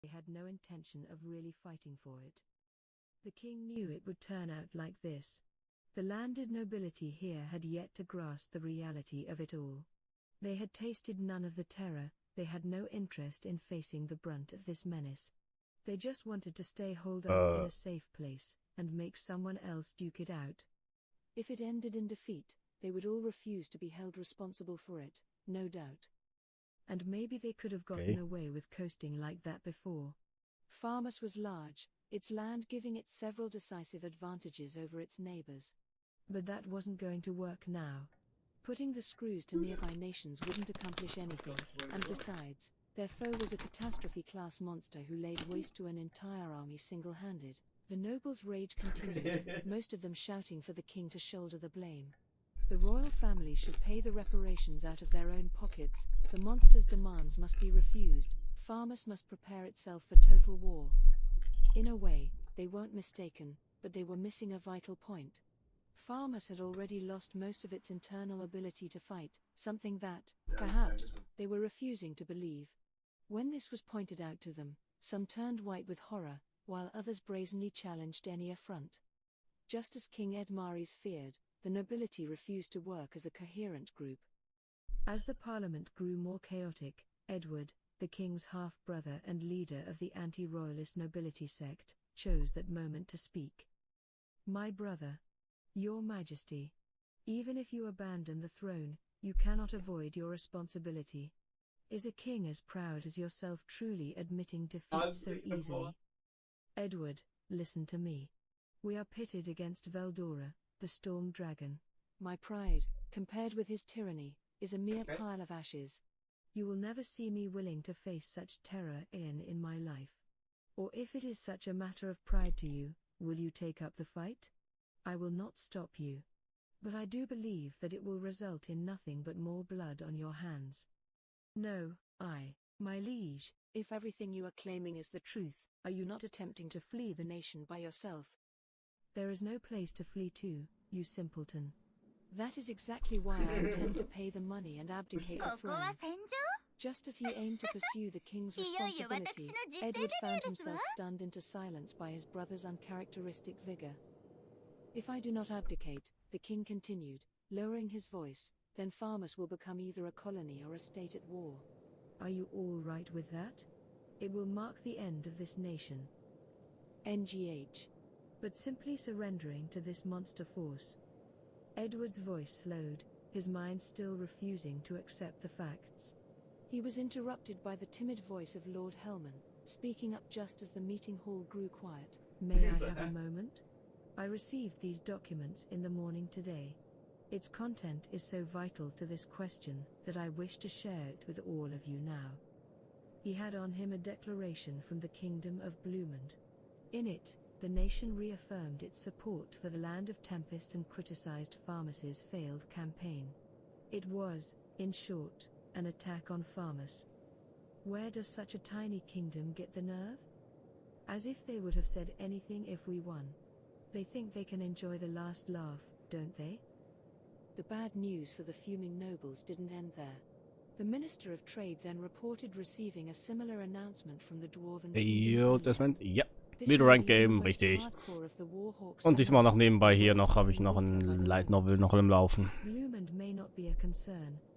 They had no intention of really fighting for it. The king knew it would turn out like this. The landed nobility here had yet to grasp the reality of it all. They had tasted none of the terror, they had no interest in facing the brunt of this menace. They just wanted to stay holed up in a safe place, and make someone else duke it out. If it ended in defeat, they would all refuse to be held responsible for it, no doubt. And maybe they could have gotten away with coasting like that before. Farmus was large, its land giving it several decisive advantages over its neighbors. But that wasn't going to work now. Putting the screws to nearby nations wouldn't accomplish anything, and besides, their foe was a catastrophe-class monster who laid waste to an entire army single-handed. The nobles' rage continued, most of them shouting for the king to shoulder the blame. The royal family should pay the reparations out of their own pockets, the monster's demands must be refused, Farmus must prepare itself for total war. In a way, they weren't mistaken, but they were missing a vital point. Farmus had already lost most of its internal ability to fight, something that, perhaps, they were refusing to believe. When this was pointed out to them, some turned white with horror, while others brazenly challenged any affront. Just as King Edmaris feared, the nobility refused to work as a coherent group. As the parliament grew more chaotic, Edward, the king's half-brother and leader of the anti-royalist nobility sect, chose that moment to speak. "My brother, Your Majesty, even if you abandon the throne, you cannot avoid your responsibility. Is a king as proud as yourself truly admitting defeat so easily? Edward, listen to me. We are pitted against Veldora, the storm dragon. My pride, compared with his tyranny, is a mere pile of ashes. You will never see me willing to face such terror in my life. Or if it is such a matter of pride to you, will you take up the fight? I will not stop you. But I do believe that it will result in nothing but more blood on your hands. No, my liege, if everything you are claiming is the truth, are you not attempting to flee the nation by yourself? There is no place to flee to, you simpleton. That is exactly why I intend to pay the money and abdicate the throne." Just as he aimed to pursue the king's responsibility, Edward found himself stunned into silence by his brother's uncharacteristic vigor. "If I do not abdicate," the king continued, lowering his voice, "then Farmus will become either a colony or a state at war. Are you all right with that? It will mark the end of this nation. NGH. But simply surrendering to this monster force." Edward's voice slowed, his mind still refusing to accept the facts. He was interrupted by the timid voice of Lord Helman, speaking up just as the meeting hall grew quiet. "May I have a moment? I received these documents in the morning today. Its content is so vital to this question that I wish to share it with all of you now." He had on him a declaration from the Kingdom of Bloomond. In it, the nation reaffirmed its support for the Land of Tempest and criticized Farmus's failed campaign. It was, in short, an attack on Farmus. Where does such a tiny kingdom get the nerve? As if they would have said anything if we won. They think they can enjoy the last laugh, don't they? The bad news for the fuming nobles didn't end there. The Minister of Trade then reported receiving a similar announcement from the Dwarven Jo, das meint, ja, wieder Rank Game, richtig. Und diesmal noch nebenbei hier habe ich noch ein Light Novel noch im Laufen.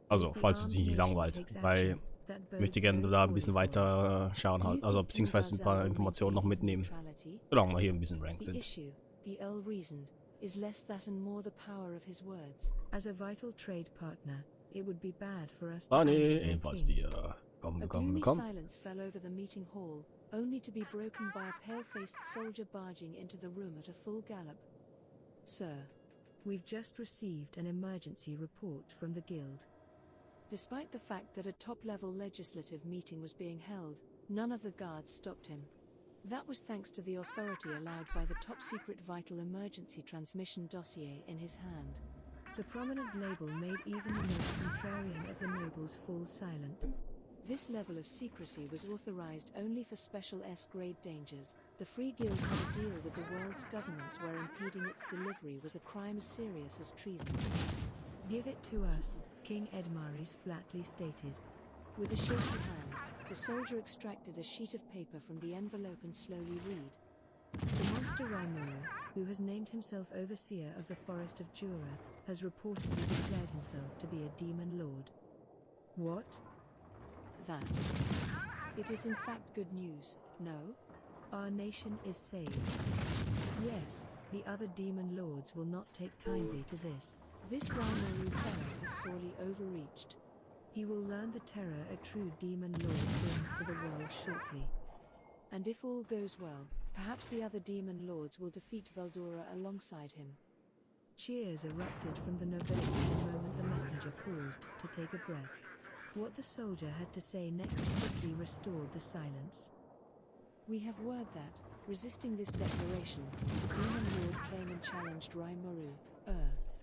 Also, falls es sich nicht langweilt, weil ich möchte gerne da ein bisschen weiter schauen halt, also beziehungsweise ein paar Informationen noch mitnehmen, solange wir hier ein bisschen Rank sind. The Earl reasoned, is less that and more the power of his words. As a vital trade partner, it would be bad for us to ebenfalls die, komm. Silence fell over the meeting hall, only to be broken by a pale-faced soldier barging into the room at a full gallop. "Sir, we've just received an emergency report from the guild." Despite the fact that a top-level legislative meeting was being held, none of the guards stopped him. That was thanks to the authority allowed by the top-secret vital emergency transmission dossier in his hand. The prominent label made even the most contrarian of the nobles fall silent. This level of secrecy was authorized only for special S-grade dangers. The Free Guild had a deal with the world's governments where impeding its delivery was a crime as serious as treason. "Give it to us," King Edmaris flatly stated. With a shaky hand, The soldier extracted a sheet of paper from the envelope and slowly read. The monster Rimuru, who has named himself Overseer of the Forest of Jura, has reportedly declared himself to be a demon lord. What? That. It is in fact good news, no? Our nation is saved. Yes, the other demon lords will not take kindly to this. This Rimuru fellow is sorely overreached. He will learn the terror a true demon lord brings to the world shortly. And if all goes well, perhaps the other demon lords will defeat Veldora alongside him. Cheers erupted from the nobility the moment the messenger paused to take a breath. What the soldier had to say next quickly restored the silence. We have word that, resisting this declaration, the demon lord came and challenged Rimuru,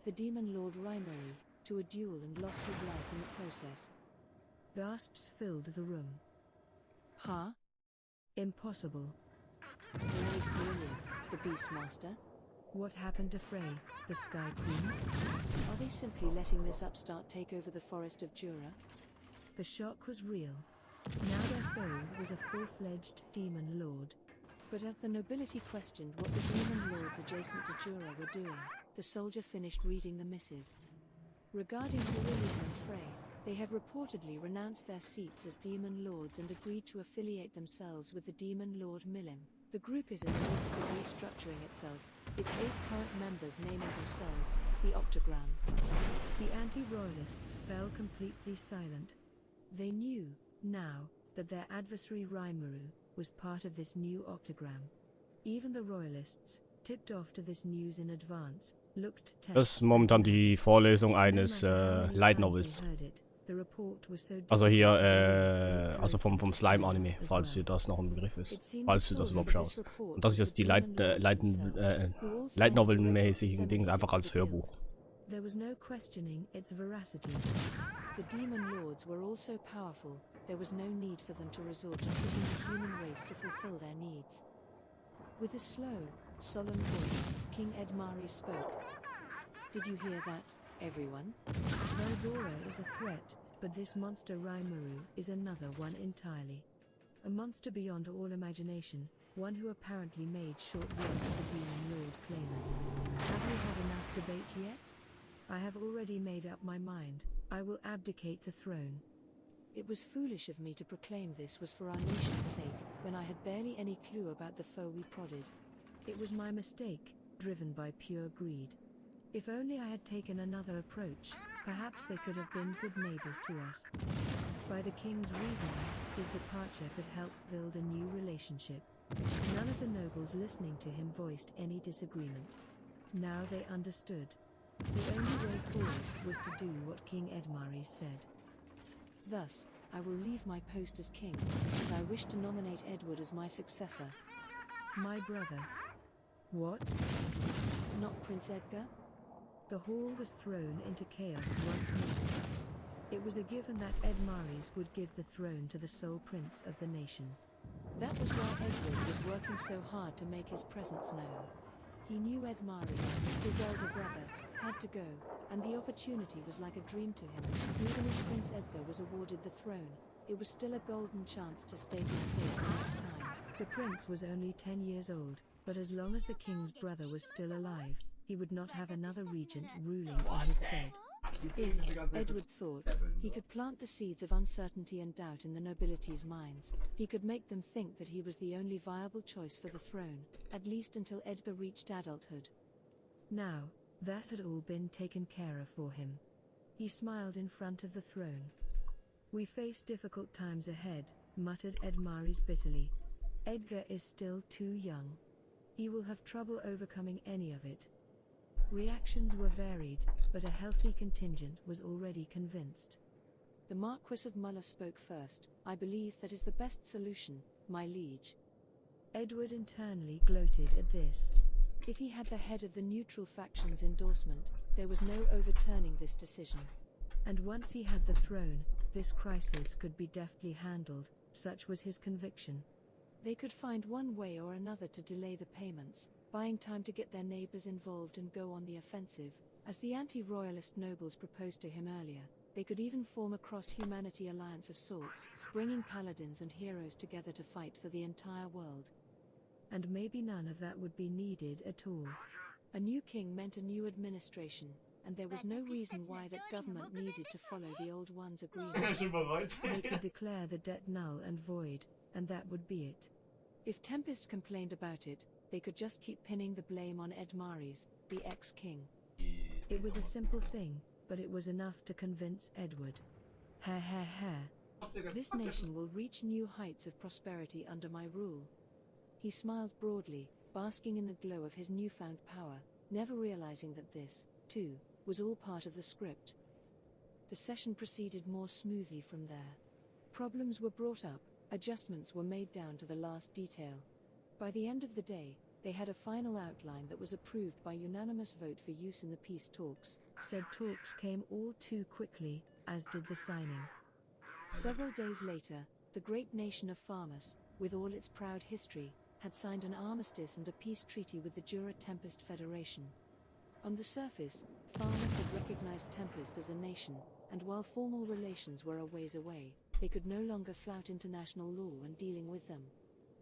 the demon lord Rimuru, to a duel and lost his life in the process. Gasps filled the room. Huh? Impossible. Where is Corellia, the Beastmaster? What happened to Frey, the Sky Queen? Are they simply letting this upstart take over the Forest of Jura? The shock was real. Now their foe was a full-fledged demon lord. But as the nobility questioned what the demon lords adjacent to Jura were doing, the soldier finished reading the missive. Regarding Corellia and Frey, they have reportedly renounced their seats as demon lords and agreed to affiliate themselves with the demon lord Milim. The group is in the midst of restructuring itself, its 8 current members naming themselves the Octagram. The anti-royalists fell completely silent. They knew, now, that their adversary Rimuru was part of this new Octagram. Even the royalists, tipped off to this news in advance, looked tense. Das ist momentan die Vorlesung eines Light Novels. Also hier, also vom Slime-Anime, falls dir das noch ein Begriff ist. Falls du das überhaupt schaust. Und das ist jetzt die Light Novel-mäßigen Dinge, einfach als Hörbuch. There was no questioning its veracity. The demon lords were all so powerful, there was no need for them to resort to putting the human race to fulfill their needs. With a slow, solemn voice, King Edmari spoke. Did you hear that, everyone? Veldora is a threat, but this monster Rimuru is another one entirely. A monster beyond all imagination, one who apparently made short work of the demon lord claimer. Have we had enough debate yet? I have already made up my mind. I will abdicate the throne. It was foolish of me to proclaim this was for our nation's sake, when I had barely any clue about the foe we prodded. It was my mistake, driven by pure greed. If only I had taken another approach, perhaps they could have been good neighbors to us. By the king's reasoning, his departure could help build a new relationship. None of the nobles listening to him voiced any disagreement. Now they understood. The only way forward was to do what King Edmari said. Thus, I will leave my post as king, and I wish to nominate Edward as my successor. My brother. What? Not Prince Edgar? The hall was thrown into chaos once more. It was a given that Edmaris would give the throne to the sole prince of the nation. That was why Edward was working so hard to make his presence known. He knew Edmari, his elder brother, had to go, and the opportunity was like a dream to him. Even as Prince Edgar was awarded the throne, it was still a golden chance to state his case the next time. The prince was only 10 years old, but as long as the king's brother was still alive, he would not have another regent ruling in his stead. If, Edward thought, he could plant the seeds of uncertainty and doubt in the nobility's minds, he could make them think that he was the only viable choice for the throne, at least until Edgar reached adulthood. Now, that had all been taken care of for him. He smiled in front of the throne. We face difficult times ahead, muttered Edmaris bitterly. Edgar is still too young. He will have trouble overcoming any of it. Reactions were varied, but a healthy contingent was already convinced. The Marquis of Muller spoke first. I believe that is the best solution, my liege. Edward internally gloated at this. If he had the head of the neutral faction's endorsement, there was no overturning this decision. And once he had the throne, this crisis could be deftly handled, such was his conviction. They could find one way or another to delay the payments, buying time to get their neighbors involved and go on the offensive, as the anti-royalist nobles proposed to him earlier. they could even form a cross-humanity alliance of sorts, bringing paladins and heroes together to fight for the entire world. And maybe none of that would be needed at all. A new king meant a new administration, and there was no reason why that government needed to follow the old one's agreements. They could declare the debt null and void, and that would be it. If Tempest complained about it, they could just keep pinning the blame on Edmaris, the ex-king. It was a simple thing, but it was enough to convince Edward. This nation will reach new heights of prosperity under my rule. He smiled broadly, basking in the glow of his newfound power, never realizing that this, too, was all part of the script. The session proceeded more smoothly from there. Problems were brought up, adjustments were made down to the last detail. By the end of the day, they had a final outline that was approved by unanimous vote for use in the peace talks. Said talks came all too quickly, as did the signing. Several days later, the great nation of Farmus, with all its proud history, had signed an armistice and a peace treaty with the Jura Tempest Federation. On the surface, Farmus had recognized Tempest as a nation, and while formal relations were a ways away, they could no longer flout international law when dealing with them.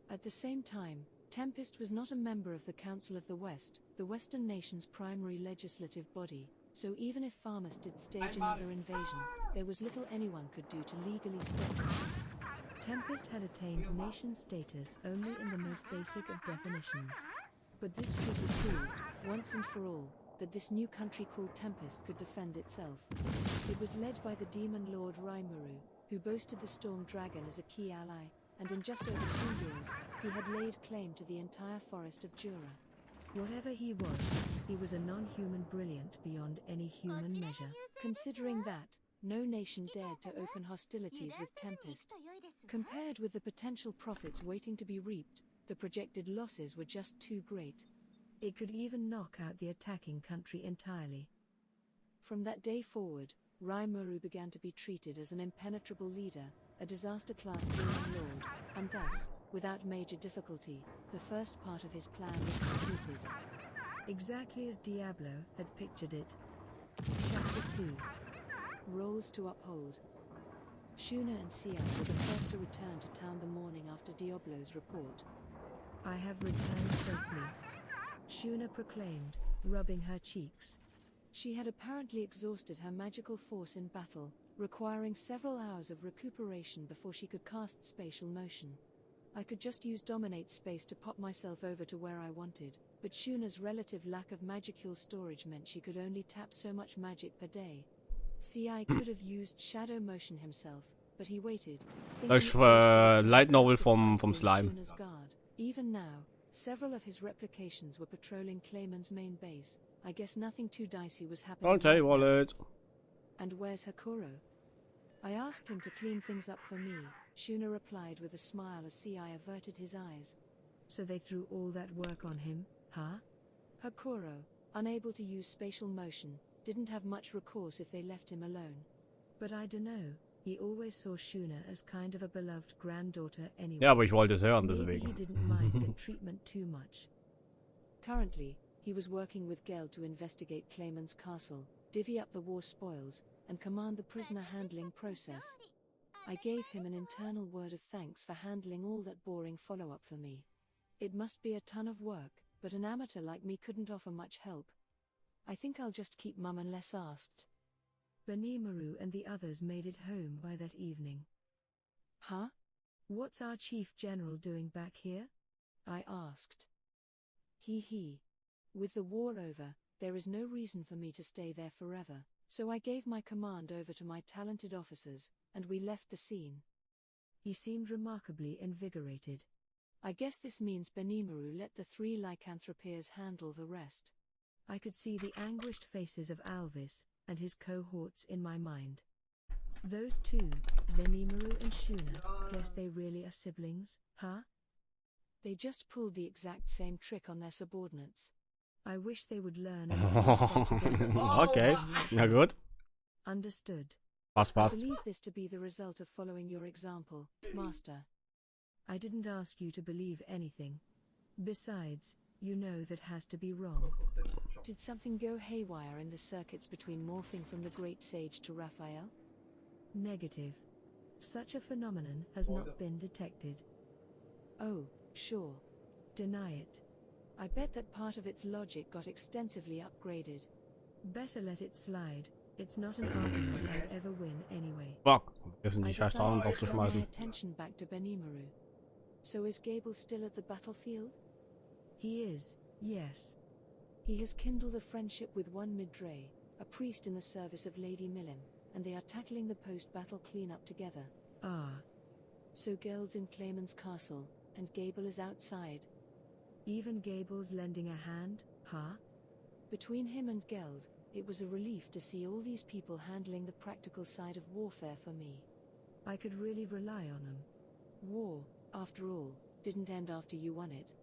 At the same time, Tempest was not a member of the Council of the West, the Western nation's primary legislative body, so even if Farmus did stage another invasion, there was little anyone could do to legally stop them. Tempest had attained nation status only in the most basic of definitions. But this treaty proved, once and for all, that this new country called Tempest could defend itself. It was led by the demon lord Raimuru, who boasted the storm dragon as a key ally, and in just over 2 years, he had laid claim to the entire forest of Jura. Whatever he was a non-human brilliant beyond any human measure. Considering that, no nation dared to open hostilities with Tempest. Compared with the potential profits waiting to be reaped, the projected losses were just too great. It could even knock out the attacking country entirely. From that day forward, Raimuru began to be treated as an impenetrable leader, a disaster-class demon lord, and thus, without major difficulty, the first part of his plan was completed. Exactly as Diablo had pictured it. Chapter 2. Roles to uphold. Shuna and Sia were the first to return to town the morning after Diablo's report. I have returned safely, Shuna proclaimed, rubbing her cheeks. She had apparently exhausted her magical force in battle, requiring several hours of recuperation before she could cast spatial motion. I could just use dominate space to pop myself over to where I wanted, but Shuna's relative lack of magical storage meant she could only tap so much magic per day. CI could have used shadow motion himself, but he waited. Light novel from Slime. Even now, several of his replications were patrolling Clayman's main base. I guess nothing too dicey was happening. Okay, wallet. And where's Hakuro? I asked him to clean things up for me, Shuna replied with a smile as CI averted his eyes. So they threw all that work on him, huh? Hakuro, unable to use spatial motion, didn't have much recourse if they left him alone. But I dunno, he always saw Shuna as kind of a beloved granddaughter anyway. Ja, aber ich wollte es hören, Maybe deswegen. he didn't mind the treatment too much. Currently, he was working with Gel to investigate Clayman's castle, divvy up the war spoils, and command the prisoner handling process. I gave him an internal word of thanks for handling all that boring follow-up for me. It must be a ton of work, but an amateur like me couldn't offer much help. I think I'll just keep mum unless asked. Benimaru and the others made it home by that evening. Huh? What's our chief general doing back here? I asked. He. With the war over, there is no reason for me to stay there forever, so I gave my command over to my talented officers, and we left the scene. He seemed remarkably invigorated. I guess this means Benimaru let the 3 lycanthropeers handle the rest. I could see the anguished faces of Alvis and his cohorts in my mind. Those two, Benimaru and Shuna, guess they really are siblings, huh? They just pulled the exact same trick on their subordinates. I wish they would learn. Okay, na gut. Understood. Passt. I believe this to be the result of following your example, Master. I didn't ask you to believe anything. Besides, You know that has to be wrong. Did something go haywire in the circuits between morphing from the Great Sage to Raphael? Negative. Such a phenomenon has not been detected. Oh, sure. Deny it. I bet that part of its logic got extensively upgraded. Better let it slide. It's not an argument I'd ever win anyway. Fuck. Vergessen die I scheiß Tarnung decided to turn my draufzuschmeißen. attention back to Benimaru. So is Gable still at the battlefield? He is, yes. He has kindled a friendship with one Midray, a priest in the service of Lady Milim, and they are tackling the post-battle cleanup together. Ah. So Geld's in Clayman's castle, and Gable is outside. Even Gable's lending a hand, huh? Between him and Geld, it was a relief to see all these people handling the practical side of warfare for me. I could really rely on them. War, after all, didn't end after you won it.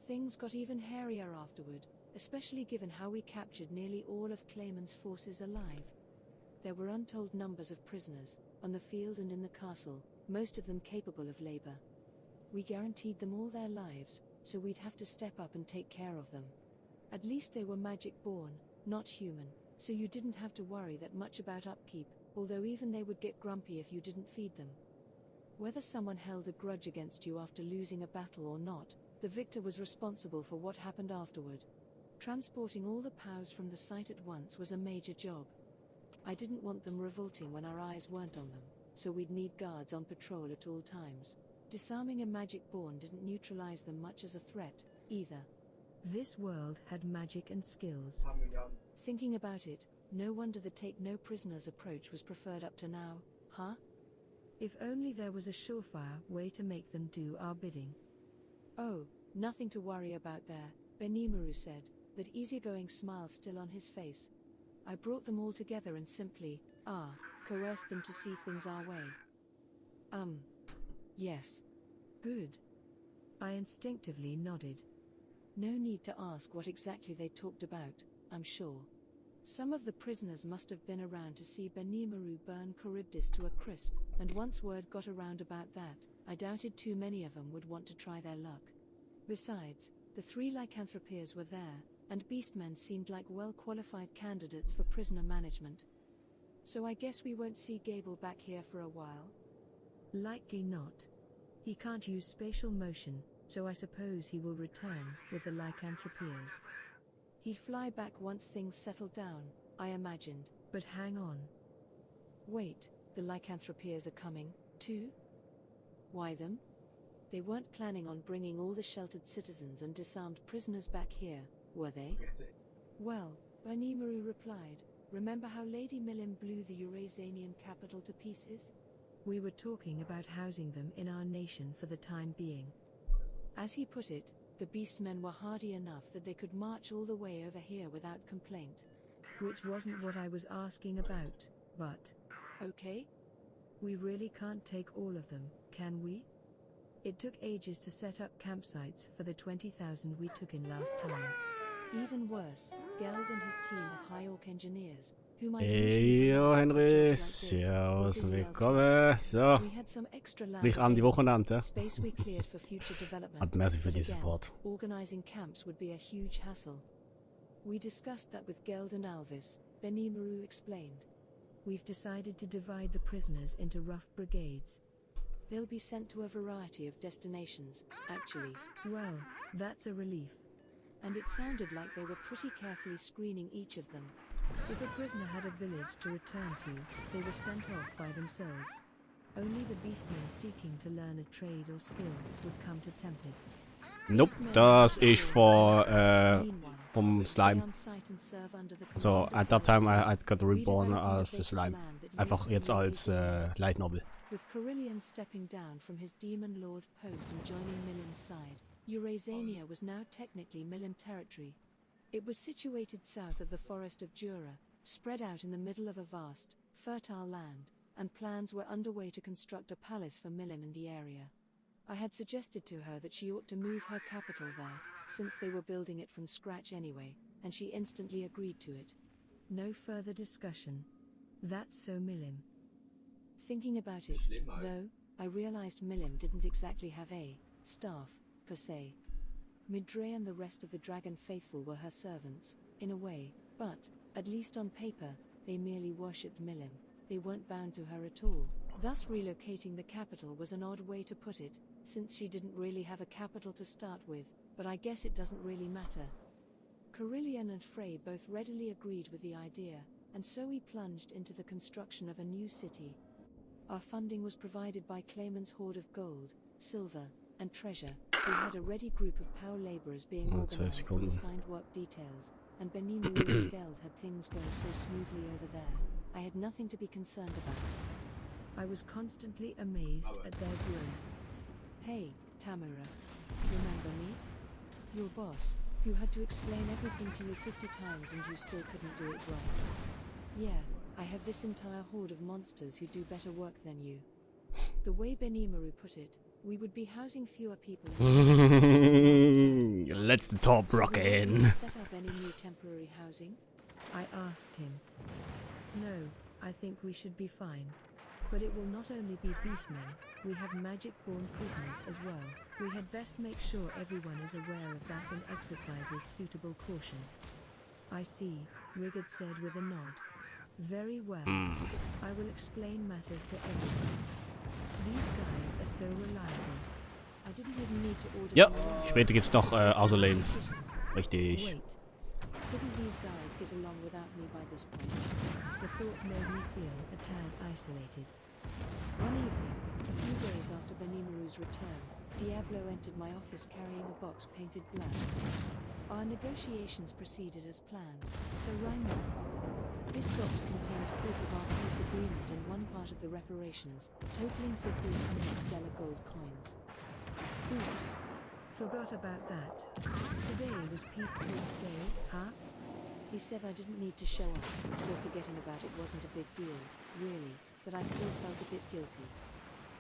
Things got even hairier afterward, especially given how we captured nearly all of Clayman's forces alive. There were untold numbers of prisoners, on the field and in the castle, most of them capable of labor. We guaranteed them all their lives, so we'd have to step up and take care of them. At least they were magic-born, not human, so you didn't have to worry that much about upkeep, although even they would get grumpy if you didn't feed them. Whether someone held a grudge against you after losing a battle or not, the victor was responsible for what happened afterward. Transporting all the POWs from the site at once was a major job. I didn't want them revolting when our eyes weren't on them, so we'd need guards on patrol at all times. Disarming a magic-born didn't neutralize them much as a threat, either. This world had magic and skills. Thinking about it, no wonder the take-no-prisoners approach was preferred up to now, huh? If only there was a surefire way to make them do our bidding. Oh, nothing to worry about there, Benimaru said, that easygoing smile still on his face. I brought them all together and simply, coerced them to see things our way. Yes. Good. I instinctively nodded. No need to ask what exactly they talked about, I'm sure. Some of the prisoners must have been around to see Benimaru burn Charybdis to a crisp, and once word got around about that, I doubted too many of them would want to try their luck. Besides, the 3 lycanthropeers were there, and beastmen seemed like well-qualified candidates for prisoner management. So I guess we won't see Gable back here for a while? Likely not. He can't use spatial motion, so I suppose he will return with the lycanthropeers. He'd fly back once things settled down, I imagined. But hang on. Wait, the lycanthropeers are coming, too? Why them? They weren't planning on bringing all the sheltered citizens and disarmed prisoners back here, were they? Well, Benimaru replied, remember how Lady Milim blew the Eurasianian capital to pieces? We were talking about housing them in our nation for the time being. As he put it, the beastmen were hardy enough that they could march all the way over here without complaint. Which wasn't what I was asking about, but... Okay? We really can't take all of them, can we? It took ages to set up campsites for the 20,000 we took in last time. Even worse, Geld and his team of High Orc engineers, whom I Jo, Henry, servus und willkommen. So, gleich an die Wochenende. Und merci für die Support. Organizing camps would be a huge hassle. We discussed that with Geld and Alvis, Benimaru explained. We've decided to divide the prisoners into rough brigades. They'll be sent to a variety of destinations, actually. Well, that's a relief. And it sounded like they were pretty carefully screening each of them. If a prisoner had a village to return to, they were sent off by themselves. Only the beastmen seeking to learn a trade or skill would come to Tempest. Nope, das ist vom Slime. So, at that time I got reborn as a Slime. Einfach jetzt als Light Novel. With Carillion stepping down from his Demon Lord post and joining Milim's side, Eurasania was now technically Milim territory. It was situated south of the Forest of Jura, spread out in the middle of a vast, fertile land, and plans were underway to construct a palace for Milim in the area. I had suggested to her that she ought to move her capital there, since they were building it from scratch anyway, and she instantly agreed to it. No further discussion. That's so Milim. Thinking about it, though, I realized Milim didn't exactly have a staff, per se. Midre and the rest of the dragon faithful were her servants, in a way, but, at least on paper, they merely worshipped Milim. They weren't bound to her at all. Thus relocating the capital was an odd way to put it, since she didn't really have a capital to start with, but I guess it doesn't really matter. Carillion and Frey both readily agreed with the idea, and so we plunged into the construction of a new city. Our funding was provided by Clayman's hoard of gold, silver, and treasure. We had a ready group of power laborers being organized and assigned work details, and Benimu and Geld had things going so smoothly over there. I had nothing to be concerned about. I was constantly amazed at their growth. Hey, Tamura. Remember me? Your boss, who had to explain everything to you 50 times and you still couldn't do it right. Yeah, I have this entire horde of monsters who do better work than you. The way Benimaru put it, we would be housing fewer people. Let's the top rockin'. Set up any new temporary housing? I asked him. No, I think we should be fine. But it will not only be beastmen, we have magic-born prisoners as well. We had best make sure everyone is aware of that and exercises suitable caution. I see, Rigard said with a nod. Very well. I will explain matters to everyone. These guys are so reliable. I didn't even need to order. Ja, später gibt's noch Azalane. Richtig. Wait. Couldn't these guys get along without me by this point? The thought made me feel a tad isolated. One evening, a few days after Benimaru's return, Diablo entered my office carrying a box painted black. Our negotiations proceeded as planned, so rhyme with me. This box contains proof of our peace agreement and one part of the reparations, totaling 1,500 stellar gold coins. Oops. Forgot about that. Today was Peace Talks Day, huh? He said I didn't need to show up, so forgetting about it wasn't a big deal, really, but I still felt a bit guilty.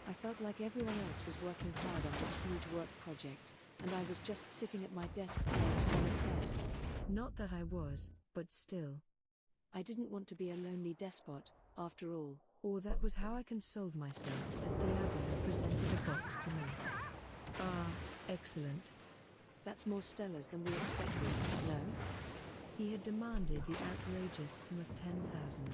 I felt like everyone else was working hard on this huge work project, and I was just sitting at my desk playing solitaire. Not that I was, but still. I didn't want to be a lonely despot, after all. Or that was how I consoled myself as Diablo presented a box to me. Ah, excellent. That's more stellars than we expected, no? He had demanded the outrageous sum of 10,000.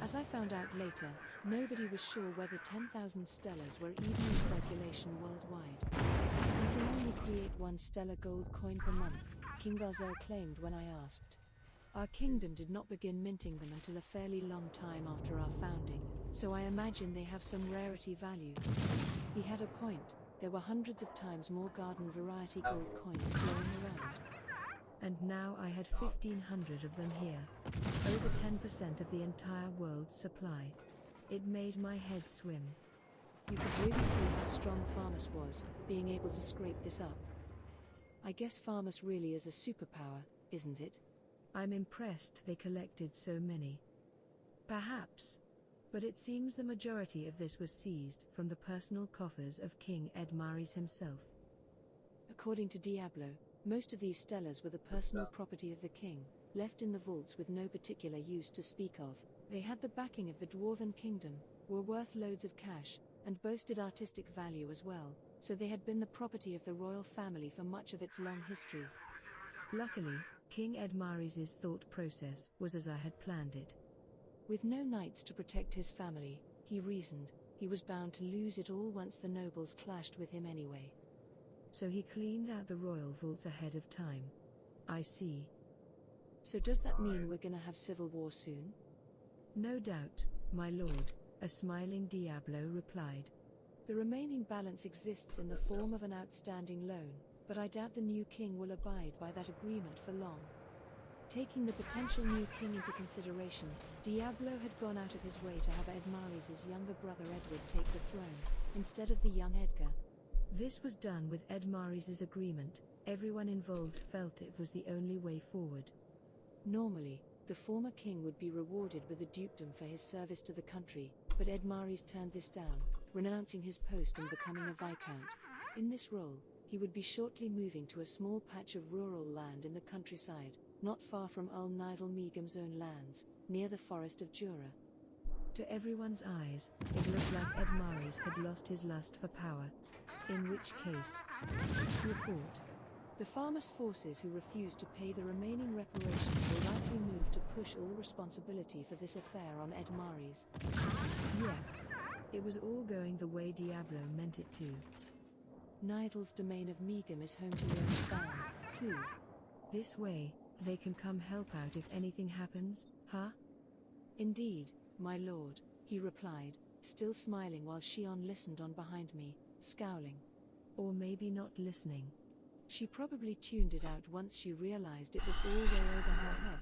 As I found out later, nobody was sure whether 10,000 stellars were even in circulation worldwide. We can only create one stellar gold coin per month, King Garzel claimed when I asked. Our kingdom did not begin minting them until a fairly long time after our founding, so I imagine they have some rarity value. He had a point. There were hundreds of times more garden variety gold coins flowing around. And now I had 1,500 of them here. Over 10% of the entire world's supply. It made my head swim. You could really see how strong Farmus was, being able to scrape this up. I guess Farmus really is a superpower, isn't it? I'm impressed they collected so many. Perhaps. But it seems the majority of this was seized from the personal coffers of King Edmaris himself. According to Diablo, most of these stellars were the personal property of the king, left in the vaults with no particular use to speak of. They had the backing of the Dwarven Kingdom, were worth loads of cash, and boasted artistic value as well, so they had been the property of the royal family for much of its long history. Luckily, King Edmaris's thought process was as I had planned it. With no knights to protect his family, he reasoned, he was bound to lose it all once the nobles clashed with him anyway. So he cleaned out the royal vaults ahead of time. I see. So does that mean we're gonna have civil war soon? No doubt, my lord, a smiling Diablo replied. The remaining balance exists in the form of an outstanding loan, but I doubt the new king will abide by that agreement for long. Taking the potential new king into consideration, Diablo had gone out of his way to have Edmaris's younger brother Edward take the throne, instead of the young Edgar. This was done with Edmaris's agreement. Everyone involved felt it was the only way forward. Normally, the former king would be rewarded with a dukedom for his service to the country, but Edmaris turned this down, renouncing his post and becoming a viscount. In this role, he would be shortly moving to a small patch of rural land in the countryside, not far from Nidal Meagham's own lands, near the forest of Jura. To everyone's eyes, it looked like Edmaris had lost his lust for power. In which case... Report. The farmers' forces who refused to pay the remaining reparations were likely moved to push all responsibility for this affair on Edmaris. Yeah. It was all going the way Diablo meant it to. Nidal's domain of Megam is home to Young's band, too. This way, they can come help out if anything happens, huh? Indeed, my lord, he replied, still smiling while Shion listened on behind me, scowling. Or maybe not listening. She probably tuned it out once she realized it was all way over her head.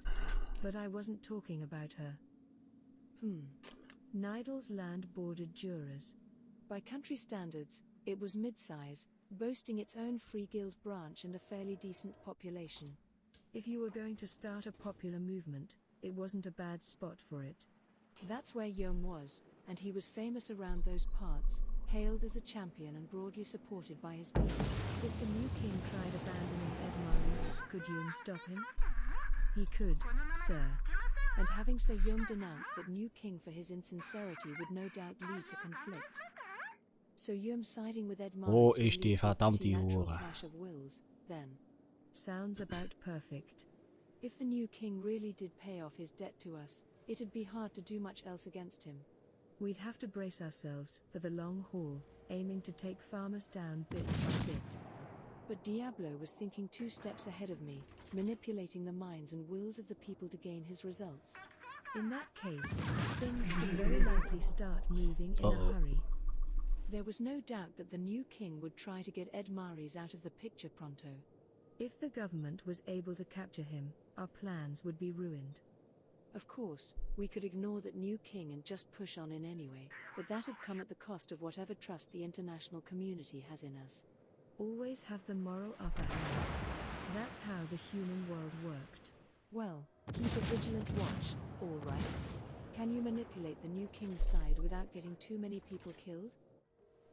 But I wasn't talking about her. Nidal's land bordered Juras. By country standards, it was mid-size, boasting its own free guild branch and a fairly decent population. If you were going to start a popular movement, it wasn't a bad spot for it. That's where Yom was, and he was famous around those parts, hailed as a champion and broadly supported by his people. If the new king tried abandoning Edmaris, could Yum stop him? He could, sir. And having Sir Yum denounced that new king for his insincerity would no doubt lead to conflict. So Yum siding with Edmaris Wo would ist die lead to a pretty verdammte natural Hure? clash of wills, then. Sounds about perfect. If the new king really did pay off his debt to us, it'd be hard to do much else against him. We'd have to brace ourselves for the long haul, aiming to take farmers down bit by bit. But Diablo was thinking 2 steps ahead of me, manipulating the minds and wills of the people to gain his results. In that case, things could very likely start moving in a hurry. There was no doubt that the new king would try to get Edmaris out of the picture pronto. If the government was able to capture him, our plans would be ruined. Of course, we could ignore that new king and just push on in anyway, but that had come at the cost of whatever trust the international community has in us. Always have the moral upper hand. That's how the human world worked. Well, keep a vigilant watch, all right. Can you manipulate the new king's side without getting too many people killed?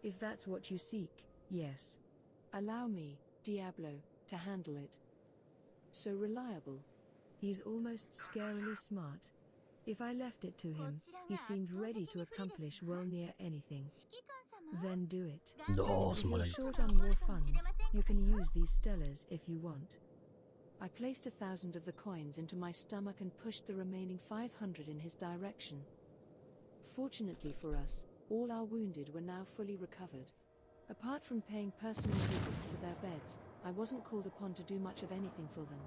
If that's what you seek, yes. Allow me, Diablo, to handle it. So reliable. He's almost scarily smart. If I left it to him, he seemed ready to accomplish well near anything. Then do it. No, If you're short on more funds, you can use these stellars if you want. I placed 1,000 of the coins into my stomach and pushed the remaining 500 in his direction. Fortunately for us, all our wounded were now fully recovered. Apart from paying personal visits to their beds, I wasn't called upon to do much of anything for them.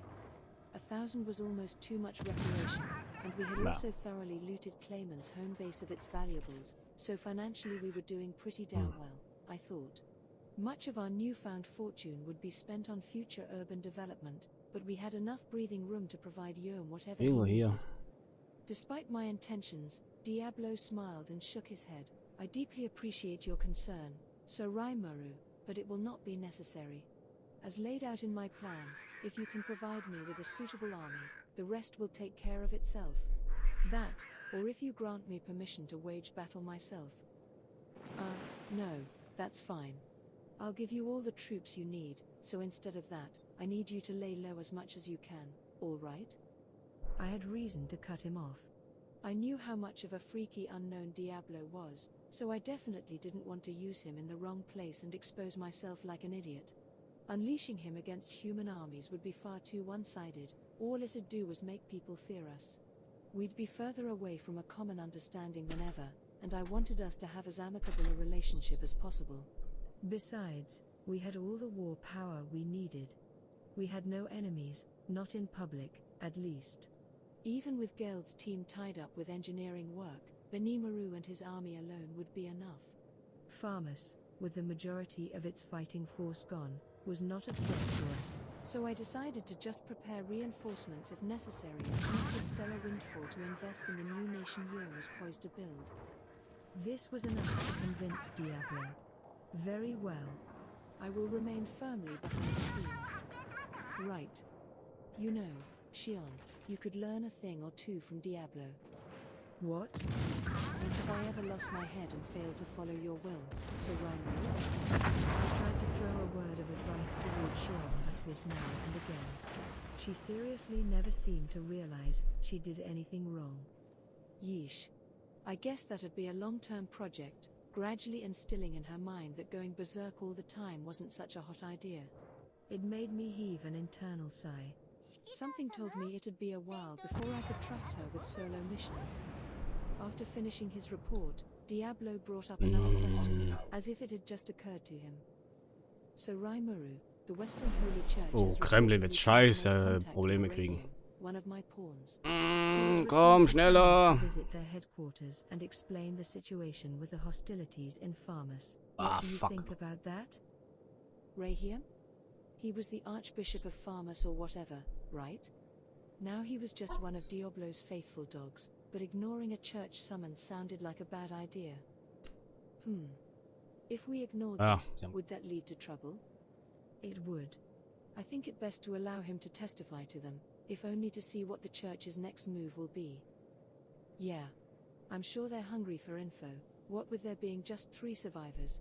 1,000 was almost too much reparation, and we had also thoroughly looted Clayman's home base of its valuables, so financially we were doing pretty damn well, I thought. Much of our newfound fortune would be spent on future urban development, but we had enough breathing room to provide Yom whatever he needed. Despite my intentions, Diablo smiled and shook his head. I deeply appreciate your concern, Sir Raimaru, but it will not be necessary. As laid out in my plan, if you can provide me with a suitable army, the rest will take care of itself. That, or if you grant me permission to wage battle myself. No, that's fine. I'll give you all the troops you need, so instead of that, I need you to lay low as much as you can, all right? I had reason to cut him off. I knew how much of a freaky unknown Diablo was, so I definitely didn't want to use him in the wrong place and expose myself like an idiot. Unleashing him against human armies would be far too one-sided. All it'd do was make people fear us. We'd be further away from a common understanding than ever, and I wanted us to have as amicable a relationship as possible. Besides, we had all the war power we needed. We had no enemies, not in public, at least. Even with Geld's team tied up with engineering work, Benimaru and his army alone would be enough. Farmus, with the majority of its fighting force gone, was not a threat to us. So I decided to just prepare reinforcements if necessary and use the stellar windfall to invest in the new nation Yom was poised to build. This was enough to convince Diablo. Very well. I will remain firmly behind the scenes. Right. You know, Shion, you could learn a thing or two from Diablo. What? And have I ever lost my head and failed to follow your will, Sir Raimaru? I tried to throw a word of advice toward Shion like this now and again. She seriously never seemed to realize she did anything wrong. Yeesh. I guess that'd be a long-term project, gradually instilling in her mind that going berserk all the time wasn't such a hot idea. It made me heave an internal sigh. Something told me it'd be a while before I could trust her with solo missions. After finishing his report, Diablo brought up another question, as if it had just occurred to him. So Raimuru, the Western Holy Church Oh, has Kremlin wird reportedly scheiße tried to make Probleme contact with kriegen. Rahiam, one of my pawns. Komm, To schneller! visit their headquarters and explain the situation with the hostilities in Farmus. Ah, What do you fuck. think about that? Rahiam? He was the Archbishop of Farmus or whatever, right? Now he was just one of Diablo's faithful dogs, but ignoring a church summons sounded like a bad idea. If we ignored them, would that lead to trouble? It would. I think it best to allow him to testify to them, if only to see what the church's next move will be. Yeah. I'm sure they're hungry for info, what with there being just 3 survivors.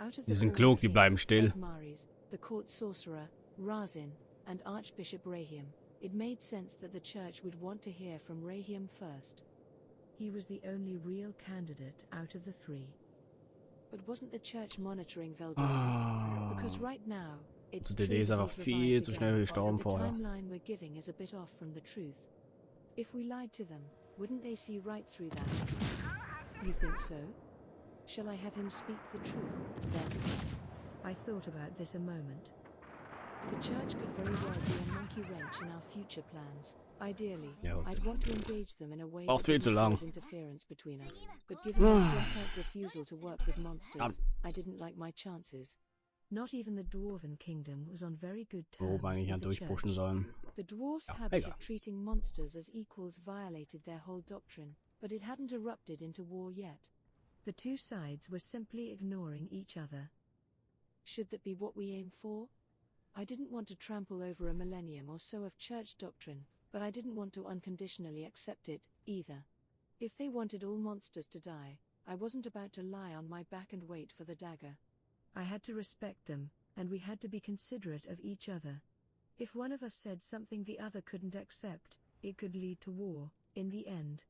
Out of Die the sind Boar klug, die King, bleiben still. Maris, the court sorcerer, Razin, and Archbishop Rahiam, it made sense that the church would want to hear from Rahiam first. He was the only real candidate out of the 3. But wasn't the church monitoring Veldora? Because right now, it's Also, die true Idee ist that einfach he's viel revived zu again, schnell gestorben but the vorher. timeline we're giving is a bit off from the truth. If we lied to them, wouldn't they see right through that? You think so? Shall I have him speak the truth, then? I thought about this a moment. The church could very well be a monkey wrench in our future plans. Ideally, Ja, I'd want to engage them in a way Braucht that viel zu doesn't lang. cause interference between us. But given their flat-out refusal to work with monsters, I didn't like my chances. Not even the Dwarven Kingdom was on very good Wo terms wir eigentlich with the durchpushen church. sollen. The dwarfs' Ja, habit egal. of treating monsters as equals violated their whole doctrine, but it hadn't erupted into war yet. The 2 sides were simply ignoring each other. Should that be what we aim for? I didn't want to trample over a millennium or so of church doctrine, but I didn't want to unconditionally accept it, either. If they wanted all monsters to die, I wasn't about to lie on my back and wait for the dagger. I had to respect them, and we had to be considerate of each other. If one of us said something the other couldn't accept, it could lead to war, in the end.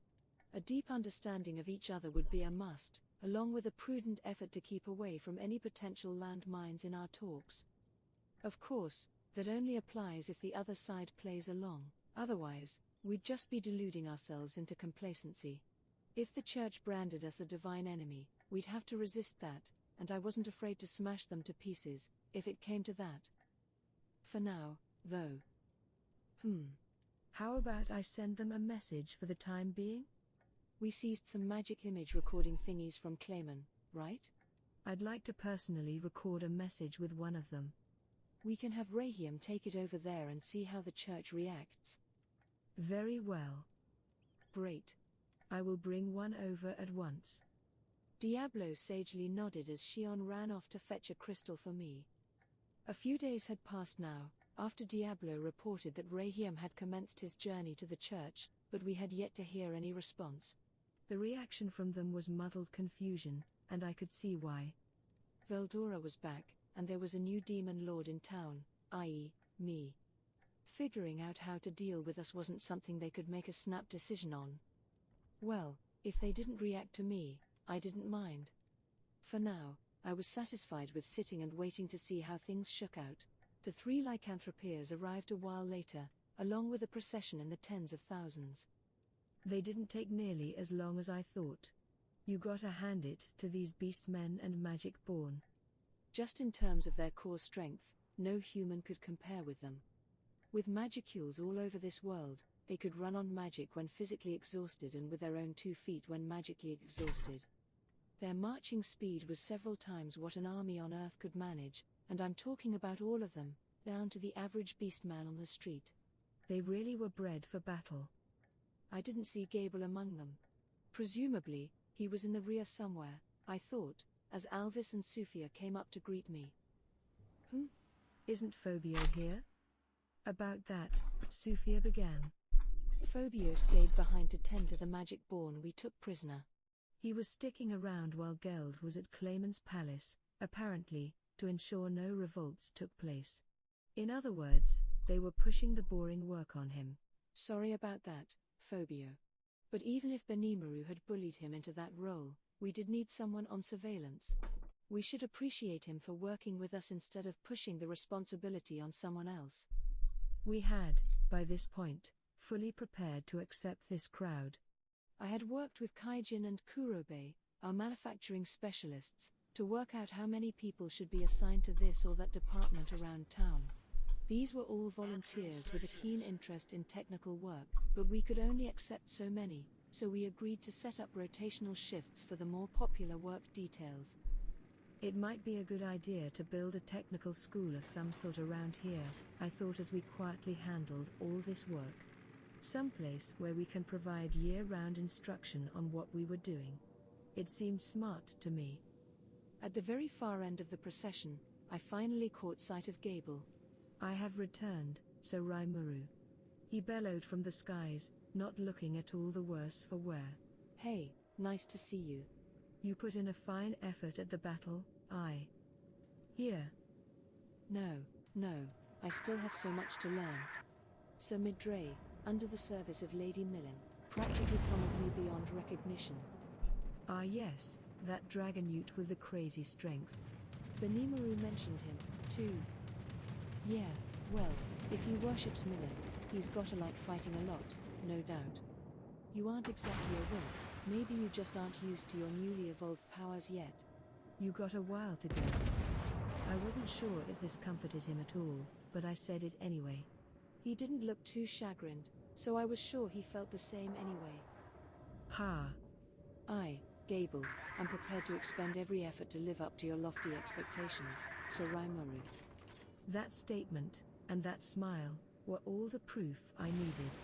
A deep understanding of each other would be a must, along with a prudent effort to keep away from any potential landmines in our talks. Of course, that only applies if the other side plays along, otherwise, we'd just be deluding ourselves into complacency. If the church branded us a divine enemy, we'd have to resist that, and I wasn't afraid to smash them to pieces, if it came to that. For now, though. How about I send them a message for the time being? We seized some magic image recording thingies from Clayman, right? I'd like to personally record a message with one of them. We can have Rahiam take it over there and see how the church reacts. Very well. Great. I will bring one over at once. Diablo sagely nodded as Shion ran off to fetch a crystal for me. A few days had passed now, after Diablo reported that Rahiam had commenced his journey to the church, but we had yet to hear any response. The reaction from them was muddled confusion, and I could see why. Veldora was back, and there was a new demon lord in town, i.e., me. Figuring out how to deal with us wasn't something they could make a snap decision on. Well, if they didn't react to me, I didn't mind. For now, I was satisfied with sitting and waiting to see how things shook out. The 3 lycanthropeers arrived a while later, along with a procession in the tens of thousands. They didn't take nearly as long as I thought. You gotta hand it to these beastmen and magic-born. Just in terms of their core strength, no human could compare with them. With magicules all over this world, they could run on magic when physically exhausted and with their own 2 feet when magically exhausted. Their marching speed was several times what an army on Earth could manage, and I'm talking about all of them, down to the average beastman on the street. They really were bred for battle. I didn't see Gable among them. Presumably, he was in the rear somewhere, I thought, as Alvis and Sufia came up to greet me. Isn't Phobio here? About that, Sufia began. Phobio stayed behind to tend to the magic-born we took prisoner. He was sticking around while Geld was at Clayman's palace, apparently, to ensure no revolts took place. In other words, they were pushing the boring work on him. Sorry about that, Phobio. But even if Benimaru had bullied him into that role, we did need someone on surveillance. We should appreciate him for working with us instead of pushing the responsibility on someone else. We had, by this point, fully prepared to accept this crowd. I had worked with Kaijin and Kurobe, our manufacturing specialists, to work out how many people should be assigned to this or that department around town. These were all volunteers with a keen interest in technical work, but we could only accept so many, so we agreed to set up rotational shifts for the more popular work details. It might be a good idea to build a technical school of some sort around here, I thought as we quietly handled all this work. Someplace where we can provide year-round instruction on what we were doing. It seemed smart to me. At the very far end of the procession, I finally caught sight of Gable. I have returned, Sir Raimuru. He bellowed from the skies, not looking at all the worse for wear. Hey, nice to see you. You put in a fine effort at the battle, I. Here. No, I still have so much to learn. Sir Midray, under the service of Lady Millen, practically pummeled me beyond recognition. Ah yes, that dragon newt with the crazy strength. Benimaru mentioned him, too. Yeah, well, if he worships Millen, he's gotta like fighting a lot, no doubt. You aren't exactly a wimp, maybe you just aren't used to your newly evolved powers yet. You got a while to go. I wasn't sure if this comforted him at all, but I said it anyway. He didn't look too chagrined, so I was sure he felt the same anyway. Ha. I, Gable, am prepared to expend every effort to live up to your lofty expectations, Sir Raimuru. That statement, and that smile, were all the proof I needed.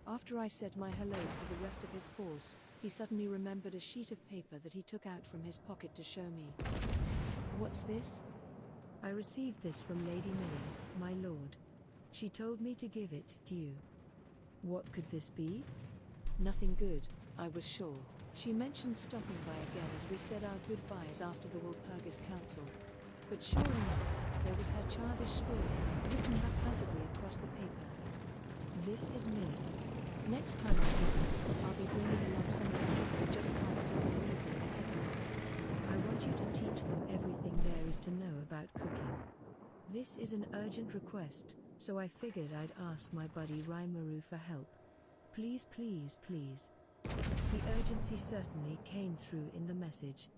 After I said my hellos to the rest of his force, he suddenly remembered a sheet of paper that he took out from his pocket to show me. What's this? I received this from Lady Millen, my lord. She told me to give it to you. What could this be? Nothing good, I was sure. She mentioned stopping by again as we said our goodbyes after the Walpurgis Council. But sure enough, there was her childish scrawl, written haphazardly across the paper. This is Millen. Next time I visit, I'll be bringing along some guys who just can't seem to leave me in a headlock. I want you to teach them everything there is to know about cooking. This is an urgent request, so I figured I'd ask my buddy Raimuru for help. Please, please, please. The urgency certainly came through in the message.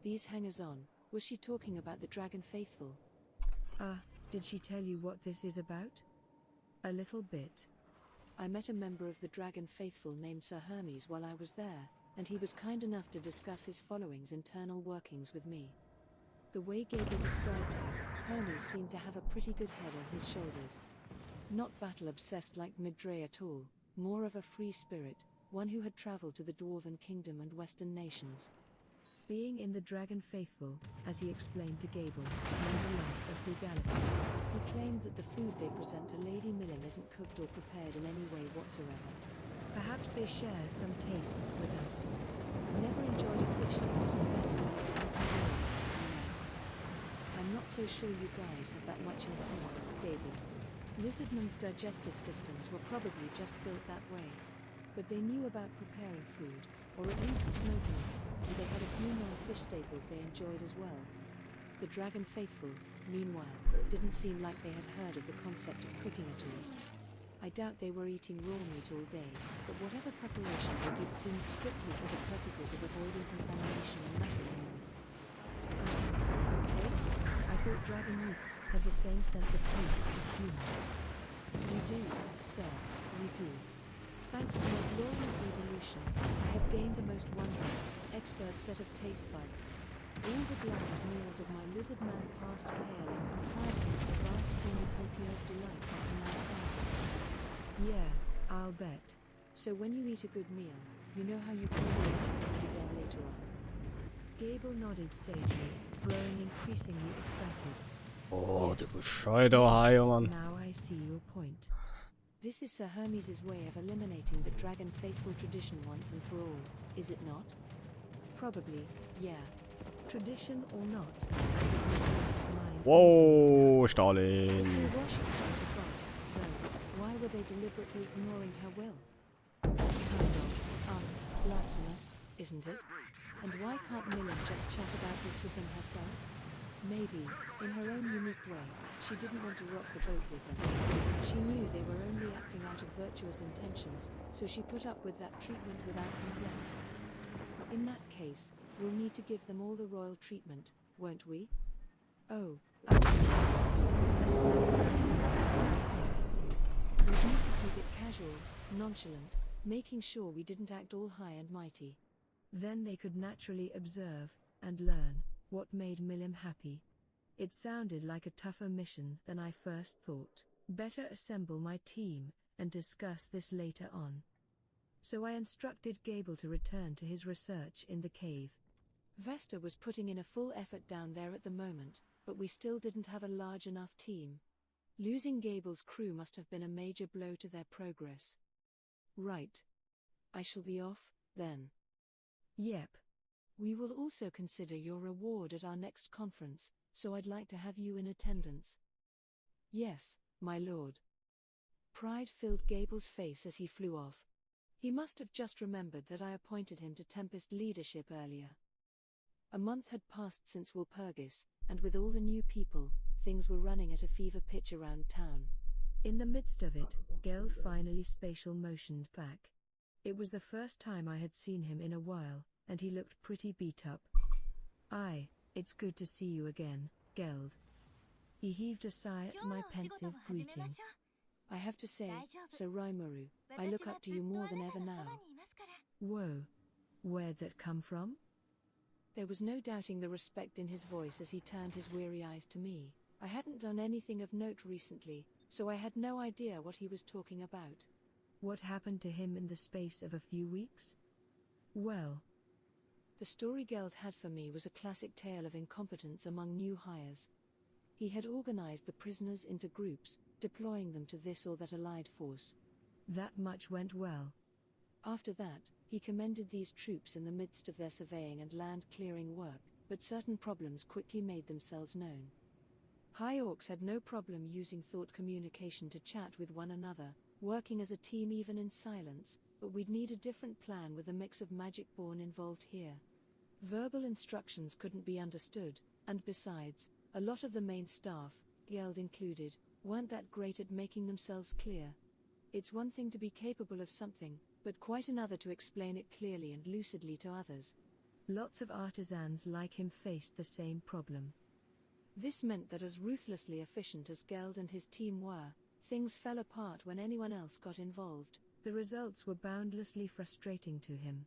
These hangers-on, was she talking about the Dragon Faithful? Did she tell you what this is about? A little bit. I met a member of the Dragon Faithful named Sir Hermes while I was there, and he was kind enough to discuss his following's internal workings with me. The way Gable described him, Hermes seemed to have a pretty good head on his shoulders. Not battle-obsessed like Midray at all, more of a free spirit, one who had traveled to the Dwarven Kingdom and Western nations. Being in the Dragon Faithful, as he explained to Gable, meant a life of frugality. He claimed that the food they present to Lady Millen isn't cooked or prepared in any way whatsoever. Perhaps they share some tastes with us. I never enjoyed a fish that wasn't best when it was in container. I'm not so sure you guys have that much in common, Gable. Lizardmen's digestive systems were probably just built that way. But they knew about preparing food, or at least smoking it, and they had a few non-fish staples they enjoyed as well. The Dragon Faithful, meanwhile, didn't seem like they had heard of the concept of cooking at all. I doubt they were eating raw meat all day, but whatever preparation they did seemed strictly for the purposes of avoiding contamination and nothing more. Okay. I thought dragon newts had the same sense of taste as humans. We do, sir, we do. Thanks to my glorious evolution, I have gained the most wondrous, expert set of taste buds. All the bland meals of my lizard man passed pale in comparison to the vast cornucopia of delights I can now sample. Yeah, I'll bet. So when you eat a good meal, you know how you can relate to it again later on. Gable nodded sagely, growing increasingly excited. Oh, du bescheuerter Haie, Mann. Now I see your point. This is Sir Hermes' way of eliminating the Dragon Faithful tradition once and for all, is it not? Probably, yeah. Tradition or not. Whoa, Stalin. They worship her as a god, though. Why were they deliberately ignoring her will? That's kind of, blasphemous, isn't it? And why can't Milim just chat about this with them herself? Maybe, in her own unique way, she didn't want to rock the boat with them. She knew they were only acting out of virtuous intentions, so she put up with that treatment without complaint. In that case, we'll need to give them all the royal treatment, won't we? Oh, absolutely. A splendid idea, I think. We'd need to keep it casual, nonchalant, making sure we didn't act all high and mighty. Then they could naturally observe and learn what made Milim happy. It sounded like a tougher mission than I first thought. Better assemble my team and discuss this later on. So I instructed Gable to return to his research in the cave. Vesta was putting in a full effort down there at the moment, but we still didn't have a large enough team. Losing Gable's crew must have been a major blow to their progress. Right. I shall be off, then. Yep. We will also consider your reward at our next conference, so I'd like to have you in attendance. Yes, my lord. Pride filled Gable's face as he flew off. He must have just remembered that I appointed him to Tempest leadership earlier. A month had passed since Walpurgis, and with all the new people, things were running at a fever pitch around town. In the midst of it, Geld finally spatial motioned back. It was the first time I had seen him in a while, and he looked pretty beat up. "Aye, it's good to see you again, Geld." He heaved a sigh at my pensive greeting. I have to say, Sir Rimuru, I look up to you more than ever now. Whoa. Where'd that come from? There was no doubting the respect in his voice as he turned his weary eyes to me. I hadn't done anything of note recently, so I had no idea what he was talking about. What happened to him in the space of a few weeks? Well, the story Geld had for me was a classic tale of incompetence among new hires. He had organized the prisoners into groups, deploying them to this or that allied force. That much went well. After that, he commended these troops in the midst of their surveying and land-clearing work, but certain problems quickly made themselves known. High Orcs had no problem using thought communication to chat with one another, working as a team even in silence, but we'd need a different plan with a mix of magic-born involved here. Verbal instructions couldn't be understood, and besides, a lot of the main staff, Geld included, weren't that great at making themselves clear. It's one thing to be capable of something, but quite another to explain it clearly and lucidly to others. Lots of artisans like him faced the same problem. This meant that as ruthlessly efficient as Geld and his team were, things fell apart when anyone else got involved. The results were boundlessly frustrating to him.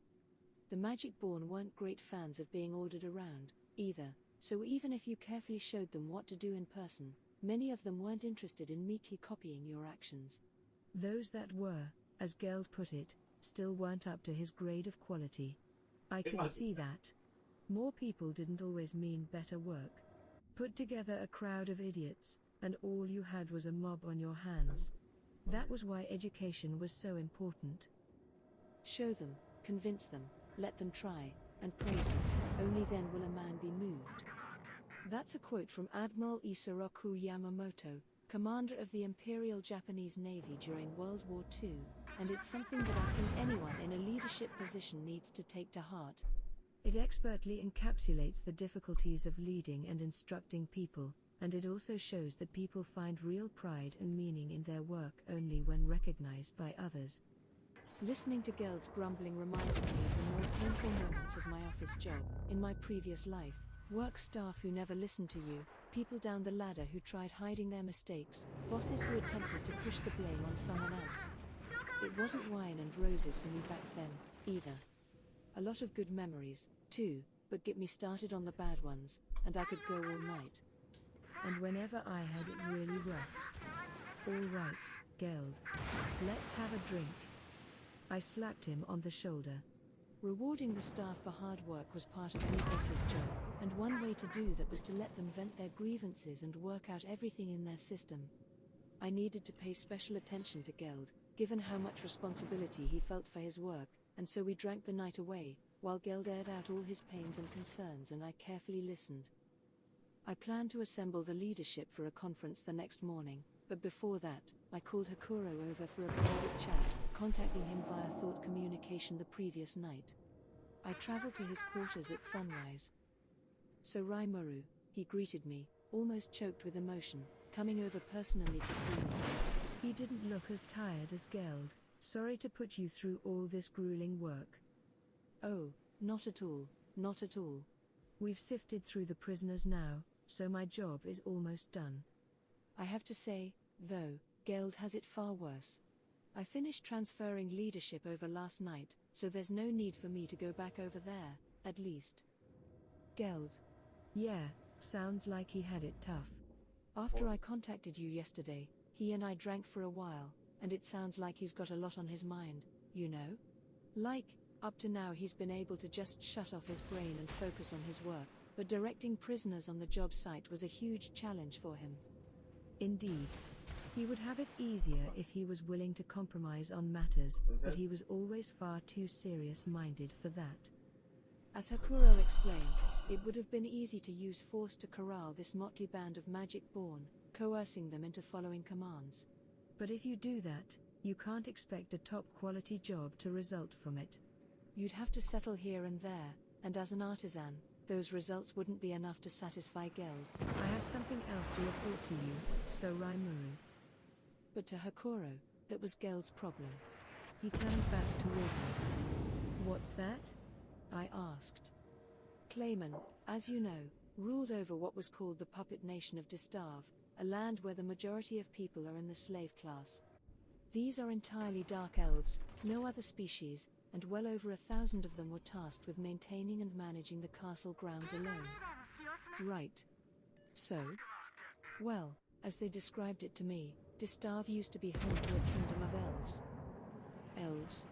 The Magic-born weren't great fans of being ordered around, either, so even if you carefully showed them what to do in person, many of them weren't interested in meekly copying your actions. Those that were, as Geld put it, still weren't up to his grade of quality. I could see that. More people didn't always mean better work. Put together a crowd of idiots, and all you had was a mob on your hands. That was why education was so important. Show them, convince them, let them try, and praise them, only then will a man be moved. That's a quote from Admiral Isoroku Yamamoto, commander of the Imperial Japanese Navy during World War II, and it's something that I think anyone in a leadership position needs to take to heart. It expertly encapsulates the difficulties of leading and instructing people, and it also shows that people find real pride and meaning in their work only when recognized by others. Listening to Geld's grumbling reminded me of the more painful moments of my office job, in my previous life. Work staff who never listened to you, people down the ladder who tried hiding their mistakes, bosses who attempted to push the blame on someone else. It wasn't wine and roses for me back then, either. A lot of good memories, too, but get me started on the bad ones, and I could go all night. And whenever I had it really rough. All right, Geld. Let's have a drink. I slapped him on the shoulder. Rewarding the staff for hard work was part of any boss's job, and one way to do that was to let them vent their grievances and work out everything in their system. I needed to pay special attention to Geld, given how much responsibility he felt for his work, and so we drank the night away, while Geld aired out all his pains and concerns and I carefully listened. I planned to assemble the leadership for a conference the next morning, but before that, I called Hakuro over for a private chat, contacting him via thought communication the previous night. I traveled to his quarters at sunrise. So Raimuru, he greeted me, almost choked with emotion, coming over personally to see me. He didn't look as tired as Geld. Sorry to put you through all this grueling work. Oh, not at all, not at all. We've sifted through the prisoners now, so my job is almost done. I have to say, though, Geld has it far worse. I finished transferring leadership over last night, so there's no need for me to go back over there, at least. Geld. Yeah, sounds like he had it tough. After I contacted you yesterday, he and I drank for a while, and it sounds like he's got a lot on his mind, you know? Like, up to now he's been able to just shut off his brain and focus on his work, but directing prisoners on the job site was a huge challenge for him. Indeed. He would have it easier if he was willing to compromise on matters, but he was always far too serious-minded for that. As Hakuro explained, it would have been easy to use force to corral this motley band of magic-born, coercing them into following commands. But if you do that, you can't expect a top-quality job to result from it. You'd have to settle here and there, and as an artisan, those results wouldn't be enough to satisfy Geld. I have something else to report to you, so Raimuru. But to Hakuro, that was Geld's problem. He turned back toward me. What's that? I asked. Clayman, as you know, ruled over what was called the puppet nation of Distav, a land where the majority of people are in the slave class. These are entirely dark elves, no other species, and well over 1,000 of them were tasked with maintaining and managing the castle grounds alone. Right. So? Well, as they described it to me, Distav used to be home to a kingdom of elves. Elves?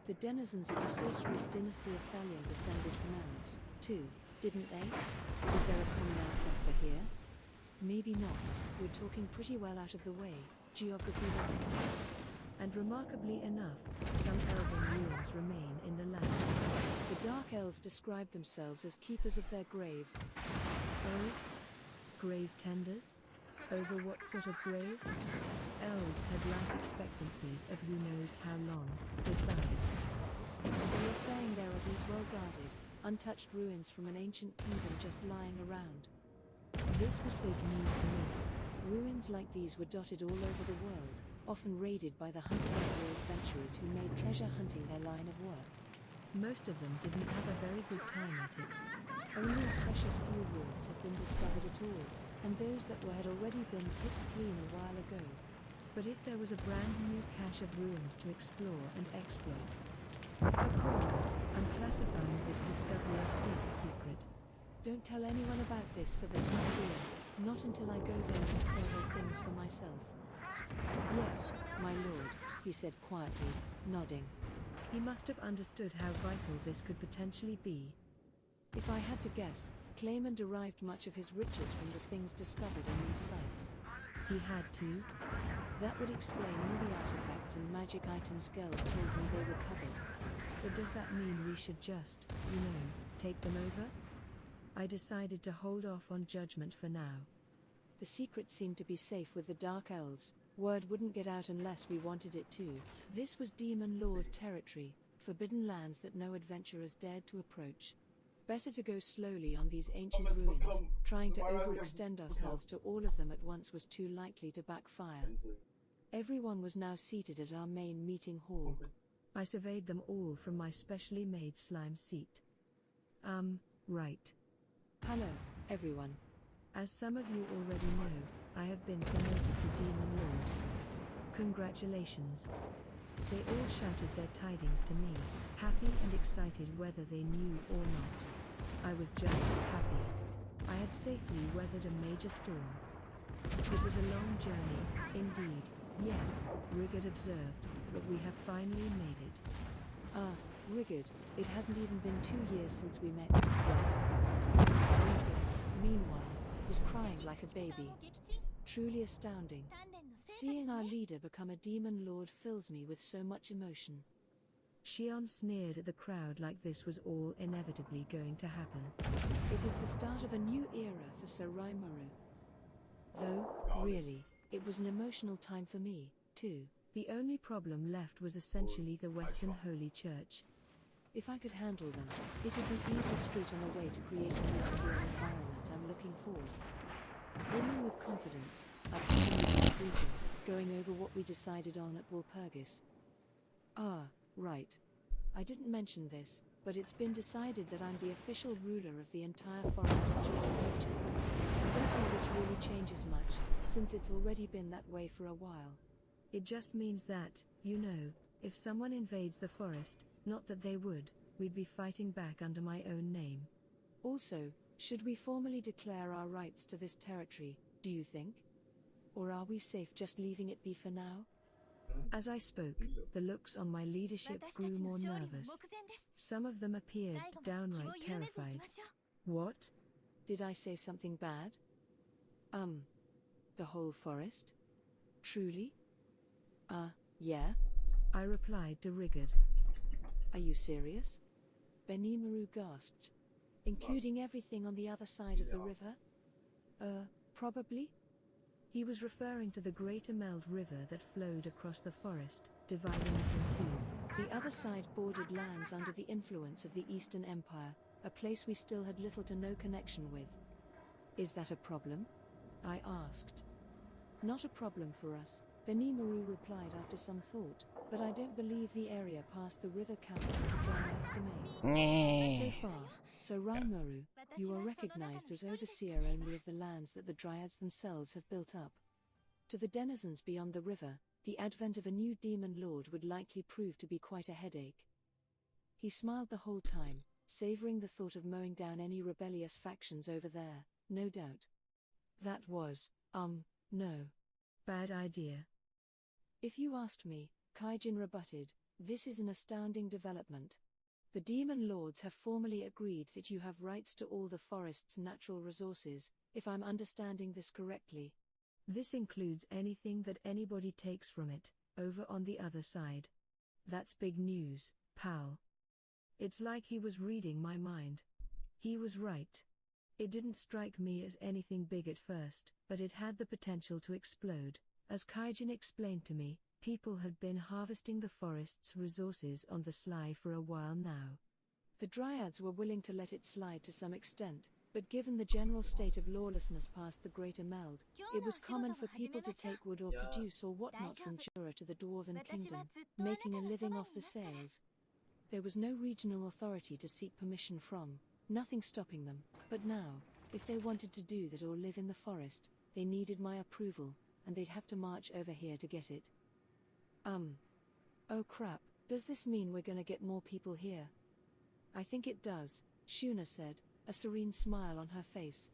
The denizens of the sorceress dynasty of Thalion descended from elves, too, didn't they? Is there a common ancestor here? Maybe not, we're talking pretty well out of the way, geography-wise. And remarkably enough, some elven ruins remain in the land. The Dark Elves describe themselves as keepers of their graves. Oh? Grave tenders? Over what sort of graves? Elves had life expectancies of who knows how long, besides. So you're saying there are these well-guarded, untouched ruins from an ancient kingdom just lying around? This was big news to me. Ruins like these were dotted all over the world, often raided by the hunter-gatherer adventurers who made treasure hunting their line of work. Most of them didn't have a very good time at it. Only a precious few ruins had been discovered at all, and those that were had already been picked clean a while ago. But if there was a brand new cache of ruins to explore and exploit. Hakuro, I'm classifying this discovery as state secret. Don't tell anyone about this for the time being, not until I go there and survey things for myself. Yes, my lord, he said quietly, nodding. He must have understood how vital this could potentially be. If I had to guess, Clayman derived much of his riches from the things discovered in these sites. He had to? That would explain all the artifacts and magic items Geld told me they recovered. But does that mean we should just, take them over? I decided to hold off on judgment for now. The secret seemed to be safe with the Dark Elves. Word wouldn't get out unless we wanted it to. This was Demon Lord territory, forbidden lands that no adventurers dared to approach. Better to go slowly on these ancient ruins. Trying to overextend ourselves to all of them at once was too likely to backfire. Everyone was now seated at our main meeting hall. I surveyed them all from my specially made slime seat. Right. Hello, everyone. As some of you already know, I have been promoted to Demon Lord. Congratulations. They all shouted their tidings to me, happy and excited whether they knew or not. I was just as happy. I had safely weathered a major storm. It was a long journey, indeed, yes, Rigard observed, but we have finally made it. Ah, Rigard, it hasn't even been 2 years since we met, right? Rigard, meanwhile, was crying like a baby. Truly astounding. Seeing our leader become a demon lord fills me with so much emotion. Shion sneered at the crowd like this was all inevitably going to happen. It is the start of a new era for Sir Raimuru. Though, really, it was an emotional time for me, too. The only problem left was essentially the Western Holy Church. If I could handle them, it'd be easy street on the way to creating the ideal environment I'm looking for. Brimming with confidence, I continued my briefing, going over what we decided on at Walpurgis. Ah, right. I didn't mention this, but it's been decided that I'm the official ruler of the entire forest of Jewel region. I don't think this really changes much, since it's already been that way for a while. It just means that, you know, if someone invades the forest, not that they would, we'd be fighting back under my own name. Also, should we formally declare our rights to this territory, do you think? Or are we safe just leaving it be for now? As I spoke, the looks on my leadership grew more nervous. Some of them appeared downright terrified. What? Did I say something bad? The whole forest? Truly? Yeah? I replied to Rigard. Are you serious? Benimaru gasped. Including everything on the other side of the river? Probably? He was referring to the Great Emeld River that flowed across the forest, dividing it in two. The other side bordered lands under the influence of the Eastern Empire, a place we still had little to no connection with. Is that a problem? I asked. Not a problem for us, Benimaru replied after some thought, but I don't believe the area past the river counts as the Dryads' domain. So far, so Raimaru, you are recognized as overseer only of the lands that the Dryads themselves have built up. To the denizens beyond the river, the advent of a new demon lord would likely prove to be quite a headache. He smiled the whole time, savoring the thought of mowing down any rebellious factions over there, no doubt. That was, no. Bad idea. If you asked me, Kaijin rebutted, this is an astounding development. The demon lords have formally agreed that you have rights to all the forest's natural resources, if I'm understanding this correctly. This includes anything that anybody takes from it, over on the other side. That's big news, pal. It's like he was reading my mind. He was right. It didn't strike me as anything big at first, but it had the potential to explode. As Kaijin explained to me, people had been harvesting the forest's resources on the sly for a while now. The Dryads were willing to let it slide to some extent, but given the general state of lawlessness past the Great Emeld, it was common for people to take wood or produce or whatnot from Jura to the Dwarven Kingdom, making a living off the sales. There was no regional authority to seek permission from, nothing stopping them, but now, if they wanted to do that or live in the forest, they needed my approval, and they'd have to march over here to get it. Oh crap, does this mean we're gonna get more people here? I think it does, Shuna said, a serene smile on her face.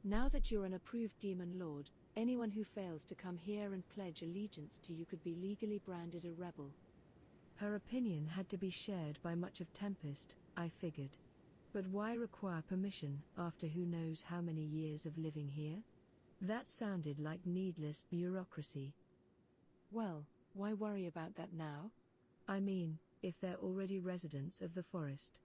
Now that you're an approved demon lord, anyone who fails to come here and pledge allegiance to you could be legally branded a rebel. Her opinion had to be shared by much of Tempest, I figured. But why require permission after who knows how many years of living here? That sounded like needless bureaucracy. Well, why worry about that now? I mean, if they're already residents of the forest.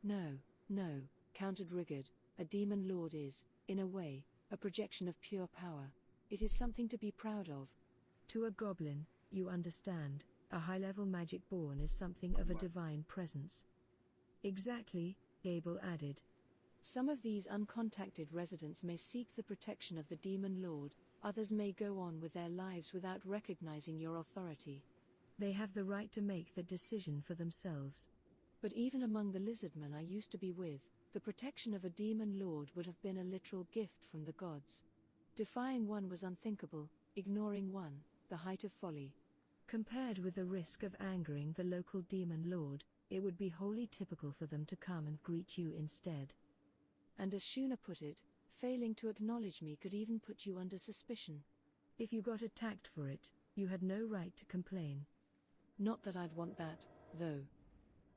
No, countered Rigard. A demon lord is, in a way, a projection of pure power. It is something to be proud of. To a goblin, you understand, a high-level magic born is something of a divine presence. Exactly, Gable added. Some of these uncontacted residents may seek the protection of the demon lord, others may go on with their lives without recognizing your authority. They have the right to make that decision for themselves. But even among the lizardmen I used to be with, the protection of a demon lord would have been a literal gift from the gods. Defying one was unthinkable, ignoring one, the height of folly. Compared with the risk of angering the local demon lord, it would be wholly typical for them to come and greet you instead. And as Shuna put it, failing to acknowledge me could even put you under suspicion. If you got attacked for it, you had no right to complain. Not that I'd want that, though.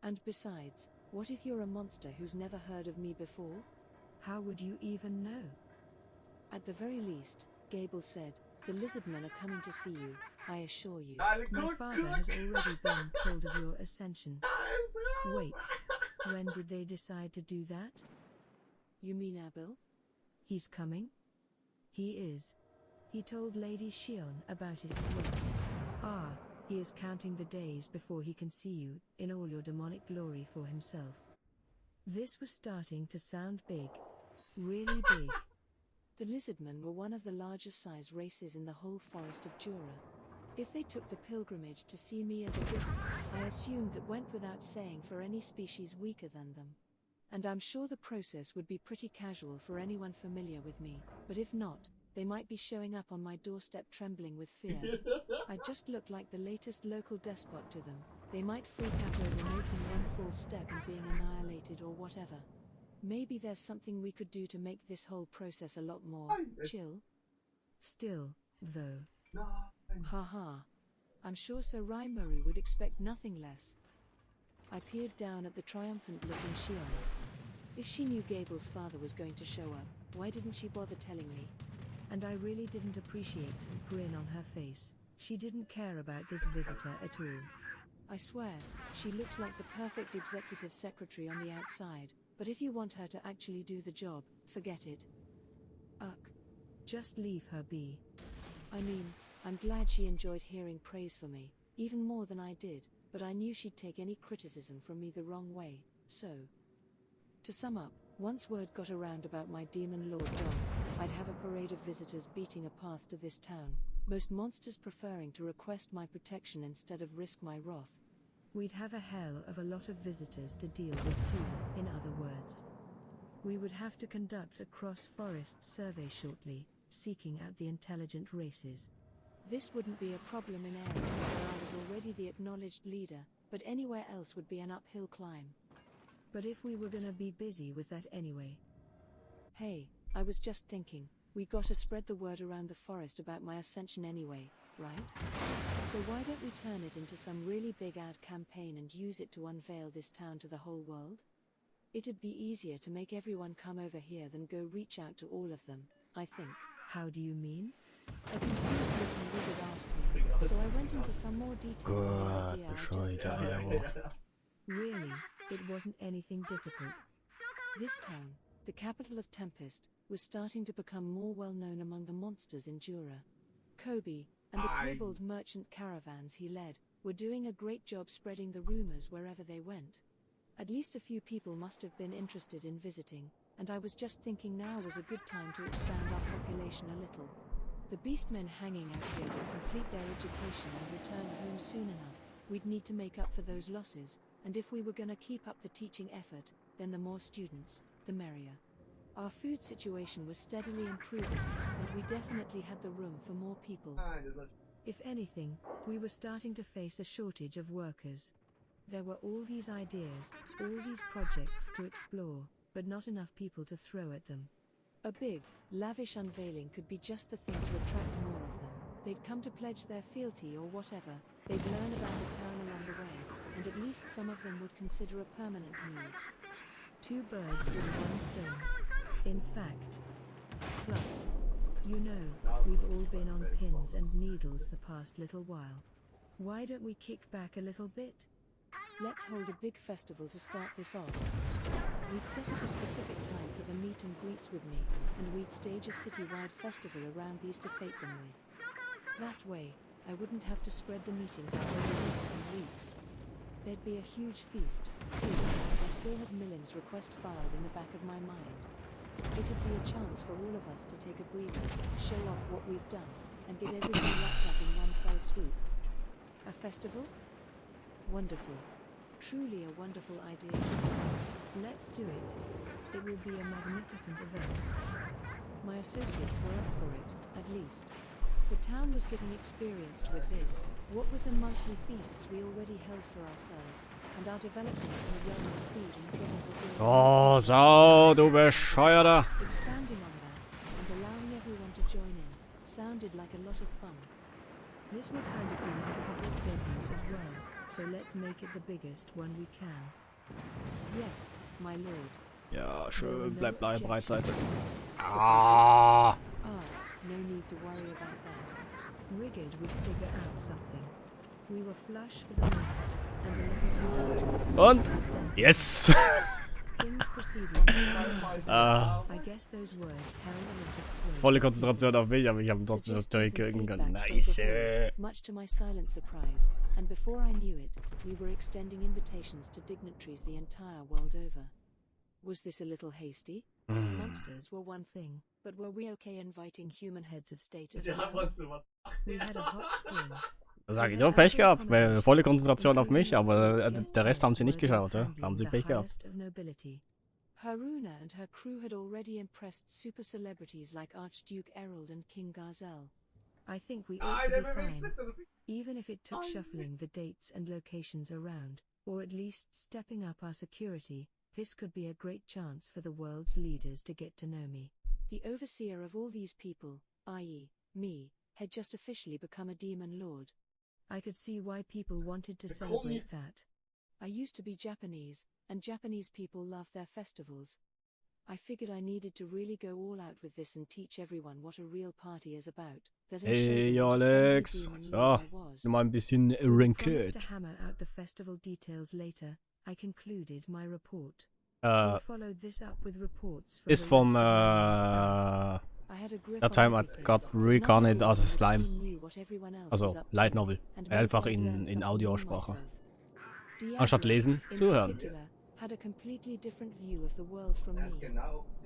And besides, what if you're a monster who's never heard of me before? How would you even know? At the very least, Gable said, the lizardmen are coming to see you, I assure you. My father has already been told of your ascension. Wait, when did they decide to do that? You mean Abil? He's coming? He is. He told Lady Shion about it as well. Ah, He is counting the days before he can see you, in all your demonic glory for himself. This was starting to sound big. Really big. The lizardmen were one of the largest size races in the whole forest of Jura. If they took the pilgrimage to see me as a gift, I assumed that went without saying for any species weaker than them. And I'm sure the process would be pretty casual for anyone familiar with me, but if not, they might be showing up on my doorstep trembling with fear. I just look like the latest local despot to them. They might freak out over making one false step and being annihilated or whatever. Maybe there's something we could do to make this whole process a lot more chill. Still, though. Haha. I'm sure Sir Raimaru would expect nothing less. I peered down at the triumphant-looking Shion. If she knew Gable's father was going to show up, why didn't she bother telling me? And I really didn't appreciate the grin on her face. She didn't care about this visitor at all. I swear, she looks like the perfect executive secretary on the outside, but if you want her to actually do the job, forget it. Ugh. Just leave her be. I mean, I'm glad she enjoyed hearing praise for me, even more than I did, but I knew she'd take any criticism from me the wrong way, so. To sum up, once word got around about my demon lord Dom, I'd have a parade of visitors beating a path to this town, most monsters preferring to request my protection instead of risk my wrath. We'd have a hell of a lot of visitors to deal with soon, in other words. We would have to conduct a cross-forest survey shortly, seeking out the intelligent races. This wouldn't be a problem in areas where I was already the acknowledged leader, but anywhere else would be an uphill climb. But if we were gonna be busy with that anyway. Hey, I was just thinking, we gotta spread the word around the forest about my ascension anyway, right? So why don't we turn it into some really big ad campaign and use it to unveil this town to the whole world? It'd be easier to make everyone come over here than go reach out to all of them, I think. How do you mean? A confused looking wizard asked me, so I went into some more detail on the idea I just had. Really, it wasn't anything difficult. This town, the capital of Tempest, was starting to become more well known among the monsters in Jura. Kobe, and the kobold merchant caravans he led, were doing a great job spreading the rumors wherever they went. At least a few people must have been interested in visiting, and I was just thinking now was a good time to expand our population a little. The beastmen hanging out here would complete their education and return home soon enough. We'd need to make up for those losses, and if we were gonna keep up the teaching effort, then the more students, the merrier. Our food situation was steadily improving, and we definitely had the room for more people. If anything, we were starting to face a shortage of workers. There were all these ideas, all these projects to explore, but not enough people to throw at them. A big, lavish unveiling could be just the thing to attract more of them. They'd come to pledge their fealty or whatever, they'd learn about the town along the way, and at least some of them would consider a permanent move. Two birds with one stone. In fact. Plus, you know, we've all been on pins and needles the past little while. Why don't we kick back a little bit? Let's hold a big festival to start this off. We'd set up a specific time for the meet and greets with me, and we'd stage a citywide festival around these to fate them with. That way, I wouldn't have to spread the meetings out over weeks and weeks. There'd be a huge feast, too. I still have Millen's request filed in the back of my mind. It'd be a chance for all of us to take a breather, show off what we've done, and get everything wrapped up in one fell swoop. A festival? Wonderful. Truly a wonderful idea. Let's do it. It will be a magnificent event. My associates were up for it, at least. The town was getting experienced with this, what with the monthly feasts we already held for ourselves, and our developments in the realm of food and drink. Oh, Sau, du Bescheuerter! Expanding on that, and allowing everyone to join in, sounded like a lot of fun. This will kind of be my public debut as well, so let's make it the biggest one we can. Yes, my lord. Ja, schön, bleib bei Breitseite. Ah! No need to worry about that. Rigid would figure out something. We were flush for the moment, and a little indulgence. Und? Yes! Things proceeded in I guess those words held a lot of sway. Volle Konzentration auf mich, aber ich habe trotzdem das Zeug gucken können. Nice. Much to my silent surprise, and before I knew it, we were extending invitations to dignitaries the entire world over. Was this a little hasty? Monsters were one thing, but were we okay inviting human heads of state as well? We had a hot spring. Da sage ich nur Pech gehabt, weil volle Konzentration auf mich, aber der Rest haben sie nicht geschaut, da haben sie Pech gehabt. Haruna and her crew had already impressed super celebrities like Archduke Errol and King Garzel. I think we ought to be fine, even if it took shuffling the dates and locations around, or at least stepping up our security. This could be a great chance for the world's leaders to get to know me. The overseer of all these people, i.e., me, had just officially become a demon lord. I could see why people wanted to celebrate that. I used to be Japanese, and Japanese people love their festivals. I figured I needed to really go all out with this and teach everyone what a real party is about. Hey Alex, so, mal ein bisschen ranked. To hammer out the festival details later, I concluded my report. Followed this up with reports from Ist vom that time I got reincarnated as a slime. Also Light Novel. Einfach in Audiosprache. Anstatt lesen, zuhören. Had a completely different view of the world from me.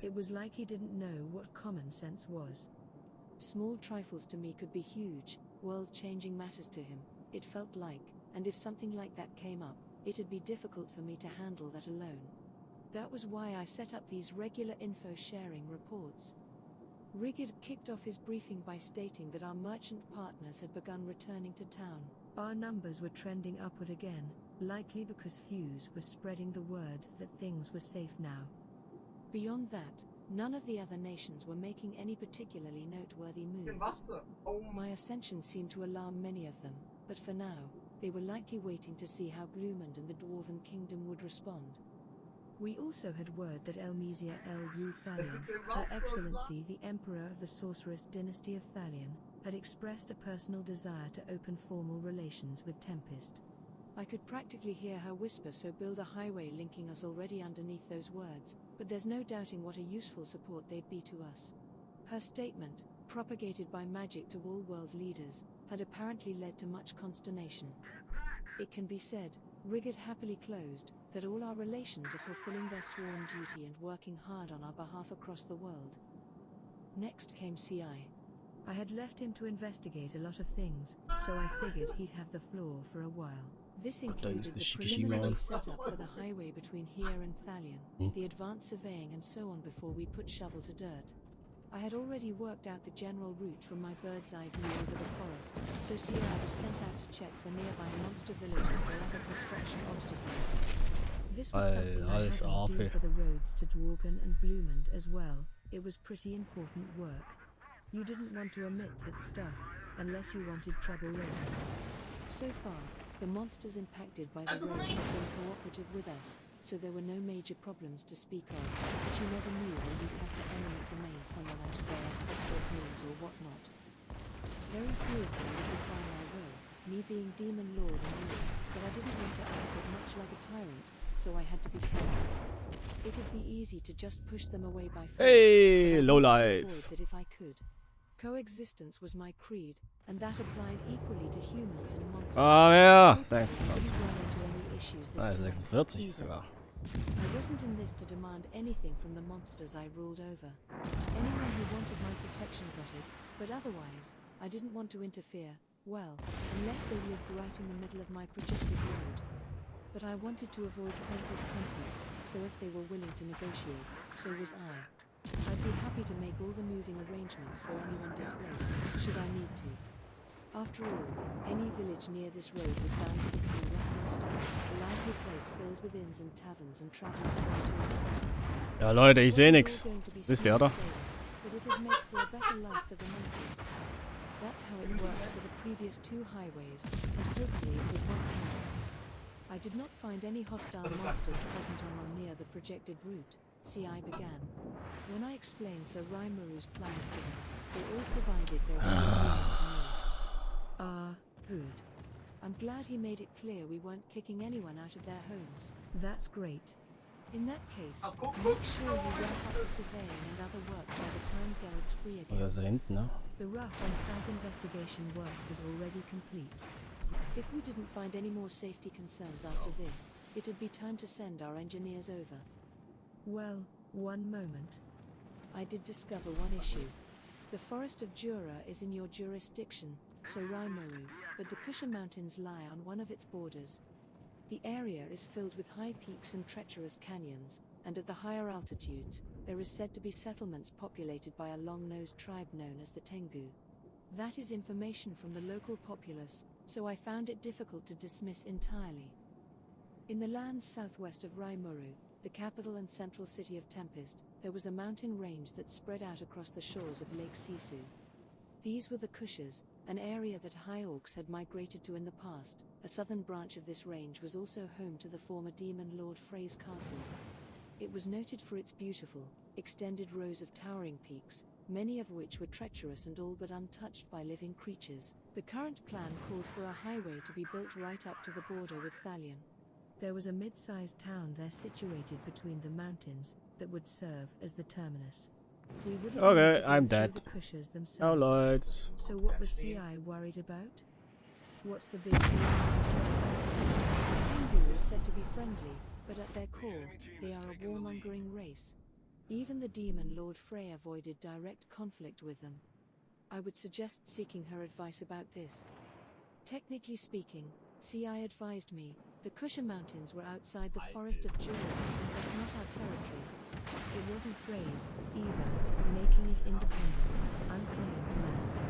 It was like he didn't know what common sense was. Small trifles to me could be huge, world-changing matters to him, it felt like, and if something like that came up, it'd be difficult for me to handle that alone. That was why I set up these regular info-sharing reports. Rigid kicked off his briefing by stating that our merchant partners had begun returning to town. Our numbers were trending upward again, likely because Fuse was spreading the word that things were safe now. Beyond that, none of the other nations were making any particularly noteworthy moves. My ascension seemed to alarm many of them, but for now, they were likely waiting to see how Gloomund and the Dwarven Kingdom would respond. We also had word that Elmesia El-Ru Thalion, Her Excellency the Emperor of the Sorceress Dynasty of Thalion, had expressed a personal desire to open formal relations with Tempest. I could practically hear her whisper, so build a highway linking us already underneath those words, but there's no doubting what a useful support they'd be to us. Her statement, propagated by magic to all world leaders, had apparently led to much consternation. It can be said, Rigid happily closed, that all our relations are fulfilling their sworn duty and working hard on our behalf across the world. Next came CI. I had left him to investigate a lot of things, so I figured he'd have the floor for a while. This included the preliminary setup for the highway between here and Thalion, the advanced surveying and so on before we put shovel to dirt. I had already worked out the general route from my bird's-eye view over the forest, so CI was sent out to check for nearby monster villages or other construction obstacles. This was something I had to do for the roads to Dworgen and Gloomund as well. It was pretty important work. You didn't want to omit that stuff, unless you wanted trouble later. So far, the monsters impacted by the roads have been cooperative with us, so there were no major problems to speak of, but you never knew when you'd have to eminent domain someone out of their ancestral homes or whatnot. Very few of them would define our will, me being Demon Lord and all, but I didn't want to act but much like a tyrant, so I had to be careful. It'd be easy to just push them away by force, hey, low life. That if I could. Coexistence was my creed, and that applied equally to humans and monsters. Ah ja, 26. Ah, 46 sogar. I wasn't in this to demand anything from the monsters I ruled over. Anyone who wanted my protection got it, but otherwise, I didn't want to interfere, well, unless they lived right in the middle of my projected road. But I wanted to avoid pointless conflict, so if they were willing to negotiate, so was I. I'd be happy to make all the moving arrangements for anyone displaced, should I need to. After all, any village near this road was bound to become rusting stone, a lively place filled with inns and taverns and travelers going to and from. Ja Leute, ich sehe nix. Wisst ihr, oder? But it'd make for a better life for the natives. That's how it worked for the previous two highways, and hopefully it would once more. I did not find any hostile monsters present on or near the projected route, CI began. When I explained Sir Raimaru's plans to them, they all provided their will to me. Good. I'm glad he made it clear we weren't kicking anyone out of their homes. That's great. In that case, make sure you wrap up the surveying and other work by the time Geld's free again. Oder da hinten, ne? The rough on-site investigation work was already complete. If we didn't find any more safety concerns after this, it'd be time to send our engineers over. Well, one moment. I did discover one issue. The forest of Jura is in your jurisdiction, so Raimaru, but the Kusha Mountains lie on one of its borders. The area is filled with high peaks and treacherous canyons, and at the higher altitudes, there is said to be settlements populated by a long-nosed tribe known as the Tengu. That is information from the local populace, so I found it difficult to dismiss entirely. In the lands southwest of Raimaru, the capital and central city of Tempest, there was a mountain range that spread out across the shores of Lake Sisu. These were the Kushas, an area that high orcs had migrated to in the past. A southern branch of this range was also home to the former demon lord Frey's castle. It was noted for its beautiful, extended rows of towering peaks, many of which were treacherous and all but untouched by living creatures. The current plan called for a highway to be built right up to the border with Thalion. There was a mid-sized town there situated between the mountains that would serve as the terminus. We wouldn't Okay, need to go I'm through dead. the Kushas Oh, themselves. Leute. So what was CI worried about? What's the big deal about that? The Tengu are said to be friendly, but at their core, they are a warmongering race. Even the demon Lord Frey avoided direct conflict with them. I would suggest seeking her advice about this. Technically speaking, CI advised me, the Kusha Mountains were outside the forest of Jura, and thus not our territory. It wasn't Frey's, either, making it independent, unclaimed land.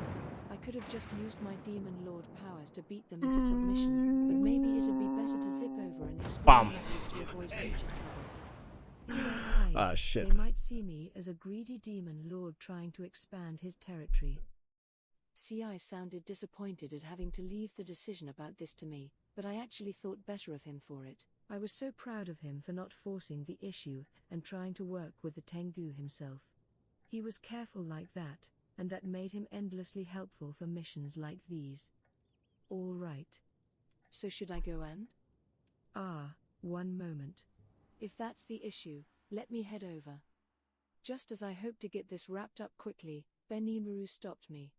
I could have just used my demon lord powers to beat them into submission, but maybe it'd be better to zip over and explain Bam. matters to avoid future trouble. In their eyes, Ah, shit. they might see me as a greedy demon lord trying to expand his territory. CI sounded disappointed at having to leave the decision about this to me, but I actually thought better of him for it. I was so proud of him for not forcing the issue and trying to work with the Tengu himself. He was careful like that, and that made him endlessly helpful for missions like these. All right. So should I go and? One moment. If that's the issue, let me head over. Just as I hoped to get this wrapped up quickly, Benimaru stopped me.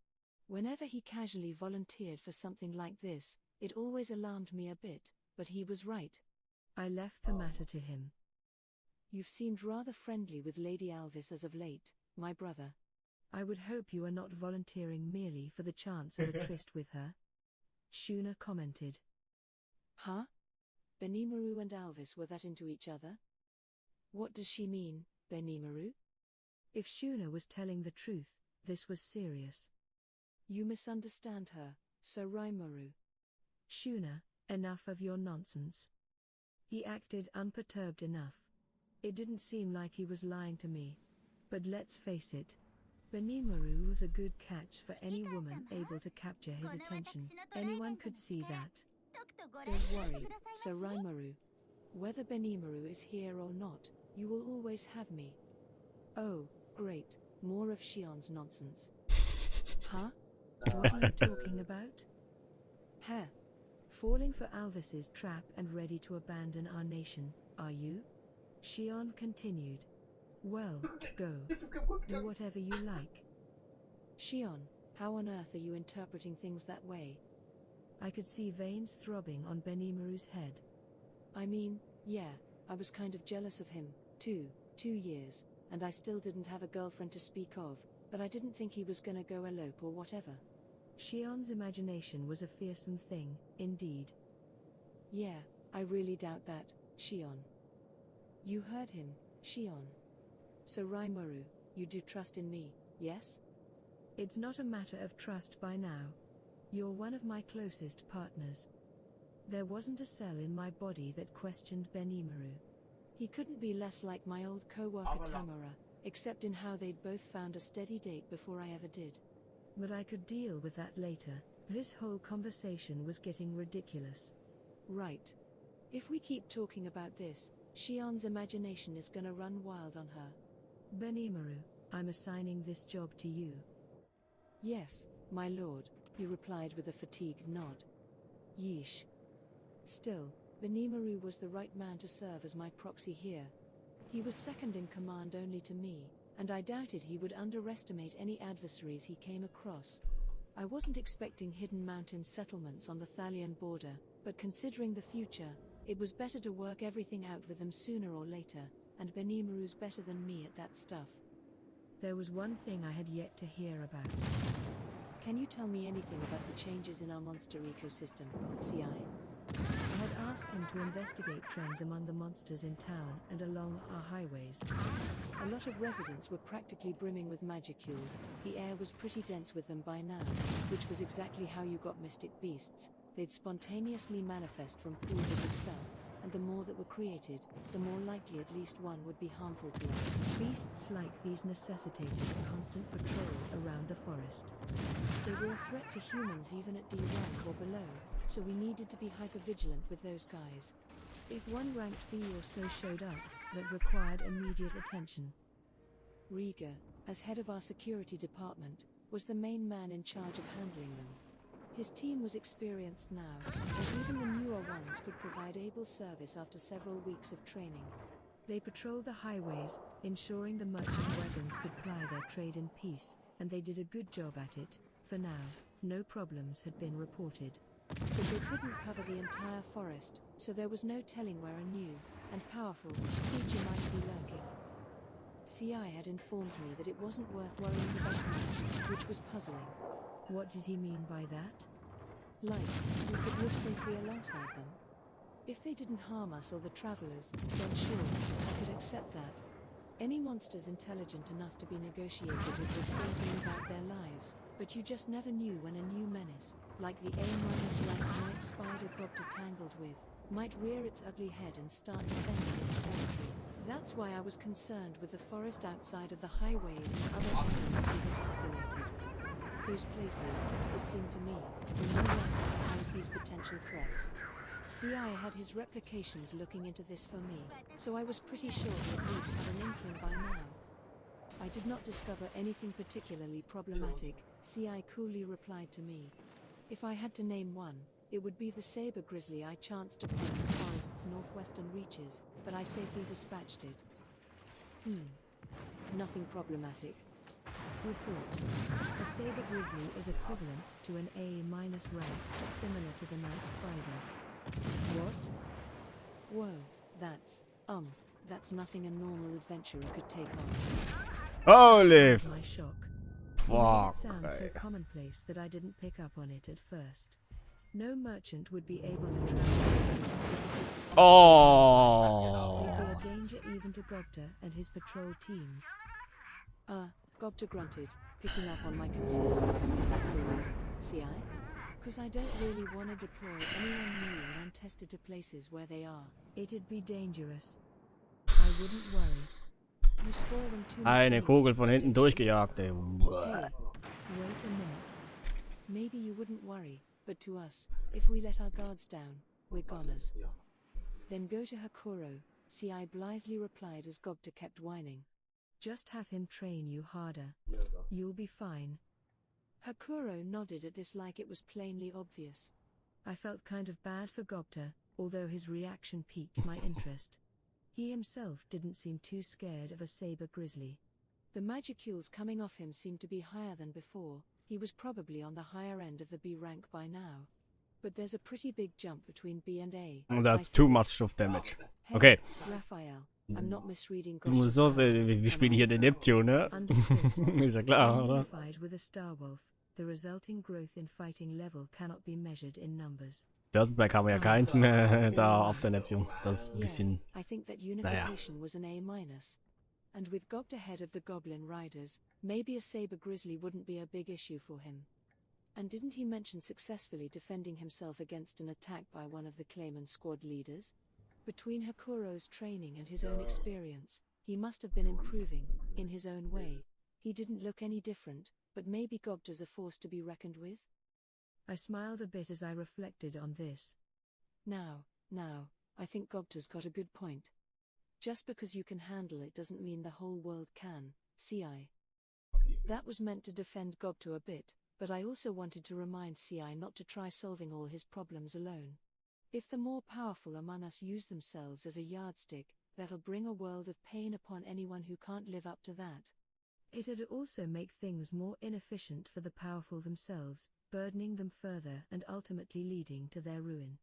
Whenever he casually volunteered for something like this, it always alarmed me a bit, but he was right. I left the matter to him. You've seemed rather friendly with Lady Alvis as of late, my brother. I would hope you are not volunteering merely for the chance of a tryst with her. Shuna commented. Huh? Benimaru and Alvis were that into each other? What does she mean, Benimaru? If Shuna was telling the truth, this was serious. You misunderstand her, Sir Raimaru. Shuna, enough of your nonsense. He acted unperturbed enough. It didn't seem like he was lying to me. But let's face it, Benimaru was a good catch for any woman able to capture his attention. Anyone could see that. Don't worry, Sir Raimaru. Whether Benimaru is here or not, you will always have me. Oh, great, more of Shion's nonsense. Huh? What are you talking about? Huh? Falling for Alvis's trap and ready to abandon our nation, are you? Shion continued. Well, go. Do whatever you like. Shion, how on earth are you interpreting things that way? I could see veins throbbing on Benimaru's head. I mean, yeah, I was kind of jealous of him, too, 2 years, and I still didn't have a girlfriend to speak of, but I didn't think he was gonna go elope or whatever. Shion's imagination was a fearsome thing, indeed. Yeah, I really doubt that, Shion. You heard him, Shion. So Raimaru, you do trust in me, yes? It's not a matter of trust by now. You're one of my closest partners. There wasn't a cell in my body that questioned Benimaru. He couldn't be less like my old co-worker Tamara, except in how they'd both found a steady date before I ever did. But I could deal with that later. This whole conversation was getting ridiculous. Right. If we keep talking about this, Shion's imagination is gonna run wild on her. Benimaru, I'm assigning this job to you. Yes, my lord, he replied with a fatigued nod. Yeesh. Still, Benimaru was the right man to serve as my proxy here, He was second in command only to me, and I doubted he would underestimate any adversaries he came across. I wasn't expecting hidden mountain settlements on the Thalian border, but considering the future, it was better to work everything out with them sooner or later, and Benimaru's better than me at that stuff. There was one thing I had yet to hear about. Can you tell me anything about the changes in our monster ecosystem, CI? I had asked him to investigate trends among the monsters in town and along our highways. A lot of residents were practically brimming with magicules. The air was pretty dense with them by now, which was exactly how you got mystic beasts. They'd spontaneously manifest from pools of the stuff, and the more that were created, the more likely at least one would be harmful to us. Beasts like these necessitated a constant patrol around the forest. They were a threat to humans even at D rank or below, so we needed to be hyper-vigilant with those guys. If one ranked B or so showed up, that required immediate attention. Riga, as head of our security department, was the main man in charge of handling them. His team was experienced now, and even the newer ones could provide able service after several weeks of training. They patrolled the highways, ensuring the merchant wagons could ply their trade in peace, and they did a good job at it. For now, no problems had been reported. But they couldn't cover the entire forest, so there was no telling where a new and powerful creature might be lurking. CI had informed me that it wasn't worth worrying about much, which was puzzling. What did he mean by that? Like, we could live safely alongside them. If they didn't harm us or the travelers, then sure, I could accept that. Any monsters intelligent enough to be negotiated with would want to live out their lives, but you just never knew when a new menace, like the A-rank night spider Gobta tangled with, might rear its ugly head and start defending its territory. That's why I was concerned with the forest outside of the highways and other areas we had populated. Those places, it seemed to me, were no longer to house these potential threats. CI had his replications looking into this for me, so I was pretty sure he at least had an inkling by now. I did not discover anything particularly problematic, CI coolly replied to me. If I had to name one, it would be the saber grizzly I chanced upon in the forest's northwestern reaches, but I safely dispatched it. Nothing problematic. Report. A saber grizzly is equivalent to an A- rank, similar to the night spider. What? Whoa, that's nothing a normal adventurer could take on. Holy My shock. fuck. It sounds so commonplace that I didn't pick up on it at first. No merchant would be able to travel. Oh. They'd be a danger even to Gobta and his patrol teams. Gobta grunted, picking up on my concern. Is that for real, CI? Because I don't really want to deploy anyone new and untested to places where they are. It'd be dangerous. I wouldn't worry. You spoil them too much. Eine Kugel von hinten durchgejagt, ey. Hey, wait a minute. Maybe you wouldn't worry, but to us, if we let our guards down, we're goners. Then go to Hakuro, CI blithely replied as Gobta kept whining. Just have him train you harder. You'll be fine. Hakuro nodded at this like it was plainly obvious. I felt kind of bad for Gobta, although his reaction piqued my interest. He himself didn't seem too scared of a saber grizzly. The magicules coming off him seemed to be higher than before. He was probably on the higher end of the B rank by now. But there's a pretty big jump between B and A. That's too much of damage. Okay. Raphael, I'm not misreading. Du musst so sehen, wir spielen hier den Neptune, ne? Ist ja klar, oder? With a Starwolf, the resulting growth in fighting level cannot be measured in numbers. Dirtbag haben wir ja keins mehr da auf der Neptune. Das ist ein bisschen. I think that unification was an A-. And with Gobta head of the Goblin Riders, maybe a saber grizzly wouldn't be a big issue for him. And didn't he mention successfully defending himself against an attack by one of the Clayman squad leaders? Between Hakuro's training and his own experience, he must have been improving, in his own way. He didn't look any different, but maybe Gobta's a force to be reckoned with? I smiled a bit as I reflected on this. Now, I think Gobta's got a good point. Just because you can handle it doesn't mean the whole world can, CI. That was meant to defend Gobta a bit, but I also wanted to remind CI not to try solving all his problems alone. If the more powerful among us use themselves as a yardstick, that'll bring a world of pain upon anyone who can't live up to that. It'd also make things more inefficient for the powerful themselves, burdening them further and ultimately leading to their ruin.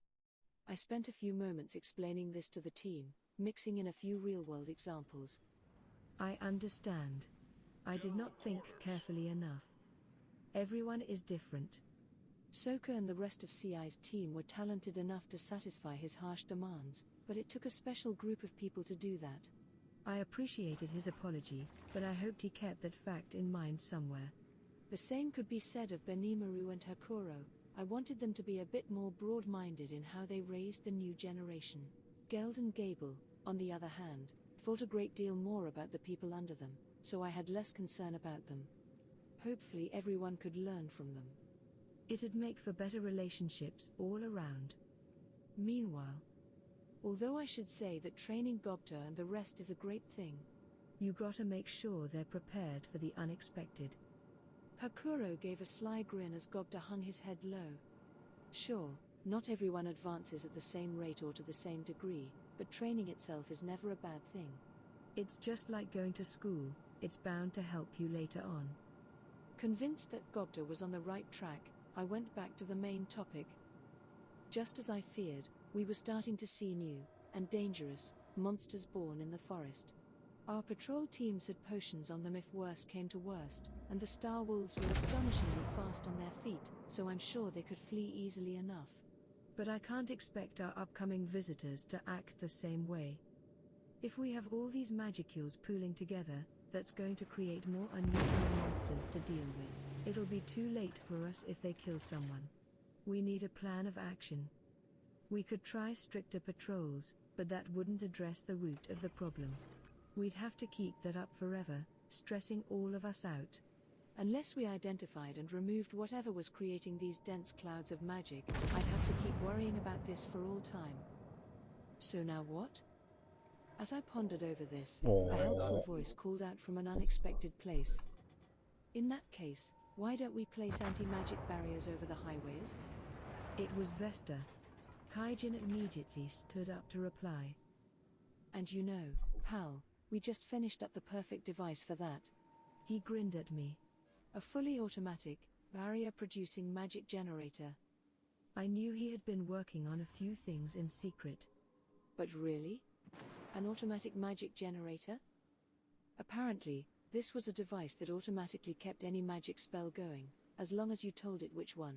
I spent a few moments explaining this to the team, mixing in a few real-world examples. I understand. I did not think carefully enough. Everyone is different. Soka and the rest of CI's team were talented enough to satisfy his harsh demands, but it took a special group of people to do that. I appreciated his apology, but I hoped he kept that fact in mind somewhere. The same could be said of Benimaru and Hakuro. I wanted them to be a bit more broad-minded in how they raised the new generation. Geld and Gable, on the other hand, thought a great deal more about the people under them, so I had less concern about them. Hopefully everyone could learn from them. It'd make for better relationships all around. Meanwhile, although I should say that training Gobta and the rest is a great thing, you gotta make sure they're prepared for the unexpected. Hakuro gave a sly grin as Gobta hung his head low. Sure, not everyone advances at the same rate or to the same degree, but training itself is never a bad thing. It's just like going to school, it's bound to help you later on. Convinced that Gobta was on the right track, I went back to the main topic. Just as I feared, we were starting to see new, and dangerous, monsters born in the forest. Our patrol teams had potions on them if worst came to worst, and the Star Wolves were astonishingly fast on their feet, so I'm sure they could flee easily enough. But I can't expect our upcoming visitors to act the same way. If we have all these magicules pooling together, that's going to create more unusual monsters to deal with. It'll be too late for us if they kill someone. We need a plan of action. We could try stricter patrols, but that wouldn't address the root of the problem. We'd have to keep that up forever, stressing all of us out. Unless we identified and removed whatever was creating these dense clouds of magic, I'd have to keep worrying about this for all time. So now what? As I pondered over this, a helpful voice called out from an unexpected place. In that case, why don't we place anti-magic barriers over the highways? It was Vesta. Kaijin immediately stood up to reply. And you know, pal, we just finished up the perfect device for that. He grinned at me. A fully automatic, barrier-producing magic generator. I knew he had been working on a few things in secret. But really? An automatic magic generator? Apparently, this was a device that automatically kept any magic spell going, as long as you told it which one.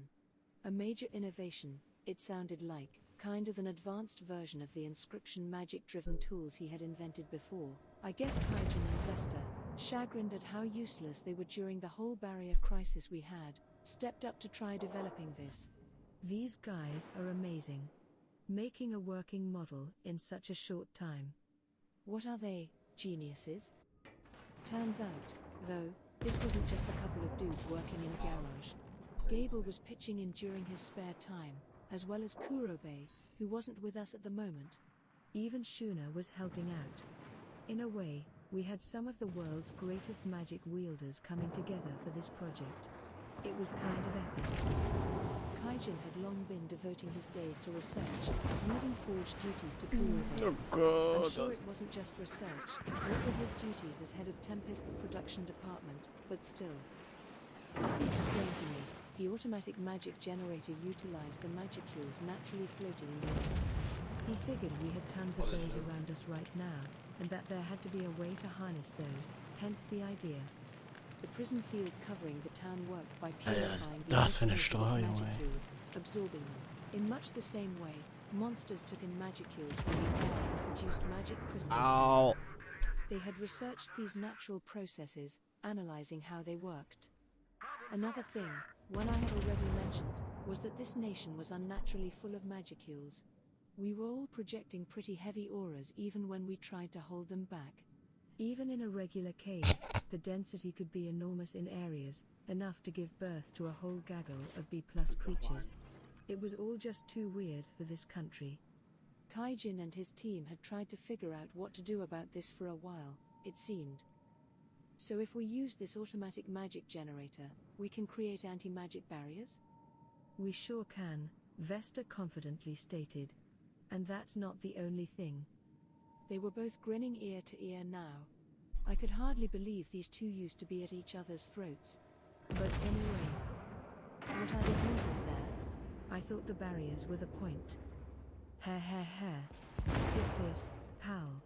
A major innovation, it sounded like, kind of an advanced version of the inscription magic-driven tools he had invented before. I guess Kaijin and Vesta, chagrined at how useless they were during the whole barrier crisis we had, stepped up to try developing this. These guys are amazing. Making a working model in such a short time. What are they, geniuses? Turns out, though, this wasn't just a couple of dudes working in a garage. Gable was pitching in during his spare time, as well as Kurobe, who wasn't with us at the moment. Even Shuna was helping out. In a way, we had some of the world's greatest magic wielders coming together for this project. It was kind of epic. Kaijin had long been devoting his days to research, leaving forge duties to Kurobe. Oh god. I'm sure it wasn't just research, what were his duties as head of Tempest's production department, but still. As he explained to me, the automatic magic generator utilized the magicules naturally floating in the air. He figured we had tons of those around us right now, and that there had to be a way to harness those, hence the idea. The prison field covering the town worked by purifying the magicules, absorbing them. In much the same way, monsters took in magicules from the air and produced magic crystals. Ow. They had researched these natural processes, analyzing how they worked. Another thing, one I had already mentioned, was that this nation was unnaturally full of magicules. We were all projecting pretty heavy auras even when we tried to hold them back. Even in a regular cave, the density could be enormous in areas, enough to give birth to a whole gaggle of B+ creatures. It was all just too weird for this country. Kaijin and his team had tried to figure out what to do about this for a while, it seemed. So if we use this automatic magic generator, we can create anti-magic barriers? We sure can, Vesta confidently stated. And that's not the only thing. They were both grinning ear to ear now. I could hardly believe these two used to be at each other's throats. But anyway, what are the uses there? I thought the barriers were the point. Get this, pal.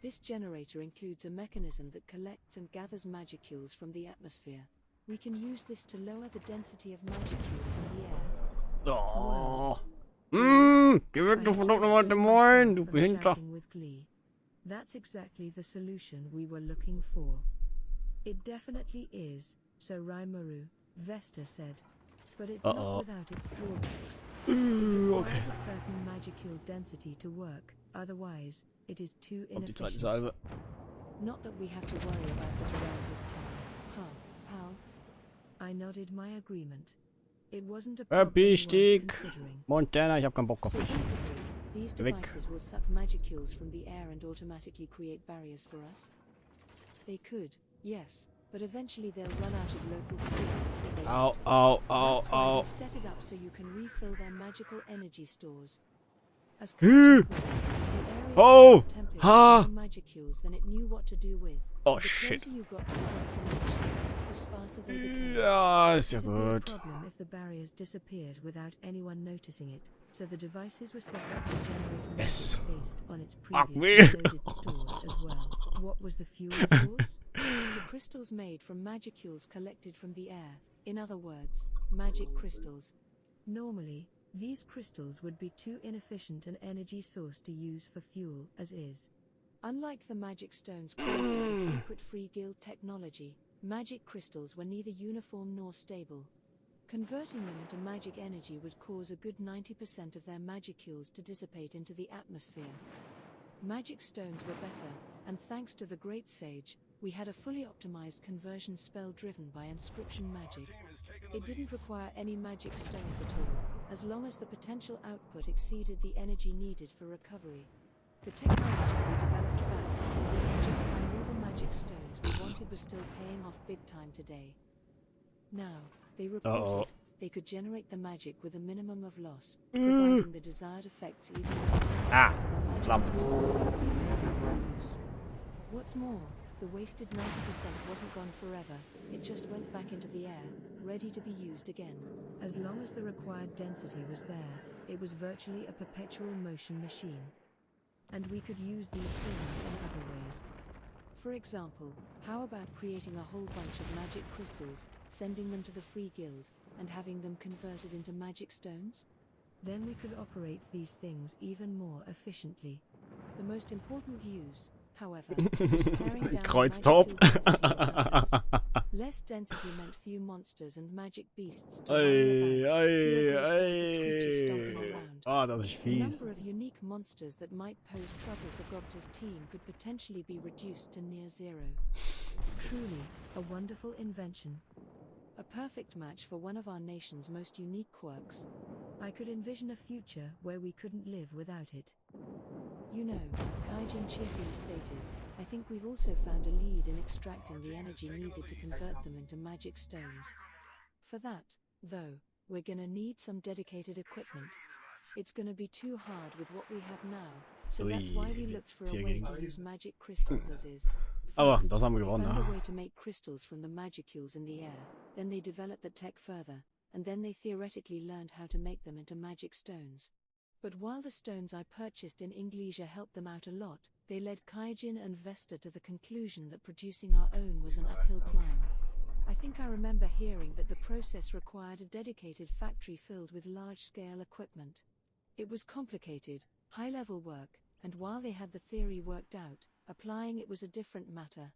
This generator includes a mechanism that collects and gathers magicules from the atmosphere. We can use this to lower the density of magicules in the air. Oh. Geh weg, du verdammt nochmal Dämon, du Behinderter. With glee. That's exactly the solution we were looking for. It definitely is, so Raimaru, Vesta said. But it's not without its drawbacks. It requires a certain magicule density to work, otherwise, it is too inefficient. Not that we have to worry about that around this time, huh, pal? I nodded my agreement. It wasn't a problem worth considering. Montana, ich hab keinen Bock auf So dich. basically, these devices will suck magicules from the air and automatically create barriers for us? They could, yes, but eventually they'll run out of local fuel and fizzle out. That's why we've set it up so you can refill their magical energy stores. As Captain put it, the area tempted with more magicules than it knew what to do with. Oh The shit. closer you got to the destinations, the sparser they became. Ja, ist ja It would be gut. a problem if the barriers disappeared without anyone noticing it, so the devices were set up to generate Yes. magic based on its Fuck previously me. loaded stores as well. What was the fuel source? The crystals made from magicules collected from the air, in other words, magic crystals. Normally, these crystals would be too inefficient an energy source to use for fuel as is. Unlike the magic stones crafted with secret free guild technology, magic crystals were neither uniform nor stable. Converting them into magic energy would cause a good 90% of their magicules to dissipate into the atmosphere. Magic stones were better, and thanks to the Great Sage, we had a fully optimized conversion spell driven by inscription magic. It didn't require any magic stones at all, as long as the potential output exceeded the energy needed for recovery. The technology we developed back before we could just buy all the magic stones we wanted was still paying off big time today. Now, they reported they could generate the magic with a minimum of loss, providing the desired effects even with 10% of a magic crystal would be available for use. What's more, the wasted 90% wasn't gone forever, it just went back into the air, ready to be used again. As long as the required density was there, it was virtually a perpetual motion machine. And we could use these things in other ways. For example, how about creating a whole bunch of magic crystals, sending them to the Free Guild, and having them converted into magic stones? Then we could operate these things even more efficiently. The most important use, however, was paring down Kreuztop. the magical density around us. Less density meant few monsters and magic beasts to worry about, fewer great-hearted creatures stomping around. Ah, das ist The fies. number of unique monsters that might pose trouble for Gobta's team could potentially be reduced to near zero. Truly, a wonderful invention. A perfect match for one of our nation's most unique quirks. I could envision a future where we couldn't live without it. You know, Kaijin cheerfully stated, I think we've also found a lead in extracting the energy needed to convert them into magic stones. For that, though, we're gonna need some dedicated equipment. It's gonna be too hard with what we have now, so that's why we looked for a way to use magic crystals as is. Aber First, das haben wir they gewonnen. found a Ja. way to make crystals from the magicules in the air, then they developed the tech further, and then they theoretically learned how to make them into magic stones. But while the stones I purchased in Inglesia helped them out a lot, they led Kaijin and Vesta to the conclusion that producing our own was an uphill climb. I think I remember hearing that the process required a dedicated factory filled with large-scale equipment. It was complicated, high-level work, and while they had the theory worked out, applying it was a different matter.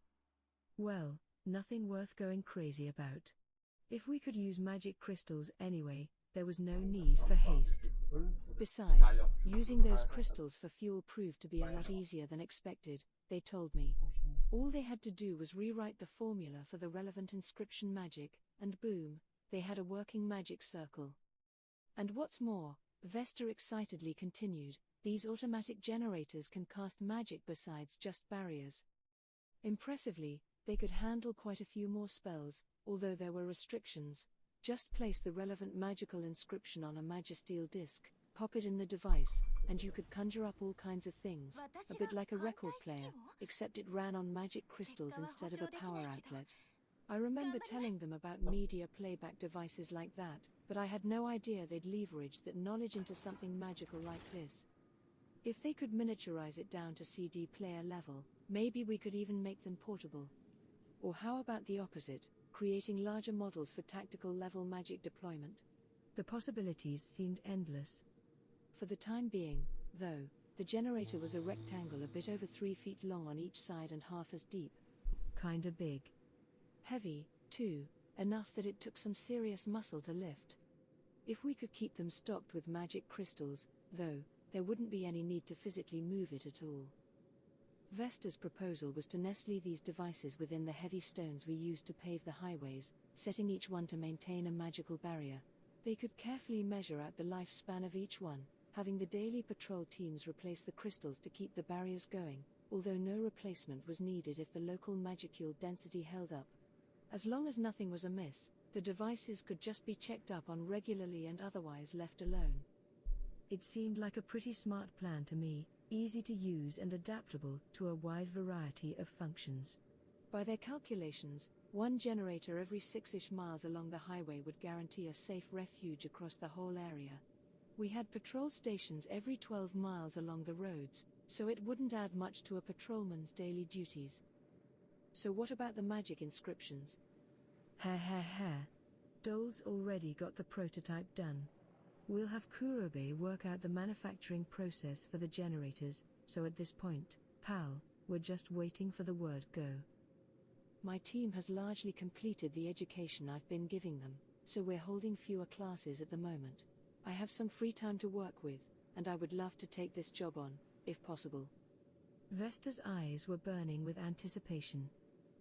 Well, nothing worth going crazy about. If we could use magic crystals anyway, there was no need for haste. Besides, using those crystals for fuel proved to be a lot easier than expected, they told me. All they had to do was rewrite the formula for the relevant inscription magic, and boom, they had a working magic circle. And what's more, Vesta excitedly continued, these automatic generators can cast magic besides just barriers. Impressively, they could handle quite a few more spells, although there were restrictions. Just place the relevant magical inscription on a magisteel disc, Pop it in the device, and you could conjure up all kinds of things, a bit like a record player, except it ran on magic crystals instead of a power outlet. I remember telling them about media playback devices like that, but I had no idea they'd leverage that knowledge into something magical like this. If they could miniaturize it down to CD player level, maybe we could even make them portable. Or how about the opposite, creating larger models for tactical level magic deployment? The possibilities seemed endless. For the time being, though, the generator was a rectangle a bit over 3 feet long on each side and half as deep. Kinda big. Heavy, too, enough that it took some serious muscle to lift. If we could keep them stocked with magic crystals, though, there wouldn't be any need to physically move it at all. Vesta's proposal was to nestle these devices within the heavy stones we used to pave the highways, setting each one to maintain a magical barrier. They could carefully measure out the lifespan of each one, having the daily patrol teams replace the crystals to keep the barriers going, although no replacement was needed if the local magicule density held up. As long as nothing was amiss, the devices could just be checked up on regularly and otherwise left alone. It seemed like a pretty smart plan to me, easy to use and adaptable to a wide variety of functions. By their calculations, one generator every 6-ish miles along the highway would guarantee a safe refuge across the whole area. We had patrol stations every 12 miles along the roads, so it wouldn't add much to a patrolman's daily duties. So what about the magic inscriptions? Ha. Dole's already got the prototype done. We'll have Kurobe work out the manufacturing process for the generators, so at this point, pal, we're just waiting for the word go. My team has largely completed the education I've been giving them, so we're holding fewer classes at the moment. I have some free time to work with, and I would love to take this job on, if possible. Vesta's eyes were burning with anticipation.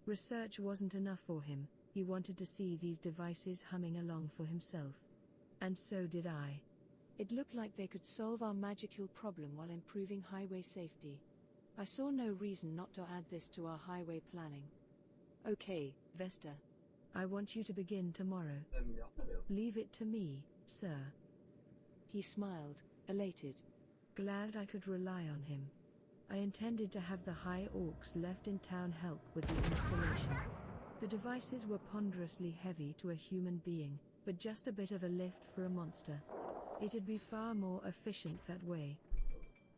Research wasn't enough for him, he wanted to see these devices humming along for himself. And so did I. It looked like they could solve our magicule problem while improving highway safety. I saw no reason not to add this to our highway planning. Okay, Vesta. I want you to begin tomorrow. Leave it to me, sir. He smiled, elated. Glad I could rely on him. I intended to have the High Orcs left in town help with the installation. The devices were ponderously heavy to a human being, but just a bit of a lift for a monster. It'd be far more efficient that way.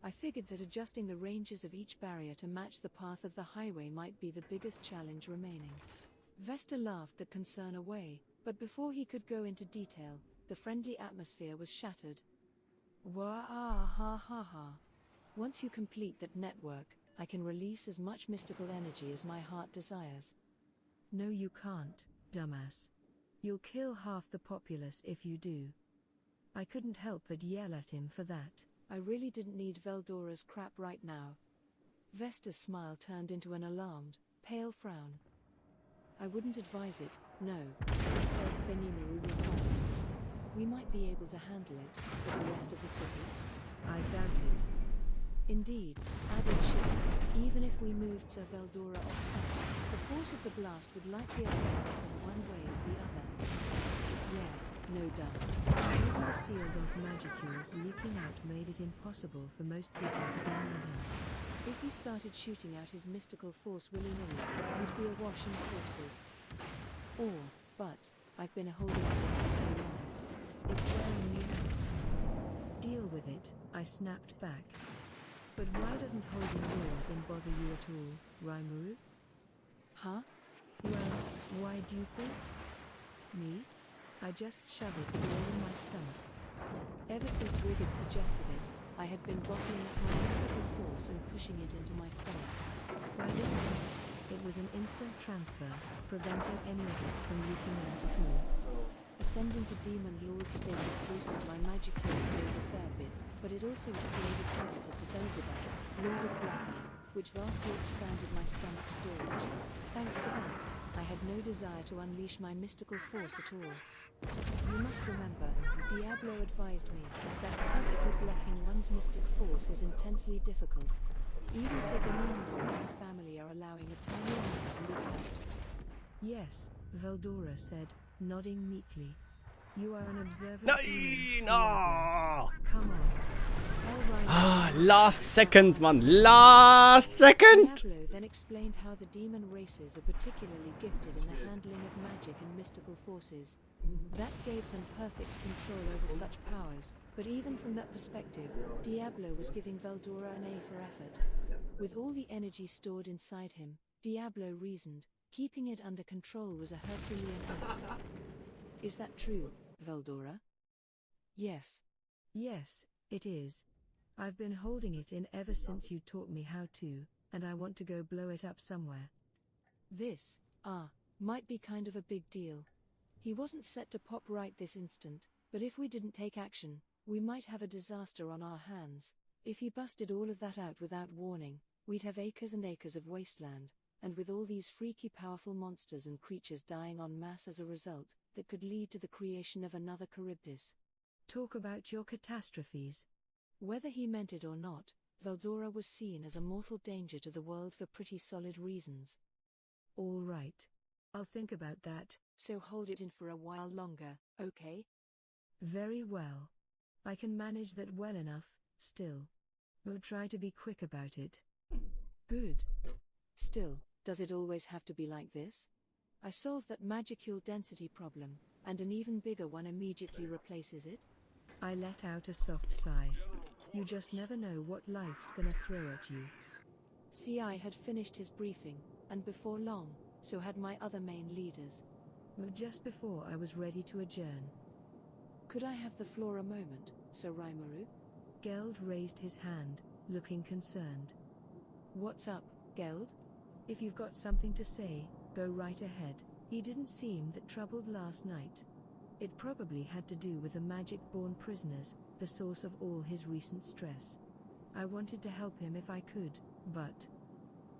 I figured that adjusting the ranges of each barrier to match the path of the highway might be the biggest challenge remaining. Vesta laughed that concern away, but before he could go into detail, the friendly atmosphere was shattered. Wah-ah-ha-ha-ha. Once you complete that network, I can release as much mystical energy as my heart desires. No, you can't, dumbass. You'll kill half the populace if you do. I couldn't help but yell at him for that. I really didn't need Veldora's crap right now. Vesta's smile turned into an alarmed, pale frown. I wouldn't advise it, no, a disturbed Benimaru replied. We might be able to handle it, but the rest of the city? I doubt it. Indeed, added she, even if we moved Sir Veldora off-site, the force of the blast would likely affect us in one way or the other. Yeah, no doubt. Even the sealed-off magicules leaking out made it impossible for most people to be near him. If he started shooting out his mystical force willy-nilly, we'd be awash in forces. But, I've been holding it in for so long. It's wearing me out. Deal with it, I snapped back. But why doesn't holding yours bother you at all, Rimuru? Huh? Well, why do you think? Me? I just shove it all in my stomach. Ever since Rig had suggested it, I had been bottling up my mystical force and pushing it into my stomach. By this point, it was an instant transfer, preventing any of it from leaking out at all. Ascending to Demon Lord status boosted my magical skills a fair bit, but it also upgraded Predator to Beelzebub, Lord of Gluttony, which vastly expanded my stomach storage. Thanks to that, I had no desire to unleash my mystical force at all. You must remember, Diablo advised me that perfectly blocking one's mystic force is intensely difficult. Even so, Benimuru and his family are allowing a tiny amount to leak out. Yes, Veldora said, nodding meekly. You are an observant. No! Come on, Last second, man. Last second! Diablo then explained how the demon races are particularly gifted in the handling of magic and mystical forces. That gave them perfect control over such powers, but even from that perspective, Diablo was giving Veldora an A for effort. With all the energy stored inside him, Diablo reasoned, keeping it under control was a Herculean act. Is that true, Veldora? Yes. Yes, it is. I've been holding it in ever since you taught me how to, and I want to go blow it up somewhere. This, might be kind of a big deal. He wasn't set to pop right this instant, but if we didn't take action, we might have a disaster on our hands. If he busted all of that out without warning, we'd have acres and acres of wasteland, and with all these freaky powerful monsters and creatures dying en masse as a result, that could lead to the creation of another Charybdis. Talk about your catastrophes. Whether he meant it or not, Veldora was seen as a mortal danger to the world for pretty solid reasons. All right. I'll think about that. So hold it in for a while longer, okay? Very well. I can manage that well enough, still. But try to be quick about it. Good. Still, does it always have to be like this? I solved that magicule density problem, and an even bigger one immediately replaces it. I let out a soft sigh. You just never know what life's gonna throw at you. CI had finished his briefing, and before long, so had my other main leaders. But just before I was ready to adjourn. Could I have the floor a moment, Sir Raimaru? Geld raised his hand, looking concerned. What's up, Geld? If you've got something to say, go right ahead. He didn't seem that troubled last night. It probably had to do with the magic-born prisoners, the source of all his recent stress. I wanted to help him if I could, but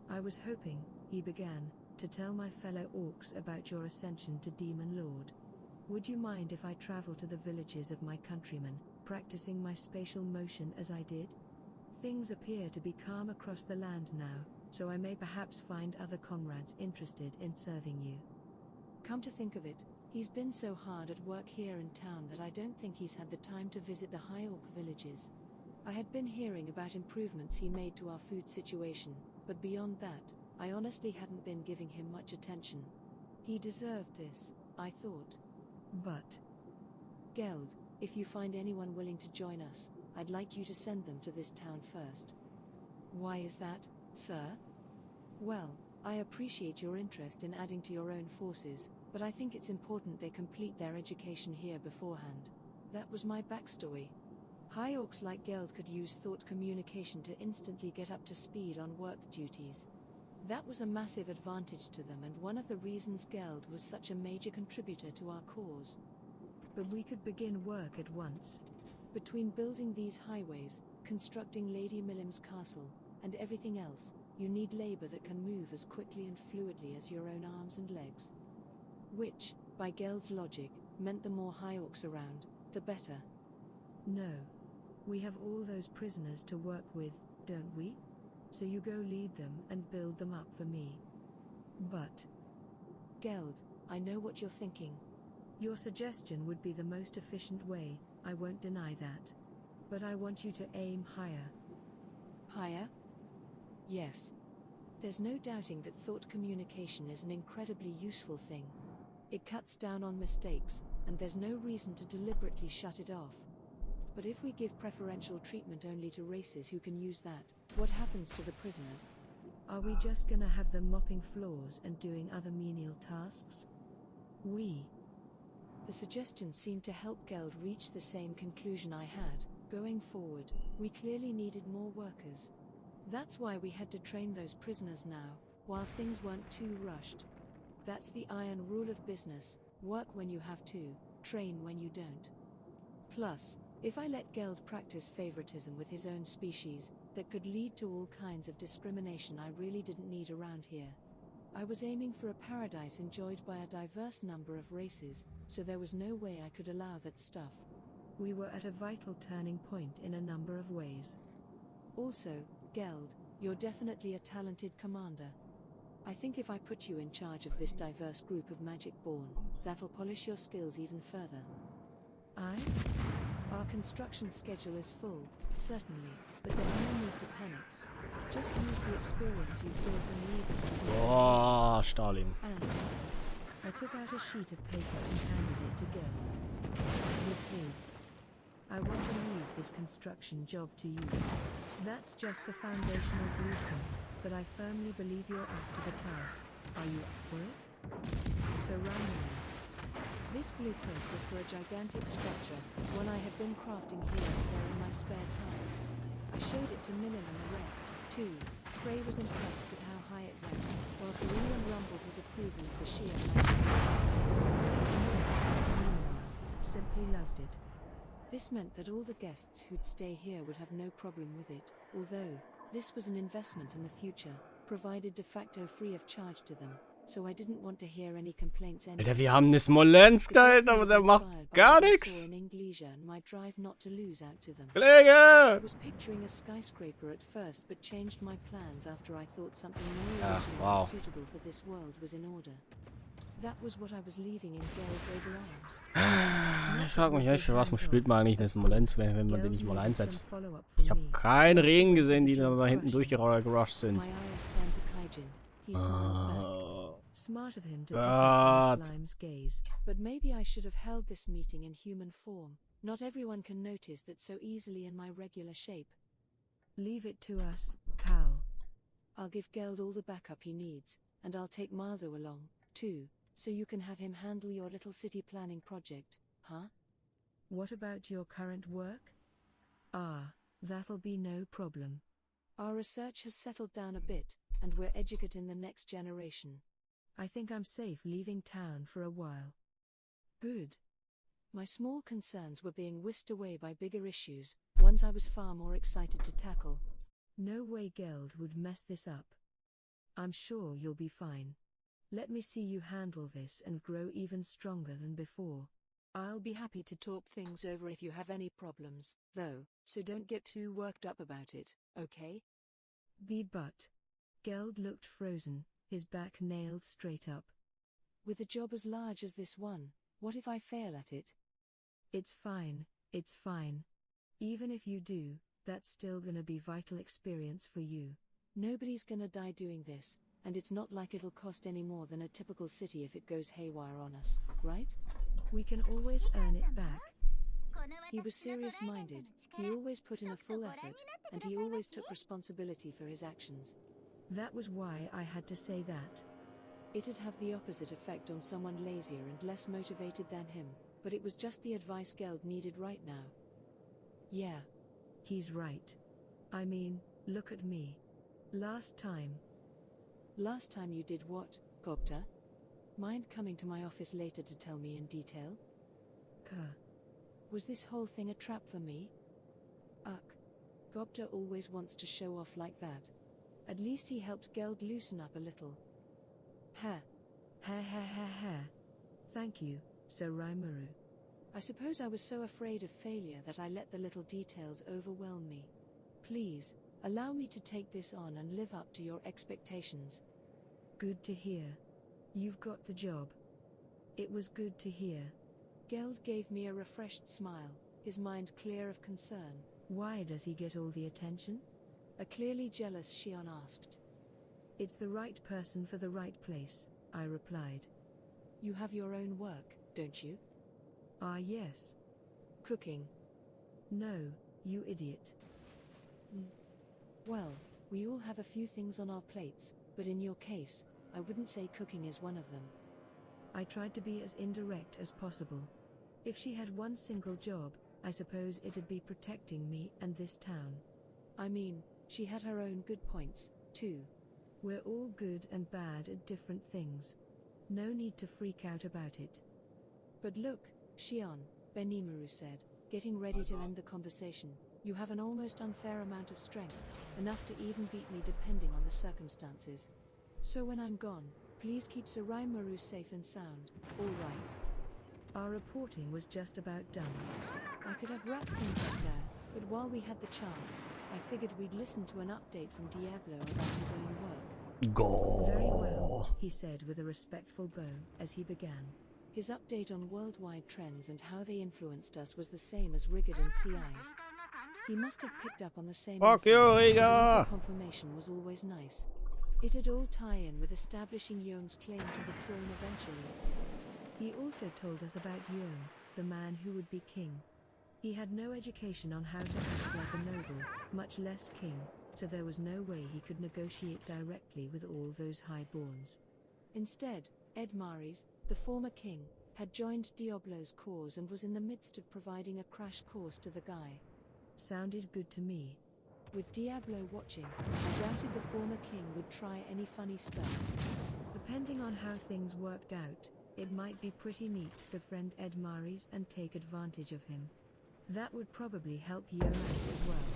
I was hoping, he began, to tell my fellow orcs about your ascension to Demon Lord. Would you mind if I travel to the villages of my countrymen, practicing my spatial motion as I did? Things appear to be calm across the land now, so I may perhaps find other comrades interested in serving you. Come to think of it, he's been so hard at work here in town that I don't think he's had the time to visit the High Orc villages. I had been hearing about improvements he made to our food situation, but beyond that, I honestly hadn't been giving him much attention. He deserved this, I thought. But Geld, if you find anyone willing to join us, I'd like you to send them to this town first. Why is that, sir? Well, I appreciate your interest in adding to your own forces, but I think it's important they complete their education here beforehand. That was my backstory. High Orcs like Geld could use thought communication to instantly get up to speed on work duties. That was a massive advantage to them and one of the reasons Geld was such a major contributor to our cause. But we could begin work at once. Between building these highways, constructing Lady Millim's castle, and everything else, you need labor that can move as quickly and fluidly as your own arms and legs. Which, by Geld's logic, meant the more High Orcs around, the better. No. We have all those prisoners to work with, don't we? So you go lead them and build them up for me. But Geld, I know what you're thinking. Your suggestion would be the most efficient way, I won't deny that. But I want you to aim higher. Higher? Yes. There's no doubting that thought communication is an incredibly useful thing. It cuts down on mistakes, and there's no reason to deliberately shut it off. But if we give preferential treatment only to races who can use that, what happens to the prisoners? Are we just gonna have them mopping floors and doing other menial tasks? The suggestion seemed to help Geld reach the same conclusion I had. Going forward, we clearly needed more workers. That's why we had to train those prisoners now, while things weren't too rushed. That's the iron rule of business: work when you have to, train when you don't. Plus, if I let Geld practice favoritism with his own species, that could lead to all kinds of discrimination I really didn't need around here. I was aiming for a paradise enjoyed by a diverse number of races, so there was no way I could allow that stuff. We were at a vital turning point in a number of ways. Also, Geld, you're definitely a talented commander. I think if I put you in charge of this diverse group of magic-born, that'll polish your skills even further. Our construction schedule is full, certainly, but there's no need to panic. Just use the experience you've built and leave it to the Boah, Stalin. And I took out a sheet of paper and handed it to Geld. This is. I want to leave this construction job to you. That's just the foundational blueprint, but I firmly believe you're up to the task. Are you up for it? So Ryan, this blueprint was for a gigantic structure, one I had been crafting here and there in my spare time. I showed it to Millen and the rest, too. Frey was impressed with how high it went, while Carillion rumbled his approval of the sheer majesty. Meanwhile, simply loved it. This meant that all the guests who'd stay here would have no problem with it, although, this was an investment in the future, provided de facto free of charge to them, so I didn't want to hear any complaints anyway. Alter, wir haben eine Smolensk da hinten, aber der macht gar nichts. Kollege! I was picturing a skyscraper at first, but changed my plans after I thought something more original and suitable for this world was in order. That was what I was leaving in Geld's able arms. Ich frage mich echt, für was spielt man eigentlich eine Smolensk, wenn man den nicht mal einsetzt. Ich habe keine Regen gesehen, die da hinten durchgerusht sind. Smart of him to pick up Slime's gaze, but maybe I should have held this meeting in human form. Not everyone can notice that so easily in my regular shape. Leave it to us, pal. I'll give Geld all the backup he needs, and I'll take Mildo along, too, so you can have him handle your little city planning project, huh? What about your current work? Ah, that'll be no problem. Our research has settled down a bit, and we're educating the next generation. I think I'm safe leaving town for a while. Good. My small concerns were being whisked away by bigger issues, ones I was far more excited to tackle. No way Geld would mess this up. I'm sure you'll be fine. Let me see you handle this and grow even stronger than before. I'll be happy to talk things over if you have any problems, though, so don't get too worked up about it, okay? But. Geld looked frozen, his back nailed straight up. With a job as large as this one, what if I fail at it? It's fine, it's fine. Even if you do, that's still gonna be vital experience for you. Nobody's gonna die doing this, and it's not like it'll cost any more than a typical city if it goes haywire on us, right? We can always earn it back. He was serious-minded, he always put in a full effort, and he always took responsibility for his actions. That was why I had to say that. It'd have the opposite effect on someone lazier and less motivated than him, but it was just the advice Geld needed right now. Yeah. He's right. I mean, look at me. Last time you did what, Gobta? Mind coming to my office later to tell me in detail? Was this whole thing a trap for me? Gobta always wants to show off like that. At least he helped Geld loosen up a little. Ha. Thank you, Sir Rimuru. I suppose I was so afraid of failure that I let the little details overwhelm me. Please, allow me to take this on and live up to your expectations. Good to hear. You've got the job. It was good to hear. Geld gave me a refreshed smile, his mind clear of concern. Why does he get all the attention? A clearly jealous Shion asked. It's the right person for the right place, I replied. You have your own work, don't you? Ah, yes. Cooking. No, you idiot. Well, we all have a few things on our plates, but in your case, I wouldn't say cooking is one of them. I tried to be as indirect as possible. If she had one single job, I suppose it'd be protecting me and this town. I mean, she had her own good points, too. We're all good and bad at different things. No need to freak out about it. But look, Shion, Benimaru said, getting ready to end the conversation, you have an almost unfair amount of strength, enough to even beat me depending on the circumstances. So when I'm gone, please keep Sir Rimuru safe and sound, all right? Our reporting was just about done. I could have wrapped things up there, but while we had the chance, I figured we'd listen to an update from Diablo about his own work. Go. Very well, he said with a respectful bow as he began. His update on worldwide trends and how they influenced us was the same as Rigard and CI's. He must have picked up on the same Fuck you, info, so Rigard! confirmation was always nice. It'd all tie in with establishing Yon's claim to the throne eventually. He also told us about Yon, the man who would be king. He had no education on how to act like a noble, much less king, so there was no way he could negotiate directly with all those highborns. Instead, Ed Maris, the former king, had joined Diablo's cause and was in the midst of providing a crash course to the guy. Sounded good to me. With Diablo watching, I doubted the former king would try any funny stuff. Depending on how things worked out, it might be pretty neat to befriend Ed Maris and take advantage of him. That would probably help Yo out as well.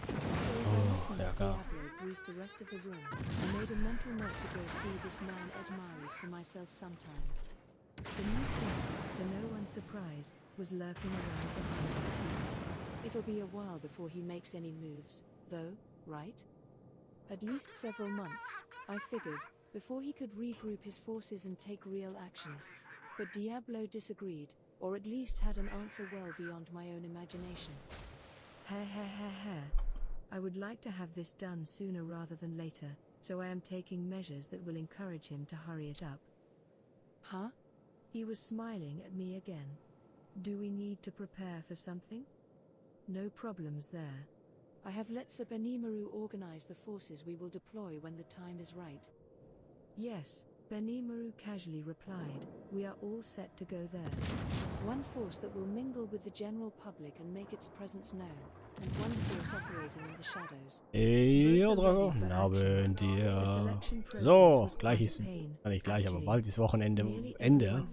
So as I listened to Diablo brief the rest of the room, I made a mental note to go see this man Ed Maris for myself sometime. The new king, to no one's surprise, was lurking around behind the scenes. It'll be a while before he makes any moves, though, right? At least several months, I figured, before he could regroup his forces and take real action. But Diablo disagreed, or at least had an answer well beyond my own imagination. I would like to have this done sooner rather than later, so I am taking measures that will encourage him to hurry it up. Huh? He was smiling at me again. Do we need to prepare for something? No problems there. I have let Benimaru organize the forces we will deploy when the time is right. Yes, Benimaru casually replied, we are all set to go there. One force that will mingle with the general public and make its presence known, and one force operating in the shadows. Jo, Drago, guten Abend dir. So, nicht gleich, aber bald ist Wochenende Ende.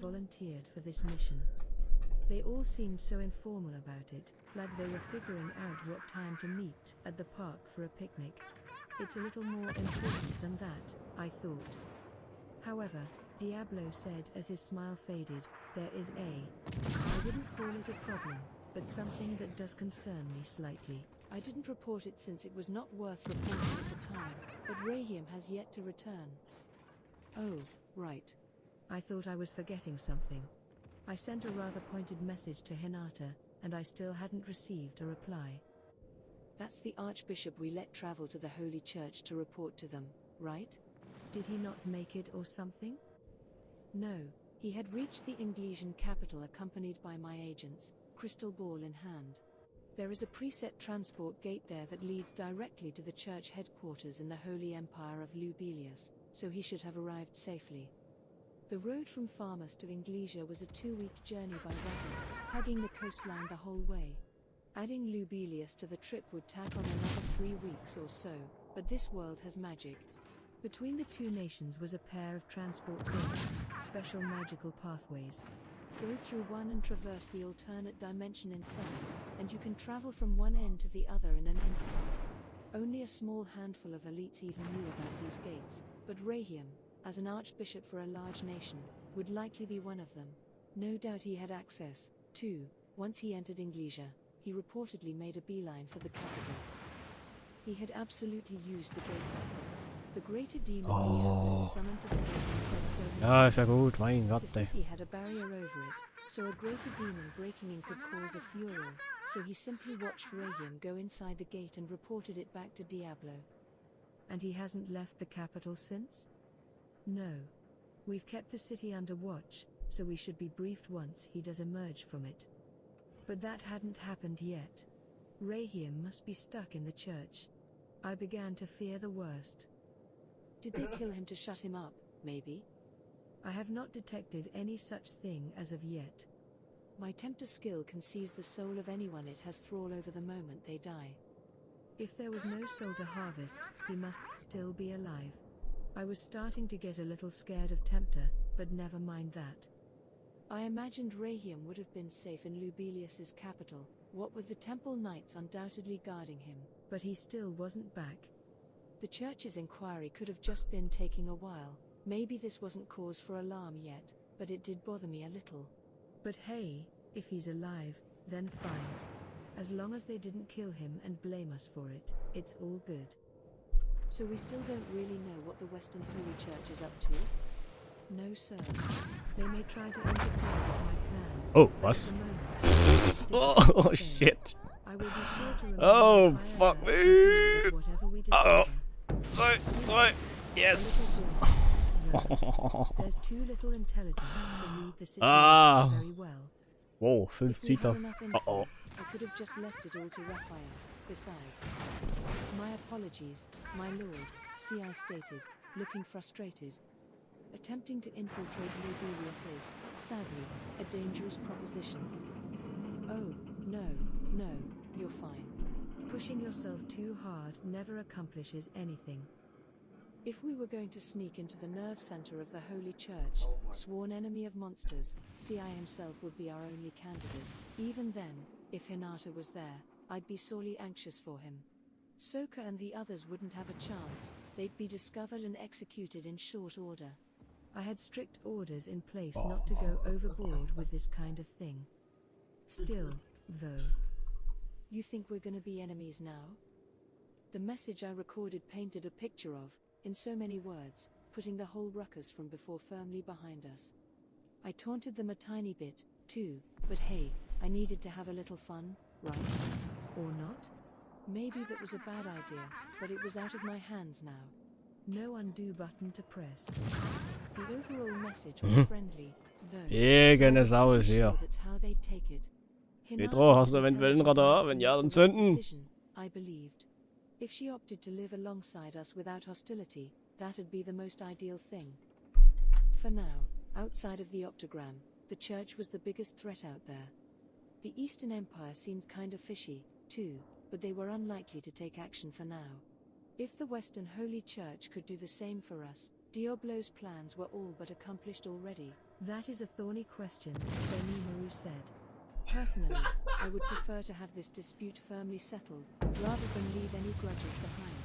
They all seemed so informal about it, like they were figuring out what time to meet at the park for a picnic. It's a little more important than that, I thought. However, Diablo said as his smile faded, there is I wouldn't call it a problem, but something that does concern me slightly. I didn't report it since it was not worth reporting at the time, but Rahim has yet to return. Oh, right. I thought I was forgetting something. I sent a rather pointed message to Hinata, and I still hadn't received a reply. That's the Archbishop we let travel to the Holy Church to report to them, right? Did he not make it or something? No, he had reached the Englesian capital accompanied by my agents, crystal ball in hand. There is a preset transport gate there that leads directly to the church headquarters in the Holy Empire of Lubelius, so he should have arrived safely. The road from Farmers to Inglesia was a 2-week journey by wagon, hugging the coastline the whole way. Adding Lubelius to the trip would tack on another 3 weeks or so, but this world has magic. Between the two nations was a pair of transport gates, special magical pathways. Go through one and traverse the alternate dimension inside, and you can travel from one end to the other in an instant. Only a small handful of elites even knew about these gates, but Rahim, as an archbishop for a large nation, would likely be one of them. No doubt he had access, too. Once he entered Inglesia, he reportedly made a beeline for the capital. He had absolutely used the gate there. The greater demon Diablo summoned to take him said so himself. Ja, ist ja gut, mein Gott, The city had a barrier over it, so a greater demon breaking in could cause a furor, so he simply watched Rahim go inside the gate and reported it back to Diablo. And he hasn't left the capital since? No. We've kept the city under watch, so we should be briefed once he does emerge from it. But that hadn't happened yet. Rahim must be stuck in the church. I began to fear the worst. Did they kill him to shut him up, maybe? I have not detected any such thing as of yet. My tempter skill can seize the soul of anyone it has thrall over the moment they die. If there was no soul to harvest, he must still be alive. I was starting to get a little scared of Tempter, but never mind that. I imagined Rahim would have been safe in Lubelius's capital, what with the temple knights undoubtedly guarding him, but he still wasn't back. The church's inquiry could have just been taking a while. Maybe this wasn't cause for alarm yet, but it did bother me a little. But hey, if he's alive, then fine. As long as they didn't kill him and blame us for it, it's all good. So we still don't really know what the Western Holy Church is up to? No, sir. They may try to interfere with my plans. Oh, but was? at the moment, Oh, shit. I will be sure to remain Oh, on high fuck alert and deal me. with whatever we Oh. discover. Sorry. Yes. There's too little intelligence to read the situation Ah. very well. Wow, 5 If we Zita. had enough info, Uh-oh. I could have just left it all to Raphael. Besides, my apologies, my lord, see I stated, looking frustrated. Attempting to infiltrate Liberius is, sadly, a dangerous proposition. Oh, no, you're fine. Pushing yourself too hard never accomplishes anything. If we were going to sneak into the nerve center of the Holy Church, sworn enemy of monsters, C.I. himself would be our only candidate. Even then, if Hinata was there, I'd be sorely anxious for him. Soka and the others wouldn't have a chance, they'd be discovered and executed in short order. I had strict orders in place not to go overboard with this kind of thing. Still, though. You think we're gonna be enemies now? The message I recorded painted a picture of, in so many words, putting the whole ruckus from before firmly behind us. I taunted them a tiny bit, too, but hey, I needed to have a little fun, right? Or not? Maybe that was a bad idea, but it was out of my hands now. No undo button to press. The overall message was friendly, though. Irgendeine Sau ist hier. That's how they'd take it. Pedro, hast du ein Wellenradar? Wenn ja, dann zünden. I believed. If she opted to live alongside us without hostility, that'd be the most ideal thing. For now, outside of the Optogram, the Church was the biggest threat out there. The Eastern Empire seemed kind of fishy, too, but they were unlikely to take action for now. If the Western Holy Church could do the same for us, Diablo's plans were all but accomplished already. That is a thorny question, Benimaru said. Personally, I would prefer to have this dispute firmly settled, rather than leave any grudges behind.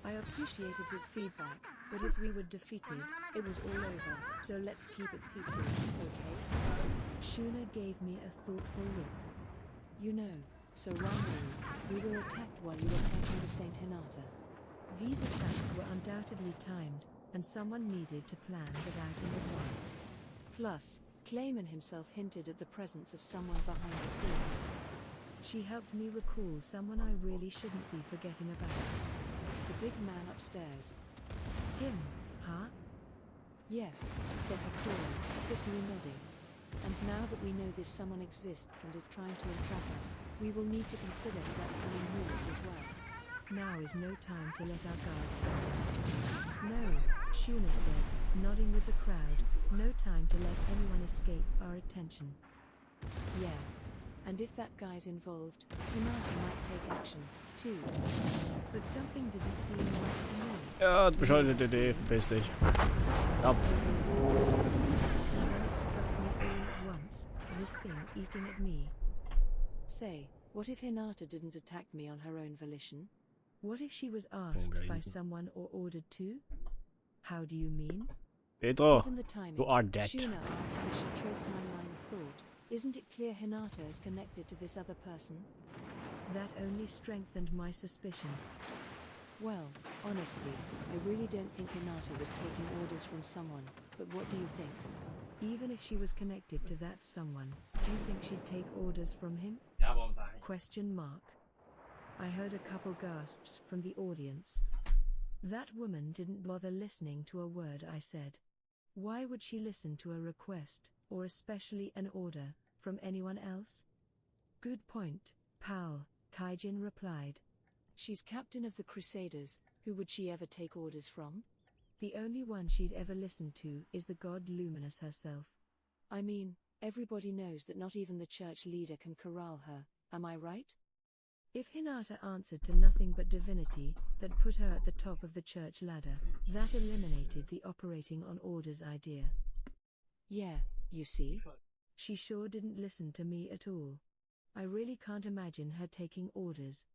I appreciated his feedback, but if we were defeated, it was all over, so let's keep it peaceful, okay? Shuna gave me a thoughtful look. You know, so Ranmaru, we were attacked while you were fighting the Saint Hinata. These attacks were undoubtedly timed, and someone needed to plan that out in advance. Plus, Clayman himself hinted at the presence of someone behind the scenes. She helped me recall someone I really shouldn't be forgetting about. The big man upstairs. Him, huh? Yes, said Hakura, bitterly nodding. And now that we know this someone exists and is trying to entrap us, we will need to consider his upcoming moves as well. Now is no time to let our guards down. No, Shuna said, nodding with the crowd, no time to let anyone escape our attention. Yeah. And if that guy's involved, Hinata might take action, too. But something didn't seem right to me. Ja, bescheuerte Idee, verpiss dich. Ja. And then it struck me all at once, this thing eating at me. Say, what if Hinata didn't attack me on her own volition? What if she was asked by someone or ordered to? How do you mean? Pedro, Given the timing, you are dead. Shuna asked if she traced my line of thought. Isn't it clear Hinata is connected to this other person? That only strengthened my suspicion. Well, honestly, I really don't think Hinata was taking orders from someone, but what do you think? Even if she was connected to that someone, do you think she'd take orders from him? Question mark. I heard a couple gasps from the audience. That woman didn't bother listening to a word I said. Why would she listen to a request, or especially an order, from anyone else? Good point, pal, Kaijin replied. She's captain of the Crusaders, who would she ever take orders from? The only one she'd ever listened to is the god Luminous herself. I mean, everybody knows that not even the church leader can corral her, am I right? If Hinata answered to nothing but divinity, that put her at the top of the church ladder, that eliminated the operating on orders idea. Yeah, you see? She sure didn't listen to me at all. I really can't imagine her taking orders.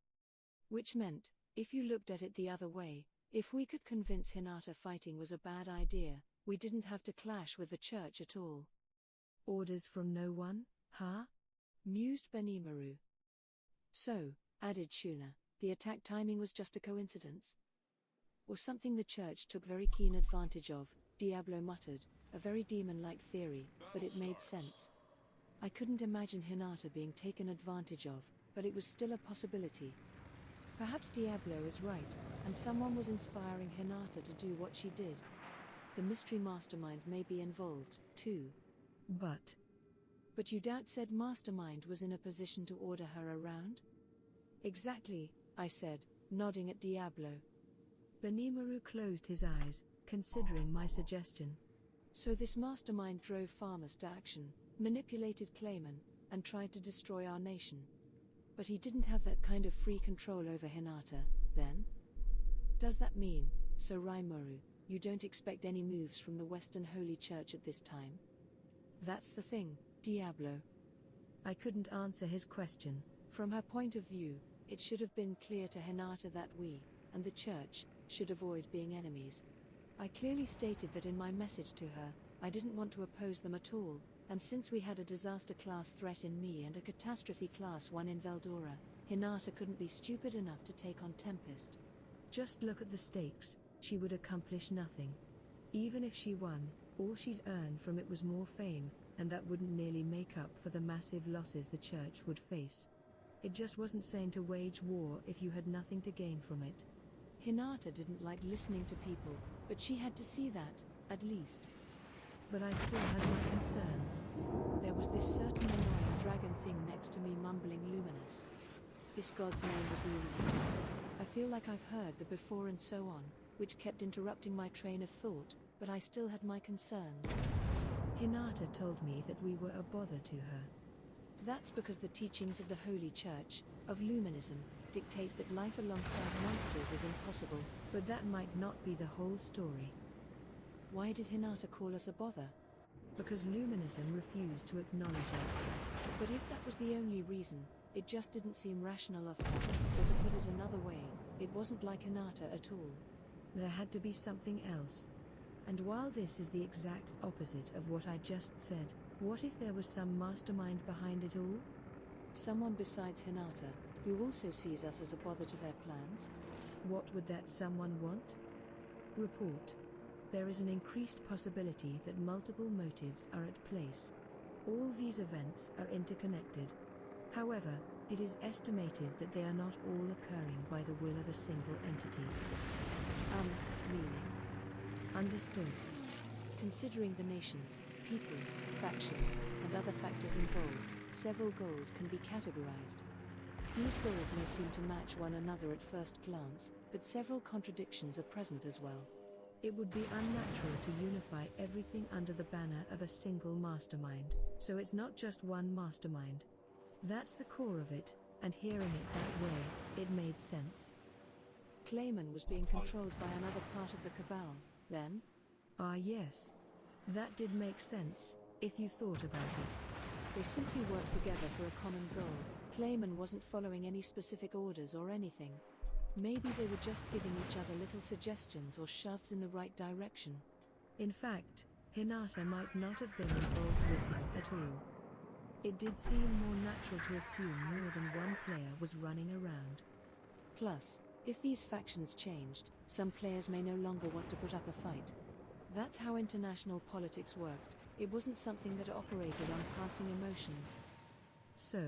Which meant, if you looked at it the other way, if we could convince Hinata fighting was a bad idea, we didn't have to clash with the church at all. Orders from no one, huh? Mused Benimaru. So, added Shuna, the attack timing was just a coincidence? Or something the church took very keen advantage of, Diablo muttered, A very demon-like theory, but it made sense. I couldn't imagine Hinata being taken advantage of, but it was still a possibility. Perhaps Diablo is right, and someone was inspiring Hinata to do what she did. The mystery mastermind may be involved, too. But you doubt said mastermind was in a position to order her around? Exactly, I said, nodding at Diablo. Benimaru closed his eyes, considering my suggestion. So this mastermind drove farmers to action, manipulated Clayman, and tried to destroy our nation. But he didn't have that kind of free control over Hinata, then? Does that mean, Sir Raimoru, you don't expect any moves from the Western Holy Church at this time? That's the thing, Diablo. I couldn't answer his question. From her point of view, it should have been clear to Hinata that we, and the Church, should avoid being enemies. I clearly stated that in my message to her, I didn't want to oppose them at all, and since we had a disaster class threat in me and a catastrophe class 1 in Veldora, Hinata couldn't be stupid enough to take on Tempest. Just look at the stakes, she would accomplish nothing. Even if she won, all she'd earn from it was more fame, and that wouldn't nearly make up for the massive losses the Church would face. It just wasn't sane to wage war if you had nothing to gain from it. Hinata didn't like listening to people, but she had to see that, at least. But I still had my concerns. There was this certain annoying dragon thing next to me mumbling luminous. This god's name was Luminous. I feel like I've heard the before and so on, which kept interrupting my train of thought, but I still had my concerns. Hinata told me that we were a bother to her. That's because the teachings of the Holy Church, of Luminism, dictate that life alongside monsters is impossible. But that might not be the whole story. Why did Hinata call us a bother? Because Luminism refused to acknowledge us. But if that was the only reason, it just didn't seem rational of her, or to put it another way, it wasn't like Hinata at all. There had to be something else. And while this is the exact opposite of what I just said, what if there was some mastermind behind it all? Someone besides Hinata, who also sees us as a bother to their plans? What would that someone want? Report. There is an increased possibility that multiple motives are at place. All these events are interconnected. However, it is estimated that they are not all occurring by the will of a single entity. Meaning? Understood. Considering the nations, people, factions, and other factors involved, several goals can be categorized. These goals may seem to match one another at first glance, but several contradictions are present as well. It would be unnatural to unify everything under the banner of a single mastermind, so it's not just one mastermind. That's the core of it, and hearing it that way, it made sense. Clayman was being controlled by another part of the Cabal, then? Ah yes. That did make sense, if you thought about it. They simply worked together for a common goal. Clayman wasn't following any specific orders or anything. Maybe they were just giving each other little suggestions or shoves in the right direction. In fact, Hinata might not have been involved with him at all. It did seem more natural to assume more than one player was running around. Plus, if these factions changed, some players may no longer want to put up a fight. That's how international politics worked. It wasn't something that operated on passing emotions. So,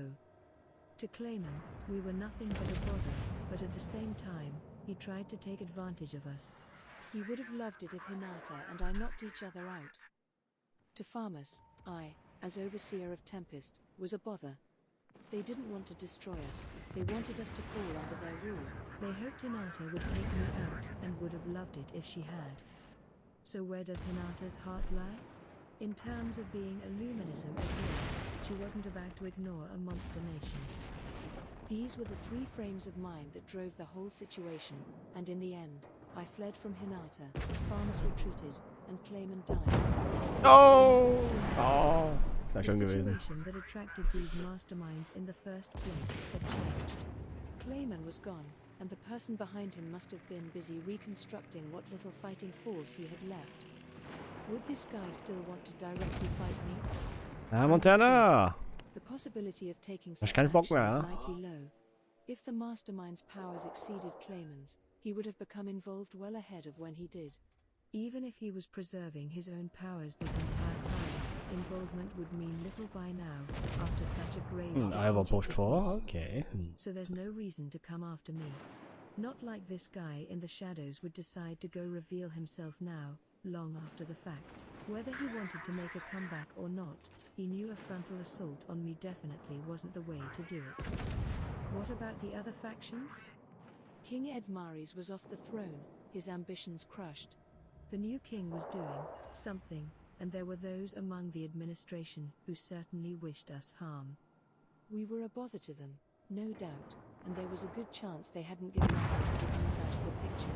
to Clayman, we were nothing but a bother, but at the same time, he tried to take advantage of us. He would have loved it if Hinata and I knocked each other out. To Farmus, I, as overseer of Tempest, was a bother. They didn't want to destroy us, they wanted us to fall under their rule. They hoped Hinata would take me out and would have loved it if she had. So where does Hinata's heart lie? In terms of being a Luminism adherent, she wasn't about to ignore a monster nation. These were the three frames of mind that drove the whole situation, and in the end, I fled from Hinata, Farmus retreated, and Clayman died. Das wäre schön gewesen. The situation that attracted these masterminds in the first place had changed. Clayman was gone, and the person behind him must have been busy reconstructing what little fighting force he had left. Would this guy still want to directly fight me? Ah, Montana! The possibility of taking Hast such keinen Bock action mehr, is ja? likely low. If the mastermind's powers exceeded Clayman's, he would have become involved well ahead of when he did. Even if he was preserving his own powers this entire time, involvement would mean little by now, after such a grave I have a post for, defeat. okay. So there's no reason to come after me. Not like this guy in the shadows would decide to go reveal himself now, long after the fact. Whether he wanted to make a comeback or not, he knew a frontal assault on me definitely wasn't the way to do it. What about the other factions? King Edmares was off the throne, his ambitions crushed. The new king was doing something, and there were those among the administration who certainly wished us harm. We were a bother to them, no doubt, and there was a good chance they hadn't given up on taking us out of the picture.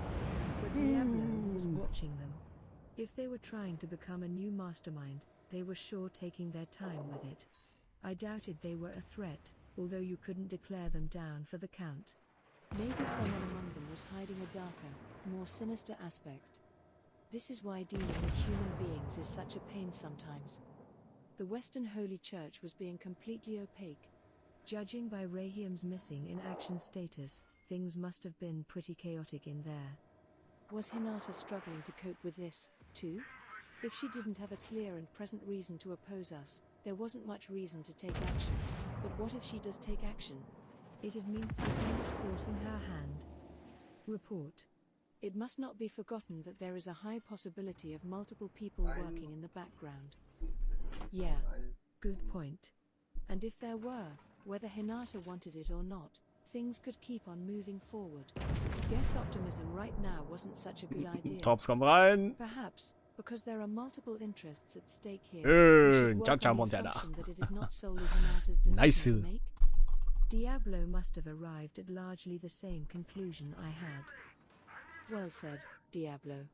But Diablo was watching them. If they were trying to become a new mastermind, they were sure taking their time with it. I doubted they were a threat, although you couldn't declare them down for the count. Maybe someone among them was hiding a darker, more sinister aspect. This is why dealing with human beings is such a pain sometimes. The Western Holy Church was being completely opaque. Judging by Rahiam's missing in action status, things must have been pretty chaotic in there. Was Hinata struggling to cope with this, too? If she didn't have a clear and present reason to oppose us, there wasn't much reason to take action. But what if she does take action? It'd mean something was forcing her hand. Report. It must not be forgotten that there is a high possibility of multiple people working in the background. Yeah. Good point. And if there were, whether Hinata wanted it or not, things could keep on moving forward. Guess optimism right now wasn't such a good idea. Tops komm rein. Perhaps, because there are multiple interests at stake here. Schön. We Ciao, should ciao, work on the Montana. assumption that it is not solely Hinata's decision Nice. to make. Diablo must have arrived at largely the same conclusion I had. Well said, Diablo.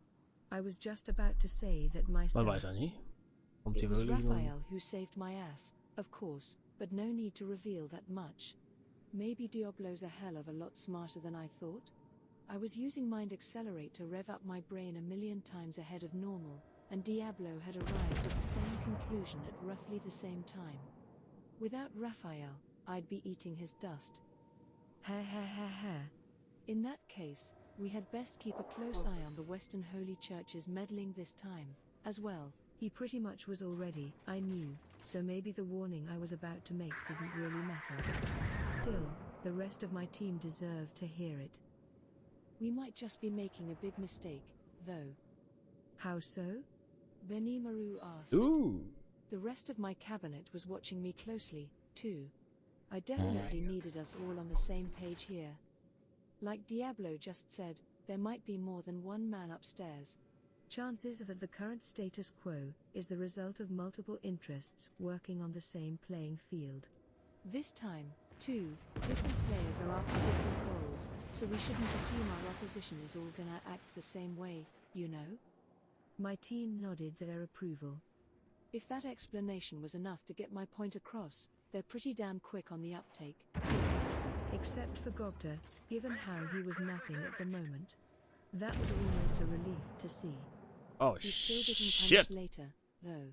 I was just about to say that Man myself. weiß ja nie. Kommt It hier was wirklich noch? Raphael who saved my ass, of course, but no need to reveal that much. Maybe Diablo's a hell of a lot smarter than I thought. I was using Mind Accelerate to rev up my brain 1,000,000 times ahead of normal, and Diablo had arrived at the same conclusion at roughly the same time. Without Raphael, I'd be eating his dust. Ha ha ha ha. In that case, we had best keep a close eye on the Western Holy Church's meddling this time, as well. He pretty much was already, I knew, so maybe the warning I was about to make didn't really matter. Still, the rest of my team deserved to hear it. We might just be making a big mistake, though. How so? Benimaru asked. Ooh. The rest of my cabinet was watching me closely, too. I definitely needed us all on the same page here. Like Diablo just said, there might be more than one man upstairs. Chances are that the current status quo is the result of multiple interests working on the same playing field. This time, too, different players are after different goals, so we shouldn't assume our opposition is all gonna act the same way, you know? My team nodded their approval. If that explanation was enough to get my point across, they're pretty damn quick on the uptake, too. Except for Gogta, given how he was napping at the moment. That was almost a relief to see. Oh He still didn't shit. punish later, though.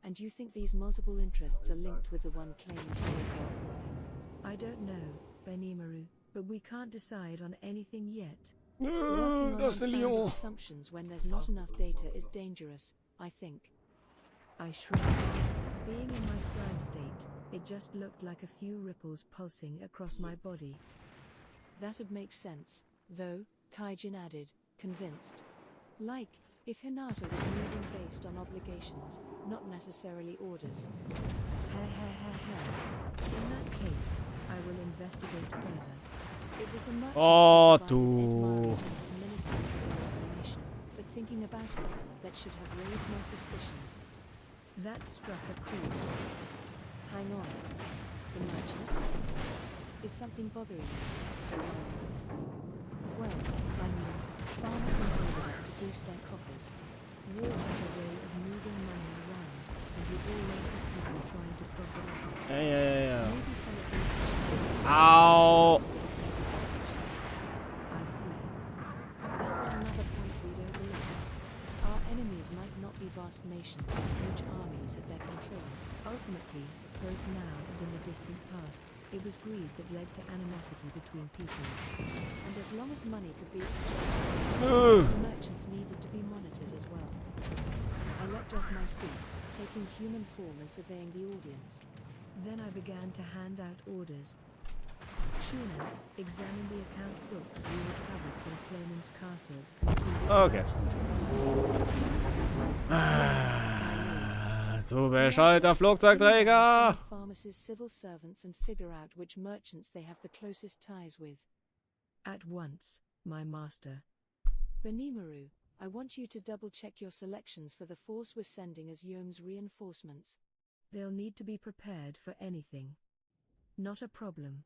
And you think these multiple interests are linked with the one claiming spoke of? I don't know, Benimaru, but we can't decide on anything yet. Working on Das ist eine unfounded Lion. assumptions when there's not enough data is dangerous, I think. I shrugged. Being in my slime state, it just looked like a few ripples pulsing across my body. That'd make sense, though, Kaijin added, convinced. Like, if Hinata was moving based on obligations, not necessarily orders. Ha ha ha ha. In that case, I will investigate further. It was the merchants Oh, who provided du. Edmares and his ministers with the information, but thinking about it, that should have raised my suspicions. That struck a chord. Hang on. The merchants? Is something bothering you? So, well, I mean, farmers enabled us to boost their coffers. War has a way of moving money around, and you always have people trying to profit off it. Ja. Maybe some of the officials Au. I see. That was another point we'd overlooked. Our enemies might not be vast nations with huge armies at their control. Ultimately, both now and in the distant past, it was greed that led to animosity between peoples. And as As long as money could be exchanged, the merchants needed to be monitored as well. I leapt off my seat, taking human form and surveying the audience. Then I began to hand out orders. Shuna, examine the account books we recovered from Clayman's castle and see which merchants were So bescheuerter Flugzeugträger! Pharmacies, civil servants and figure out which merchants they have the closest ties with. At once, my master. Benimaru, I want you to double-check your selections for the force we're sending as Yome's reinforcements. They'll need to be prepared for anything. Not a problem.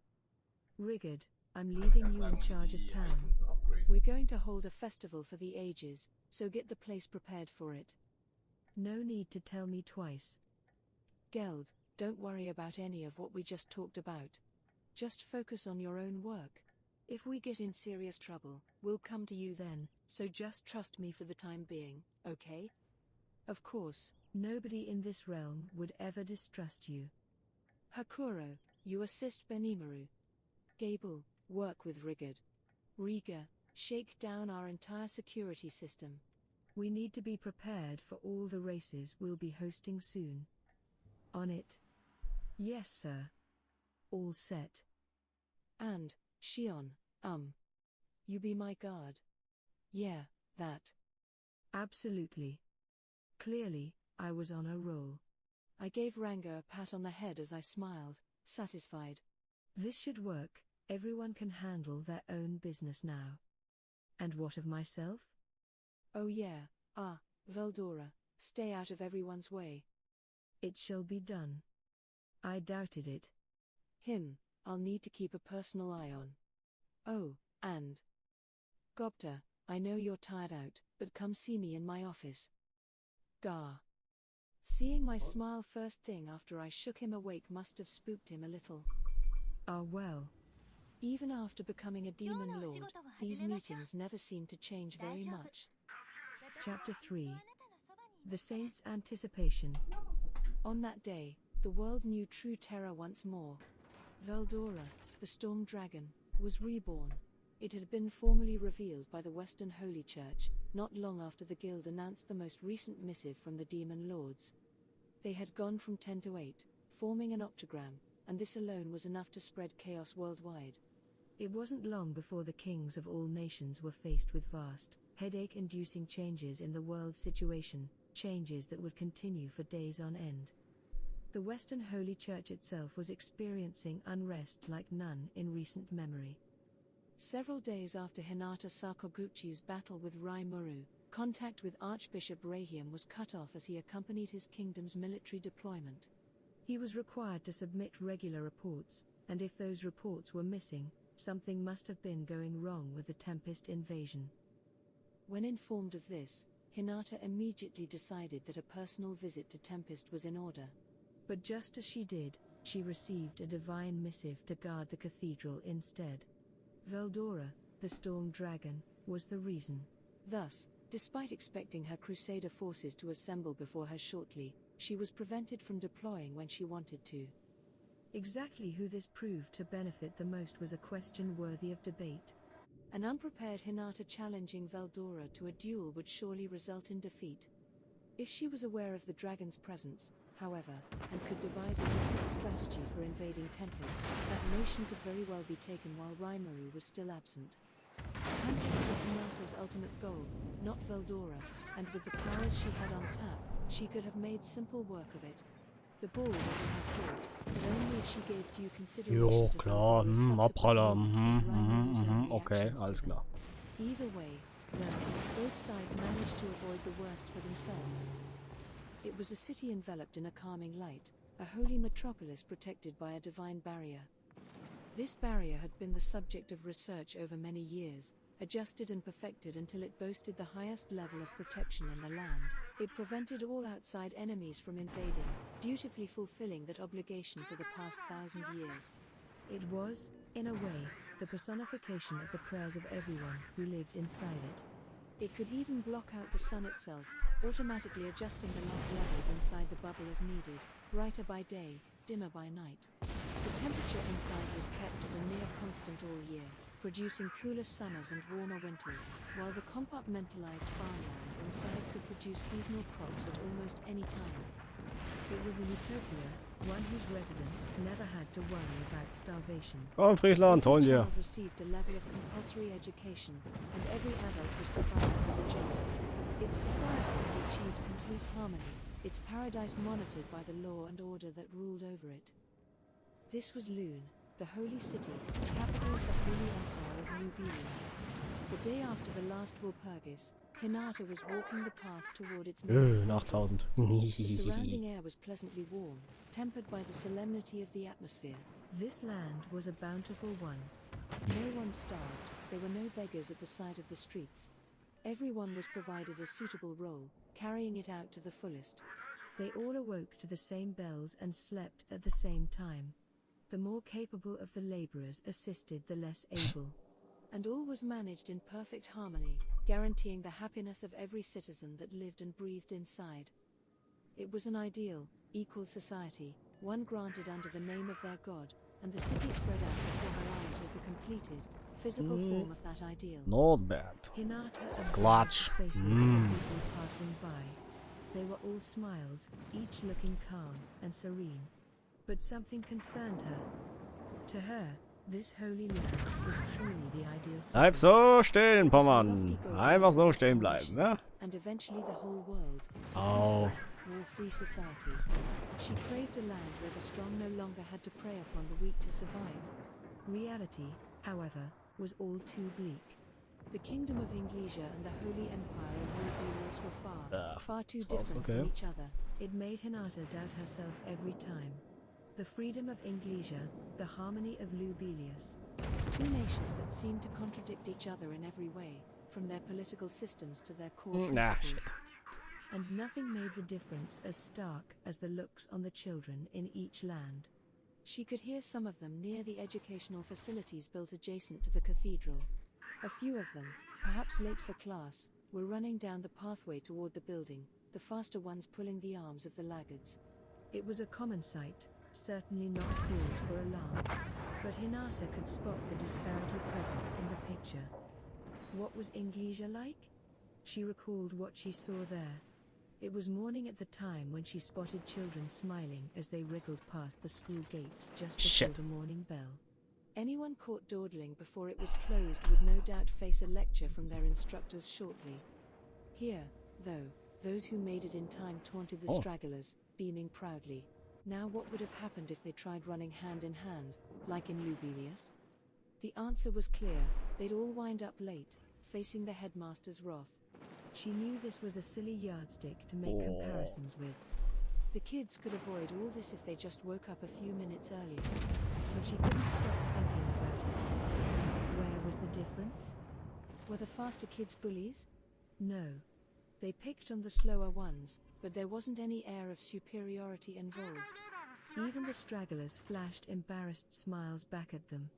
Rigard, I'm leaving you in charge of town. We're going to hold a festival for the ages, so get the place prepared for it. No need to tell me twice. Geld, don't worry about any of what we just talked about. Just focus on your own work. If we get in serious trouble, we'll come to you then, so just trust me for the time being, okay? Of course, nobody in this realm would ever distrust you. Hakuro, you assist Benimaru. Gable, work with Rigard. Riga, shake down our entire security system. We need to be prepared for all the races we'll be hosting soon. On it. Yes, sir. All set. And, Shion, you be my guard. Yeah, that. Absolutely. Clearly, I was on a roll. I gave Ranga a pat on the head as I smiled, satisfied. This should work, everyone can handle their own business now. And what of myself? Oh yeah, Veldora, stay out of everyone's way. It shall be done. I doubted it. Him, I'll need to keep a personal eye on. Oh, and Gobta, I know you're tired out, but come see me in my office. Gar. Seeing my smile first thing after I shook him awake must have spooked him a little. Ah well. Even after becoming a demon lord, these meetings never seemed to change very much. Chapter 3. The Saint's Anticipation. On that day, the world knew true terror once more. Veldora, the Storm Dragon, was reborn. It had been formally revealed by the Western Holy Church, not long after the Guild announced the most recent missive from the Demon Lords. They had gone from 10 to 8, forming an octagram, and this alone was enough to spread chaos worldwide. It wasn't long before the kings of all nations were faced with vast, headache-inducing changes in the world's situation, changes that would continue for days on end. The Western Holy Church itself was experiencing unrest like none in recent memory. Several days after Hinata Sakaguchi's battle with Raimuru, contact with Archbishop Rahiam was cut off as he accompanied his kingdom's military deployment. He was required to submit regular reports, and if those reports were missing, something must have been going wrong with the Tempest invasion. When informed of this, Hinata immediately decided that a personal visit to Tempest was in order. But just as she did, she received a divine missive to guard the cathedral instead. Veldora, the Storm Dragon, was the reason. Thus, despite expecting her Crusader forces to assemble before her shortly, she was prevented from deploying when she wanted to. Exactly who this proved to benefit the most was a question worthy of debate. An unprepared Hinata challenging Veldora to a duel would surely result in defeat. If she was aware of the dragon's presence, however, and could devise a lucid strategy for invading Tempest, that nation could very well be taken while Raimuru was still absent. Tempest was Hinata's ultimate goal, not Veldora, and with the powers she had on tap, she could have made simple work of it. The ball was in her court, but only if she gave due consideration Jo, to klar, Veldora's Abpraller, subsequent moves and Raimuru's own okay, reactions to alles them. klar. Either way, though, both sides managed to avoid the worst for themselves. It was a city enveloped in a calming light, a holy metropolis protected by a divine barrier. This barrier had been the subject of research over many years, adjusted and perfected until it boasted the highest level of protection in the land. It prevented all outside enemies from invading, dutifully fulfilling that obligation for the past 1,000 years. It was, in a way, the personification of the prayers of everyone who lived inside it. It could even block out the sun itself, automatically adjusting the light levels inside the bubble as needed, brighter by day, dimmer by night. The temperature inside was kept at a near constant all year. producing cooler summers and warmer winters, while the compartmentalized farmlands inside could produce seasonal crops at almost any time. It was a utopia, one whose residents never had to worry about starvation. Komm, Friesland, holen Every dir. child received a level of compulsory education, and every adult was provided with a job. Its society had achieved complete harmony, its paradise monitored by the law and order that ruled over it. This was Lune, the holy city, capital of the Holy Empire of Lubilius. The day after the last Walpurgis, Hinata was walking the path toward its main portal. 8000. The surrounding air was pleasantly warm, tempered by the solemnity of the atmosphere. This land was a bountiful one. No one starved, there were no beggars at the side of the streets. Everyone was provided a suitable role, carrying it out to the fullest. They all awoke to the same bells and slept at the same time. The more capable of the laborers assisted the less able. And all was managed in perfect harmony, guaranteeing the happiness of every citizen that lived and breathed inside. It was an ideal, equal society, one granted under the name of their god, and the city spread out before her eyes was the completed, physical form of that ideal. Not bad. Hinata Clutch. observed the faces of the people passing by. They were all smiles, each looking calm and serene. But something concerned her. To her, this holy land was truly the ideal city. Bleib so stehen, Pommern. Einfach so stehen bleiben, ja? And eventually the whole world. Oh. War-free society. She craved a land where the strong no longer had to prey upon the weak to survive. Reality, however, was all too bleak. The kingdom of Inglesia and the Holy Empire of Lubilius were far too different from each other. It made Hinata doubt herself every time. The freedom of Inglesia, the harmony of Lubilius. Two nations that seemed to contradict each other in every way, from their political systems to their core principles. And nothing made the difference as stark as the looks on the children in each land. She could hear some of them near the educational facilities built adjacent to the cathedral. A few of them, perhaps late for class, were running down the pathway toward the building, the faster ones pulling the arms of the laggards. It was a common sight, certainly not cause for alarm, but Hinata could spot the disparity present in the picture. What was Inglesia like? She recalled what she saw there. It was morning at the time when she spotted children smiling as they wriggled past the school gate just before the morning bell. Anyone caught dawdling before it was closed would no doubt face a lecture from their instructors shortly. Here, though, those who made it in time taunted the stragglers, beaming proudly. Now what would have happened if they tried running hand in hand, like in Lubilius? The answer was clear, they'd all wind up late, facing the headmaster's wrath. She knew this was a silly yardstick to make comparisons with. The kids could avoid all this if they just woke up a few minutes earlier. But she couldn't stop thinking about it. Where was the difference? Were the faster kids bullies? No. They picked on the slower ones, but there wasn't any air of superiority involved. Even the stragglers flashed embarrassed smiles back at them.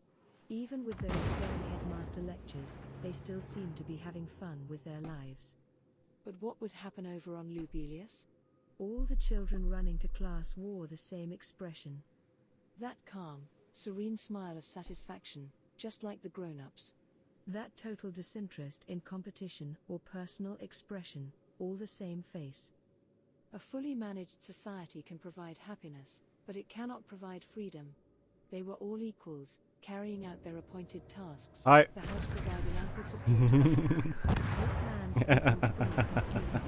Even with those stern headmaster lectures, they still seemed to be having fun with their lives. But what would happen over on Lubilius? All the children running to class wore the same expression. That calm, serene smile of satisfaction, just like the grown-ups. That total disinterest in competition or personal expression, all the same face. A fully managed society can provide happiness, but it cannot provide freedom. They were all equals, carrying out their appointed tasks. Hi. The house provided ample support to their needs. This land's people fully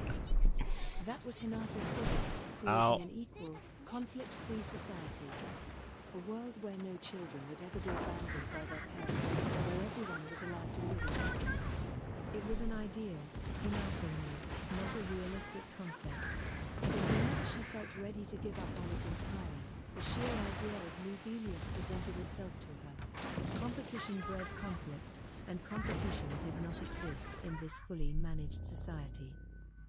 completed it. That was Hinata's goal, creating an equal, conflict-free society. A world where no children would ever be abandoned by their parents, where everyone was allowed to live in happiness. It was an ideal, Hinata knew, not a realistic concept. But the moment she felt ready to give up on it entirely, the sheer idea of Lubilius presented itself to her. Competition bred conflict, and competition did not exist in this fully managed society.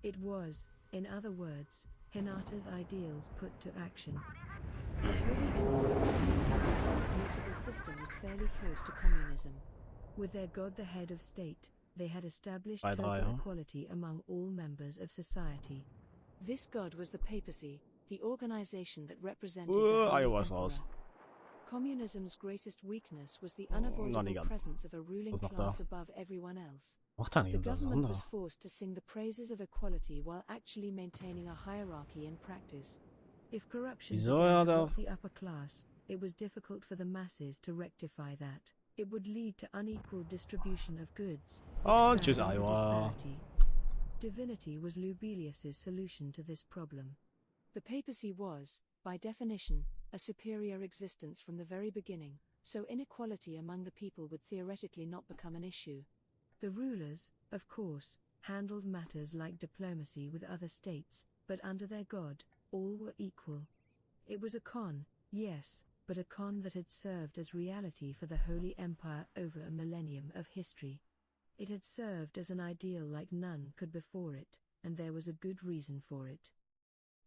It was, in other words, Hinata's ideals put to action. The Holy Empire's political system was fairly close to communism. With their god the head of state, they had established total equality among all members of society. This god was the papacy, the organization that represented the Holy Emperor. Communism's greatest weakness was the unavoidable presence of a ruling class above everyone else. The government was forced to sing the praises of equality while actually maintaining a hierarchy in practice. If corruption began to rot the upper class, it was difficult for the masses to rectify that. It would lead to unequal distribution of goods, expanding the disparity. Divinity was Lubelius's solution to this problem. The papacy was, by definition, a superior existence from the very beginning, so inequality among the people would theoretically not become an issue. The rulers, of course, handled matters like diplomacy with other states, but under their god, all were equal. It was a con, yes, but a con that had served as reality for the Holy Empire over a millennium of history. It had served as an ideal like none could before it, and there was a good reason for it.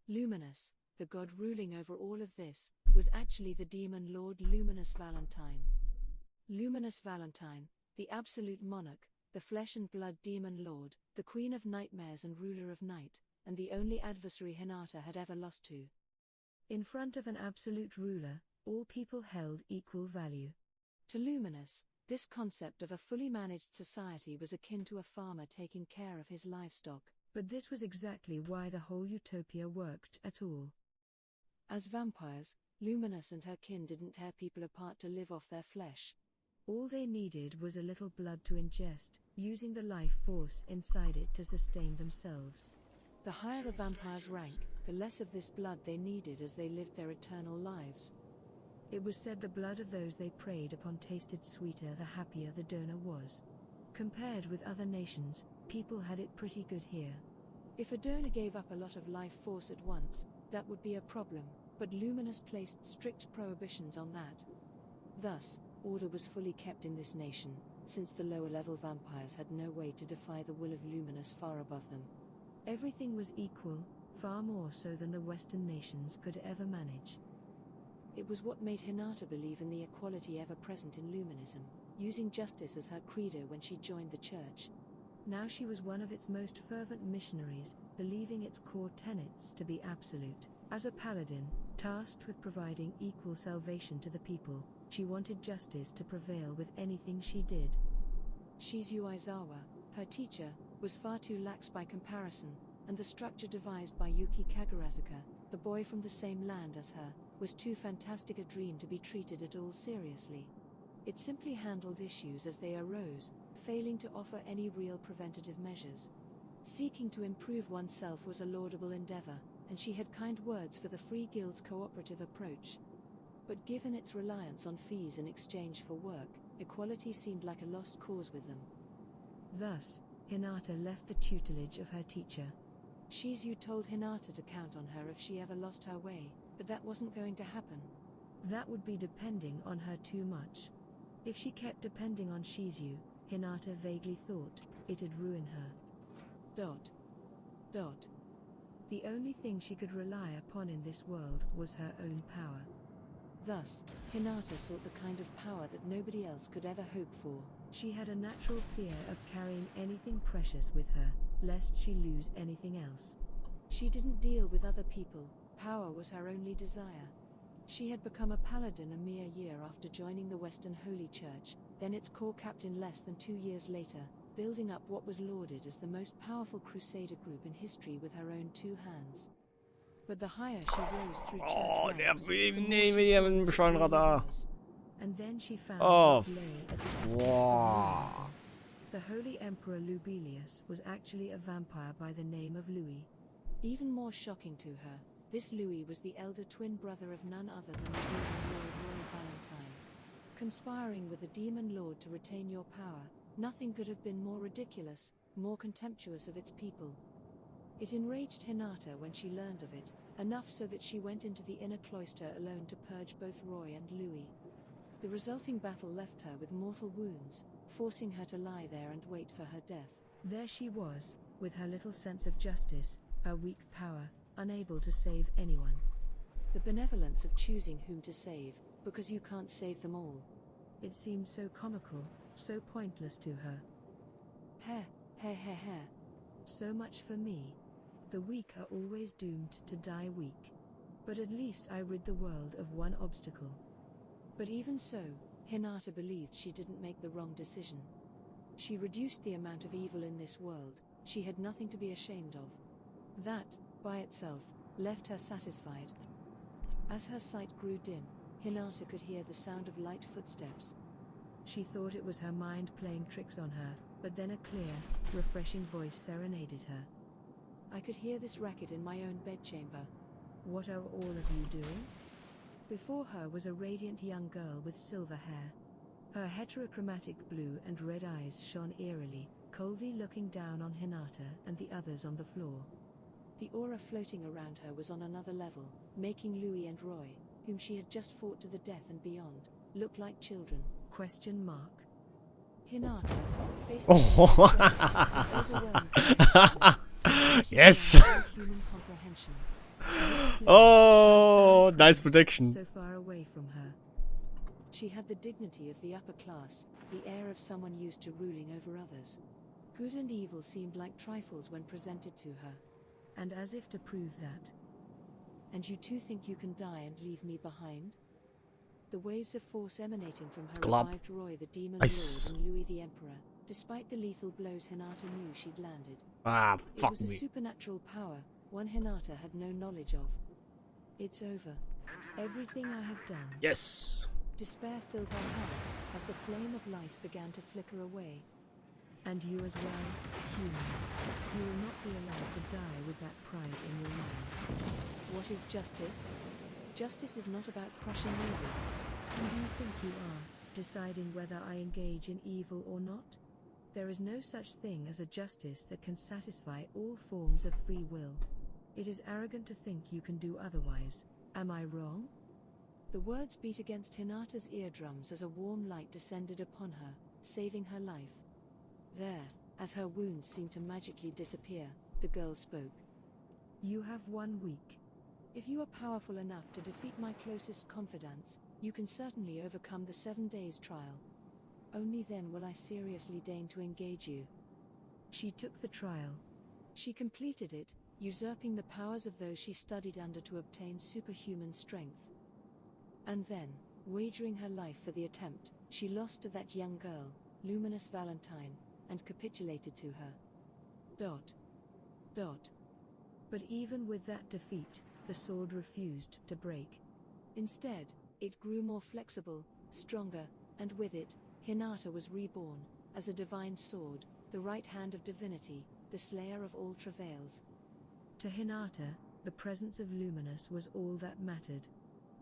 Luminous, the god ruling over all of this, was actually the demon lord Luminous Valentine. Luminous Valentine, the absolute monarch, the flesh and blood demon lord, the queen of nightmares and ruler of night, and the only adversary Hinata had ever lost to. In front of an absolute ruler, all people held equal value. To Luminous, this concept of a fully managed society was akin to a farmer taking care of his livestock. But this was exactly why the whole utopia worked at all. As vampires, Luminous and her kin didn't tear people apart to live off their flesh. All they needed was a little blood to ingest, using the life force inside it to sustain themselves. The higher the vampire's rank, the less of this blood they needed as they lived their eternal lives. It was said the blood of those they preyed upon tasted sweeter the happier the donor was. Compared with other nations, people had it pretty good here. If a donor gave up a lot of life force at once, that would be a problem, but Luminous placed strict prohibitions on that. Thus, order was fully kept in this nation, since the lower-level vampires had no way to defy the will of Luminous far above them. Everything was equal, far more so than the Western nations could ever manage. It was what made Hinata believe in the equality ever present in Luminism, using justice as her credo when she joined the church. Now she was one of its most fervent missionaries, believing its core tenets to be absolute. As a paladin, tasked with providing equal salvation to the people, she wanted justice to prevail with anything she did. Shizu Aizawa, her teacher, was far too lax by comparison, and the structure devised by Yuki Kagurazuka, the boy from the same land as her, was too fantastic a dream to be treated at all seriously. It simply handled issues as they arose, failing to offer any real preventative measures. Seeking to improve oneself was a laudable endeavor, and she had kind words for the Free Guild's cooperative approach. But given its reliance on fees in exchange for work, equality seemed like a lost cause with them. Thus, Hinata left the tutelage of her teacher. Shizu told Hinata to count on her if she ever lost her way, but that wasn't going to happen. That would be depending on her too much. If she kept depending on Shizu, Hinata vaguely thought, it'd ruin her. The only thing she could rely upon in this world was her own power. Thus, Hinata sought the kind of power that nobody else could ever hope for. She had a natural fear of carrying anything precious with her, lest she lose anything else. She didn't deal with other people, power was her only desire. She had become a paladin a mere year after joining the Western Holy Church, then its core captain less than 2 years later, building up what was lauded as the most powerful crusader group in history with her own 2 hands. But the higher she rose through church ranks, the more she saw and then she found what lay at the essence of Luminism. The Holy Emperor Lubelius was actually a vampire by the name of Louis. Even more shocking to her, this Louis was the elder twin brother of none other than the demon lord Roy Valentine. Conspiring with the demon lord to retain your power, nothing could have been more ridiculous, more contemptuous of its people. It enraged Hinata when she learned of it, enough so that she went into the inner cloister alone to purge both Roy and Louis. The resulting battle left her with mortal wounds, forcing her to lie there and wait for her death. There she was, with her little sense of justice, her weak power, unable to save anyone. The benevolence of choosing whom to save, because you can't save them all. It seemed so comical, so pointless to her. Heh. So much for me. The weak are always doomed to die weak. But at least I rid the world of one obstacle. But even so, Hinata believed she didn't make the wrong decision. She reduced the amount of evil in this world. She had nothing to be ashamed of. That, by itself, left her satisfied. As her sight grew dim, Hinata could hear the sound of light footsteps. She thought it was her mind playing tricks on her, but then a clear, refreshing voice serenaded her. I could hear this racket in my own bedchamber. What are all of you doing? Before her was a radiant young girl with silver hair. Her heterochromatic blue and red eyes shone eerily, coldly looking down on Hinata and the others on the floor. The aura floating around her was on another level, making Louis and Roy, whom she had just fought to the death and beyond, look like children. Hinata, faced yes! Oh, nice prediction. So far away from her. She had the dignity of the upper class, the air of someone used to ruling over others. Good and evil seemed like trifles when presented to her. And as if to prove that. And you too think you can die and leave me behind? The waves of force emanating from her revived Roy the Demon Lord and Louis the Emperor, despite the lethal blows Hinata knew she'd landed. Ah, fuck me. It was a supernatural power, one Hinata had no knowledge of. It's over. Everything I have done. Yes. Despair filled her heart as the flame of life began to flicker away. And you as well, human. You will not be allowed to die with that pride in your mind. What is justice? Justice is not about crushing evil. Who do you think you are, deciding whether I engage in evil or not? There is no such thing as a justice that can satisfy all forms of free will. It is arrogant to think you can do otherwise. Am I wrong? The words beat against Hinata's eardrums as a warm light descended upon her, saving her life. There, as her wounds seemed to magically disappear, the girl spoke. You have 1 week. If you are powerful enough to defeat my closest confidants, you can certainly overcome the 7 days trial. Only then will I seriously deign to engage you. She took the trial. She completed it, usurping the powers of those she studied under to obtain superhuman strength. And then, wagering her life for the attempt, she lost to that young girl, Luminous Valentine, and capitulated to her. ... But even with that defeat, the sword refused to break. Instead, it grew more flexible, stronger, and with it, Hinata was reborn, as a divine sword, the right hand of divinity, the slayer of all travails. To Hinata, the presence of Luminous was all that mattered.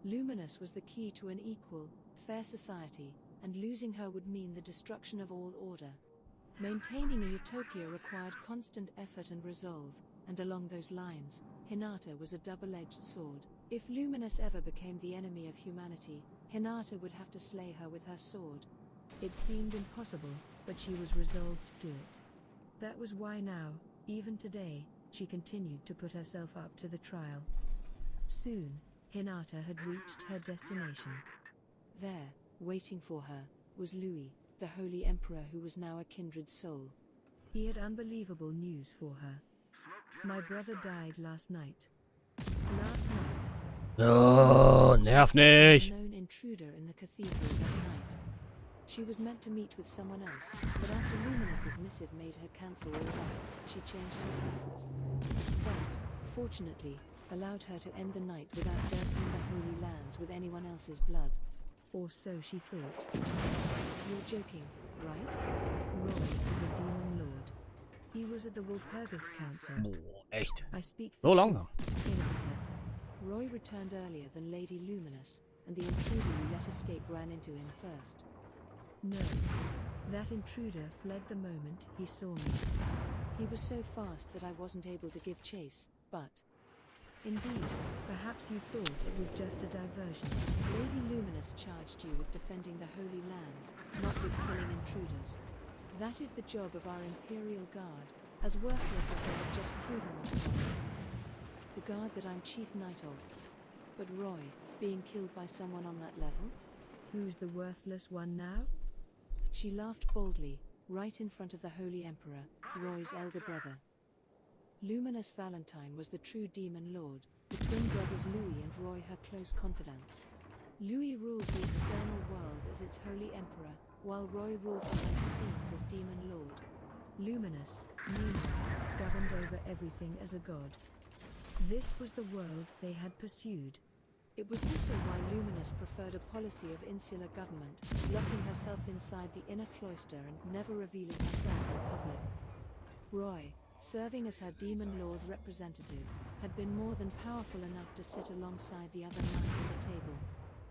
Luminous was the key to an equal, fair society, and losing her would mean the destruction of all order. Maintaining a utopia required constant effort and resolve, and along those lines, Hinata was a double-edged sword. If Luminous ever became the enemy of humanity, Hinata would have to slay her with her sword. It seemed impossible, but she was resolved to do it. That was why now, even today, she continued to put herself up to the trial. Soon, Hinata had reached her destination. There, waiting for her, was Louis, the Holy Emperor who was now a kindred soul. He had unbelievable news for her. My brother died last night. Oh, nerv nicht. A known intruder in the cathedral that night. She was meant to meet with someone else, but after Luminous's missive made her cancel all that, she changed her plans. That, fortunately, allowed her to end the night without dirtying the Holy Lands with anyone else's blood. Or so she thought. You're joking, right? Roy is a demon lord. He was at the Walpurgis Council. Boah, echt. I speak So langsam. Hinata. Roy returned earlier than Lady Luminous, and the intruder you let escape ran into him first. No. That intruder fled the moment he saw me. He was so fast that I wasn't able to give chase, but... Indeed, perhaps you thought it was just a diversion. Lady Luminous charged you with defending the Holy Lands, not with killing intruders. That is the job of our Imperial Guard, as worthless as they have just proven themselves. The guard that I'm Chief Knight of. But Roy, being killed by someone on that level? Who's the worthless one now? She laughed boldly, right in front of the Holy Emperor, Roy's elder brother. Luminous Valentine was the true demon lord, the twin brothers Louis and Roy her close confidants. Louis ruled the external world as its holy emperor, while Roy ruled behind the scenes as demon lord. Luminous, meanwhile, governed over everything as a god. This was the world they had pursued. It was also why Luminous preferred a policy of insular government, locking herself inside the inner cloister and never revealing herself in public. Roy, serving as her demon lord representative, had been more than powerful enough to sit alongside the other nine at the table.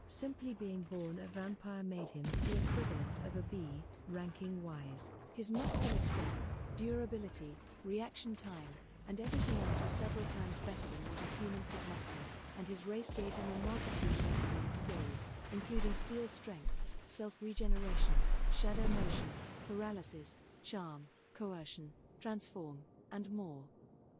Simply being born a vampire made him the equivalent of a bee, ranking wise. His muscular strength, durability, reaction time, and everything else was several times better than what a human could muster, and his race gave him a multitude of excellent skills, including steel strength, self-regeneration, shadow motion, paralysis, charm, coercion, transform, and more.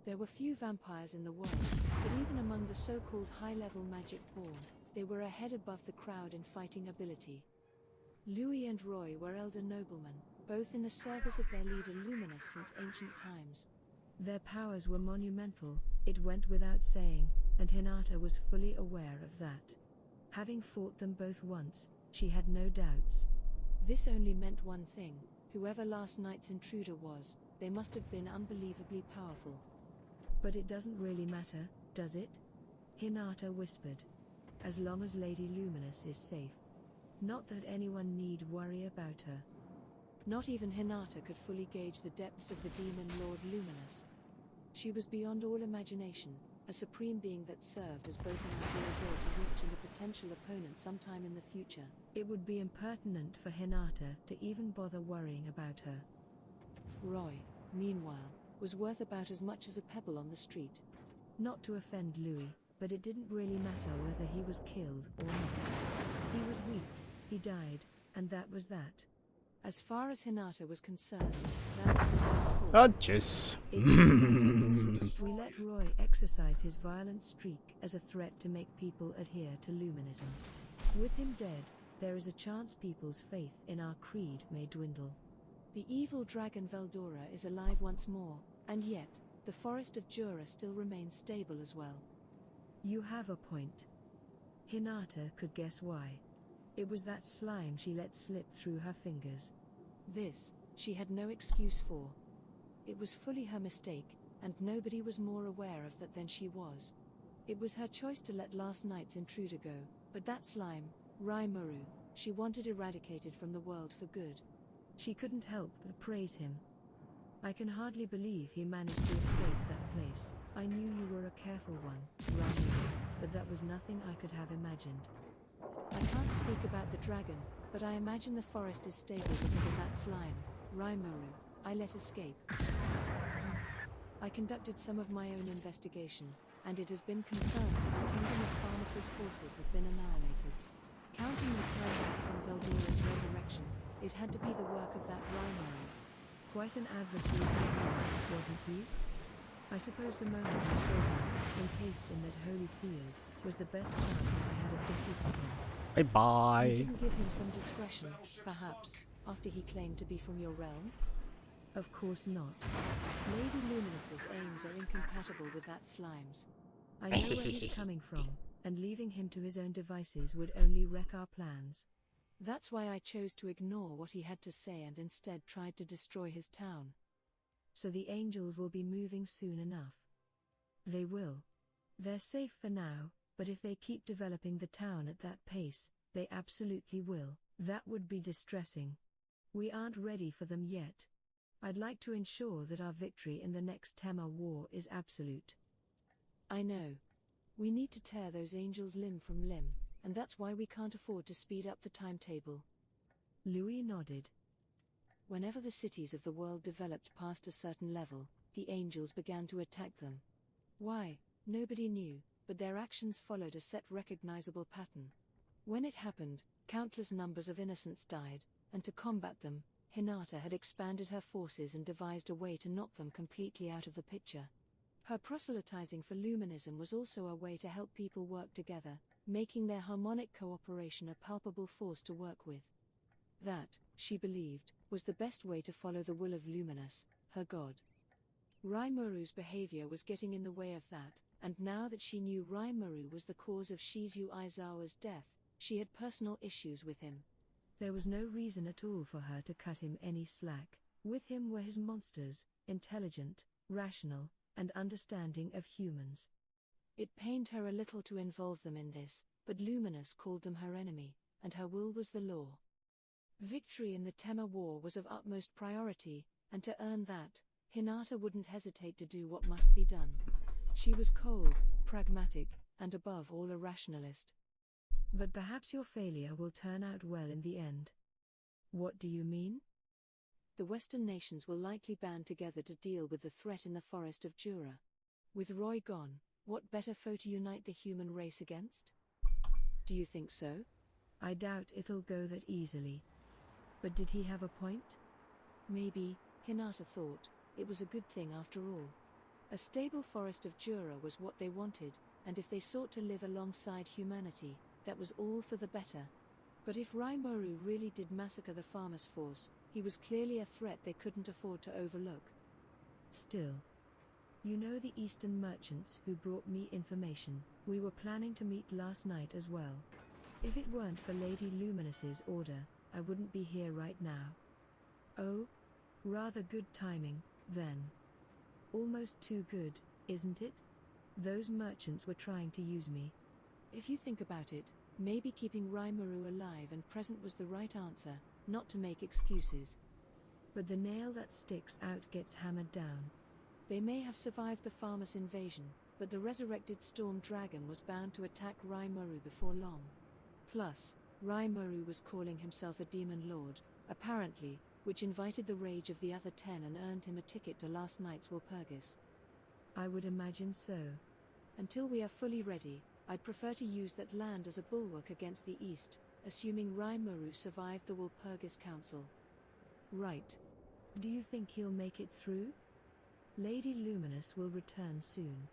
There were few vampires in the world, but even among the so-called high-level magic born, they were ahead above the crowd in fighting ability. Louis and Roy were elder noblemen, both in the service of their leader Luminous since ancient times. Their powers were monumental, it went without saying, and Hinata was fully aware of that. Having fought them both once, she had no doubts. This only meant one thing: whoever last night's intruder was, they must have been unbelievably powerful. But it doesn't really matter, does it? Hinata whispered. As long as Lady Luminous is safe. Not that anyone need worry about her. Not even Hinata could fully gauge the depths of the demon Lord Luminous. She was beyond all imagination, a supreme being that served as both an ideal goal to reach and a potential opponent sometime in the future. It would be impertinent for Hinata to even bother worrying about her. Roy, meanwhile, was worth about as much as a pebble on the street. Not to offend Louis, but it didn't really matter whether he was killed or not. He was weak, he died, and that was that. As far as Hinata was concerned, that was his own fault. Ah, tschüss. It doesn't matter. We let Roy exercise his violent streak as a threat to make people adhere to Luminism. With him dead, there is a chance people's faith in our creed may dwindle. The evil dragon Veldora is alive once more, and yet, the forest of Jura still remains stable as well. You have a point. Hinata could guess why. It was that slime she let slip through her fingers. This, she had no excuse for. It was fully her mistake, and nobody was more aware of that than she was. It was her choice to let last night's intruder go, but that slime, Raimuru, she wanted eradicated from the world for good. She couldn't help but praise him. I can hardly believe he managed to escape that place. I knew you were a careful one, Raimuru, but that was nothing I could have imagined. I can't speak about the dragon, but I imagine the forest is stable because of that slime, Raimuru, I let escape. I conducted some of my own investigation, and it has been confirmed that the Kingdom of Pharmacy's forces have been annihilated. Counting the time back from Veldora's resurrection, it had to be the work of that Raimuru. Quite an adversary for him, wasn't he? I suppose the moment I saw him, encased in that holy field, was the best chance I had of defeating him. Bye-bye. You didn't give him some discretion, perhaps, after he claimed to be from your realm? Of course not. Lady Luminous's aims are incompatible with that slime's. I know where he's coming from, and leaving him to his own devices would only wreck our plans. That's why I chose to ignore what he had to say and instead tried to destroy his town. So the angels will be moving soon enough. They will. They're safe for now, but if they keep developing the town at that pace, they absolutely will. That would be distressing. We aren't ready for them yet. I'd like to ensure that our victory in the next Tema war is absolute. I know. We need to tear those angels limb from limb, and that's why we can't afford to speed up the timetable. Louis nodded. Whenever the cities of the world developed past a certain level, the angels began to attack them. Why, nobody knew, but their actions followed a set recognizable pattern. When it happened, countless numbers of innocents died, and to combat them, Hinata had expanded her forces and devised a way to knock them completely out of the picture. Her proselytizing for Luminism was also a way to help people work together, making their harmonic cooperation a palpable force to work with. That, she believed, was the best way to follow the will of Luminous, her god. Raimuru's behavior was getting in the way of that, and now that she knew Raimuru was the cause of Shizu Aizawa's death, She had personal issues with him. There was no reason at all for her to cut him any slack. With him were his monsters, intelligent, rational, and understanding of humans. It pained her a little to involve them in this, but Luminous called them her enemy, and her will was the law. Victory in the Tema War was of utmost priority, and to earn that, Hinata wouldn't hesitate to do what must be done. She was cold, pragmatic, and above all a rationalist. But perhaps your failure will turn out well in the end. What do you mean? The Western nations will likely band together to deal with the threat in the forest of Jura. With Roy gone, what better foe to unite the human race against? Do you think so? I doubt it'll go that easily. But did he have a point? Maybe, Hinata thought, it was a good thing after all. A stable forest of Jura was what they wanted, and if they sought to live alongside humanity, that was all for the better. But if Raimoru really did massacre the farmers' force, he was clearly a threat they couldn't afford to overlook. Still, you know the Eastern merchants who brought me information. We were planning to meet last night as well. If it weren't for Lady Luminous's order, I wouldn't be here right now. Oh? Rather good timing, then. Almost too good, isn't it? Those merchants were trying to use me. If you think about it, maybe keeping Raimoru alive and present was the right answer, not to make excuses. But the nail that sticks out gets hammered down. They may have survived the Farmus invasion, but the resurrected Storm Dragon was bound to attack Raimoru before long. Plus, Raimoru was calling himself a demon lord, apparently, which invited the rage of the other 10 and earned him a ticket to last night's Walpurgis. I would imagine so. Until we are fully ready, I'd prefer to use that land as a bulwark against the east, assuming Raimoru survived the Walpurgis Council. Right. Do you think he'll make it through? Lady Luminous will return soon.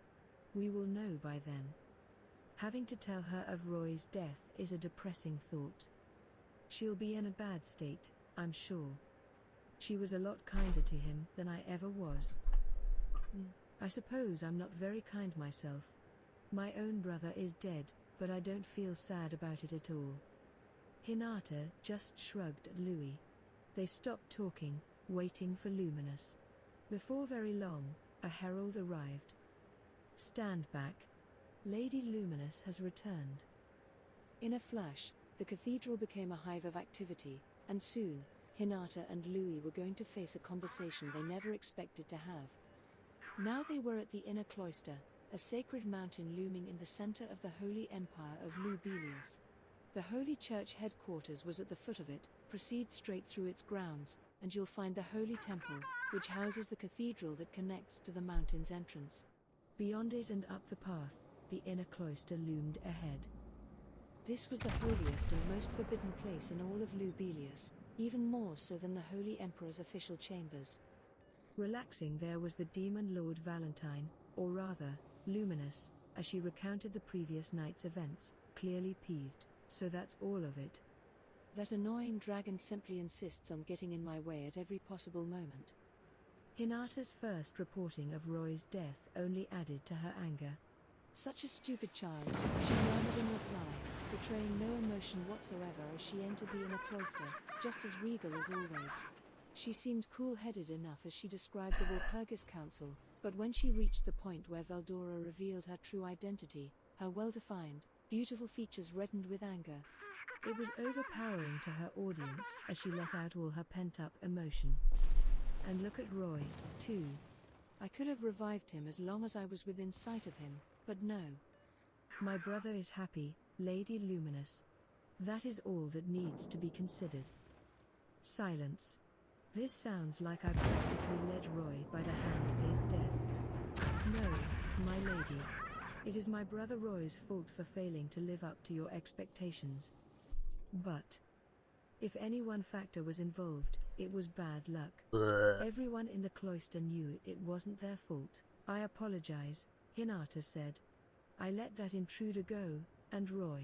We will know by then. Having to tell her of Roy's death is a depressing thought. She'll be in a bad state, I'm sure. She was a lot kinder to him than I ever was. I suppose I'm not very kind myself. My own brother is dead, but I don't feel sad about it at all. Hinata just shrugged at Louis. They stopped talking, waiting for Luminous. Before very long, a herald arrived. Stand back. Lady Luminous has returned. In a flash, the cathedral became a hive of activity, and soon, Hinata and Louis were going to face a conversation they never expected to have. Now they were at the inner cloister, a sacred mountain looming in the center of the Holy Empire of Lubelius. The Holy Church headquarters was at the foot of it. Proceed straight through its grounds, and you'll find the Holy Temple, which houses the cathedral that connects to the mountain's entrance. Beyond it and up the path, the inner cloister loomed ahead. This was the holiest and most forbidden place in all of Lubelius, even more so than the Holy Emperor's official chambers. Relaxing there was the demon Lord Valentine, or rather, Luminous, as she recounted the previous night's events, clearly peeved. So that's all of it. That annoying dragon simply insists on getting in my way at every possible moment. Hinata's first reporting of Roy's death only added to her anger. Such a stupid child, she murmured in reply, betraying no emotion whatsoever as she entered the inner cloister, just as regal as always. She seemed cool-headed enough as she described the Walpurgis Council, but when she reached the point where Veldora revealed her true identity, her well-defined, beautiful features reddened with anger. It was overpowering to her audience as she let out all her pent-up emotion. And look at Roy, too. I could have revived him as long as I was within sight of him, but no. My brother is happy, Lady Luminous. That is all that needs to be considered. Silence. This sounds like I practically led Roy by the hand to his death. No, my lady. It is my brother Roy's fault for failing to live up to your expectations. But if any one factor was involved, it was bad luck. Everyone in the cloister knew it wasn't their fault. I apologize, Hinata said. I let that intruder go, and Roy.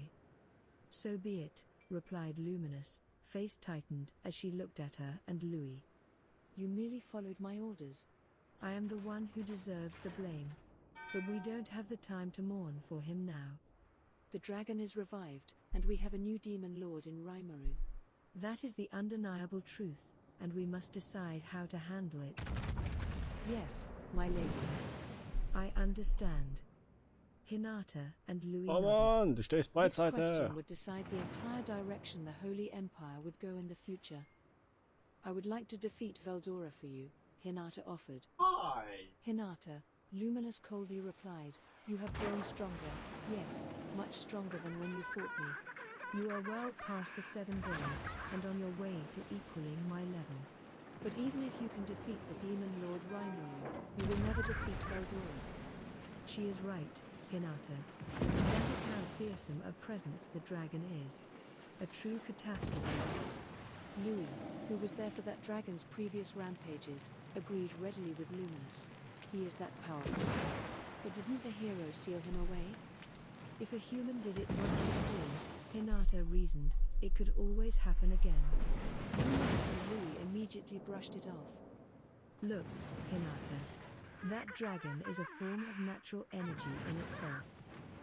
So be it, replied Luminous, face tightened as she looked at her and Louis. You merely followed my orders. I am the one who deserves the blame. But we don't have the time to mourn for him now. The dragon is revived, and we have a new demon lord in Rimuru. That is the undeniable truth, and we must decide how to handle it. Yes, my lady. I understand. Hinata and Louis Oh nodded. Mann, du stehst This Breitseite. question would decide the entire direction the Holy Empire would go in the future. I would like to defeat Veldora for you, Hinata offered. Hi. Hinata, Luminous coldly replied, you have grown stronger, yes, much stronger than when you fought me. You are well past the 7 days, and on your way to equaling my level. But even if you can defeat the demon lord Rimuru, you will never defeat Veldora. She is right, Hinata. That is how fearsome a presence the dragon is. A true catastrophe. Louis, who was there for that dragon's previous rampages, agreed readily with Luminous. He is that powerful. But didn't the hero seal him away? If a human did it once and all, Hinata reasoned, it could always happen again. Luminous and Louis immediately brushed it off. Look, Hinata. That dragon is a form of natural energy in itself.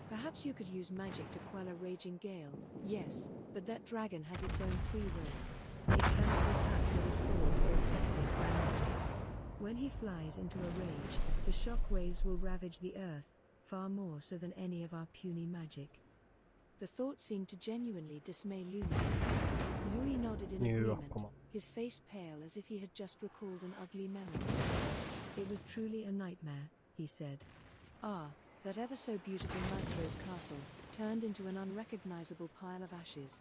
Perhaps you could use magic to quell a raging gale, yes, but that dragon has its own free will. It cannot be cut with a sword or affected by magic. When he flies into a rage, the shock waves will ravage the earth, far more so than any of our puny magic. The thought seemed to genuinely dismay Luminous. Louis nodded in agreement, his face pale as if he had just recalled an ugly memory. It was truly a nightmare, he said. Ah, that ever so beautiful Mastro's castle, turned into an unrecognizable pile of ashes.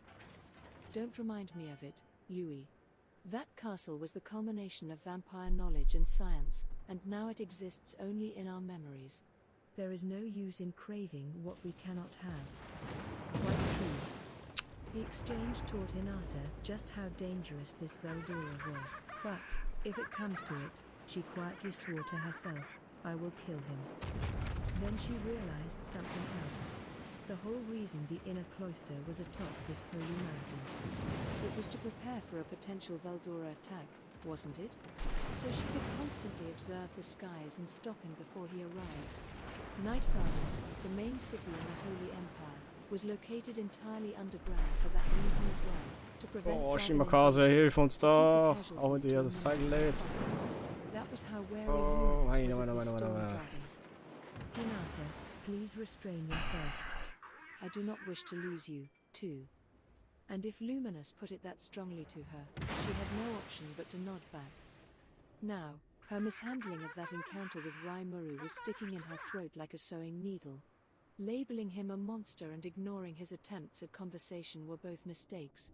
Don't remind me of it, Louis. That castle was the culmination of vampire knowledge and science, and now it exists only in our memories. There is no use in craving what we cannot have. Quite true. The exchange taught Hinata just how dangerous this Veldora was. But, if it comes to it, she quietly swore to herself, I will kill him. Then she realized something else. The whole reason the inner cloister was atop this holy mountain. It was to prepare for a potential Veldora attack, wasn't it? So she could constantly observe the skies and stop him before he arrives. Nightgarden, the main city in the Holy Empire, was located entirely underground for that reason as well, to prevent Shimakaze, hilf uns da! Auch wenn du hier das Zeichen lädst. That was how wary Oh, Luminous was of the storm dragon. Hinata, please restrain yourself. I do not wish to lose you, too. And if Luminous put it that strongly to her, she had no option but to nod back. Now, her mishandling of that encounter with Rimuru was sticking in her throat like a sewing needle. Labeling him a monster and ignoring his attempts at conversation were both mistakes.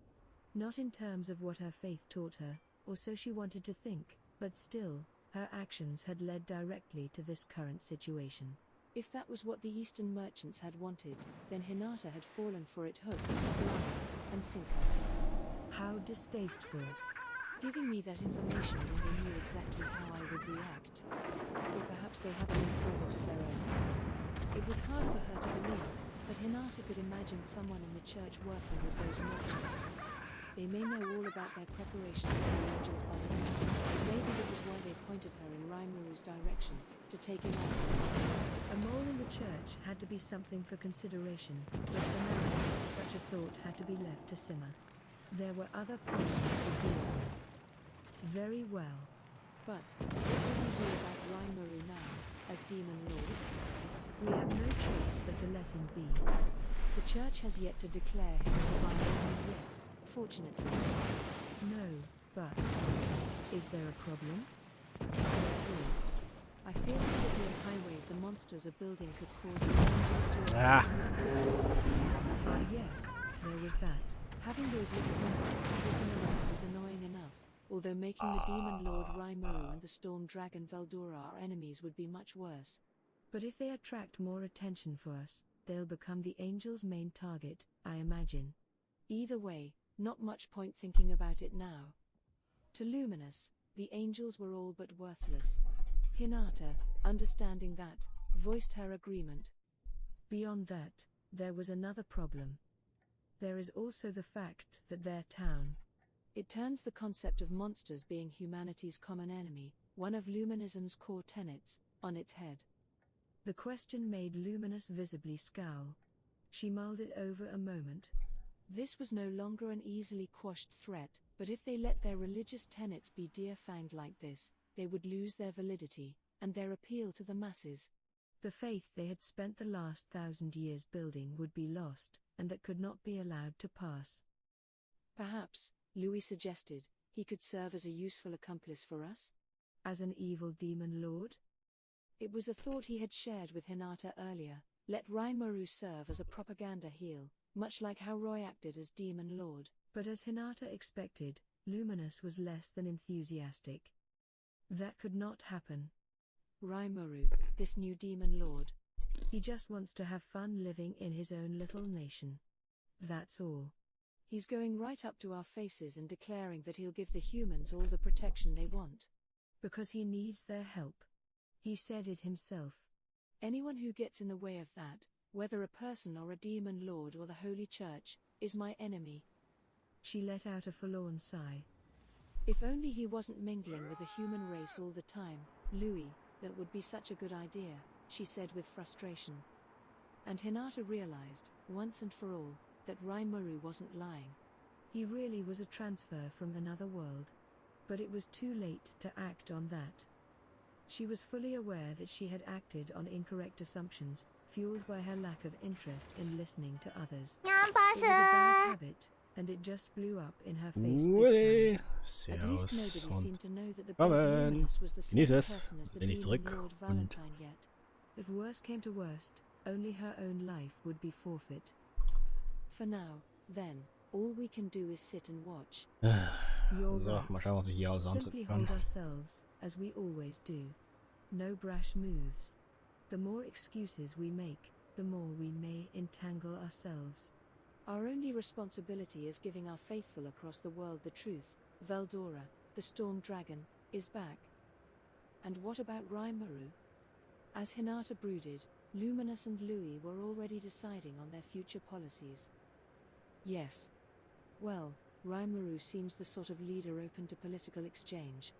Not in terms of what her faith taught her, or so she wanted to think, but still, her actions had led directly to this current situation. If that was what the Eastern merchants had wanted, then Hinata had fallen for it hook, line, and sinker. How distasteful. Giving me that information when they knew exactly how I would react. Or perhaps they have an informant of their own. It was hard for her to believe, but Hinata could imagine someone in the church working with those merchants. They may know all about their preparations for the angels by now. Maybe that was why they pointed her in Rimuru's direction, to take him out. A mole in the church had to be something for consideration, but for now, such a thought had to be left to simmer. There were other problems to deal with. Very well. But, what will we do about Rimuru now, as Demon Lord? We have no choice but to let him be. The church has yet to declare him a divine lord yet, fortunately. No, but... is there a problem? There is. I fear the city and highways the monsters are building could cause the angels to Ah. Ah yes, there was that. Having those little insects flitting around is annoying enough, although making the Demon Lord Rimuru and the Storm Dragon Veldora our enemies would be much worse. But if they attract more attention for us, they'll become the angels' main target, I imagine. Either way, not much point thinking about it now. To Luminous, the angels were all but worthless. Hinata, understanding that, voiced her agreement. Beyond that, there was another problem. There is also the fact that their town. It turns the concept of monsters being humanity's common enemy, one of Luminism's core tenets, on its head. The question made Luminous visibly scowl. She mulled it over a moment. This was no longer an easily quashed threat, but if they let their religious tenets be deer-fanged like this, they would lose their validity, and their appeal to the masses. The faith they had spent the last 1,000 years building would be lost, and that could not be allowed to pass. Perhaps, Louis suggested, he could serve as a useful accomplice for us? As an evil demon lord? It was a thought he had shared with Hinata earlier. Let Rimuru serve as a propaganda heel, much like how Roy acted as Demon Lord. But as Hinata expected, Luminous was less than enthusiastic. That could not happen. Rimuru, this new Demon Lord. He just wants to have fun living in his own little nation. That's all. He's going right up to our faces and declaring that he'll give the humans all the protection they want. Because he needs their help. He said it himself. Anyone who gets in the way of that, whether a person or a demon lord or the Holy Church, is my enemy. She let out a forlorn sigh. If only he wasn't mingling with the human race all the time, Louis, that would be such a good idea, she said with frustration. And Hinata realized, once and for all, that Rimuru wasn't lying. He really was a transfer from another world. But it was too late to act on that. She was fully aware that she had acted on incorrect assumptions, fueled by her lack of interest in listening to others. It was a bad habit, and it just blew up in her face big time. At least nobody seemed to know that the big Luminous was the same person as the Demon Lord Valentine yet. If worst came to worst, only her own life would be forfeit. For now, then, all we can do is sit and watch. You're So, right. mal schauen, was ich hier alles Simply anziehen hold kann. ourselves, as we always do. No brash moves. The more excuses we make, the more we may entangle ourselves. Our only responsibility is giving our faithful across the world the truth. Veldora, the Storm Dragon, is back. And what about Rimuru? As Hinata brooded, Luminous and Louis were already deciding on their future policies. Yes. Well, Rimuru seems the sort of leader open to political exchange.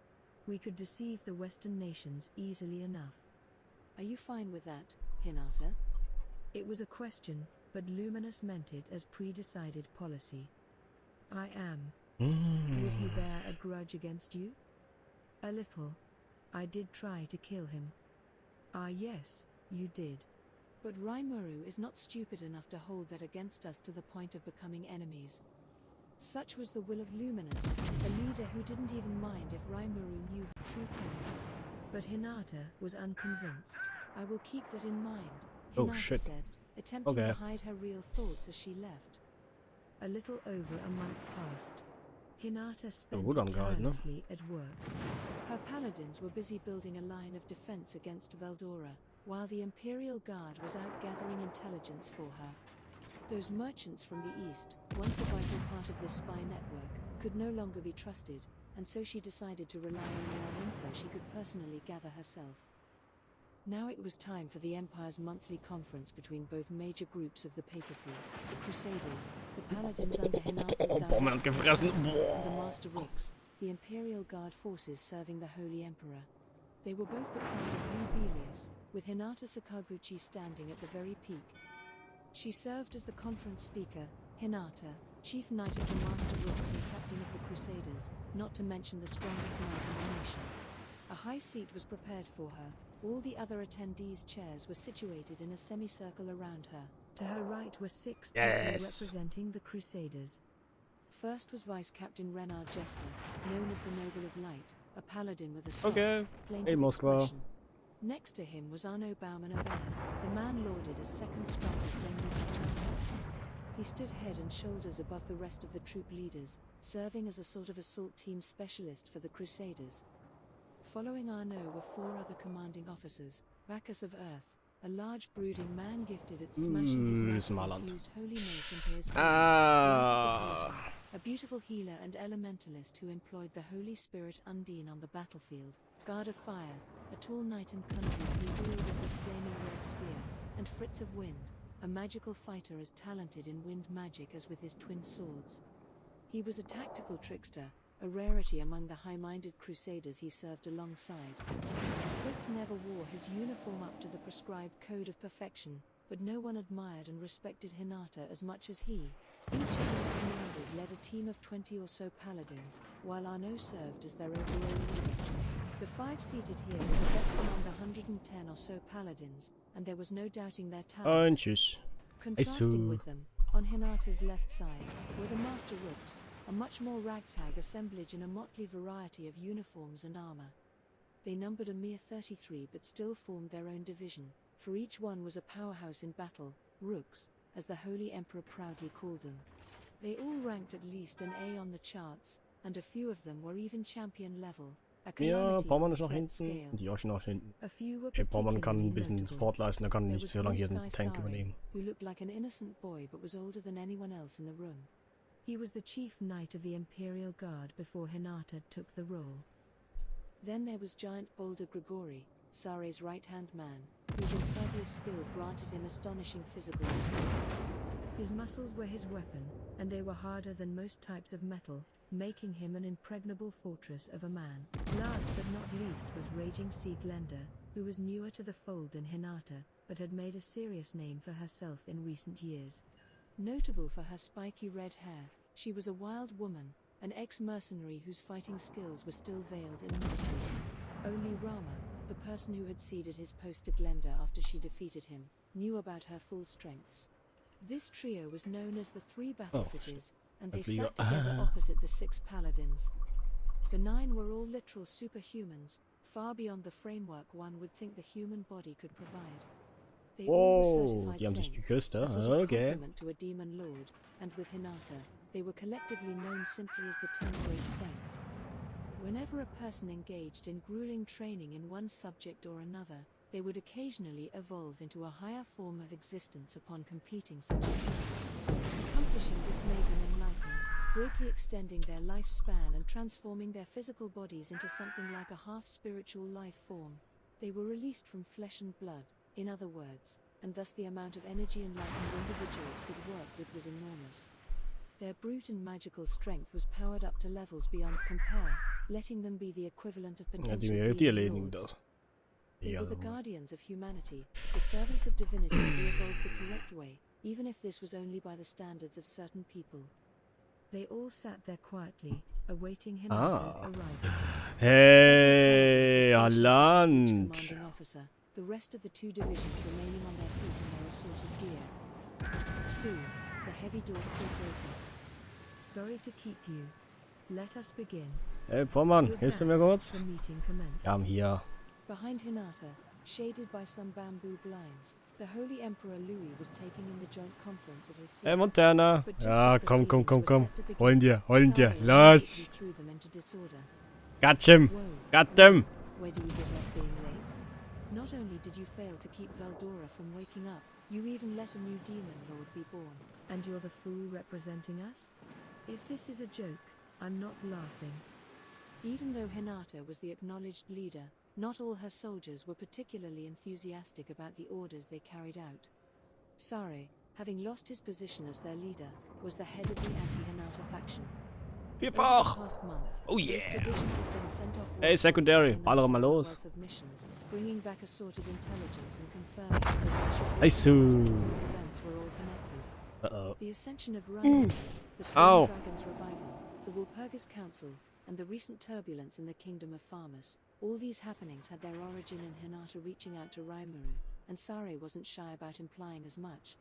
We could deceive the Western nations easily enough. Are you fine with that, Hinata? It was a question, but Luminous meant it as pre-decided policy. I am. Would he bear a grudge against you? A little. I did try to kill him. Ah yes, you did. But Rimuru is not stupid enough to hold that against us to the point of becoming enemies. Such was the will of Luminous, a leader who didn't even mind if Rimuru knew her true colors. But Hinata was unconvinced. I will keep that in mind, Oh, Hinata shit. said, attempting Okay. to hide her real thoughts as she left. A little over a month passed. Hinata spent gut angehalten, ne? tirelessly at work. Her paladins were busy building a line of defense against Veldora, while the Imperial Guard was out gathering intelligence for her. Those merchants from the east, once a vital part of this spy network, could no longer be trusted, and so she decided to rely only on info she could personally gather herself. Now it was time for the Empire's monthly conference between both major groups of the papacy, the Crusaders, the Paladins under Hinata's Boah, man hat gefressen. and the Boah. Master Rooks, the Imperial Guard forces serving the Holy Emperor. They were both the pride of Nubelius, with Hinata Sakaguchi standing at the very peak. She served as the conference speaker, Hinata, chief knight of the Master Rooks and captain of the Crusaders, not to mention the strongest knight in the nation. A high seat was prepared for her. All the other attendees' chairs were situated in a semicircle around her. To her right were 6 people Yes. representing the Crusaders. First was Vice Captain Renard Jester, known as the Noble of Light, a paladin with a soft, Okay. plaintive Hey, Moskva. expression. Next to him was Arno Baumann of Air, the man lauded as second strongest only to Hinata. He stood head and shoulders above the rest of the troop leaders, serving as a sort of assault team specialist for the Crusaders. Following Arno were 4 other commanding officers, Bacchus of Earth, a large brooding man gifted at smashing his Smaland. infused holy mace into his hands, Ah. a beautiful healer and elementalist who employed the Holy Spirit Undine on the battlefield, Guard of Fire, a tall knight and country who wielded his flaming red spear, and Fritz of Wind, a magical fighter as talented in wind magic as with his twin swords. He was a tactical trickster, a rarity among the high-minded crusaders he served alongside. Fritz never wore his uniform up to the prescribed code of perfection, but no one admired and respected Hinata as much as he. Each of these commanders led a team of 20 or so paladins, while Arnaud served as their overall leader. The 5 seated here were the best among the 110 or so paladins, and there was no doubting their talents. Tschüss. Contrasting with them, on Hinata's left side, were the Master Rooks, a much more ragtag assemblage in a motley variety of uniforms and armor. They numbered a mere 33 but still formed their own division, for each one was a powerhouse in battle, Rooks, as the Holy Emperor proudly called them. They all ranked at least an A on the charts, and a few of them were even champion level. Ja, Baumann ist nach hinten, die Yoshi nach hinten. Baumann kann ein bisschen Support leisten, er kann nicht so lange hier den Tank übernehmen. Who looked like an innocent boy but was older than anyone else in the room. He was the chief knight of the Imperial Guard before Hinata took the role. Then there was Giant Boulder Grigori, Sare's right-hand man, whose impervious skill granted him astonishing physical resilience. His muscles were his weapon, and they were harder than most types of metal, making him an impregnable fortress of a man. Last but not least was Raging Sea Glenda, who was newer to the fold than Hinata, but had made a serious name for herself in recent years. Notable for her spiky red hair, she was a wild woman, an ex-mercenary whose fighting skills were still veiled in mystery. Only Rama, the person who had ceded his post to Glenda after she defeated him, knew about her full strengths. This trio was known as the 3 Battle Sages, and they sat together opposite the 6 paladins. The 9 were all literal superhumans, far beyond the framework one would think the human body could provide. They all were certified die haben sich saints, geküsst, a sort of okay. compliment to a demon lord, and with Hinata, they were collectively known simply as the 10 Great Saints. Whenever a person engaged in grueling training in one subject or another, they would occasionally evolve into a higher form of existence upon completing such a training. Accomplishing this made them enlightened, greatly extending their lifespan and transforming their physical bodies into something like a half-spiritual life form. They were released from flesh and blood, in other words, and thus the amount of energy enlightened individuals could work with was enormous. Their brute and magical strength was powered up to levels beyond compare, letting them be the equivalent of potential demon lords. They were the guardians of humanity, the servants of divinity who evolved the correct way, even if this was only by the standards of certain people. They all sat there quietly, awaiting Hinata's arrival. Hey, Land! Commanding officer, the rest of the 2 divisions remaining on their feet in their assorted gear. Soon, the heavy door clicked open. Sorry to keep you. Let us begin. Hey, Baumann, hilfst du mir kurz? The meeting commenced. Wir haben hier. Behind Hinata, shaded by some bamboo blinds, the Holy Emperor Louis was taking in the joint conference at his seat. Hey, Montana! Ja, komm. Holen dir, los! Threw them into disorder. Got him! Where do you get off being late? Not only did you fail to keep Veldora from waking up, you even let a new demon lord be born. And you're the fool representing us? If this is a joke, I'm not laughing. Even though Hinata was the acknowledged leader, not all her soldiers were particularly enthusiastic about the orders they carried out. Sare, having lost his position as their leader, was the head of the anti-Hinata faction. Vierfach! Oh yeah! Hey, Secondary, ballere mal los! Bringing back assorted intelligence and confirming Nice. events were all connected. The ascension of Rome, the Storm Dragon's revival, the Walpurgis Council, and the recent turbulence in the Kingdom of Farmus. All these happenings had their origin in Hinata reaching out to Raimuru, and Sare wasn't shy about implying as much.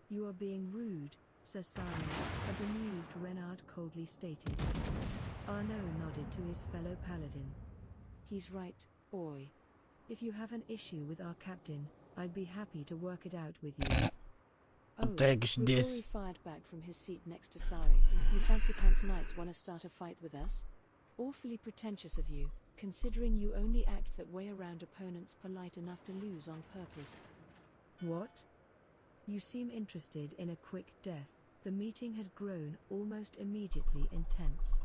You are being rude, Sir Sare, a bemused Renard coldly stated. Arnaud nodded to his fellow paladin. He's right, boy. If you have an issue with our captain, I'd be happy to work it out with you. Grigori fired back from his seat next to Sare. You fancy pants knights want to start a fight with us? Awfully pretentious of you, considering you only act that way around opponents polite enough to lose on purpose. What? You seem interested in a quick death. The meeting had grown almost immediately intense.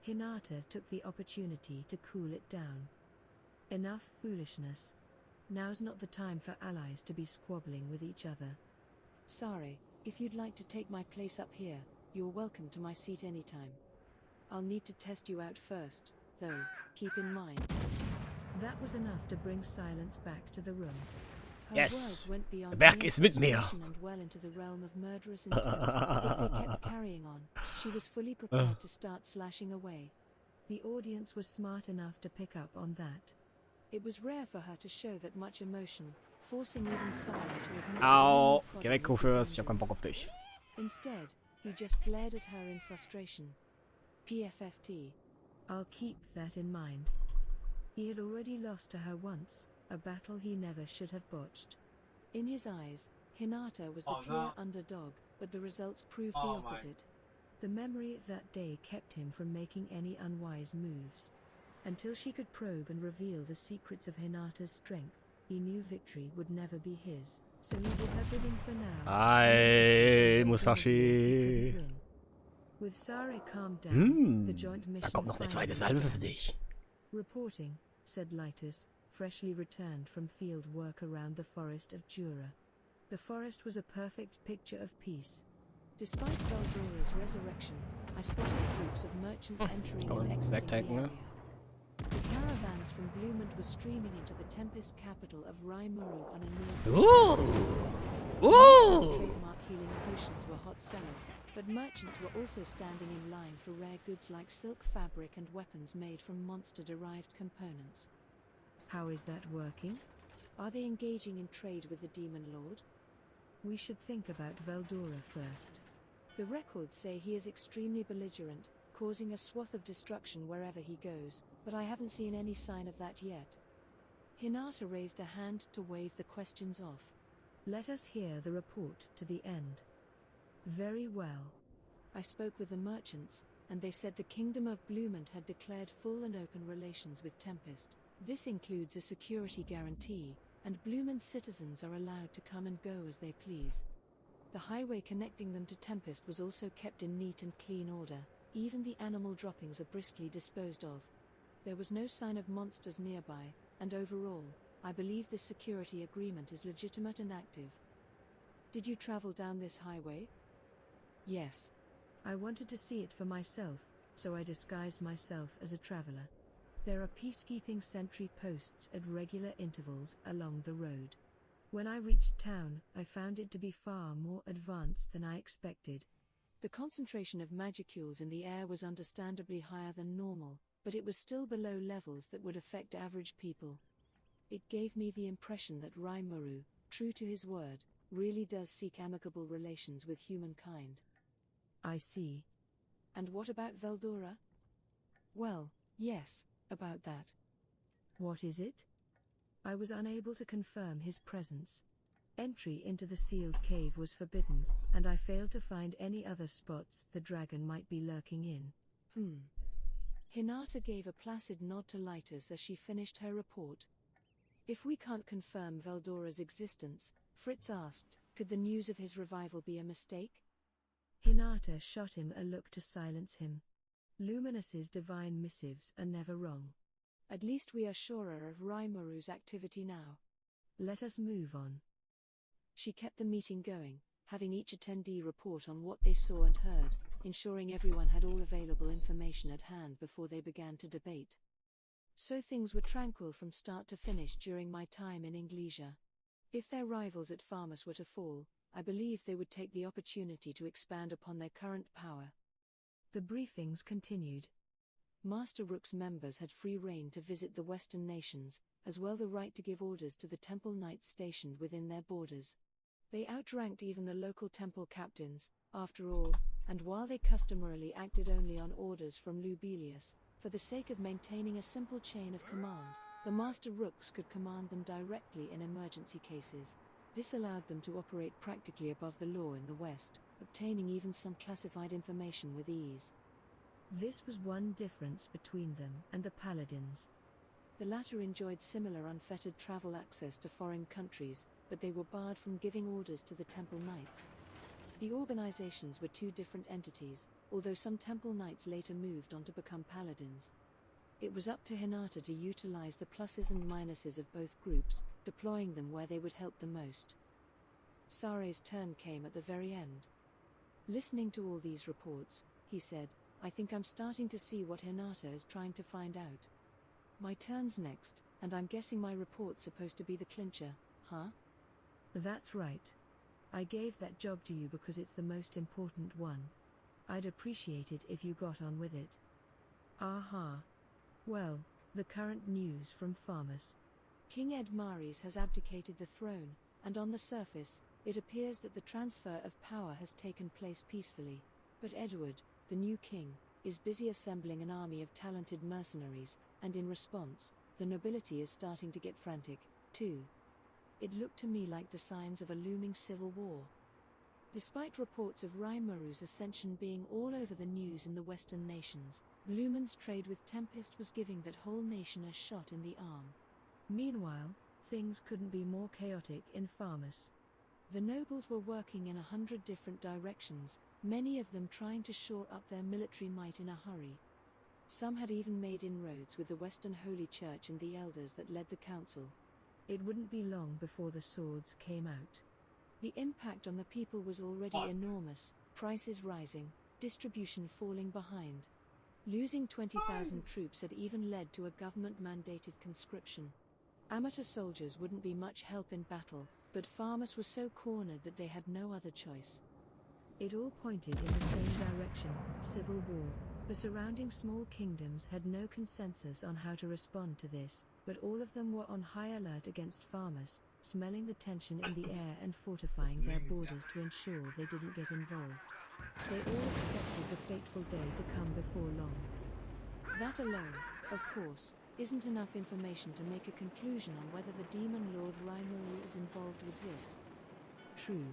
Hinata took the opportunity to cool it down. Enough foolishness. Now's not the time for allies to be squabbling with each other. Sare, if you'd like to take my place up here, you're welcome to my seat anytime. I'll need to test you out first, though, keep in mind. That was enough to bring silence back to the room. Yes! Der Berg ist mit mir! And well into the realm of murderous intent. If they kept carrying on, she was fully prepared to start slashing away. The audience was smart enough to pick up on that. It was rare for her to show that much emotion, forcing even Sarah to admit. Au! Geh weg, Kofurs, ich hab keinen Bock auf dich. Instead, he just glared at her in frustration. PFFT. I'll keep that in mind. He had already lost to her once, a battle he never should have botched. In his eyes, Hinata was the clear underdog, but the results proved the opposite. The memory of that day kept him from making any unwise moves. Until she could probe and reveal the secrets of Hinata's strength, he knew victory would never be his, so he did her bidding for now. Hi, Musashi. With Sare calmed down, the joint mission Da kommt noch eine zweite Salve für dich. Reporting, said Lytus, freshly returned from field work around the forest of Jura. The forest was a perfect picture of peace. Despite Valdora's resurrection, I spotted groups of merchants entering and exiting the area. The caravans from Bloomont were streaming into the Tempest capital of Raimuru on a trademark healing potions were hot sellers, but merchants were also standing in line for rare goods like silk fabric and weapons made from monster-derived components. How is that working? Are they engaging in trade with the Demon Lord? We should think about Veldora first. The records say he is extremely belligerent, causing a swath of destruction wherever he goes, but I haven't seen any sign of that yet. Hinata raised a hand to wave the questions off. Let us hear the report to the end. Very well. I spoke with the merchants, and they said the Kingdom of Bloomont had declared full and open relations with Tempest. This includes a security guarantee, and Bloomont citizens are allowed to come and go as they please. The highway connecting them to Tempest was also kept in neat and clean order. Even the animal droppings are briskly disposed of. There was no sign of monsters nearby, and overall, I believe this security agreement is legitimate and active. Did you travel down this highway? Yes. I wanted to see it for myself, so I disguised myself as a traveler. There are peacekeeping sentry posts at regular intervals along the road. When I reached town, I found it to be far more advanced than I expected. The concentration of magicules in the air was understandably higher than normal, but it was still below levels that would affect average people. It gave me the impression that Raimuru, true to his word, really does seek amicable relations with humankind. I see. And what about Veldora? Well, yes, about that. What is it? I was unable to confirm his presence. Entry into the sealed cave was forbidden, and I failed to find any other spots the dragon might be lurking in. Hinata gave a placid nod to Lytus as she finished her report. If we can't confirm Veldora's existence, Fritz asked, could the news of his revival be a mistake? Hinata shot him a look to silence him. Luminous's divine missives are never wrong. At least we are surer of Raimuru's activity now. Let us move on. She kept the meeting going, having each attendee report on what they saw and heard, ensuring everyone had all available information at hand before they began to debate. So things were tranquil from start to finish during my time in Inglesia. If their rivals at Farmus were to fall, I believe they would take the opportunity to expand upon their current power. The briefings continued. Master Rook's members had free rein to visit the Western nations, as well the right to give orders to the temple knights stationed within their borders. They outranked even the local temple captains, after all, and while they customarily acted only on orders from Lubelius, for the sake of maintaining a simple chain of command, the Master Rooks could command them directly in emergency cases. This allowed them to operate practically above the law in the West, obtaining even some classified information with ease. This was one difference between them and the Paladins. The latter enjoyed similar unfettered travel access to foreign countries, but they were barred from giving orders to the Temple Knights. The organizations were two different entities, although some Temple Knights later moved on to become Paladins. It was up to Hinata to utilize the pluses and minuses of both groups, deploying them where they would help the most. Sare's turn came at the very end. Listening to all these reports, he said, I think I'm starting to see what Hinata is trying to find out. My turn's next, and I'm guessing my report's supposed to be the clincher, huh? That's right. I gave that job to you because it's the most important one. I'd appreciate it if you got on with it. Aha. Well, the current news from Farmus. King Ed Maris has abdicated the throne, and on the surface, it appears that the transfer of power has taken place peacefully. But Edward, the new king, is busy assembling an army of talented mercenaries, and in response, the nobility is starting to get frantic, too. It looked to me like the signs of a looming civil war. Despite reports of Raimuru's ascension being all over the news in the Western nations, Blumen's trade with Tempest was giving that whole nation a shot in the arm. Meanwhile, things couldn't be more chaotic in Farmus. The nobles were working in 100 different directions, many of them trying to shore up their military might in a hurry. Some had even made inroads with the Western Holy Church and the elders that led the council. It wouldn't be long before the swords came out. The impact on the people was already enormous, prices rising, distribution falling behind. Losing 20,000 troops had even led to a government-mandated conscription. Amateur soldiers wouldn't be much help in battle, but Farmus was so cornered that they had no other choice. It all pointed in the same direction, civil war. The surrounding small kingdoms had no consensus on how to respond to this, but all of them were on high alert against Farmus, smelling the tension in the air and fortifying their borders to ensure they didn't get involved. They all expected the fateful day to come before long. That alone, of course, isn't enough information to make a conclusion on whether the Demon Lord Raimuru is involved with this. True.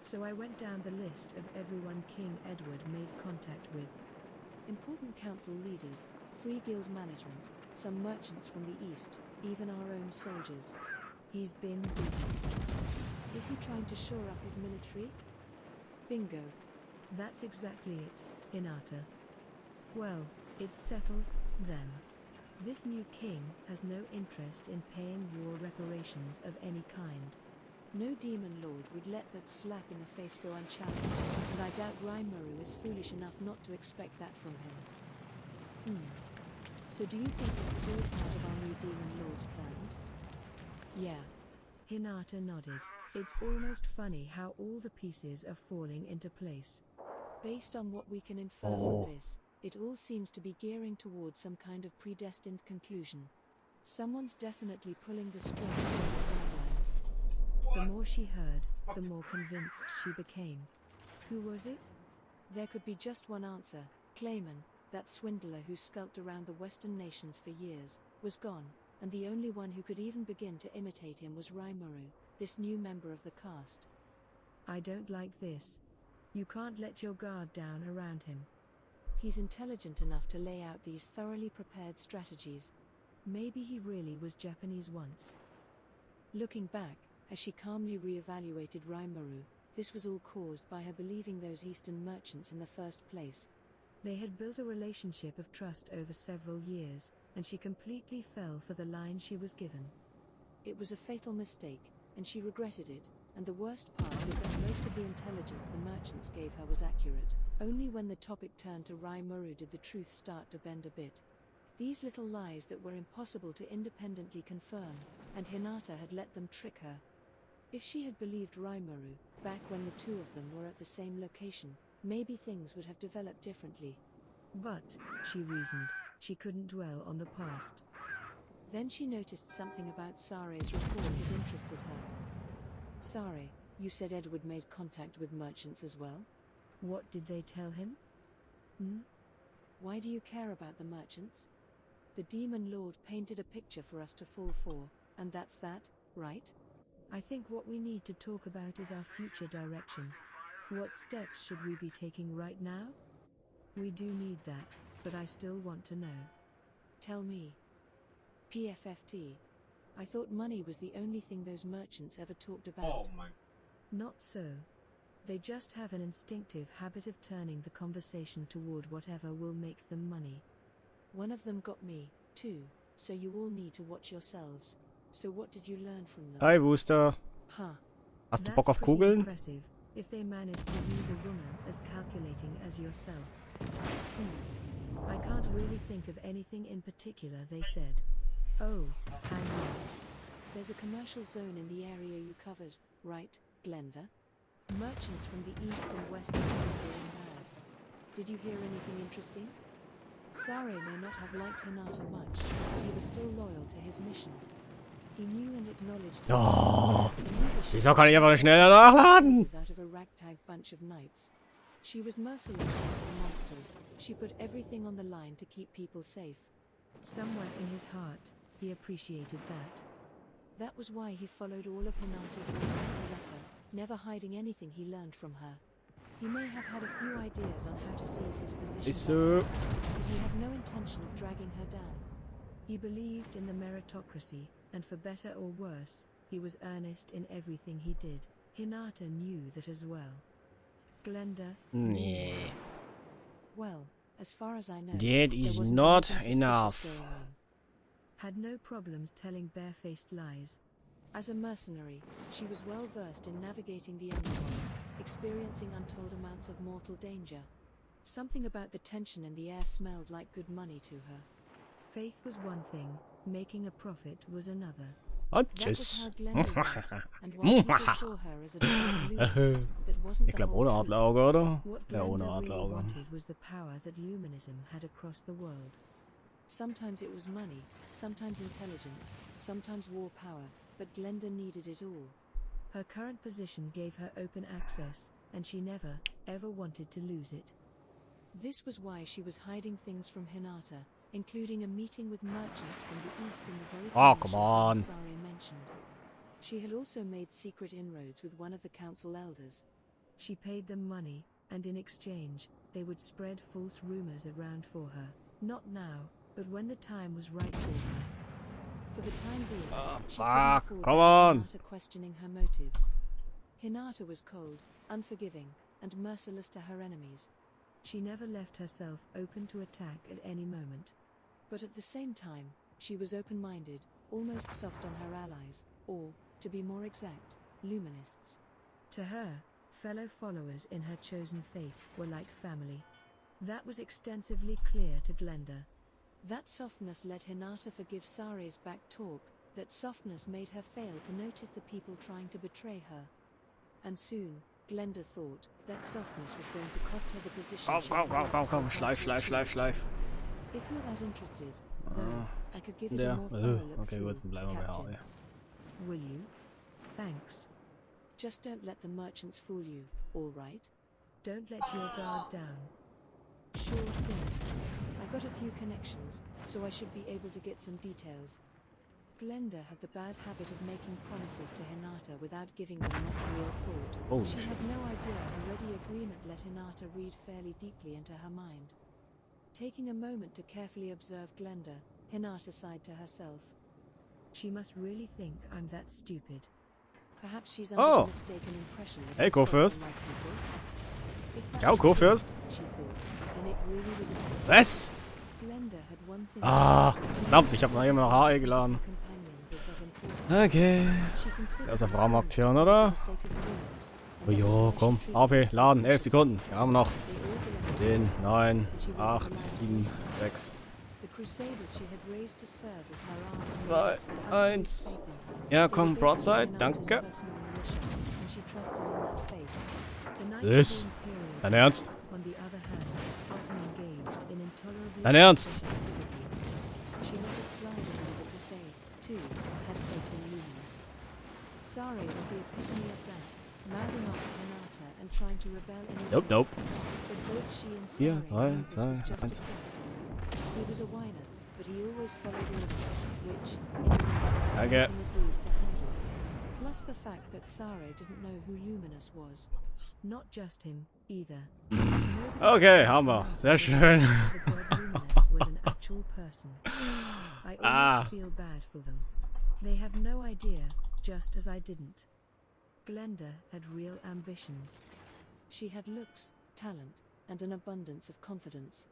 So I went down the list of everyone King Edward made contact with. Important council leaders, free guild management, some merchants from the east, even our own soldiers. He's been busy. Is he trying to shore up his military? Bingo. That's exactly it, Hinata. Well, it's settled, then. This new king has no interest in paying war reparations of any kind. No demon lord would let that slap in the face go unchallenged, and I doubt Raimuru is foolish enough not to expect that from him. So do you think this is all part of our new demon lord's plans? Yeah. Hinata nodded. It's almost funny how all the pieces are falling into place. Based on what we can infer from this, it all seems to be gearing towards some kind of predestined conclusion. Someone's definitely pulling the strings from the sidelines. The more she heard, the more convinced she became. Who was it? There could be just one answer. Clayman, that swindler who skulked around the Western nations for years, was gone, and the only one who could even begin to imitate him was Raimuru, this new member of the caste. I don't like this. You can't let your guard down around him. He's intelligent enough to lay out these thoroughly prepared strategies. Maybe he really was Japanese once. Looking back, as she calmly re-evaluated Raimuru, this was all caused by her believing those Eastern merchants in the first place. They had built a relationship of trust over several years, and she completely fell for the line she was given. It was a fatal mistake, and she regretted it, and the worst part was that most of the intelligence the merchants gave her was accurate. Only when the topic turned to Raimuru did the truth start to bend a bit. These little lies that were impossible to independently confirm, and Hinata had let them trick her. If she had believed Raimuru, back when the two of them were at the same location, maybe things would have developed differently. But, she reasoned, she couldn't dwell on the past. Then she noticed something about Sare's report that interested her. Sare, you said Edward made contact with merchants as well? What did they tell him? Why do you care about the merchants? The Demon Lord painted a picture for us to fall for, and that's that, right? I think what we need to talk about is our future direction. What steps should we be taking right now? We do need that, but I still want to know. Tell me. PFFT. I thought money was the only thing those merchants ever talked about. Not so. They just have an instinctive habit of turning the conversation toward whatever will make them money. One of them got me, too, so you all need to watch yourselves. So what did you learn from them? Hi, Wooster. Hast du Bock auf Kugeln? Impressive, if they managed to use a woman as calculating as yourself. I can't really think of anything in particular they said. Oh, hang on. There's a commercial zone in the area you covered, right, Glenda? Merchants from the east and west of Canada in there. Did you hear anything interesting? Sare may not have liked Hinata much, but he was still loyal to his mission. He knew and acknowledged Oh, wieso kann ich einfach nicht schneller nachladen? out of a ragtag bunch of knights. She was merciless against the monsters. She put everything on the line to keep people safe. Somewhere in his heart, he appreciated that. That was why he followed all of Hinata's lines to the letter, never hiding anything he learned from her. He may have had a few ideas on how to seize his position, but he had no intention of dragging her down. He believed in the meritocracy, and for better or worse, he was earnest in everything he did. Hinata knew that as well. Glenda? Nee. Well, as far as I know, That is not enough. Had no problems telling barefaced lies. As a mercenary, she was well versed in navigating the underworld, experiencing untold amounts of mortal danger. Something about the tension in the air smelled like good money to her. Faith was one thing, making a profit was another. Und That was tschüss. how Glenda worked, and while people saw her as a dark luminist, that wasn't Ich the glaube whole ohne truth. Adlerauge, oder? What Ja, ohne Glenda really Adlerauge. wanted was the power that Luminism had across the world. Sometimes it was money, sometimes intelligence, sometimes war power, but Glenda needed it all. Her current position gave her open access, and she never, ever wanted to lose it. This was why she was hiding things from Hinata, including a meeting with merchants from the east in the very Oh, come commercial on. zone Sare mentioned. She had also made secret inroads with one of the council elders. She paid them money, and in exchange, they would spread false rumors around for her. Not now, but when the time was right for her. For the time being, she fuck, couldn't afford come on. Hinata questioning her motives. Hinata was cold, unforgiving, and merciless to her enemies. She never left herself open to attack at any moment. But at the same time, she was open-minded, almost soft on her allies, or, to be more exact, Luminists. To her, fellow followers in her chosen faith were like family. That was extensively clear to Glenda. That softness let Hinata forgive Sare's back talk, that softness made her fail to notice the people trying to betray her. And soon, Glenda thought that softness was going to cost her the position Komm, she komm, had komm, komm, worked so komm. hard Schleif, to schleif, achieve. schleif, schleif. If you're that interested, though, I could give it a Der. more thorough look Okay, through, gut, dann bleiben wir bei Captain. HE. Will you? Thanks. Just don't let the merchants fool you, all right? Don't let your guard down. Sure thing. I got a few connections, so I should be able to get some details. Glenda had the bad habit of making promises to Hinata without giving them much real thought. Oh, She shit. had no idea her ready agreement let Hinata read fairly deeply into her mind. Taking a moment to carefully observe Glenda, Hinata sighed to herself. She must really think I'm that stupid. Perhaps she's under Oh. the mistaken impression that Hey, I'm go soft on first. my people. If that Ja, was go true, first. she thought, then it really was a mistake. Was? Glenda had one thing Ah, verdammt, ich habe noch immer noch HE geladen. Okay. Erste Frauenaktion, oder? Oh jo, komm. HP, laden, 11 Sekunden. Wir haben noch 10, 9, 8, 7, 6, 2, 1. Ja, komm, Broadside, danke. Was? Dein Ernst? On the other hand, often engaged in intolerably Dein Ernst? selfish activities. She let it slide a little because they, too, had taken Luminous. Sare was the epitome of that, mouthing off at Hinata and trying to rebel in Nope, nope. But both she and Vier, Sare drei, knew this zwei, was just a eins. gift. He was a whiner, but he always followed orders, which, in a way, Danke. left him a breeze to handle. Plus the fact that Sare didn't know who Luminous was. Not just him, either. Okay, haben wir. Sehr schön. The god Luminous was an actual person. I almost Ah. feel bad for them. They have no idea, just as I didn't. Glenda had real ambitions. She had looks, talent, and an abundance of confidence.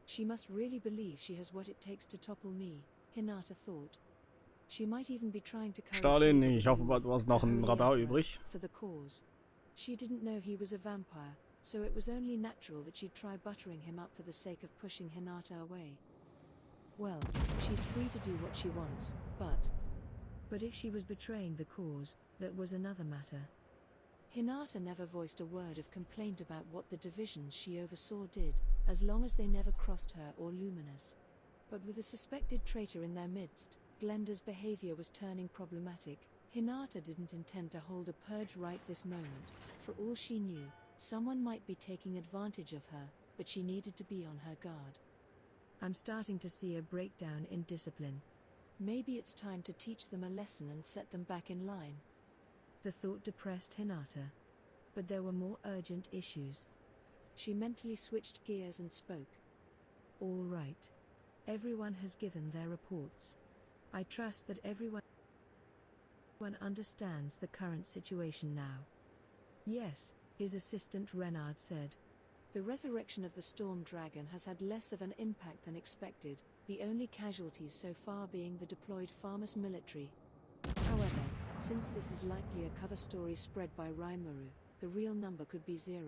She must really believe she has what it takes to topple me, Hinata thought. She might even be trying to carry Stalin, favor ich with hoffe, Louis, du hast the noch ein Holy Radar Emperor, übrig. for the cause. She didn't know he was a vampire, so it was only natural that she'd try buttering him up for the sake of pushing Hinata away. Well, she's free to do what she wants, but But if she was betraying the cause, that was another matter. Hinata never voiced a word of complaint about what the divisions she oversaw did, as long as they never crossed her or Luminous. But with a suspected traitor in their midst, Glenda's behavior was turning problematic. Hinata didn't intend to hold a purge right this moment. For all she knew, someone might be taking advantage of her, but she needed to be on her guard. I'm starting to see a breakdown in discipline. Maybe it's time to teach them a lesson and set them back in line. The thought depressed Hinata. But there were more urgent issues. She mentally switched gears and spoke. All right. Everyone has given their reports. I trust that everyone understands the current situation now. Yes, his assistant Renard said. The resurrection of the Storm Dragon has had less of an impact than expected, the only casualties so far being the deployed Farmus military. However, since this is likely a cover story spread by Rimuru, the real number could be 0.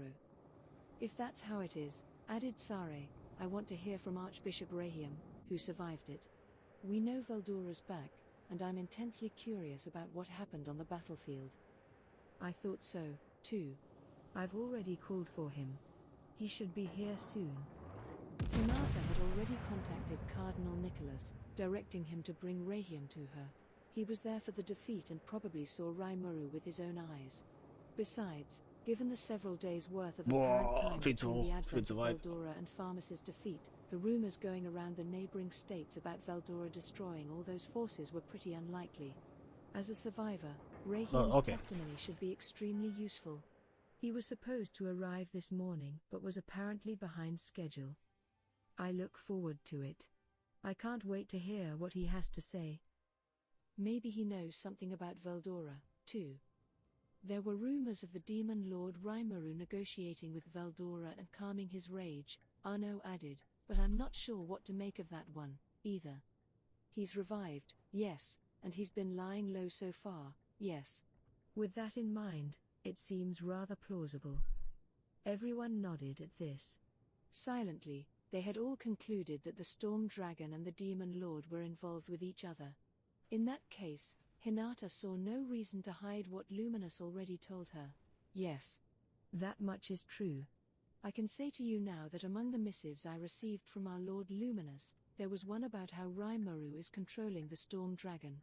If that's how it is, added Sare, I want to hear from Archbishop Rahiam, who survived it. We know Veldora's back, and I'm intensely curious about what happened on the battlefield. I thought so, too. I've already called for him. He should be here soon. Hinata had already contacted Cardinal Nicholas, directing him to bring Rahiam to her. He was there for the defeat and probably saw Rimuru with his own eyes. Besides, given the several days' worth of apparent time between the advent of Veldora and Farmus's defeat, the rumors going around the neighboring states about Veldora destroying all those forces were pretty unlikely. As a survivor, Rahiam's testimony should be extremely useful. He was supposed to arrive this morning but was apparently behind schedule. I look forward to it. I can't wait to hear what he has to say. Maybe he knows something about Veldora, too. There were rumors of the Demon Lord Rimuru negotiating with Veldora and calming his rage, Arno added, but I'm not sure what to make of that one, either. He's revived, yes, and he's been lying low so far, yes. With that in mind, it seems rather plausible. Everyone nodded at this. Silently, they had all concluded that the Storm Dragon and the Demon Lord were involved with each other. In that case, Hinata saw no reason to hide what Luminous already told her. Yes. That much is true. I can say to you now that among the missives I received from our Lord Luminous, there was one about how Rimuru is controlling the Storm Dragon.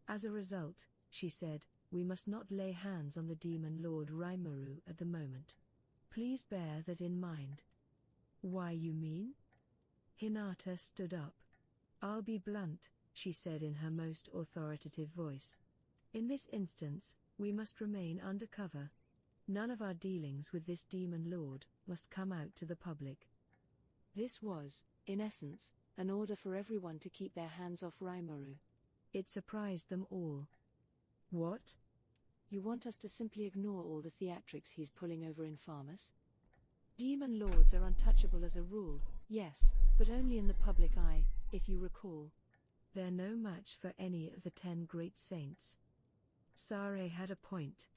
As a result, she said, we must not lay hands on the Demon Lord Rimuru at the moment. Please bear that in mind. Why you mean? Hinata stood up. I'll be blunt, she said in her most authoritative voice. In this instance, we must remain undercover. None of our dealings with this Demon Lord must come out to the public. This was, in essence, an order for everyone to keep their hands off Rimuru. It surprised them all. What? You want us to simply ignore all the theatrics he's pulling over in Farmus? Demon Lords are untouchable as a rule, yes, but only in the public eye, if you recall. They're no match for any of the 10 great saints. Sare had a point.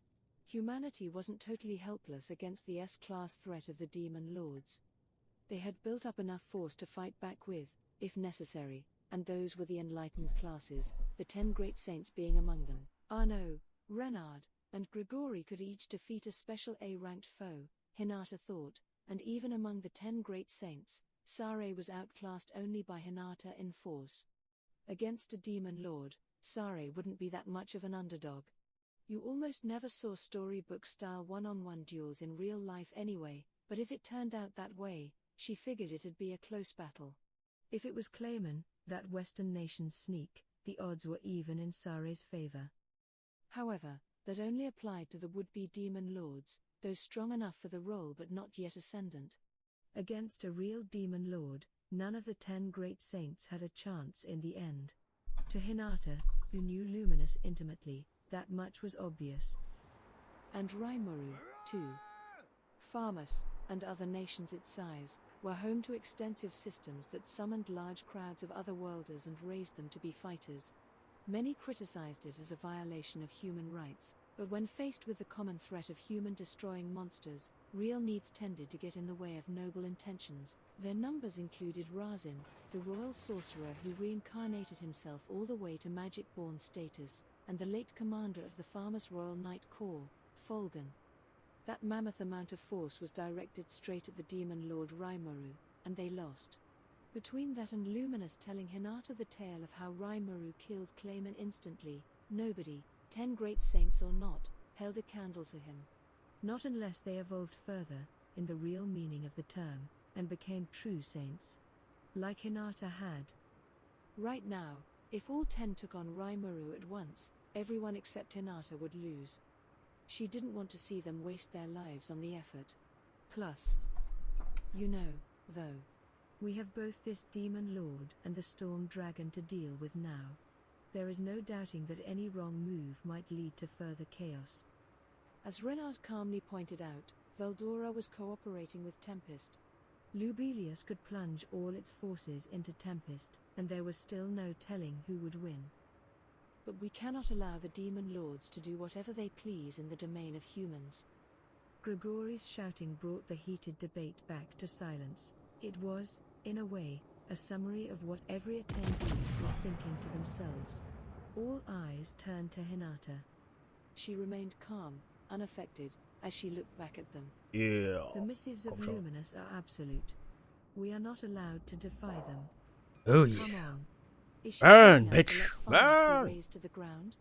Humanity wasn't totally helpless against the S-class threat of the Demon Lords. They had built up enough force to fight back with, if necessary, and those were the enlightened classes, the 10 great saints being among them. Arno, Renard, and Grigori could each defeat a special A-ranked foe, Hinata thought, and even among the 10 great saints, Sare was outclassed only by Hinata in force. Against a Demon Lord, Sare wouldn't be that much of an underdog. You almost never saw storybook-style one-on-one duels in real life anyway, but if it turned out that way, she figured it'd be a close battle. If it was Clayman, that Western nation's sneak, the odds were even in Sare's favor. However, that only applied to the would-be Demon Lords, those strong enough for the role but not yet ascendant. Against a real Demon Lord, none of the 10 great saints had a chance in the end. To Hinata, who knew Luminous intimately, that much was obvious. And Rimuru, too. Farmus, and other nations its size, were home to extensive systems that summoned large crowds of otherworlders and raised them to be fighters. Many criticized it as a violation of human rights, but when faced with the common threat of human-destroying monsters, real needs tended to get in the way of noble intentions. Their numbers included Razin, the royal sorcerer who reincarnated himself all the way to magic-born status, and the late commander of the Farmers Royal Knight Corps, Folgan. That mammoth amount of force was directed straight at the demon lord Rimuru, and they lost. Between that and Luminous telling Hinata the tale of how Rimuru killed Clayman instantly, nobody, 10 great saints or not, held a candle to him. Not unless they evolved further, in the real meaning of the term, and became true saints. Like Hinata had. Right now, if all 10 took on Rimuru at once, everyone except Hinata would lose. She didn't want to see them waste their lives on the effort. Plus, you know, though, we have both this demon lord and the storm dragon to deal with now. There is no doubting that any wrong move might lead to further chaos. As Renard calmly pointed out, Veldora was cooperating with Tempest. Lubelius could plunge all its forces into Tempest, and there was still no telling who would win. But we cannot allow the demon lords to do whatever they please in the domain of humans. Grigori's shouting brought the heated debate back to silence. It was, in a way, a summary of what every attendee was thinking to themselves. All eyes turned to Hinata. She remained calm, unaffected, as she looked back at them. Yeah. The missives of Luminous are absolute. We are not allowed to defy them. Oh yeah. Come on. Is she Burn, telling us bitch! to let farms Burn! be razed to the ground?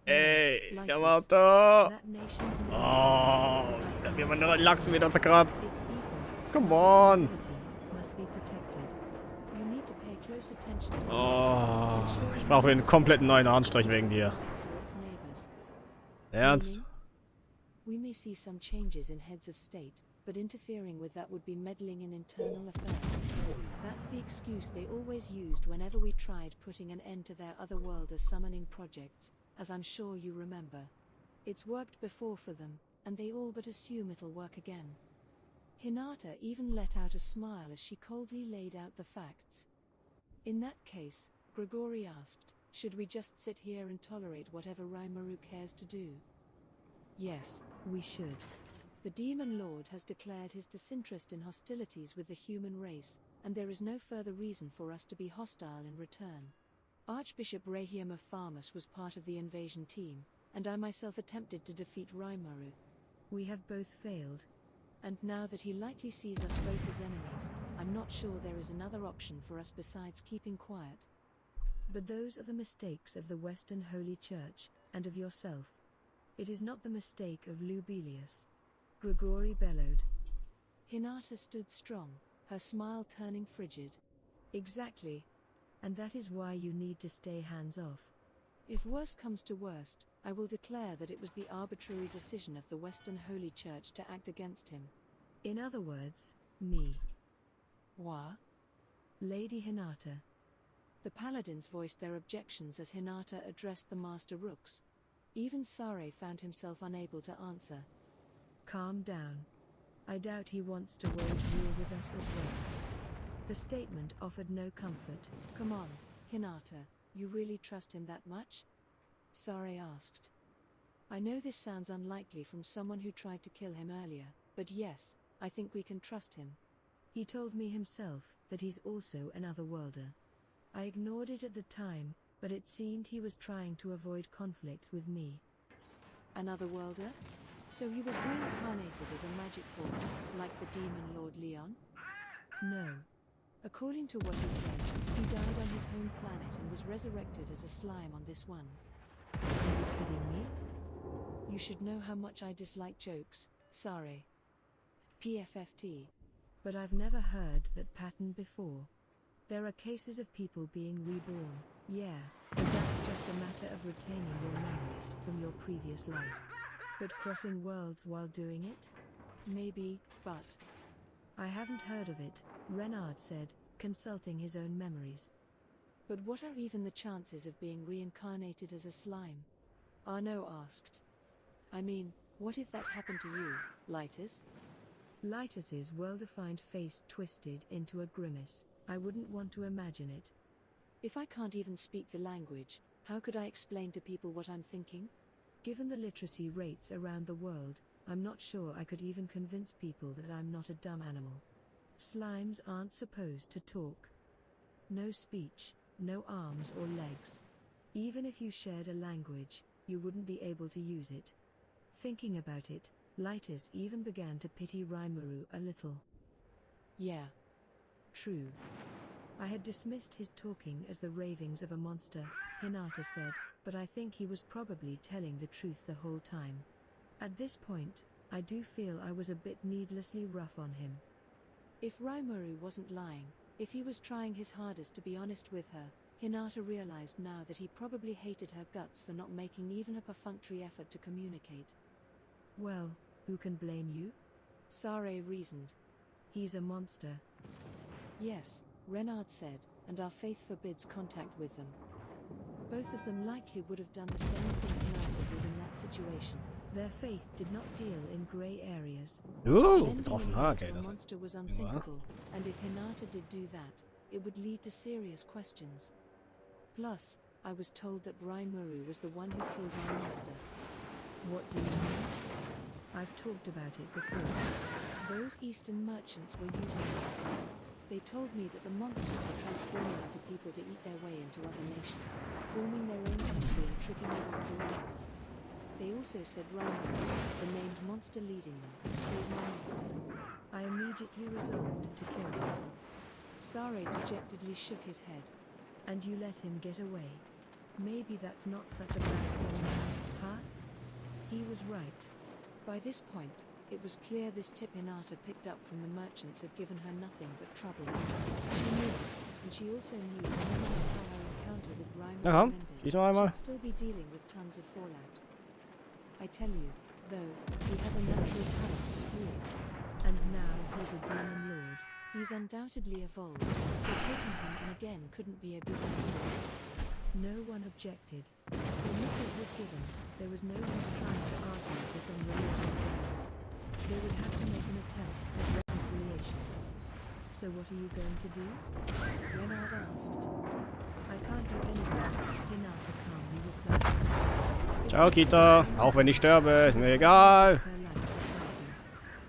Ey, Lighters. Yamato! That nation's Oh, da hat mir meine Lachse wieder zerkratzt. its people, Come its on! sovereignty, must be protected. You need to pay close attention to Oh, ich brauche einen kompletten neuen Anstrich wegen dir. Ernst? We may see some changes in heads of state, but interfering with that would be meddling in internal affairs. That's the excuse they always used whenever we tried putting an end to their otherworlder summoning projects, as I'm sure you remember. It's worked before for them, and they all but assume it'll work again. Hinata even let out a smile as she coldly laid out the facts. In that case, Grigori asked, should we just sit here and tolerate whatever Rimuru cares to do? Yes, we should. The Demon Lord has declared his disinterest in hostilities with the human race, and there is no further reason for us to be hostile in return. Archbishop Rahiam of Farmus was part of the invasion team, and I myself attempted to defeat Rimuru. We have both failed. And now that he likely sees us both as enemies, I'm not sure there is another option for us besides keeping quiet. But those are the mistakes of the Western Holy Church, and of yourself. It is not the mistake of Lubelius. Grigori bellowed. Hinata stood strong, her smile turning frigid. Exactly. And that is why you need to stay hands-off. If worst comes to worst, I will declare that it was the arbitrary decision of the Western Holy Church to act against him. In other words, me. What? Lady Hinata. The paladins voiced their objections as Hinata addressed the Master Rooks. Even Sare found himself unable to answer. Calm down. I doubt he wants to wage war with us as well. The statement offered no comfort. Come on, Hinata, you really trust him that much? Sare asked. I know this sounds unlikely from someone who tried to kill him earlier, but yes, I think we can trust him. He told me himself that he's also an otherworlder. I ignored it at the time, but it seemed he was trying to avoid conflict with me. An otherworlder? So he was reincarnated as a magic portal, like the demon Lord Leon? No. According to what he said, he died on his home planet and was resurrected as a slime on this one. Are you kidding me? You should know how much I dislike jokes, Sare. PFFT. But I've never heard that pattern before. There are cases of people being reborn, yeah, but that's just a matter of retaining your memories from your previous life. But crossing worlds while doing it? Maybe, but... I haven't heard of it, Renard said, consulting his own memories. But what are even the chances of being reincarnated as a slime? Arno asked. I mean, what if that happened to you, Lightus? Lightus's well-defined face twisted into a grimace. I wouldn't want to imagine it. If I can't even speak the language, how could I explain to people what I'm thinking? Given the literacy rates around the world, I'm not sure I could even convince people that I'm not a dumb animal. Slimes aren't supposed to talk. No speech, no arms or legs. Even if you shared a language, you wouldn't be able to use it. Thinking about it, Lytis even began to pity Rimuru a little. Yeah. True. I had dismissed his talking as the ravings of a monster, Hinata said, but I think he was probably telling the truth the whole time. At this point, I do feel I was a bit needlessly rough on him. If Rimuru wasn't lying, if he was trying his hardest to be honest with her, Hinata realized now that he probably hated her guts for not making even a perfunctory effort to communicate. Well, who can blame you? Sare reasoned. He's a monster. Yes, Renard said, and our faith forbids contact with them. Both of them likely would have done the same thing Hinata did in that situation. Their faith did not deal in grey areas. Betroffen. Okay, the monster was unthinkable, and if Hinata did do that, it would lead to serious questions. Plus, I was told that Rimuru was the one who killed my master. What do you mean? I've talked about it before. Those Eastern merchants were using it. They told me that the monsters were transforming into people to eat their way into other nations, forming their own country and tricking the ones around them. They also said Rimuru, the named monster leading them, killed my master. I immediately resolved to kill him. Sare dejectedly shook his head. And you let him get away. Maybe that's not such a bad thing now, huh? He was right. By this point, it was clear this tip Hinata picked up from the merchants had given her nothing but trouble. She knew it, and she also knew that no matter how her encounter with Rimuru ended, she'd still be dealing with tons of fallout. I tell you, though, he has a natural talent for fleeing. And now he's a demon lord. He's undoubtedly evolved, so taking him in again couldn't be a good idea. No one objected. The missive was given. There was no use trying to argue this on religious grounds. They would have to make an attempt at reconciliation. So what are you going to do? Renard asked. I can't do anything, Hinata calmly replied. Ciao, Kita. Auch wenn ich sterbe, ist mir egal.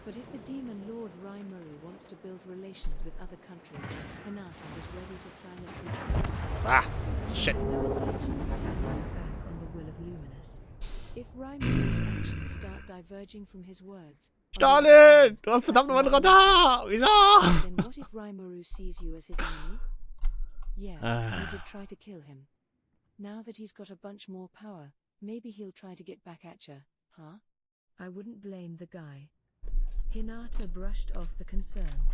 But if the demon lord Rimuru wants to build relations with other countries, Hinata was ready to silently accept. Ah, shit. No intention of turning her back on the will of Luminous. If Rimuru's actions start diverging from his words, Stalin! Du hast verdammt noch ein Radar! Wieso? then what if Rimuru sees you as his enemy? Yeah, you did try to kill him. Now that he's got a bunch more power, maybe he'll try to get back at you, huh? I wouldn't blame the guy. Hinata brushed off the concern.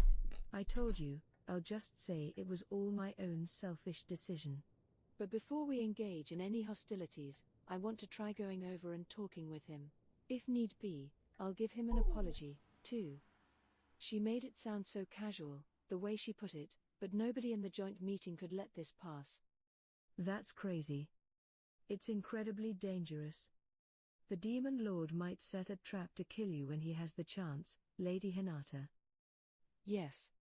I told you, I'll just say it was all my own selfish decision. But before we engage in any hostilities, I want to try going over and talking with him. If need be, I'll give him an apology, too. She made it sound so casual, the way she put it, but nobody in the joint meeting could let this pass. That's crazy. It's incredibly dangerous. The Demon Lord might set a trap to kill you when he has the chance, Lady Hinata. Yes.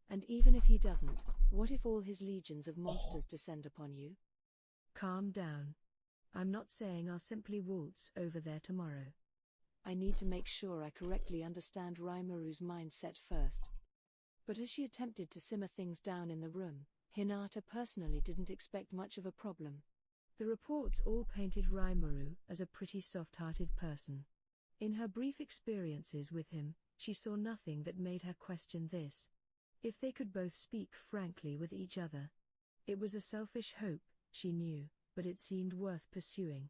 And even if he doesn't, what if all his legions of monsters descend upon you? Calm down. I'm not saying I'll simply waltz over there tomorrow. I need to make sure I correctly understand Rimuru's mindset first. But as she attempted to simmer things down in the room, Hinata personally didn't expect much of a problem. The reports all painted Rimuru as a pretty soft-hearted person. In her brief experiences with him, she saw nothing that made her question this. If they could both speak frankly with each other. It was a selfish hope, she knew, but it seemed worth pursuing.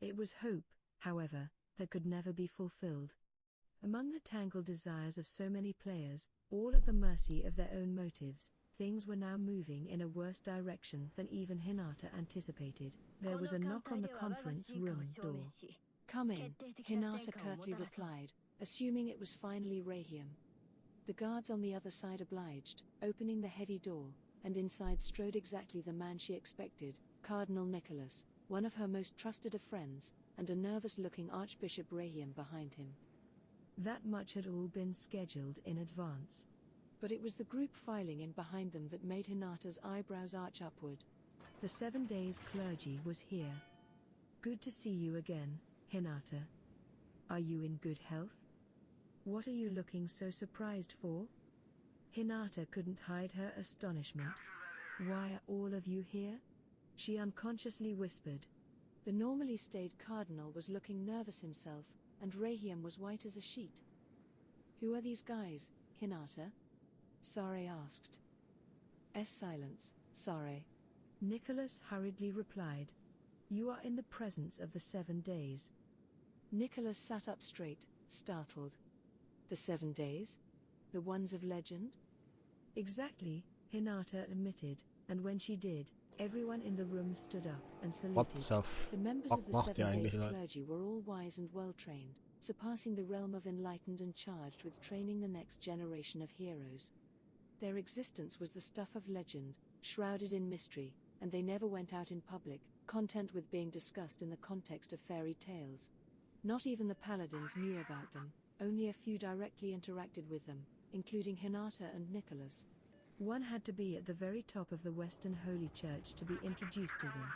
It was hope, however, that could never be fulfilled. Among the tangled desires of so many players, all at the mercy of their own motives, things were now moving in a worse direction than even Hinata anticipated. There was a knock on the conference room door. Come in, Hinata curtly replied, assuming it was finally Rahiam. The guards on the other side obliged, opening the heavy door, and inside strode exactly the man she expected, Cardinal Nicholas, one of her most trusted of friends, and a nervous-looking Archbishop Rahiam behind him. That much had all been scheduled in advance. But it was the group filing in behind them that made Hinata's eyebrows arch upward. The 7 days clergy was here. Good to see you again, Hinata. Are you in good health? What are you looking so surprised for? Hinata couldn't hide her astonishment. Why are all of you here? she unconsciously whispered. The normally staid cardinal was looking nervous himself, and Rahiam was white as a sheet. "Who are these guys, Hinata?" Sare asked. Silence, Sare. Nicholas hurriedly replied. "You are in the presence of the 7 days." Nicholas sat up straight, startled. "The 7 days? The ones of legend?" "Exactly," Hinata admitted, and when she did, everyone in the room stood up and What saluted. the The members fuck of the macht ihr 7 eigentlich, days Leute? clergy were all wise and well-trained, surpassing the realm of enlightened and charged with training the next generation of heroes. Their existence was the stuff of legend, shrouded in mystery, and they never went out in public, content with being discussed in the context of fairy tales. Not even the paladins knew about them, only a few directly interacted with them, including Hinata and Nicholas. One had to be at the very top of the Western Holy Church to be introduced to them.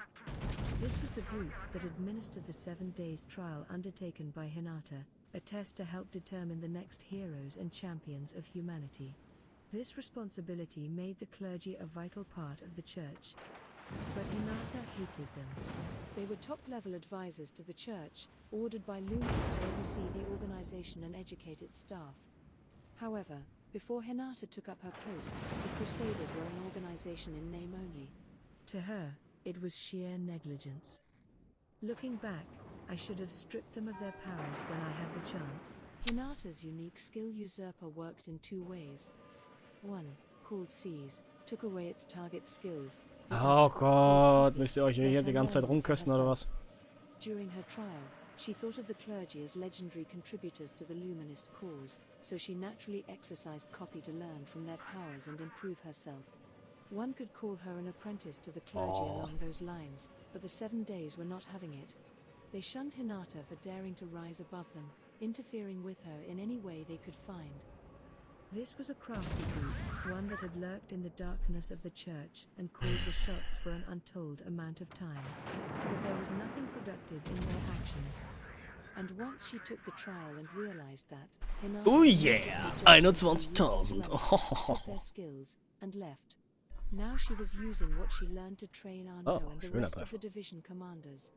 This was the group that administered the 7 days trial undertaken by Hinata, a test to help determine the next heroes and champions of humanity. This responsibility made the clergy a vital part of the church. But Hinata hated them. They were top-level advisors to the church, ordered by Luminous to oversee the organization and educate its staff. However, before Hinata took up her post, the Crusaders were an organization in name only. To her, it was sheer negligence. Looking back, I should have stripped them of their powers when I had the chance. Hinata's unique skill usurper worked in 2 ways. One, called Seize, took away its target's skills. The Oh other, Gott, called müsst ihr euch Copy, hier let die her ganze Zeit learn them for rumküssen oder herself. was? During her trial, she thought of the clergy as legendary contributors to the Luminist cause, so she naturally exercised Copy to learn from their powers and improve herself. One could call her an apprentice to the clergy along those lines, but the 7 days were not having it. They shunned Hinata for daring to rise above them, interfering with her in any way they could find. This was a crafty group, one that had lurked in the darkness of the church and called the shots for an untold amount of time. But there was nothing productive in their actions. And once she took the trial and realized that, Hinata Oh immediately yeah, judged them to be 21.000. useless, took their skills, and left. Now she was using what she learned to train Arnaud and the schöner rest of Treffer. the division commanders.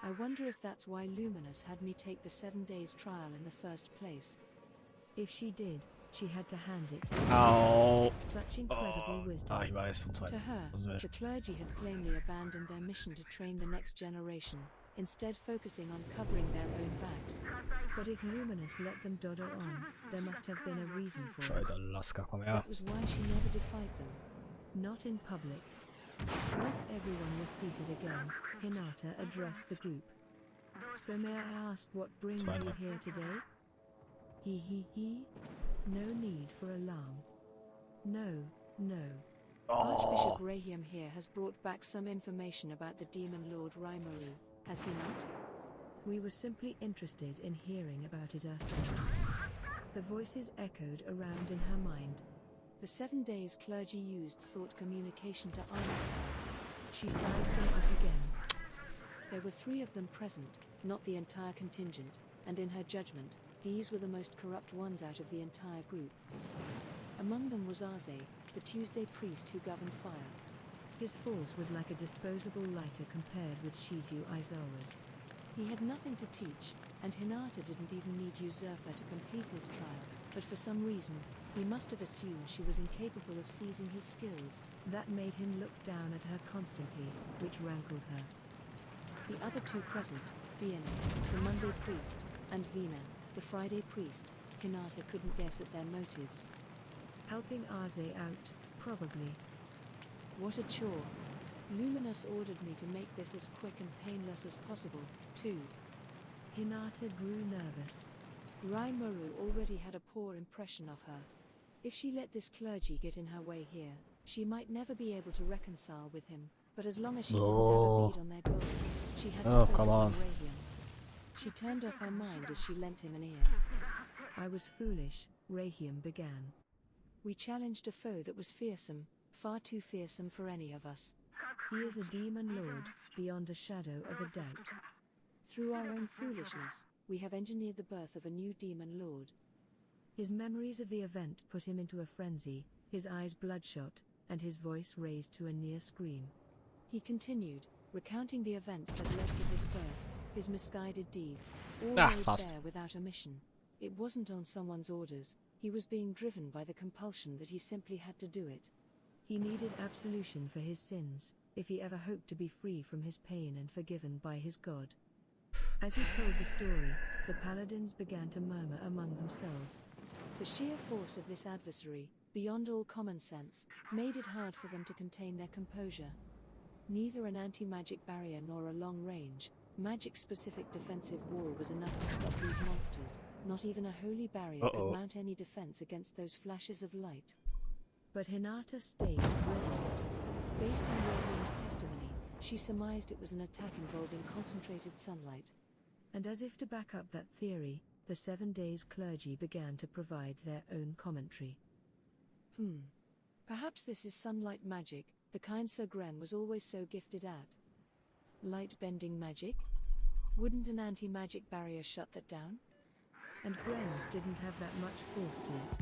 I wonder if that's why Luminous had me take the 7 days trial in the first place. If she did, she had to hand it to Au. such incredible wisdom. Ah, ich weiß, von To her, 2000. the clergy had plainly abandoned their mission to train the next generation, instead focusing on covering their own backs. But if Luminous let them dodder on, there must have been a reason for it. Alter, Lasker, komm her. That was why she never defied them. Not in public. Once everyone was seated again, Hinata addressed the group. "So may I ask what brings you here today?" He. No need for alarm. No. Archbishop Rahiam here has brought back some information about the demon lord Raimaru, has he not? We were simply interested in hearing about it ourselves. The voices echoed around in her mind. The 7 days clergy used thought communication to answer her. She sized them up again. There were 3 of them present, not the entire contingent, and in her judgment, these were the most corrupt ones out of the entire group. Among them was Arze, the Tuesday priest who governed fire. His force was like a disposable lighter compared with Shizu Aizawa's. He had nothing to teach, and Hinata didn't even need Usurper to complete his trial, but for some reason, he must have assumed she was incapable of seizing his skills. That made him look down at her constantly, which rankled her. The other 2 present, Diana, the Monday priest, and Vina, the Friday priest, Hinata couldn't guess at their motives. Helping Arze out, probably. What a chore. Luminous ordered me to make this as quick and painless as possible, too. Hinata grew nervous. Raimaru already had a poor impression of her. If she let this clergy get in her way here, she might never be able to reconcile with him, but as long as she didn't have a bead on their goals, she had to focus on Rahiam. She turned off her mind as she lent him an ear. I was foolish, Rahiam began. We challenged a foe that was fearsome, far too fearsome for any of us. He is a demon lord, beyond a shadow of a doubt. Through our own foolishness, we have engineered the birth of a new demon lord. His memories of the event put him into a frenzy, his eyes bloodshot, and his voice raised to a near scream. He continued, recounting the events that led to his birth, his misguided deeds, all Ah, laid fast. bare without a mission. It wasn't on someone's orders, he was being driven by the compulsion that he simply had to do it. He needed absolution for his sins, if he ever hoped to be free from his pain and forgiven by his God. As he told the story, the paladins began to murmur among themselves. The sheer force of this adversary, beyond all common sense, made it hard for them to contain their composure. Neither an anti-magic barrier nor a long-range, magic-specific defensive wall was enough to stop these monsters. Not even a holy barrier could mount any defense against those flashes of light. But Hinata stayed resolute. Based on Rahiam's testimony, she surmised it was an attack involving concentrated sunlight. And as if to back up that theory, the 7 days clergy began to provide their own commentary. Perhaps this is sunlight magic, the kind Sir Gren was always so gifted at. Light-bending magic? Wouldn't an anti-magic barrier shut that down? And Gren's didn't have that much force to it.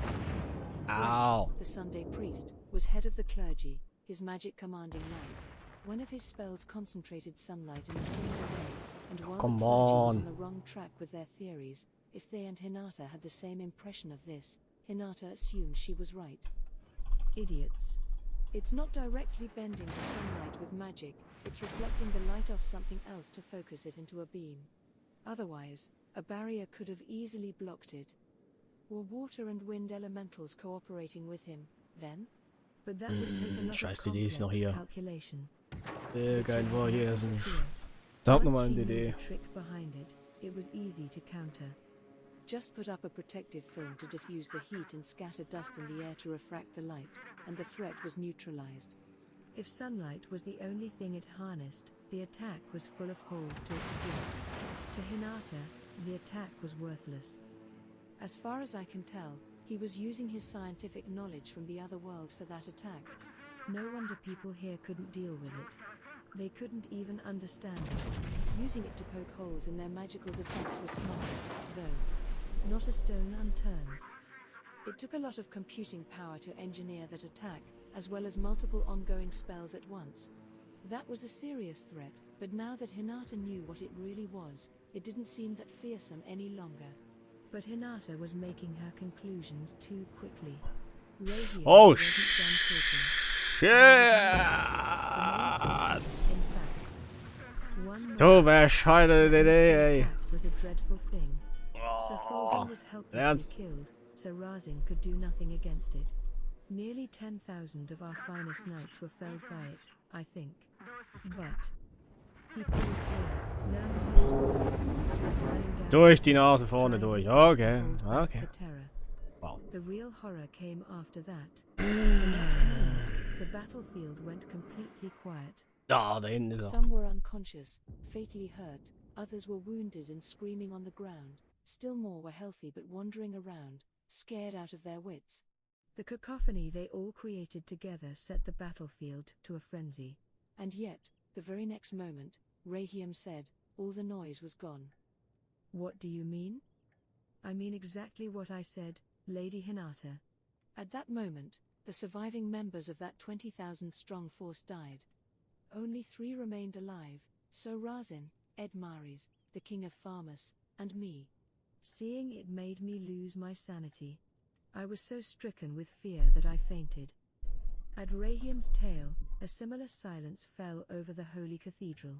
Ow. Gren, the Sunday priest, was head of the clergy, his magic commanding light. One of his spells concentrated sunlight in a single way, and while the clergy was on the wrong track with their theories, if they and Hinata had the same impression of this, Hinata assumed she was right. Idiots. It's not directly bending the sunlight with magic, it's reflecting the light off something else to focus it into a beam. Otherwise, a barrier could have easily blocked it. Were water and wind elementals cooperating with him, then? But that would take a lot Scheiß of die Idee ist noch complex hier. calculation. Geil, war hier ist ein... Once Verdammt nochmal she eine knew Idee. the trick behind it, it was easy to counter. Just put up a protective film to diffuse the heat and scatter dust in the air to refract the light, and the threat was neutralized. If sunlight was the only thing it harnessed, the attack was full of holes to exploit. To Hinata, the attack was worthless. As far as I can tell, he was using his scientific knowledge from the other world for that attack. No wonder people here couldn't deal with it. They couldn't even understand it. Using it to poke holes in their magical defense was smart, though. Not a stone unturned. It took a lot of computing power to engineer that attack, as well as multiple ongoing spells at once. That was a serious threat, but now that Hinata knew what it really was, it didn't seem that fearsome any longer. But Hinata was making her conclusions too quickly. Rahiam Oh, wasn't done talking. shit! In fact, one Du bescheuerte Idee, ey. attack was a dreadful thing. Sir Oh, Fulton was helplessly Ernst? killed, so Razin could do nothing against it. Nearly 10,000 of our finest knights were felled by it, I think. But he paused here, nervously swallowing, sweat running down. Durch die Nase vorne trying durch. his best to Okay, hold back okay. the terror. Wow. The real horror came after that. The next moment, the battlefield went completely quiet. Da hinten ist er. Some were unconscious, fatally hurt, others were wounded and screaming on the ground. Still more were healthy but wandering around, scared out of their wits. The cacophony they all created together set the battlefield to a frenzy. And yet, the very next moment, Rahiam said, all the noise was gone. What do you mean? I mean exactly what I said, Lady Hinata. At that moment, the surviving members of that 20,000-strong force died. Only 3 remained alive, Sir Razin, Ed Maris, the King of Farmus, and me. Seeing it made me lose my sanity. I was so stricken with fear that I fainted. At Rahiam's tale, a similar silence fell over the holy cathedral.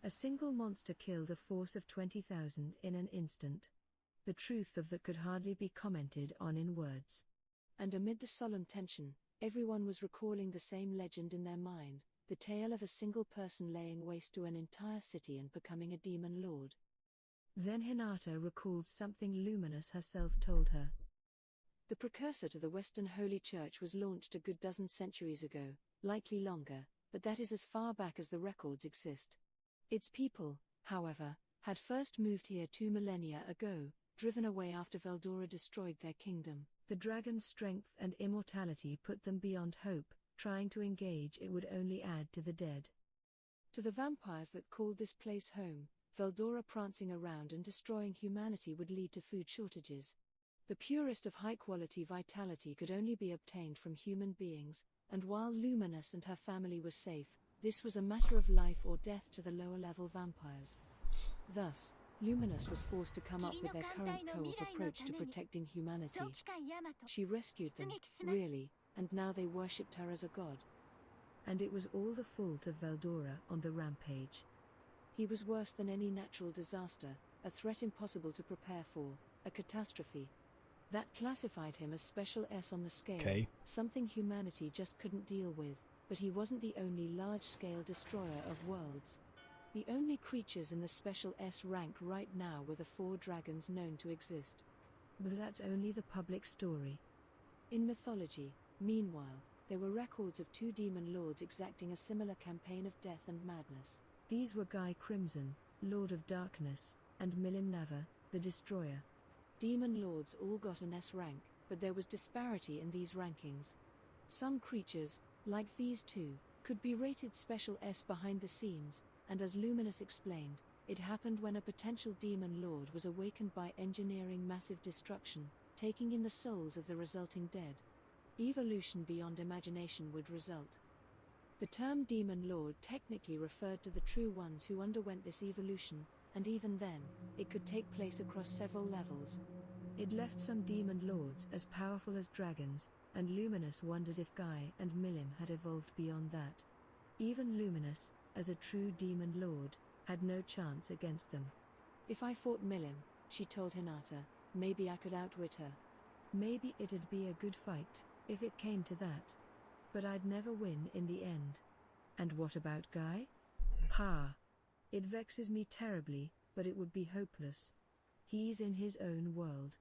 A single monster killed a force of 20,000 in an instant. The truth of that could hardly be commented on in words. And amid the solemn tension, everyone was recalling the same legend in their mind, the tale of a single person laying waste to an entire city and becoming a demon lord. Then Hinata recalled something Luminous herself told her. The precursor to the Western Holy Church was launched a good dozen centuries ago, likely longer, but that is as far back as the records exist. Its people, however, had first moved here 2 millennia ago, driven away after Veldora destroyed their kingdom. The dragon's strength and immortality put them beyond hope. Trying to engage it would only add to the dead. To the vampires that called this place home, Veldora prancing around and destroying humanity would lead to food shortages. The purest of high-quality vitality could only be obtained from human beings, and while Luminous and her family were safe, This was a matter of life or death to the lower-level vampires. Thus, Luminous was forced to come up with their current co-op approach to protecting humanity. She rescued them, really, and now they worshipped her as a god. And it was all the fault of Veldora on the rampage. He was worse than any natural disaster, a threat impossible to prepare for, a catastrophe. That classified him as Special S on the scale, something humanity just couldn't deal with, but he wasn't the only large-scale destroyer of worlds. The only creatures in the Special S rank right now were the 4 dragons known to exist. But that's only the public story. In mythology, meanwhile, there were records of 2 demon lords exacting a similar campaign of death and madness. These were Guy Crimson, Lord of Darkness, and Milim Nava, the Destroyer. Demon lords all got an S rank, but there was disparity in these rankings. Some creatures, like these 2, could be rated Special S behind the scenes, and as Luminous explained, it happened when a potential demon lord was awakened by engineering massive destruction, taking in the souls of the resulting dead. Evolution beyond imagination would result. The term demon lord technically referred to the true ones who underwent this evolution, and even then, it could take place across several levels. It left some demon lords as powerful as dragons, and Luminous wondered if Guy and Milim had evolved beyond that. Even Luminous, as a true demon lord, had no chance against them. If I fought Milim, she told Hinata, maybe I could outwit her. Maybe it'd be a good fight, if it came to that. But I'd never win in the end. And what about Guy? Ha! It vexes me terribly, but it would be hopeless. He's in his own world.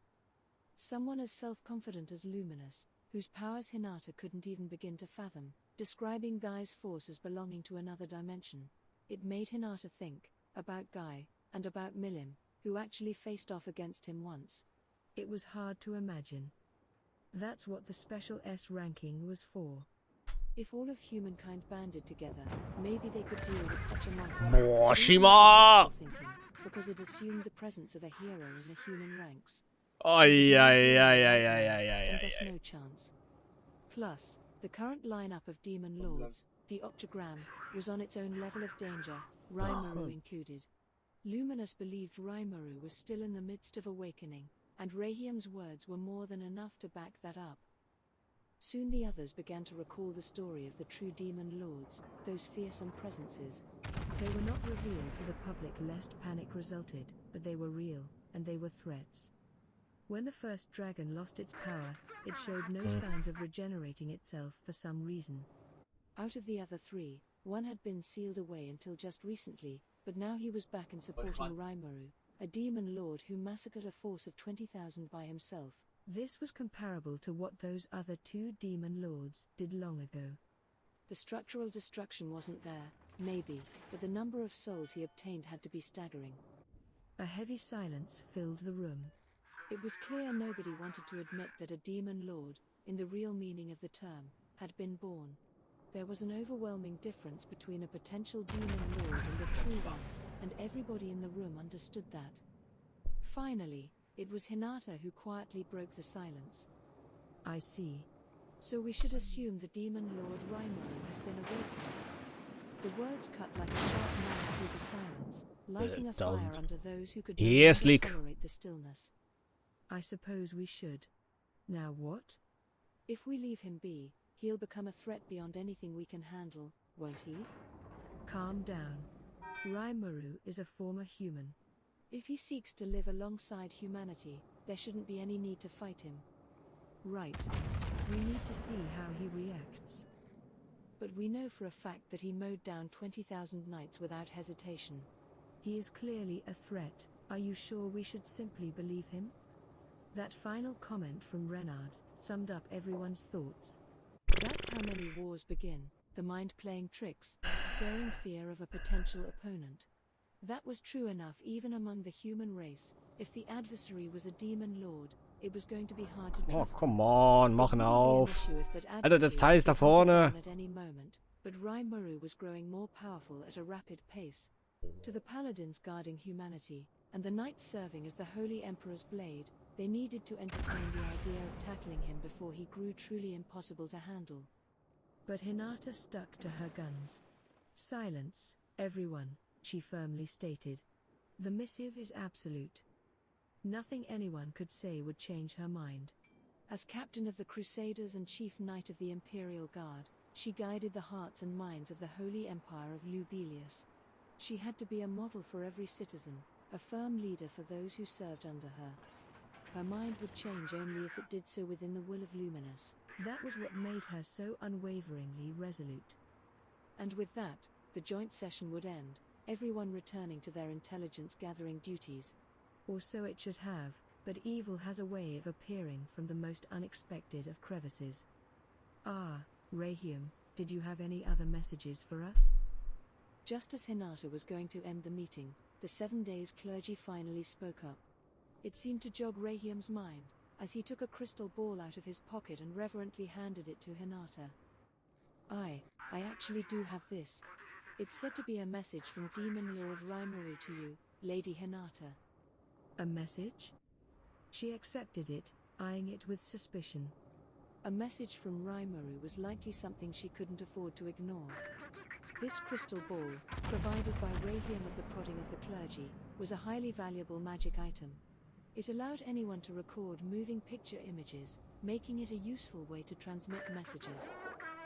Someone as self-confident as Luminous, whose powers Hinata couldn't even begin to fathom, describing Guy's force as belonging to another dimension. It made Hinata think about Guy, and about Milim, who actually faced off against him once. It was hard to imagine. That's what the Special S ranking was for. If all of humankind banded together, maybe they could deal with such a monster. Boshima! Because it assumed the presence of a hero in the human ranks. Ay. And thus no chance. Plus, the current lineup of demon lords, the Octogram, was on its own level of danger, Raimaru included. Luminous believed Raimaru was still in the midst of awakening, and Rahiam's words were more than enough to back that up. Soon the others began to recall the story of the true demon lords, those fearsome presences. They were not revealed to the public lest panic resulted, but they were real, and they were threats. When the first dragon lost its power, it showed no signs of regenerating itself for some reason. Out of the other 3, one had been sealed away until just recently, but now he was back and supporting Raimaru, a demon lord who massacred a force of 20,000 by himself. This was comparable to what those other 2 demon lords did long ago. The structural destruction wasn't there, maybe, but the number of souls he obtained had to be staggering. A heavy silence filled the room. It was clear nobody wanted to admit that a demon lord, in the real meaning of the term, had been born. There was an overwhelming difference between a potential demon lord and the true one, and everybody in the room understood that. Finally, it was Hinata who quietly broke the silence. I see. So we should assume the demon lord Raimaru has been awakened. The words cut like a sharp knife through the silence, lighting a fire under those who could no longer tolerate the stillness. I suppose we should. Now what? If we leave him be, he'll become a threat beyond anything we can handle, won't he? Calm down. Raimaru is a former human. If he seeks to live alongside humanity, there shouldn't be any need to fight him. Right. We need to see how he reacts. But we know for a fact that he mowed down 20,000 knights without hesitation. He is clearly a threat. Are you sure we should simply believe him? That final comment from Renard summed up everyone's thoughts. That's how many wars begin, the mind playing tricks, stirring fear of a potential opponent. That was true enough even among the human race. If the adversary was a demon lord, it was going to be hard to trust. Oh, come on, mach ihn auf. Alter, das Teil ist da vorne. At any moment, but Raimaru was growing more powerful at a rapid pace. To the paladins guarding humanity, and the knights serving as the Holy Emperor's blade, they needed to entertain the idea of tackling him before he grew truly impossible to handle. But Hinata stuck to her guns. Silence, everyone, she firmly stated. The missive is absolute. Nothing anyone could say would change her mind. As captain of the Crusaders and chief knight of the Imperial Guard, she guided the hearts and minds of the Holy Empire of Lubelius. She had to be a model for every citizen, a firm leader for those who served under her. Her mind would change only if it did so within the will of Luminous. That was what made her so unwaveringly resolute. And with that, the joint session would end, everyone returning to their intelligence-gathering duties. Or so it should have, but evil has a way of appearing from the most unexpected of crevices. Ah, Rahiam, did you have any other messages for us? Just as Hinata was going to end the meeting, the 7 days clergy finally spoke up. It seemed to jog Rahiam's mind, as he took a crystal ball out of his pocket and reverently handed it to Hinata. I actually do have this. It's said to be a message from Demon Lord Raimaru to you, Lady Hinata. A message? She accepted it, eyeing it with suspicion. A message from Raimaru was likely something she couldn't afford to ignore. This crystal ball, provided by Rahiam at the prodding of the clergy, was a highly valuable magic item. It allowed anyone to record moving picture images, making it a useful way to transmit messages.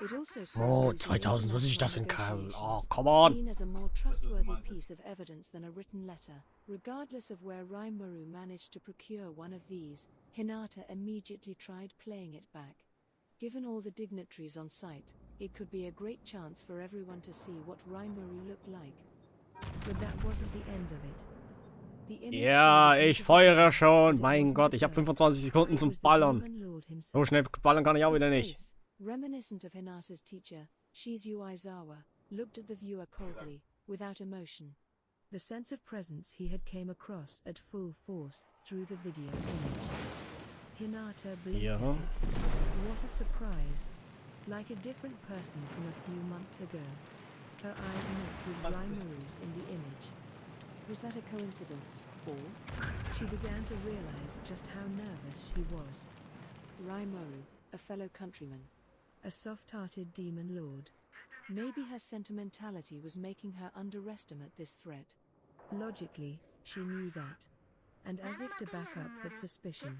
It also Oh, 2000, was ist das denn? Oh, come on! Seen as a more trustworthy piece of evidence than a written letter. Regardless of where Raimaru managed to procure one of these, Hinata immediately tried playing it back. Given all the dignitaries on site, it could be a great chance for everyone to see what Raimaru looked like. But that wasn't the end of it. Ja, ich feuere schon. Mein Gott, ich habe 25 Sekunden zum Ballern. So schnell ballern kann ich auch wieder nicht. Reminiscent of Hinata's teacher, Shizu Aizawa, looked at the viewer coldly, without emotion. The sense of presence he had came across at full force through the video image. Hinata blinked at it. What a surprise. Like a different person from a few months ago. Her eyes met with Raimaru's in the image. Was that a coincidence, or? She began to realize just how nervous she was. Raimaru, a fellow countryman. A soft-hearted demon lord. Maybe her sentimentality was making her underestimate this threat. Logically, she knew that. And as if to back up that suspicion,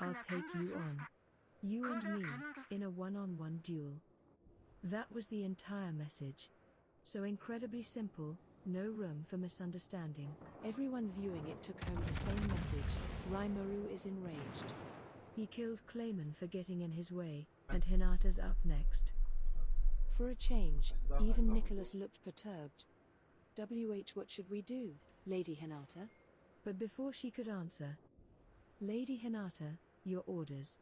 I'll take you on. You and me, in a one-on-one duel. That was the entire message. So incredibly simple, no room for misunderstanding. Everyone viewing it took home the same message. Raimaru is enraged. He killed Clayman for getting in his way, and Hinata's up next. For a change, even Nicholas looked perturbed. What should we do, Lady Hinata? But before she could answer, Lady Hinata, your orders.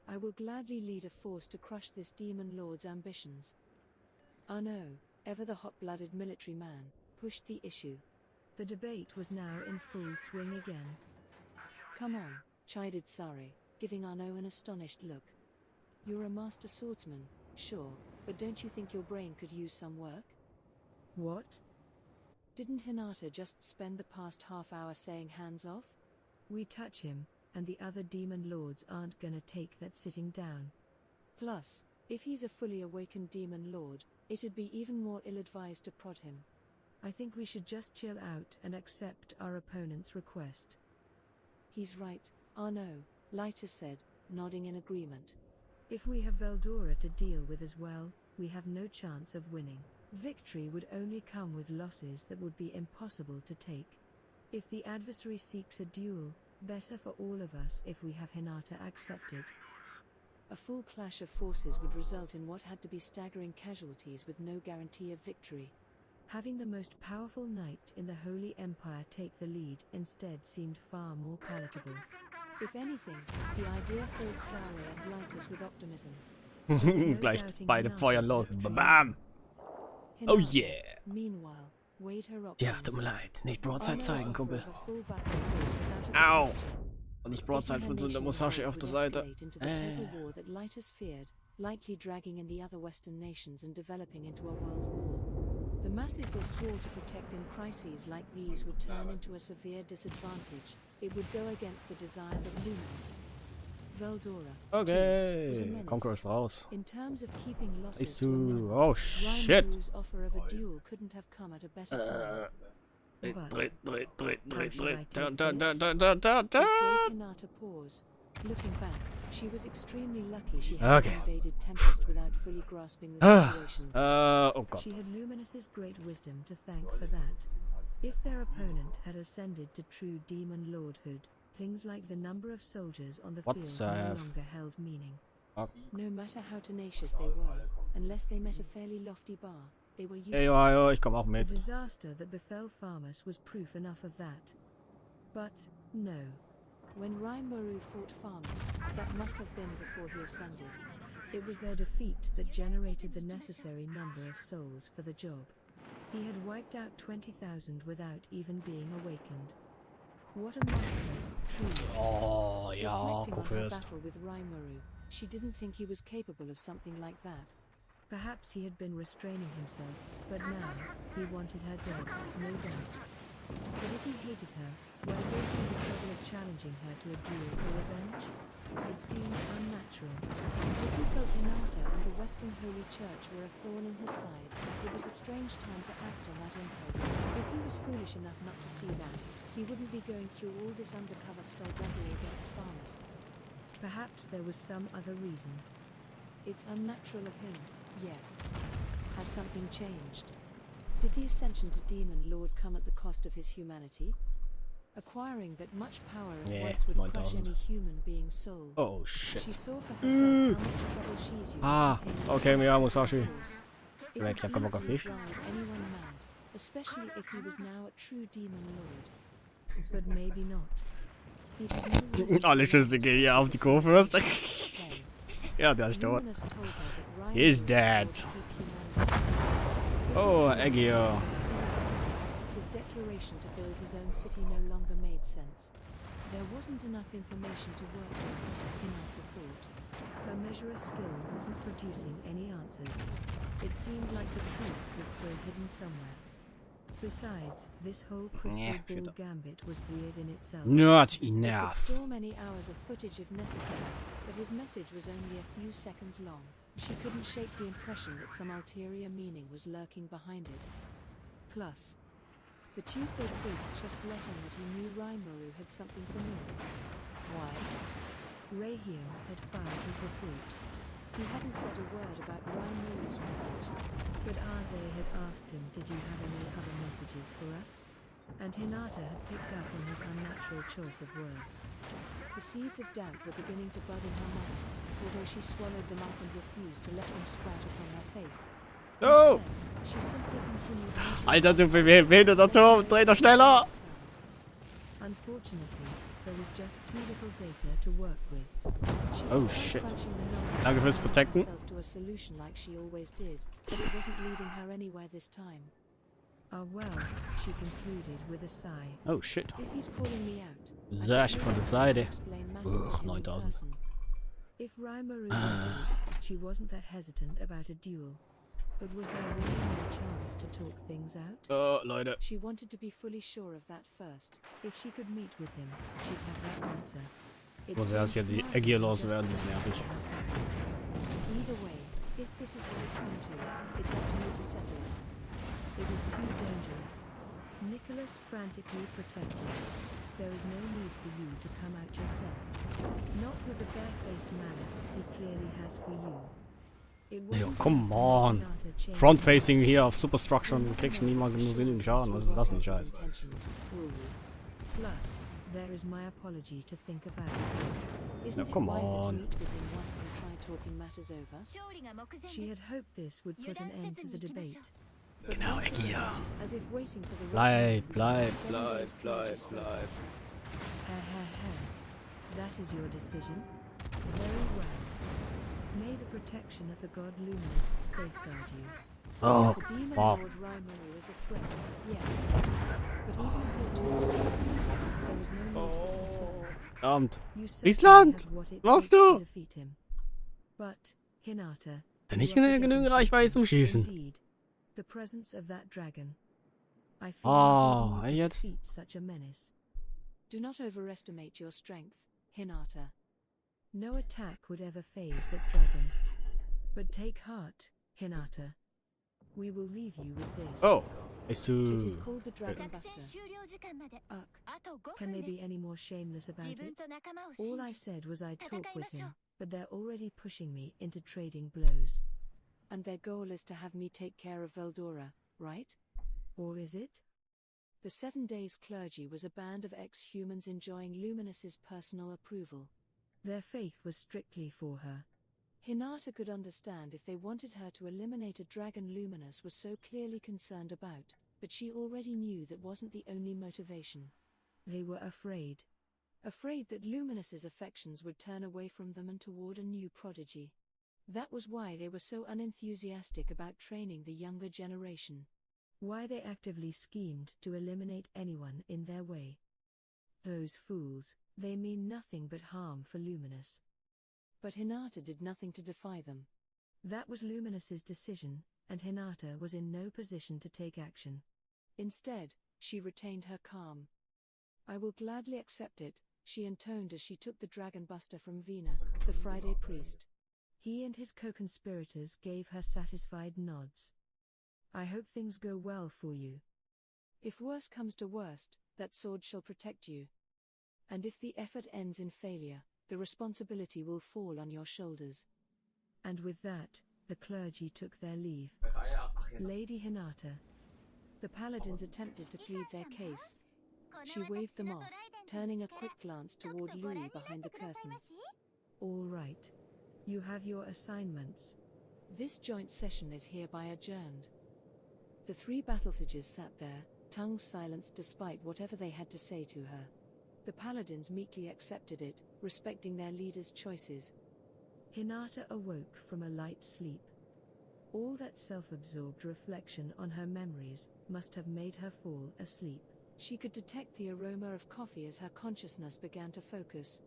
I will gladly lead a force to crush this demon lord's ambitions. Arno, ever the hot-blooded military man, pushed the issue. The debate was now in full swing again. Come on, chided Sari, giving Arno an astonished look. You're a master swordsman, sure, but don't you think your brain could use some work? What? Didn't Hinata just spend the past half-hour saying hands off? We touch him, and the other demon lords aren't gonna take that sitting down. Plus, if he's a fully awakened demon lord, it'd be even more ill-advised to prod him. I think we should just chill out and accept our opponent's request. He's right, Arno, Lytus said, nodding in agreement. If we have Veldora to deal with as well, we have no chance of winning. Victory would only come with losses that would be impossible to take. If the adversary seeks a duel, better for all of us if we have Hinata accepted. A full clash of forces would result in what had to be staggering casualties with no guarantee of victory. Having the most powerful knight in the Holy Empire take the lead instead seemed far more palatable. If anything, the idea filled Sari and Lytus with optimism. Gleich beide feuern los. Bam! Oh yeah! Meanwhile, weighed her Ja, tut mir leid. Nicht Broadside zeigen, Kumpel. Au! Und nicht Broadside von so einer Musashi auf der Seite. Likely dragging in the other Western nations and developing into a world war. The masses they swore to protect in crises like these would turn into a severe disadvantage. It would go against the desires of Luminous. Veldora, too, was a Okay, menace. Conqueror ist raus. In terms of keeping losses Nice to a minimum, oh shit! Raimuru's offer of a duel couldn't have come at a better time. But how shall I take this? It gave Hinata pause. Looking back, she was extremely lucky she hadn't invaded Tempest without fully grasping the situation. Oh god. She had Luminus's great wisdom to thank for that. If their opponent had ascended to true demon lordhood, things like the number of soldiers on the field no longer held meaning. No matter how tenacious they were, unless they met a fairly lofty bar, they were useless. Ich komm auch mit. The disaster that befell Farmus was proof enough of that. But, no. When Raimuru fought Farmus, that must have been before he ascended. It was their defeat that generated the necessary number of souls for the job. He had wiped out 20,000 without even being awakened. What a monster, truly. Oh, ja, Reflecting on her battle with Raimuru, she didn't think he was capable of something like that. Perhaps he had been restraining himself, but now, he wanted her dead, no doubt. But if he hated her, why go through the trouble of challenging her to a duel for revenge? It seemed unnatural. If he felt Hinata and the Western Holy Church were a thorn in his side, it was a strange time to act on that impulse. If he was foolish enough not to see that, he wouldn't be going through all this undercover skullduggery against Farmus. Perhaps there was some other reason. It's unnatural of him, yes. Has something changed? Did the ascension to Demon Lord come at the cost of his humanity? Acquiring that much power at once would crush any human being's soul. Oh shit. She saw for herself how much trouble she's used. Okay, wir haben Musashi. It would easily drive anyone mad, especially if he was now a true Demon Lord. But maybe not. He'd have no reason to Alle Schüsse gehen hier auf die Kurfürst. Ja, der ist tot. Luminous told her that He's Raimuru dead. swore to keep humanity. Oh, Egio. His declaration to build his own city no longer made sense. There wasn't enough information to work with, Hinata thought. Her measure of skill wasn't producing any answers. It seemed like the truth was still hidden somewhere. Besides, this whole crystal ball gambit was weird in itself. Not He enough. could store many hours of footage if necessary, but his message was only a few seconds long. She couldn't shake the impression that some ulterior meaning was lurking behind it. Plus, the Tuesday priest just let on that he knew Raimuru had something familiar. Why? Rahiam had filed his report. He hadn't said a word about Raimuru's message, but Aze had asked him, did you have any other messages for us? And Hinata had picked up on his unnatural choice of words. The seeds of doubt were beginning to bud in her mind, although she swallowed them up and refused to let them sprout upon her face. Oh! Instead, she simply continued Alter, du behinderter Turm, dreh doch schneller! Unfortunately, there was just too little data to work with. She Oh, tried shit. crunching the numbers Danke fürs and Protecten. herself to a solution like she always did, but it wasn't leading her anywhere this time. Ah well, she concluded with a sigh. Oh shit. If he's calling me out, I Sag ich suppose von der I can Seite. explain matters to Ugh, him in 9000. person. If Raimuru wanted it, she wasn't that hesitant about a duel. But was there really no chance to talk things out? Leute. She wanted to be fully sure of that first. If she could meet with him, she'd have that answer. It Muss erst hier seemed die smarter Eggie than loswerden, just die ist keeping nervig. it to herself. Either way, if this is what it's come to, it's up to me to settle it. It is too dangerous. Nicholas frantically protested. There is no need for you to come out yourself. Not with the barefaced malice he clearly has for you. It Ja, wasn't come enough to on. make Hinata change Front her facing mind. hier auf Superstructure und du kriegst niemals genug sinnigen Schaden. Was ist das denn Scheiß? Plus, there is my apology to think about. Isn't it come wiser to on. meet with him once and try talking matters over? She had hoped this would put an end to the debate. But Genau, once Eggie, ja. it was as if waiting for the Bleib, right moment, bleib, the 7 bleib, days bleib, closure spoke. bleib. That is your decision? Very well. May the protection of the god Luminous safeguard you. Oh, The demon fuck. lord Raimuru is a threat, yes. But even if your tools don't see, there is no need for concern. Verdammt. You certainly Island! have what it Machst takes to du? defeat him. But, Hinata, Denn nicht you are genügend forgetting Reichweite zum something. Schießen. Indeed, the presence of that dragon. I fear Oh, not even you could jetzt. defeat such a menace. Do not overestimate your strength, Hinata. No attack would ever faze that dragon. But take heart, Hinata. We will leave you with this. Oh! It is called the Dragon Buster. Can they be any more shameless about it? All I said was I'd talk with him, but they're already pushing me into trading blows. And their goal is to have me take care of Veldora, right? Or is it? The 7 Days Clergy was a band of ex-humans enjoying Luminous's personal approval. Their faith was strictly for her. Hinata could understand if they wanted her to eliminate a dragon Luminous was so clearly concerned about, but she already knew that wasn't the only motivation. They were afraid. Afraid that Luminous's affections would turn away from them and toward a new prodigy. That was why they were so unenthusiastic about training the younger generation. Why they actively schemed to eliminate anyone in their way. Those fools, they mean nothing but harm for Luminous. But Hinata did nothing to defy them. That was Luminous's decision, and Hinata was in no position to take action. Instead, she retained her calm. I will gladly accept it, she intoned as she took the Dragon Buster from Vina, the Friday priest. He and his co-conspirators gave her satisfied nods. I hope things go well for you. If worse comes to worst, that sword shall protect you. And if the effort ends in failure, the responsibility will fall on your shoulders. And with that, the clergy took their leave. Lady Hinata. The paladins attempted to plead their case. She waved them off, turning a quick glance toward Louis behind the curtain. All right. You have your assignments. This joint session is hereby adjourned. The 3 battle sages sat there, tongues silenced despite whatever they had to say to her. The paladins meekly accepted it, respecting their leader's choices. Hinata awoke from a light sleep. All that self-absorbed reflection on her memories must have made her fall asleep. She could detect the aroma of coffee as her consciousness began to focus.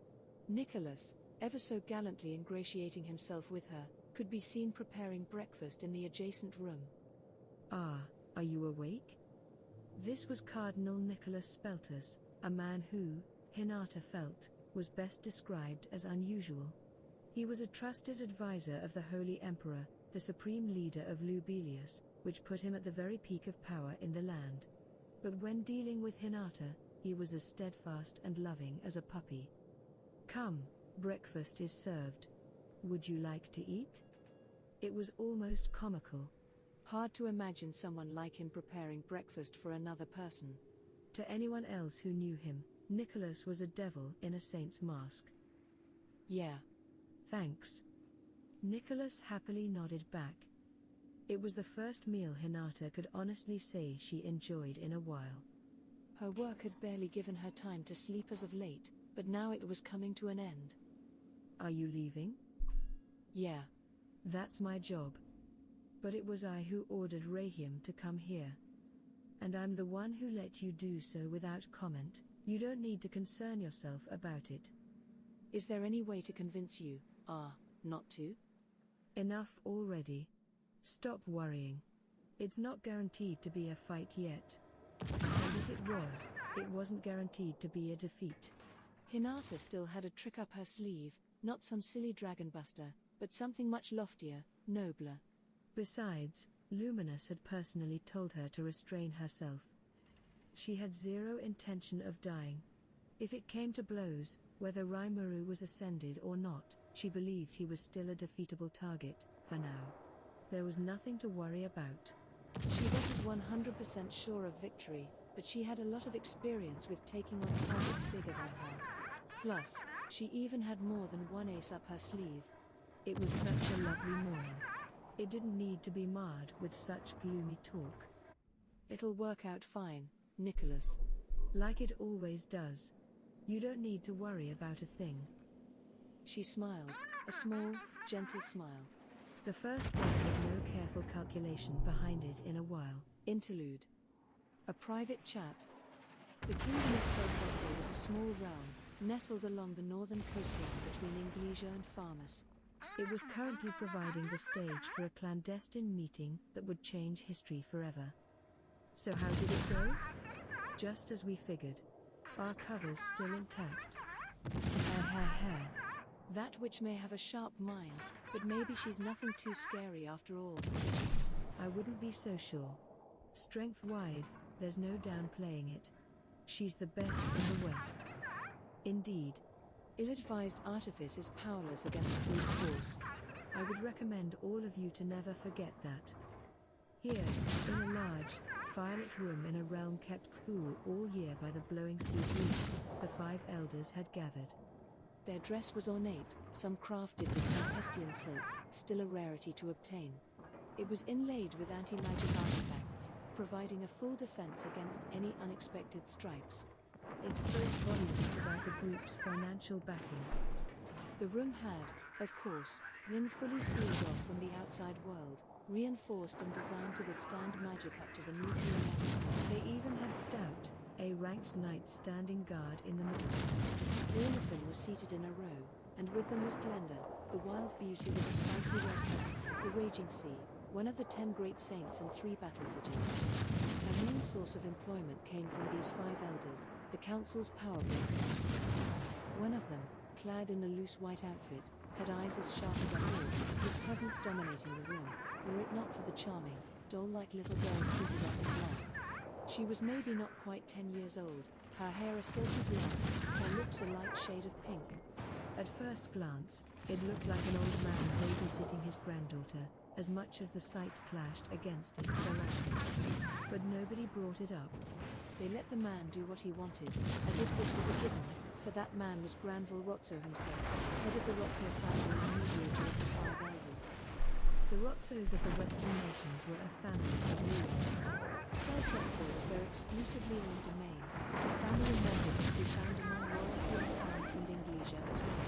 Nicholas, ever so gallantly ingratiating himself with her, could be seen preparing breakfast in the adjacent room. Ah, are you awake? This was Cardinal Nicholas Speltus, a man who, Hinata felt, was best described as unusual. He was a trusted advisor of the Holy Emperor, the supreme leader of Lubelius, which put him at the very peak of power in the land. But when dealing with Hinata, he was as steadfast and loving as a puppy. Come, breakfast is served. Would you like to eat? It was almost comical. Hard to imagine someone like him preparing breakfast for another person. To anyone else who knew him, Nicholas was a devil in a saint's mask. Yeah. Thanks. Nicholas happily nodded back. It was the first meal Hinata could honestly say she enjoyed in a while. Her work had barely given her time to sleep as of late, but now it was coming to an end. Are you leaving? Yeah. That's my job. But it was I who ordered Rahim to come here. And I'm the one who let you do so without comment. You don't need to concern yourself about it. Is there any way to convince you, not to? Enough already. Stop worrying. It's not guaranteed to be a fight yet. And if it was, it wasn't guaranteed to be a defeat. Hinata still had a trick up her sleeve, not some silly dragon buster, but something much loftier, nobler. Besides, Luminous had personally told her to restrain herself. She had zero intention of dying. If it came to blows, whether Rimuru was ascended or not, she believed he was still a defeatable target, for now. There was nothing to worry about. She wasn't 100% sure of victory, but she had a lot of experience with taking on targets bigger than her. Plus, she even had more than one ace up her sleeve. It was such a lovely morning. It didn't need to be marred with such gloomy talk. It'll work out fine, Nicholas. Like it always does. You don't need to worry about a thing. She smiled, a small, gentle smile. The first one with no careful calculation behind it in a while. Interlude. A private chat. The kingdom of Seltotso was a small realm, nestled along the northern coastline between Inglesia and Farmus. It was currently providing the stage for a clandestine meeting that would change history forever. So how did it go? Just as we figured. Our cover's still intact. That witch may have a sharp mind, but maybe she's nothing too scary after all. I wouldn't be so sure. Strength-wise, there's no downplaying it. She's the best in the West. Indeed. Ill-advised artifice is powerless against brute force. I would recommend all of you to never forget that. Here, in a large, firelit room in a realm kept cool all year by the blowing sea breeze, the 5 elders had gathered. Their dress was ornate, some crafted with Tempestian silk, still a rarity to obtain. It was inlaid with anti-magic artifacts, providing a full defense against any unexpected strikes. It spoke volumes about the group's financial backing. The room had, of course, been fully sealed off from the outside world, reinforced and designed to withstand magic up to the nuclear level. They even had Stout, a ranked knight standing guard in the middle. All of them were seated in a row, and with them was Glenda, the wild beauty with a spiky red hair, the raging sea, one of the 10 great saints and 3 battle sages. Her main source of employment came from these 5 elders, the council's power brokers. One of them, clad in a loose white outfit, had eyes as sharp as a hawk, his presence dominating the room, were it not for the charming, doll-like little girl seated on his lap. She was maybe not quite 10 years old, her hair a silky blonde, her lips a light shade of pink. At first glance, it looked like an old man babysitting his granddaughter, as much as the sight clashed against its surroundings. But nobody brought it up. They let the man do what he wanted, as if this was a given, for that man was Granville Rotso himself, head of the Rotso family and mediator of the 5 elders. The Rotzos of the Western nations were a family of rulers. South Rotso was their exclusively owned domain, and family members could be found among royalty in France and Inglesia as well.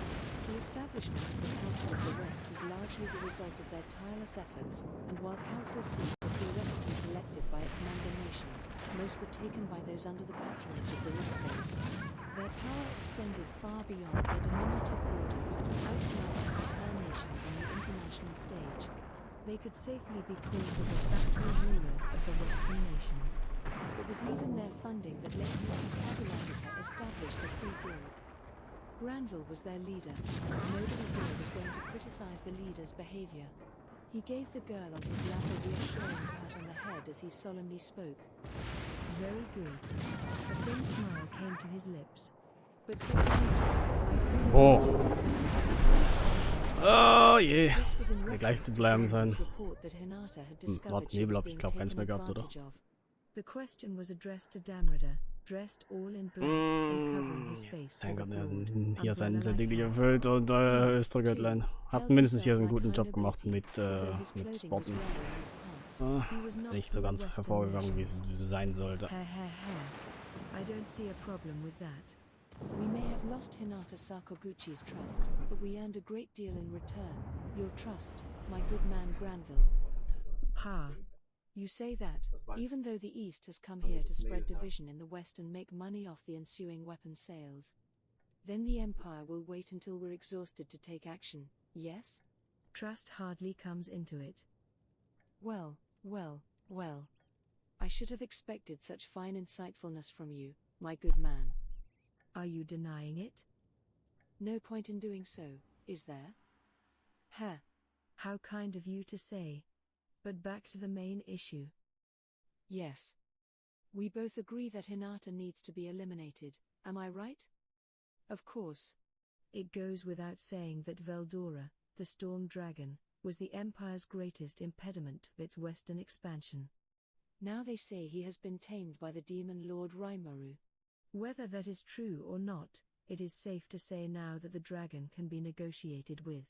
The establishment of the Council of the West was largely the result of their tireless efforts, and while council seats were theoretically selected by its member nations, most were taken by those under the patronage of the Rotzos. Their power extended far beyond their diminutive borders, outclassing entire nations on the international stage. They could safely be called the de facto rulers of the Western nations. It was even their funding that let Cabulatica establish the Free Guild. Granville was their leader, but nobody here was going to criticize the leader's behavior. He gave the girl on his lap a reassuring pat on the head as he solemnly spoke. Very good. A thin smile came to his lips. But suddenly, Oh. Oh je. Der gleich zu bleiben sein. Warte, Nebel hab ich glaube keins mehr gehabt, oder? The question was addressed to Damrida, dressed all in black and covering his face. Mein Gott, hier sein Ding gefüllt und Östergöttlein. Habt mindestens hier einen guten Job gemacht mit Spotten. Nicht so ganz hervorgegangen, wie es sein sollte. I don't see a problem with that. We may have lost Hinata Sakaguchi's trust, but we earned a great deal in return. Your trust, my good man Granville. Ha. You say that, even though the East has come here to spread division in the West and make money off the ensuing weapon sales. Then the Empire will wait until we're exhausted to take action, yes? Trust hardly comes into it. Well. I should have expected such fine insightfulness from you, my good man. Are you denying it? No point in doing so, is there? How kind of you to say. But back to the main issue. Yes. We both agree that Hinata needs to be eliminated, am I right? Of course. It goes without saying that Veldora, the Storm Dragon, was the Empire's greatest impediment to its western expansion. Now they say he has been tamed by the demon Lord Raimaru. Whether that is true or not, it is safe to say now that the dragon can be negotiated with.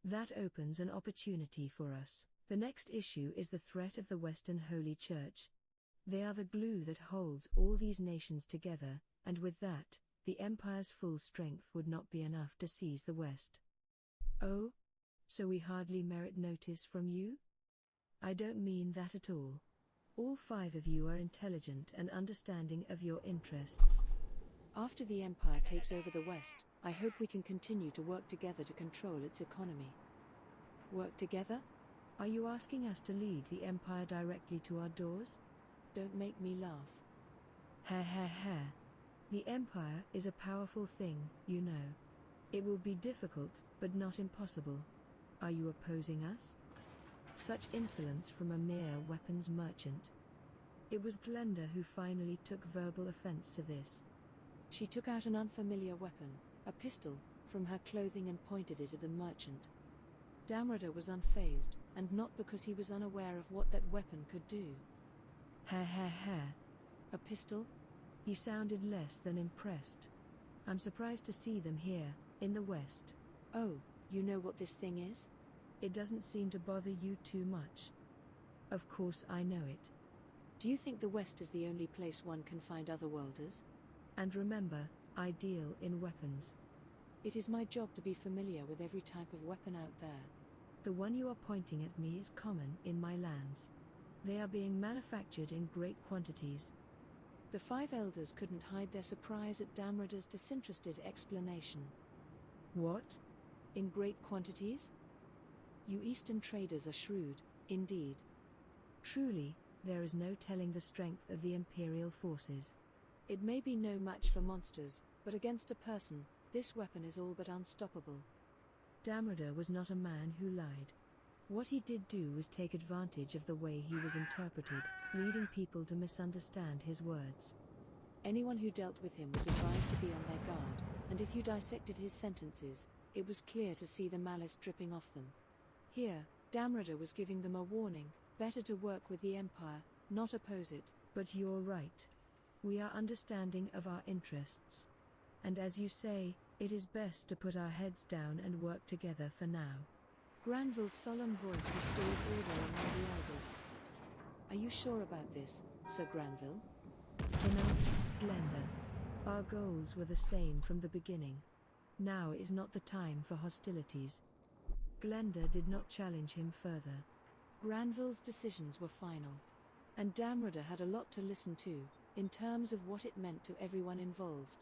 That opens an opportunity for us. The next issue is the threat of the Western Holy Church. They are the glue that holds all these nations together, and with that, the Empire's full strength would not be enough to seize the West. Oh? So we hardly merit notice from you? I don't mean that at all. All 5 of you are intelligent and understanding of your interests. After the Empire takes over the West, I hope we can continue to work together to control its economy. Work together? Are you asking us to lead the Empire directly to our doors? Don't make me laugh. The Empire is a powerful thing, you know. It will be difficult, but not impossible. Are you opposing us? Such insolence from a mere weapons merchant. It was Glenda who finally took verbal offense to this. She took out an unfamiliar weapon, a pistol, from her clothing and pointed it at the merchant. Damrada was unfazed, and not because he was unaware of what that weapon could do. Ha ha ha. A pistol? He sounded less than impressed. I'm surprised to see them here, in the West. Oh, you know what this thing is? It doesn't seem to bother you too much. Of course I know it. Do you think the West is the only place one can find otherworlders? And remember, I deal in weapons. It is my job to be familiar with every type of weapon out there. The one you are pointing at me is common in my lands. They are being manufactured in great quantities. The five elders couldn't hide their surprise at Damrada's disinterested explanation. What? In great quantities? You Eastern traders are shrewd, indeed. Truly, there is no telling the strength of the Imperial forces. It may be no match for monsters, but against a person, this weapon is all but unstoppable. Damrada was not a man who lied. What he did do was take advantage of the way he was interpreted, leading people to misunderstand his words. Anyone who dealt with him was advised to be on their guard, and if you dissected his sentences, it was clear to see the malice dripping off them. Here, Damrada was giving them a warning: better to work with the Empire, not oppose it. But you're right. We are understanding of our interests. And as you say, it is best to put our heads down and work together for now. Granville's solemn voice restored order among the elders. Are you sure about this, Sir Granville? Enough, Glenda. Our goals were the same from the beginning. Now is not the time for hostilities. Glenda did not challenge him further. Granville's decisions were final. And Damrada had a lot to listen to, in terms of what it meant to everyone involved.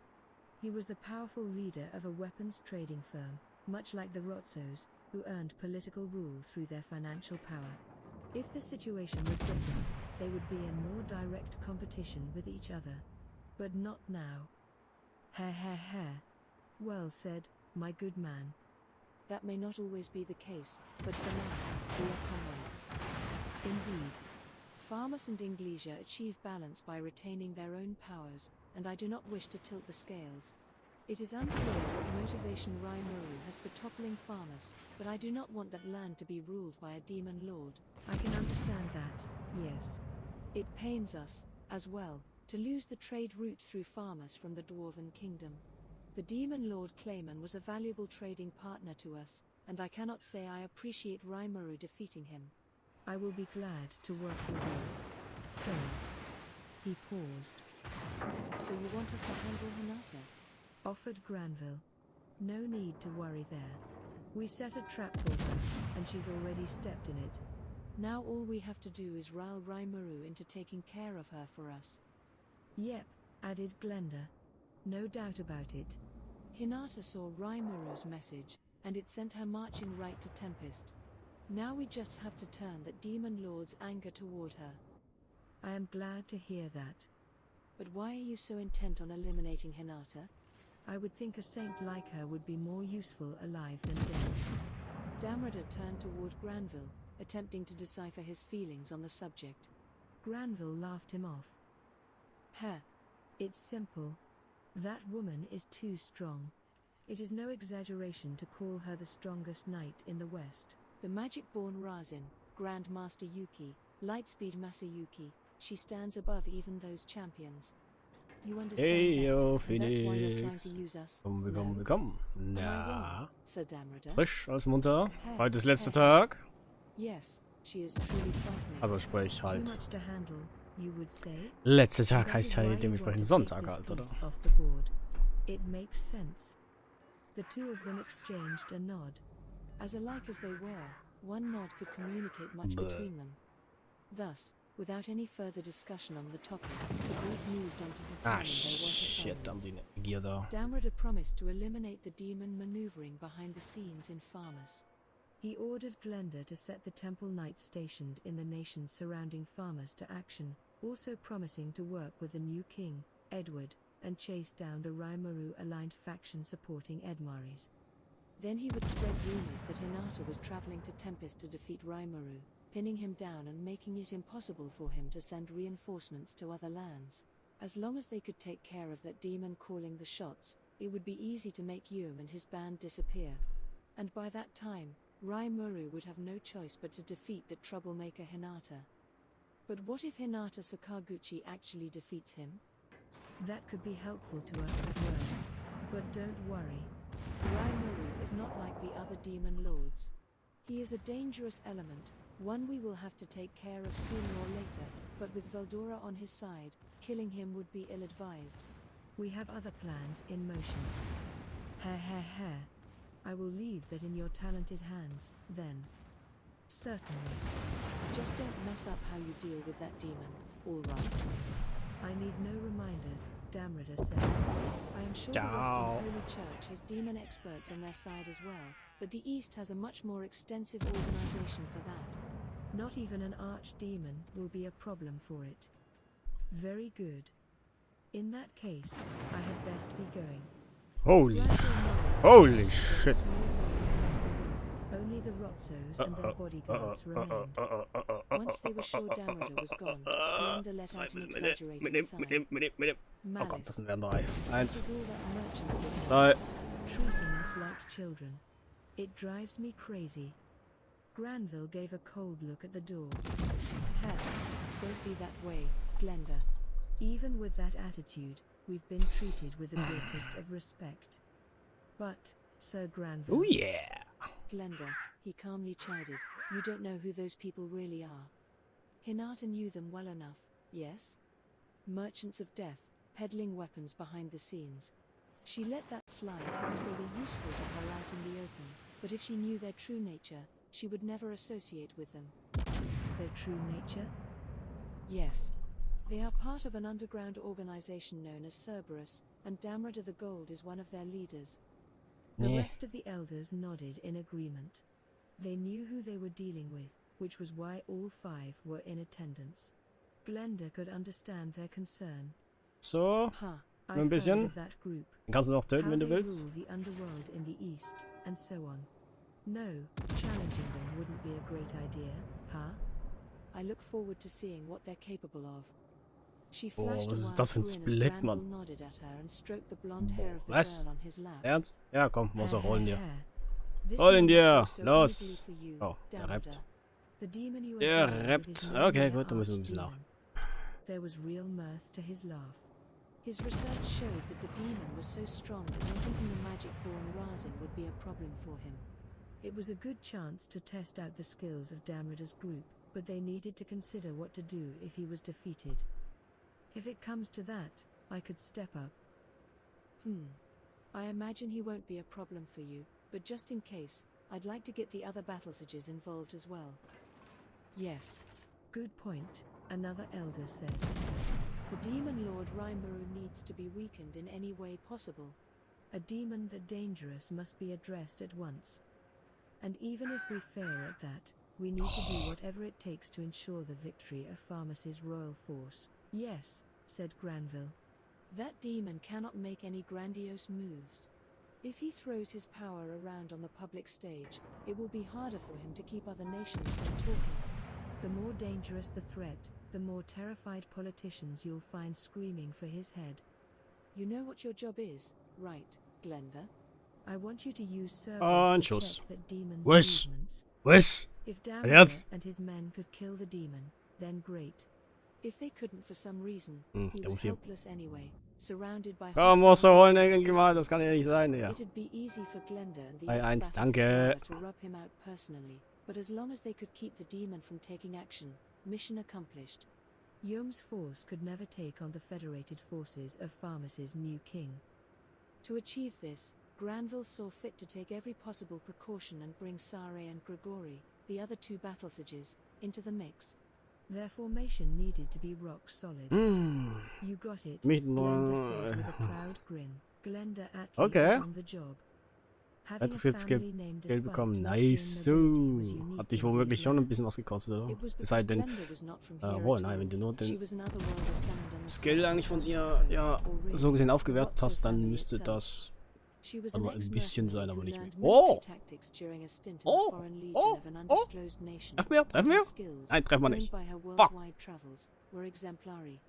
He was the powerful leader of a weapons trading firm, much like the Rotzos, who earned political rule through their financial power. If the situation was different, they would be in more direct competition with each other. But not now. Ha ha ha. Well said, my good man. That may not always be the case, but for now, we are comrades. Indeed. Farmus and Inglesia achieve balance by retaining their own powers, and I do not wish to tilt the scales. It is unclear what motivation Raimuru has for toppling Farmus, but I do not want that land to be ruled by a demon lord. I can understand that, yes. It pains us, as well, to lose the trade route through Farmus from the Dwarven Kingdom. The demon lord Clayman was a valuable trading partner to us, and I cannot say I appreciate Raimuru defeating him. I will be glad to work with you. So. He paused. So you want us to handle Hinata? Offered Granville. No need to worry there. We set a trap for her, and she's already stepped in it. Now all we have to do is rile Raimuru into taking care of her for us. Yep, added Glenda. No doubt about it. Hinata saw Raimuru's message, and it sent her marching right to Tempest. Now we just have to turn that demon lord's anger toward her. I am glad to hear that. But why are you so intent on eliminating Hinata? I would think a saint like her would be more useful alive than dead. Damrada turned toward Granville, attempting to decipher his feelings on the subject. Granville laughed him off. It's simple. That woman is too strong. It is no exaggeration to call her the strongest knight in the West. The magic-born Razin, Grand Master Yuki, Lightspeed Masayuki, she stands above even those champions. You understand Yo, that, and that's why you're trying Phoenix. to use us. Willkommen. Am I Na, wrong, Sir Damrada? frisch, alles munter. Hey, Heute ist letzter hey. Tag. Yes, she is truly frightening. Also sprich Too halt. much to handle, you would say. Letzter Tag That heißt is ja why you dementsprechend want to Sonntag take halt, this oder? piece off the board. It makes sense. The two of them exchanged a nod. As alike as they were, one nod could communicate much Bleh. between them. Thus, without any further discussion on the topic, the group moved on to determine Ah, shit, their haben work die eine Gier da. Damrada promised to eliminate the demon maneuvering behind the scenes in Farmus. He ordered Glenda to set the temple knights stationed in the nations surrounding Farmus to action, also promising to work with the new king, Edward, and chase down the Raimuru-aligned faction supporting Edmaris. Then he would spread rumors that Hinata was traveling to Tempest to defeat Rimuru, pinning him down and making it impossible for him to send reinforcements to other lands. As long as they could take care of that demon calling the shots, it would be easy to make Yum and his band disappear. And by that time, Rimuru would have no choice but to defeat that troublemaker Hinata. But what if Hinata Sakaguchi actually defeats him? That could be helpful to us as well. But don't worry. Rimuru is not like the other demon lords. He is a dangerous element, one we will have to take care of sooner or later, but with Veldora on his side, killing him would be ill-advised. We have other plans in motion. I will leave that in your talented hands, then. Certainly. Just don't mess up how you deal with that demon, all right? I need no reminders, Damrida said. I am sure the Western Holy Church has demon experts on their side as well, but the East has a much more extensive organization for that. Not even an archdemon will be a problem for it. Very good. In that case, I had best be going. Holy shit. Only the Rotzos and their bodyguards remained. Once they were sure Damrida was gone, Glenda let out an exaggerated sigh. Oh Gott, das sind wir 3. 1, This is all that merchant did. 3. Treating us like children. It drives me crazy. Granville gave a cold look at the door. Hell, don't be that way, Glenda. Even with that attitude, we've been treated with the greatest of respect. But, Sir Granville... Oh yeah! Glenda, he calmly chided, you don't know who those people really are. Hinata knew them well enough, yes? Merchants of death, peddling weapons behind the scenes. She let that slide because they were useful to her out in the open, but if she knew their true nature, she would never associate with them. Their true nature? Yes. They are part of an underground organization known as Cerberus, and Damrida the Gold is one of their leaders. The rest of the elders nodded in agreement. They knew who they were dealing with, which was why all 5 were in attendance. Glenda could understand their concern. So, nur ein bisschen. Den kannst du noch töten, wenn du willst. The underworld in the east, and so on. No, challenging them wouldn't be a great idea, huh? I look forward to seeing what they're capable of. She Oh, flashed was a ist das für ein wide grin as Split, Granville Mann? nodded at her and stroked the blonde hair of the Was? girl on his lap. Ernst? Ja, komm, muss auch holen dir. This Hol ihn will dir! go so Los! easily for you, Oh, der Damrida. rappt. The demon you are Der dealing with rappt. is no Okay, mere gut, dann müssen wir ein bisschen archdemon. There was real mirth to his laugh. His research showed that the demon was so strong that not even the magic-born Razin would be a problem for him. It was a good chance to test out the skills of Damrida's group, but they needed to consider what to do if he was defeated. If it comes to that, I could step up. I imagine he won't be a problem for you, but just in case, I'd like to get the other battle sages involved as well. Yes. Good point, another elder said. The demon lord Rimuru needs to be weakened in any way possible. A demon that dangerous must be addressed at once. And even if we fail at that, we need to do whatever it takes to ensure the victory of Pharmacy's royal force. Yes, said Granville. That demon cannot make any grandiose moves. If he throws his power around on the public stage, it will be harder for him to keep other nations from talking. The more dangerous the threat, the more terrified politicians you'll find screaming for his head. You know what your job is, right, Glenda? I want you to use Ein Cerberus to Schuss. check that demon's Was? movements. Was? If Ein Damrida Herz? and his men could kill the demon, then great. If they couldn't for some reason, Der he muss was hier. helpless anyway, surrounded by Komm, hostile muss er holen, forces. denke ich mal. Das kann ja nicht sein, ja. It'd be easy for Glenda and the 3-1, ex-Battlestar danke. to rub him out personally, but as long as they could keep the demon from taking action, mission accomplished. Yom's force could never take on the federated forces of Pharmacy's new king. To achieve this, Granville saw fit to take every possible precaution and bring Sare and Grigori, the other 2 battle sages, into the mix. Their formation needed to be rock solid. You got it, Mich Glenda said nur... with a proud grin. Glenda Atlee Okay. was on the job. Hat Having das a jetzt family named Geld despite bekommen? not Nice. being So. nobility was unique Hat dich in womöglich these schon ein lands. bisschen was gekostet, oder? It was Es because sei denn, Glenda was not from here wohl, at nein, all. wenn du nur She den was another world assigned on the Skill side eigentlich von of ihr, Roxo ja, or Ring, so gesehen the aufgewertet Roxo hast, dann family müsste itself. das She was Kann an nur ein bisschen sein, ex-mercenary aber who nicht mehr. learned Oh! military tactics during a stint in the Oh! foreign legion Oh! of an Oh! undisclosed nation, Treffen wir? and Treffen her wir? skills, Nein, treffen wir honed nicht. by her Fuck! worldwide travels, were exemplary.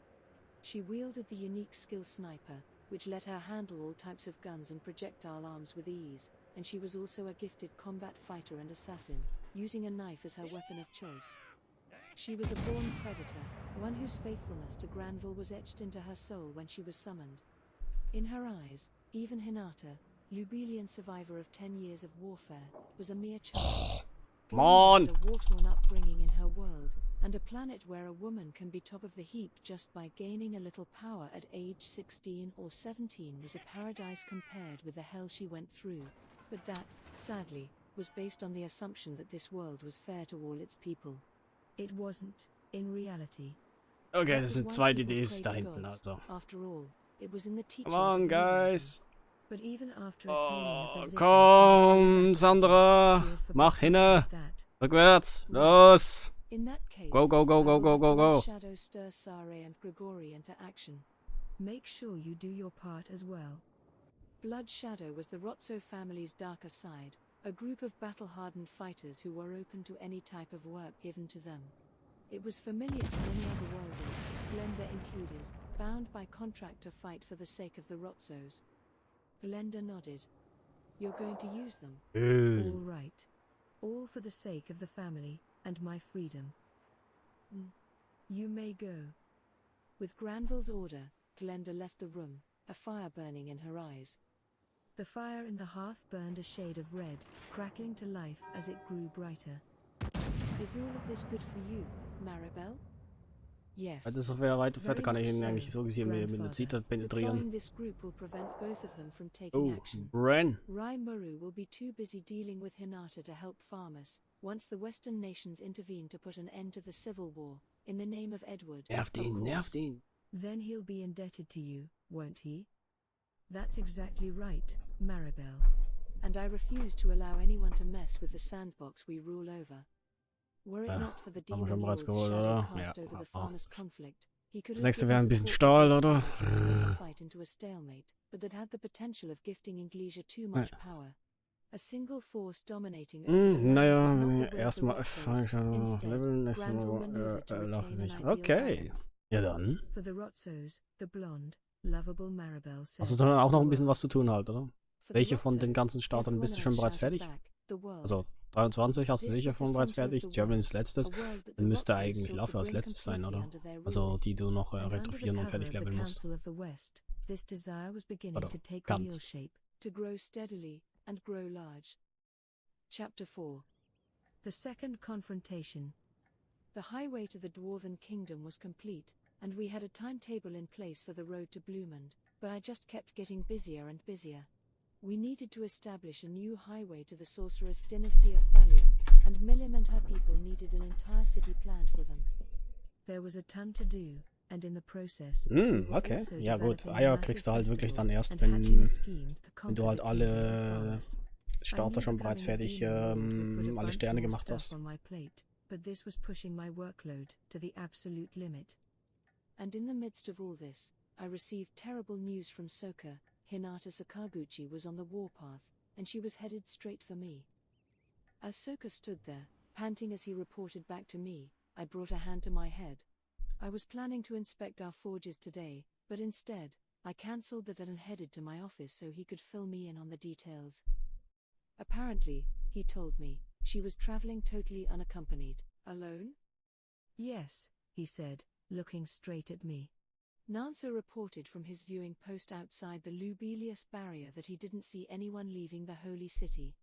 She wielded the unique skill sniper, which let her handle all types of guns and projectile arms with ease, and she was also a gifted combat fighter and assassin, using a knife as her weapon of choice. She was a born predator, one whose faithfulness to Granville was etched into her soul when she was summoned. In her eyes, even Hinata, Lubelian survivor of 10 years of warfare, was a mere child. Come on! Had a war-torn upbringing in her world, and a planet where a woman can be top of the heap just by gaining a little power at age 16 or 17 was a paradise compared with the hell she went through. But that, sadly, was based on the assumption that this world was fair to all its people. It wasn't, in reality. Okay, das sind zwei DDs da hinten, also. After all, it was in the Come on, guys. But even after attaining a position, Komm, Sandra. Mach hinne. Rückwärts. Los. In that case, Go, go, go, go, go, go, go. Shadow stir Sare and Grigori into action. Make sure you do your part as well. Blood Shadow was the Rotso family's darker side, a group of battle-hardened fighters who were open to any type of work given to them. It was familiar to many other worlders, Glenda included, bound by contract to fight for the sake of the Rotsos. Glenda nodded. You're going to use them? All right. All for the sake of the family, and my freedom. You may go. With Granville's order, Glenda left the room, a fire burning in her eyes. The fire in the hearth burned a shade of red, crackling to life as it grew brighter. Is all of this good for you, Maribel? Yes. Das ist so weiter kann ich ihn eigentlich so gesehen mit der Zita penetrieren. Oh, Bren. Rai Muru will be too busy dealing with Hinata to help farmers, once the Western nations intervene to put an end to the civil war, in the name of Edward. Nervt ihn. Then he'll be indebted to you, won't he? That's exactly right, Maribel. And I refuse to allow anyone to mess with the sandbox we rule over. Were it not for the demon lord's shadow cast over the farmers' conflict, he could Das have nächste wäre ein given bisschen support Stahl, to oder? the fight into a stalemate, but that had the potential of gifting Inglesia too much power. A single force dominating over the land Naja, was wenn not ich the will of the erstmal Rotsos. Instead, leveln, Granville maneuvered to retain an ideal Okay. balance. Ja dann. For the Rotsos, the blonde, lovable Maribel said. Also dann auch noch ein bisschen was zu tun halt, oder? For the Welche von den Rotsos, ganzen Startern bist du schon bereits fertig? the world. Also 23 hast du This sicher was the von bereits center of fertig. the German world, ist letztes. a world that the Dann müsste Rotsos eigentlich sought Laffer to als bring letztes sein, completely oder? under their Also rule. die du noch And under the retrofieren und cover fertig of the leveln musst. Council of the West, this desire was beginning Oder to take real kannst. shape. To grow steadily, and grow large. Chapter 4. The second confrontation. The highway to the Dwarven Kingdom was complete, and we had a timetable in place for the road to Bloomond, but I just kept getting busier and busier. We needed to establish a new highway to the sorceress dynasty of Thalion, and Milim and her people needed an entire city planned for them. There was a ton to do, and in the process, we were Okay. also Ja gut, developing a Eier massive kriegst du halt wirklich festival dann erst, and hatching a wenn scheme to du conquer halt the kingdom of alle farmers. Starter schon bereits fertig alle Alle Sterne gemacht hast. On my plate, but this was pushing my workload to the absolute limit. And in the midst of all this, I received terrible news from Soka. Hinata Sakaguchi was on the warpath, and she was headed straight for me. As Soka stood there, panting as he reported back to me, I brought a hand to my head. I was planning to inspect our forges today, but instead, I cancelled that and headed to my office so he could fill me in on the details. Apparently, he told me, she was traveling totally unaccompanied. Alone? Yes, he said, looking straight at me. Nansa reported from his viewing post outside the Lubelius barrier that he didn't see anyone leaving the holy city.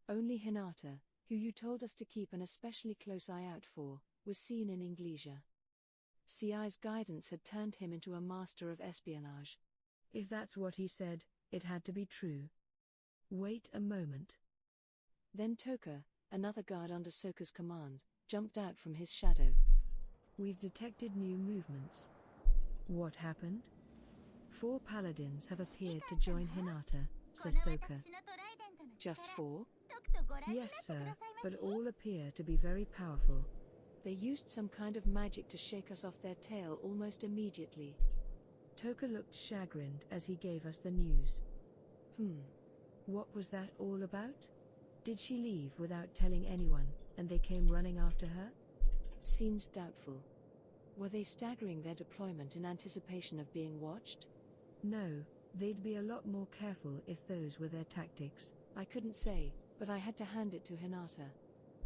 Only Hinata, who you told us to keep an especially close eye out for, was seen in Inglesia. CI's guidance had turned him into a master of espionage. If that's what he said, it had to be true. Wait a moment. Then Toka, another guard under Soka's command, jumped out from his shadow. We've detected new movements. What happened? 4 paladins have appeared to join Hinata, says Soka. Just 4? Yes, sir, but all appear to be very powerful. They used some kind of magic to shake us off their tail almost immediately. Toka looked chagrined as he gave us the news. What was that all about? Did she leave without telling anyone, and they came running after her? Seemed doubtful. Were they staggering their deployment in anticipation of being watched? No, they'd be a lot more careful if those were their tactics. I couldn't say, but I had to hand it to Hinata.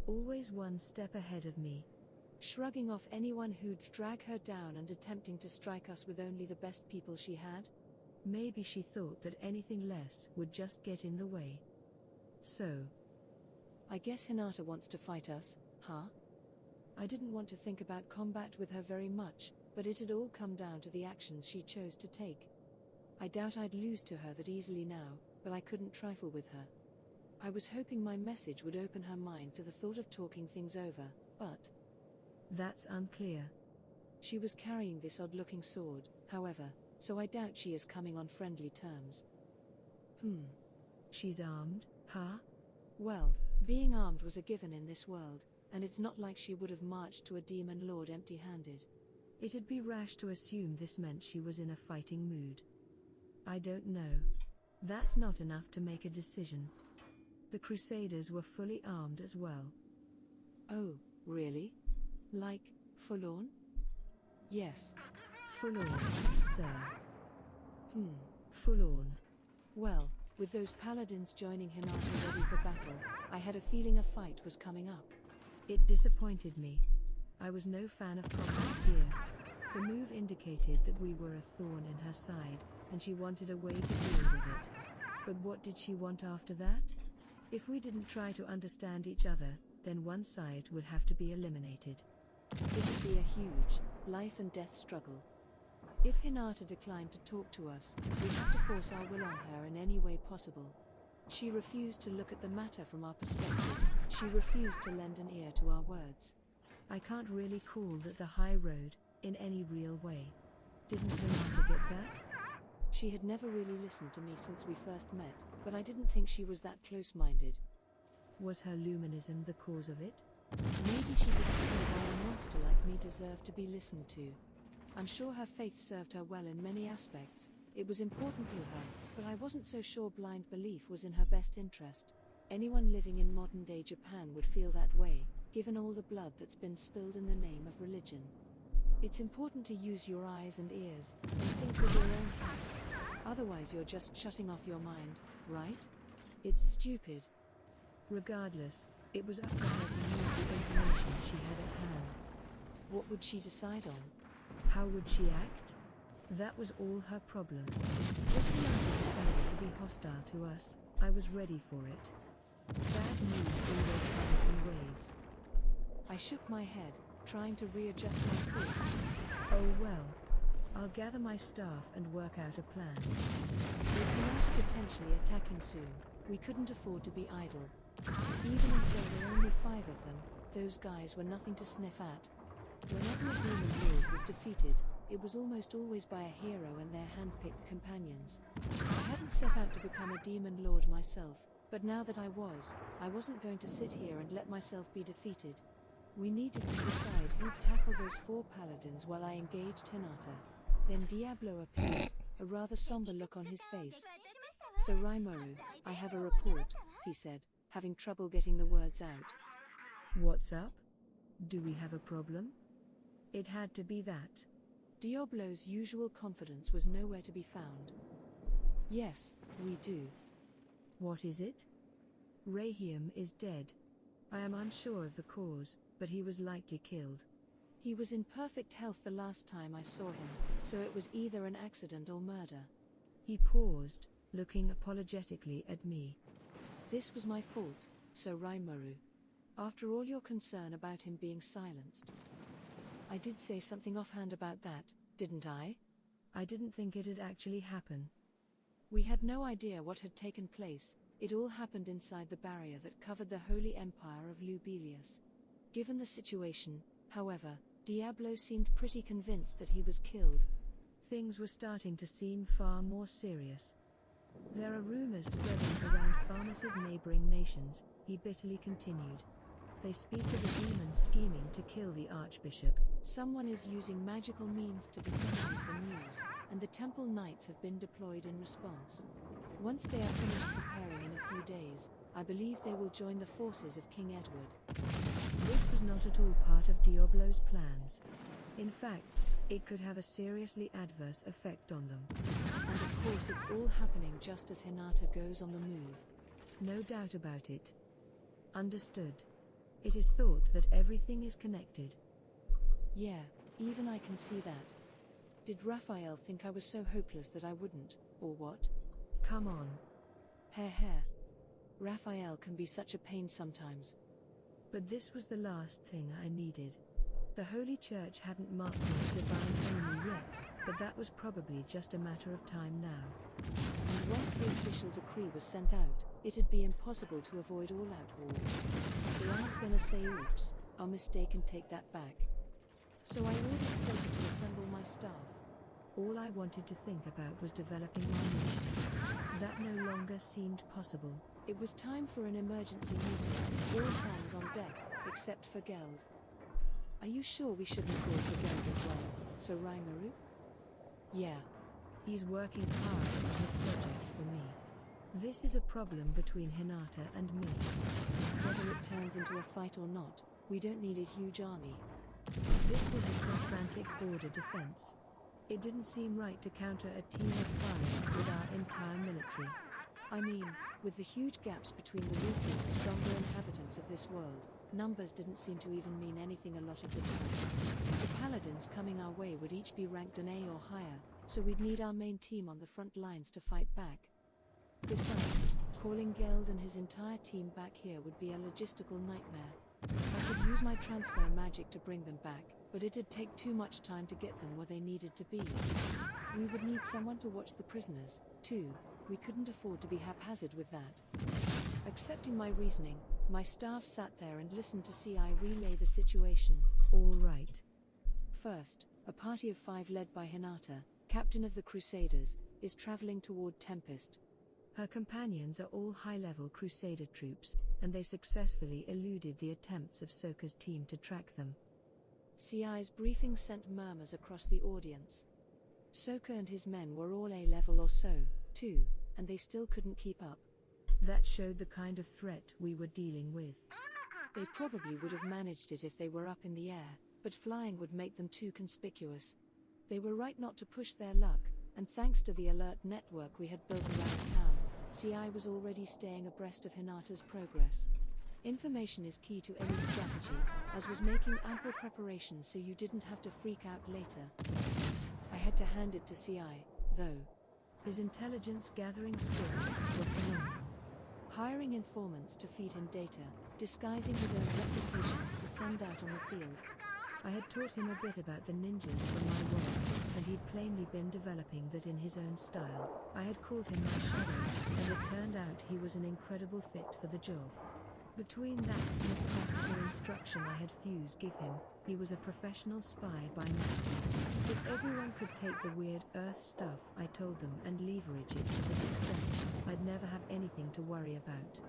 Always one step ahead of me. Shrugging off anyone who'd drag her down and attempting to strike us with only the best people she had? Maybe she thought that anything less would just get in the way. So, I guess Hinata wants to fight us, huh? I didn't want to think about combat with her very much, but it had all come down to the actions she chose to take. I doubt I'd lose to her that easily now, but I couldn't trifle with her. I was hoping my message would open her mind to the thought of talking things over, but that's unclear. She was carrying this odd-looking sword, however, so I doubt she is coming on friendly terms. She's armed, huh? Well, being armed was a given in this world, and it's not like she would have marched to a demon lord empty-handed. It'd be rash to assume this meant she was in a fighting mood. I don't know. That's not enough to make a decision. The Crusaders were fully armed as well. Oh, really? Like, full-on? Yes. Full-on, sir. Full-on. Well, with those paladins joining Hinata ready for battle, I had a feeling a fight was coming up. It disappointed me. I was no fan of combat gear. The move indicated that we were a thorn in her side, and she wanted a way to deal with it. But what did she want after that? If we didn't try to understand each other, then one side would have to be eliminated. It would be a huge, life and death struggle. If Hinata declined to talk to us, we had to force our will on her in any way possible. She refused to look at the matter from our perspective. She refused to lend an ear to our words. I can't really call that the high road, in any real way. Didn't Hinata get that? She had never really listened to me since we first met, but I didn't think she was that close-minded. Was her luminism the cause of it? Maybe she didn't see why a monster like me deserved to be listened to. I'm sure her faith served her well in many aspects. It was important to her, but I wasn't so sure blind belief was in her best interest. Anyone living in modern-day Japan would feel that way, given all the blood that's been spilled in the name of religion. It's important to use your eyes and ears, and think with your own head. Otherwise you're just shutting off your mind, right? It's stupid. Regardless, it was up to her to use the information she had at hand. What would she decide on? How would she act? That was all her problem. If Hinata decided to be hostile to us, I was ready for it. Bad news always comes in waves. I shook my head, trying to readjust my thoughts. Oh well. I'll gather my staff and work out a plan. With Hinata potentially attacking soon, we couldn't afford to be idle. Even if there were only 5 of them, those guys were nothing to sniff at. Whenever a demon lord was defeated, it was almost always by a hero and their hand-picked companions. I hadn't set out to become a demon lord myself, but now that I wasn't going to sit here and let myself be defeated. We needed to decide who'd tackle those 4 paladins while I engaged Hinata. Then Diablo appeared, a rather somber look on his face. So Raimoru, I have a report, he said, having trouble getting the words out. What's up? Do we have a problem? It had to be that. Diablo's usual confidence was nowhere to be found. Yes, we do. What is it? Rahim is dead. I am unsure of the cause, but he was likely killed. He was in perfect health the last time I saw him, so it was either an accident or murder. He paused, looking apologetically at me. This was my fault, so Raimoru. After all your concern about him being silenced. I did say something offhand about that, didn't I? I didn't think it'd actually happen. We had no idea what had taken place. It all happened inside the barrier that covered the Holy Empire of Lubelius. Given the situation, however, Diablo seemed pretty convinced that he was killed. Things were starting to seem far more serious. There are rumors spreading around Farmas's neighboring nations, he bitterly continued. They speak of a demon scheming to kill the Archbishop. Someone is using magical means to disseminate the news, and the Temple Knights have been deployed in response. Once they are finished preparing an days, I believe they will join the forces of King Edward. This was not at all part of Diablo's plans. In fact, it could have a seriously adverse effect on them. And of course it's all happening just as Hinata goes on the move. No doubt about it. Understood. It is thought that everything is connected. Yeah, even I can see that. Did Raphael think I was so hopeless that I wouldn't, or what? Come on. Heh. Raphael can be such a pain sometimes. But this was the last thing I needed. The Holy Church hadn't marked me as divine enemy yet, but that was probably just a matter of time now. And once the official decree was sent out, it'd be impossible to avoid all-out war. They aren't gonna say oops, our mistake, and take that back. So I ordered Soka to assemble my staff. All I wanted to think about was developing my mission. That no longer seemed possible. It was time for an emergency meeting, all hands on deck, except for Geld. Are you sure we shouldn't call for Geld as well, so Raimaru? Yeah. He's working hard on his project for me. This is a problem between Hinata and me. Whether it turns into a fight or not, we don't need a huge army. This wasn't some frantic border defense. It didn't seem right to counter a team of 5 with our entire military. I mean, with the huge gaps between the weaker and stronger inhabitants of this world, numbers didn't seem to even mean anything a lot of the time. The paladins coming our way would each be ranked an A or higher, so we'd need our main team on the front lines to fight back. Besides, calling Geld and his entire team back here would be a logistical nightmare. I could use my transfer magic to bring them back, but it'd take too much time to get them where they needed to be. We would need someone to watch the prisoners, too. We couldn't afford to be haphazard with that. Accepting my reasoning, my staff sat there and listened to CI relay the situation. All right. First, a party of 5 led by Hinata, captain of the Crusaders, is traveling toward Tempest. Her companions are all high-level Crusader troops, and they successfully eluded the attempts of Soka's team to track them. CI's briefing sent murmurs across the audience. Soka and his men were all A-level or so, too, and they still couldn't keep up. That showed the kind of threat we were dealing with. They probably would have managed it if they were up in the air, but flying would make them too conspicuous. They were right not to push their luck, and thanks to the alert network we had built around town, CI was already staying abreast of Hinata's progress. Information is key to any strategy, as was making ample preparations so you didn't have to freak out later. I had to hand it to CI, though. His intelligence-gathering skills were phenomenal. Hiring informants to feed him data, disguising his own replications to send out on the field. I had taught him a bit about the ninjas from my world, and he'd plainly been developing that in his own style. I had called him my shadow, and it turned out he was an incredible fit for the job. Between that and the practical instruction I had Fuse give him, he was a professional spy by now. If everyone could take the weird Earth stuff I told them and leverage it to this extent, I'd never have anything to worry about.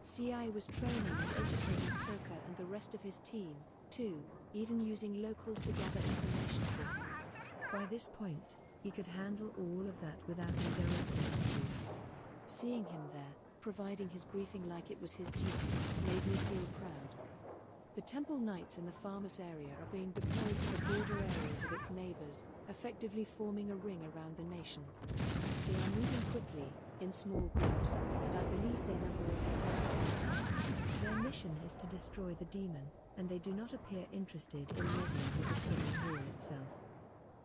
CI was training and educating Soka and the rest of his team, too, even using locals to gather information for him. By this point, he could handle all of that without me directing him to. Seeing him there, providing his briefing like it was his duty, made me feel proud. The Temple Knights in the Farmers area are being deployed to the border areas of its neighbors, effectively forming a ring around the nation. They are moving quickly, in small groups, and I believe they number over 30,000. Their mission is to destroy the demon, and they do not appear interested in meddling with the civil war itself.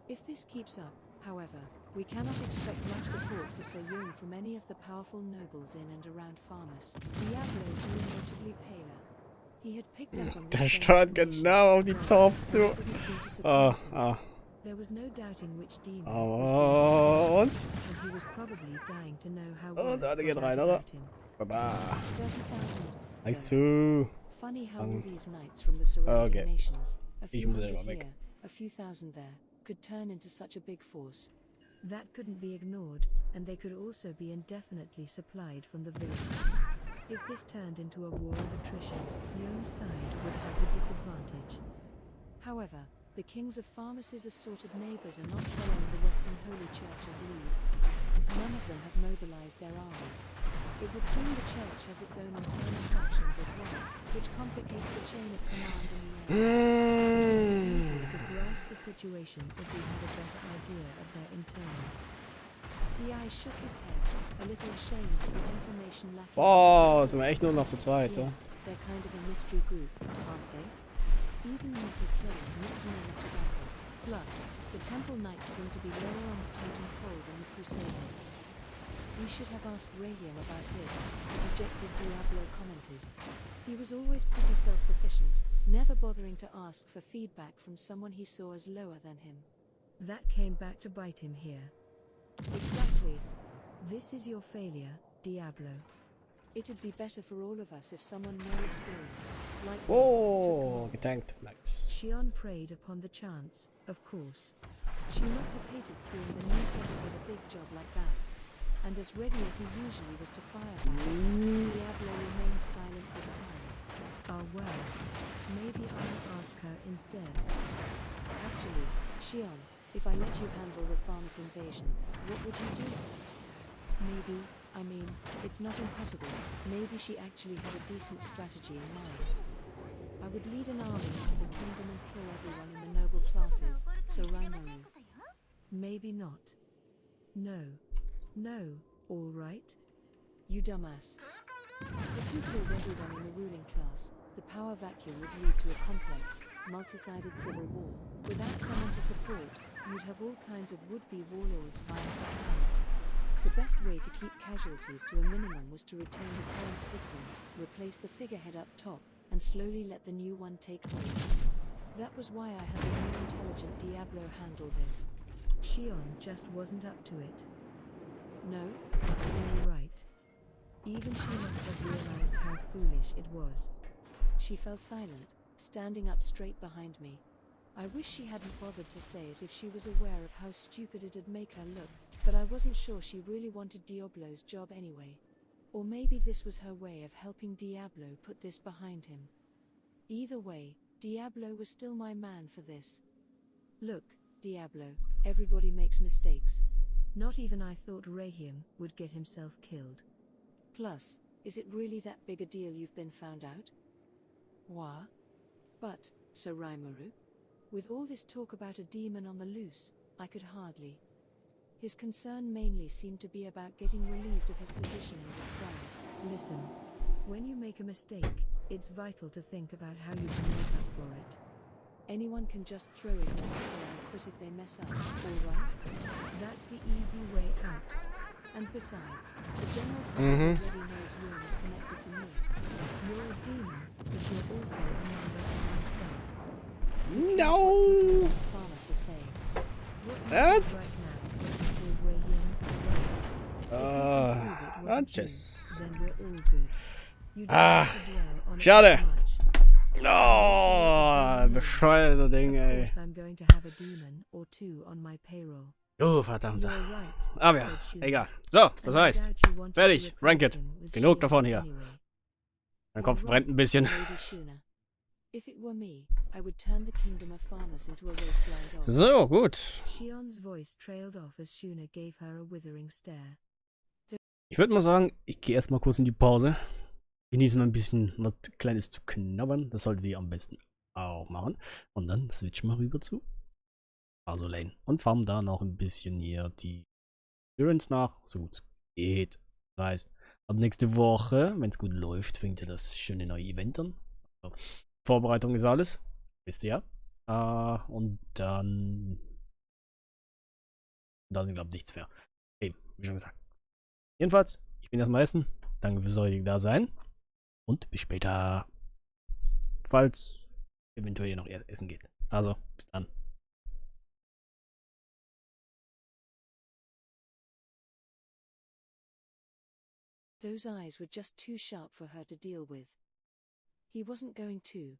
If this keeps up, however, we cannot expect much support for Soyun from any of the powerful nobles in and around Farmers. Diablo grew notably paler. He had picked up on Der steuert genau auf die Torfs zu. There was no doubting which demon Aber und? and he was probably dying to know how Und word alle gehen got rein, out oder? about him. Baba. 30,000. Nice. Funny how all these knights from the surrounding nations, a Ich few muss hundred selber weg. here, a few thousand there, could turn into such a big force. That couldn't be ignored, and they could also be indefinitely supplied from the villages. If this turned into a war of attrition, Yone's side would have the disadvantage. However, the kings of Pharmacy's assorted neighbors are not following the Western Holy Church's lead. None of them have mobilized their armies. It would seem the church has its own internal factions as well, which complicates the chain of command in the area. It would be easier to grasp the situation if we had a better idea of their internals. CI shook his head, a little ashamed of the information lacking. Boah, sind wir echt nur noch zu zweit, ja? They're kind of a mystery group, aren't they? Even Yuki claimed not to know much about them. Plus, the Temple Knights seem to be lower on the totem pole than the Crusaders. We should have asked Rayhian about this, the dejected Diablo commented. He was always pretty self-sufficient, never bothering to ask for feedback from someone he saw as lower than him. That came back to bite him here. Exactly. This is your failure, Diablo. It'd be better for all of us if someone more experienced, like Oh, getankt. Nice. Xion preyed upon the chance, of course. She must have hated seeing the newcomer get a big job like that. And as ready as he usually was to fire back, Diablo remained silent this time. Ah well, maybe I'll ask her instead. Actually, Xion, if I let you handle the farm's invasion, what would you do? Maybe, it's not impossible, maybe she actually had a decent strategy in mind. I would lead an army into the kingdom and kill everyone in the noble classes, so Raimaru. Maybe not. No, alright? You dumbass. If you killed everyone in the ruling class, the power vacuum would lead to a complex, multi-sided civil war. Without someone to support, you'd have all kinds of would-be warlords vying for power. The best way to keep casualties to a minimum was to retain the current system, replace the figurehead up top, and slowly let the new one take hold. That was why I had the more intelligent Diablo handle this. Xion just wasn't up to it. No? Alright. Even she must have realized how foolish it was. She fell silent, standing up straight behind me. I wish she hadn't bothered to say it if she was aware of how stupid it'd make her look, but I wasn't sure she really wanted Diablo's job anyway. Or maybe this was her way of helping Diablo put this behind him. Either way, Diablo was still my man for this. Look, Diablo, everybody makes mistakes. Not even I thought Rayhian would get himself killed. Plus, is it really that big a deal you've been found out? Why? But, Sir Raimaru, with all this talk about a demon on the loose, I could hardly. His concern mainly seemed to be about getting relieved of his position in this trial. Listen, when you make a mistake, it's vital to think about how you can make up for it. Anyone can just throw it in and say I'll quit if they mess up, alright? That's the easy way out. And besides, the general public already knows Yuan is connected to me. You're a demon, but you're also a member of my staff. No! Farmers are saying. That's... Right now is to kill Rayhian, right? Ah, tschüss. Then we're all good. You don't Ah, have to dwell on it schade. too much. Oh, bescheuerte Ding, Of ey. course I'm going to have a demon or two on my payroll. Oh, verdammt. You're right, Aber ja, said Shuna. egal. So, das And I heißt, doubt you wanted to fertig, replace Ranked. him with Genug Shuna davon hier. anyway. Mein Kopf brennt ein bisschen. Lady Shuna. If it were me, I would turn the kingdom of farmers into a wasteland of. So, gut. Shion's voice trailed off as Shuna gave her a withering stare. Ich würde mal sagen, ich gehe erstmal kurz in die Pause. Genieße mal ein bisschen was Kleines zu knabbern. Das solltet ihr am besten auch machen. Und dann switchen wir rüber zu Lane. Und farmen da noch ein bisschen hier die Endurance nach, so gut es geht. Das heißt, ab nächste Woche, wenn es gut läuft, fängt ihr das schöne neue Event an. Also, Vorbereitung ist alles. Wisst ihr ja. Und dann glaube ich nichts mehr. Okay, wie schon gesagt. Jedenfalls, ich bin erstmal essen. Danke fürs heutige Dasein. Und bis später. Falls eventuell hier noch essen geht. Also, bis dann. Those eyes were just too sharp for her to deal with. He wasn't going to.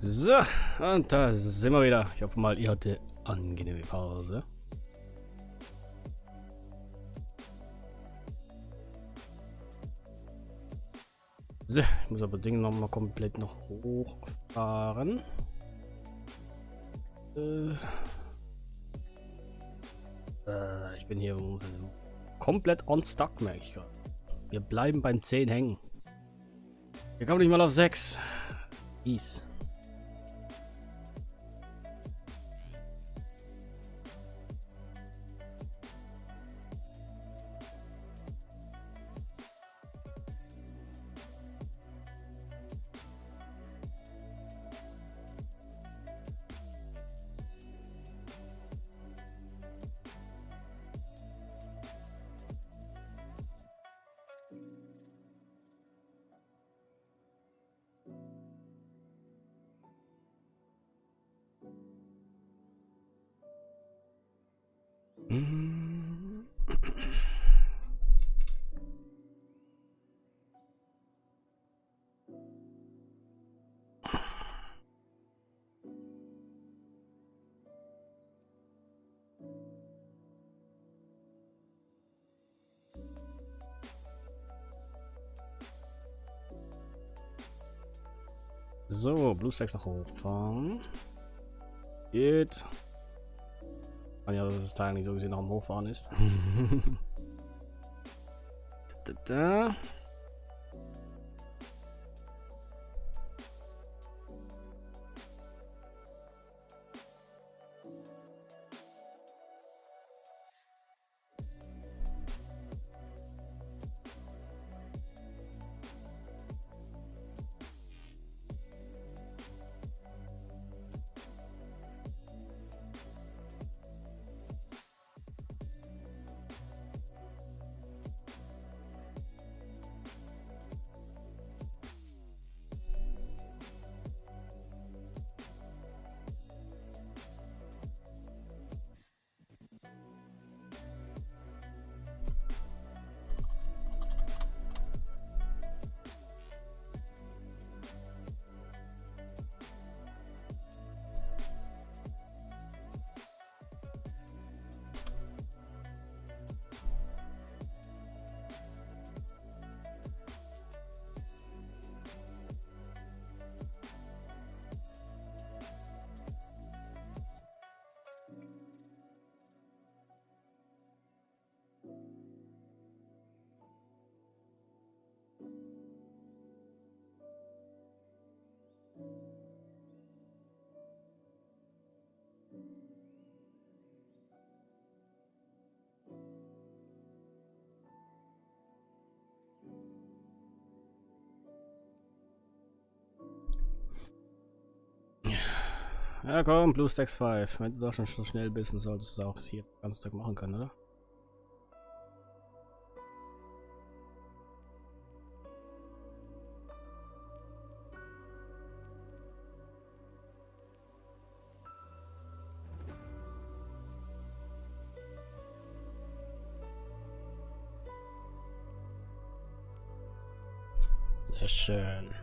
So, und da sind wir wieder. Ich hoffe mal, ihr hattet angenehme Pause. So, ich muss aber Dinge noch mal komplett noch hochfahren. Ich bin hier komplett on stuck, merke ich gerade. Wir bleiben beim 10 hängen. Wir kommen nicht mal auf 6. Ease. So, Blue Stacks noch hochfahren. Geht. Ja, dass das Teil nicht so gesehen noch am Hochfahren ist. Da. Ja komm, Blue Stacks 5. Wenn du da schon so schnell bist, dann solltest du es auch hier den ganzen Tag machen können, oder? Sehr schön.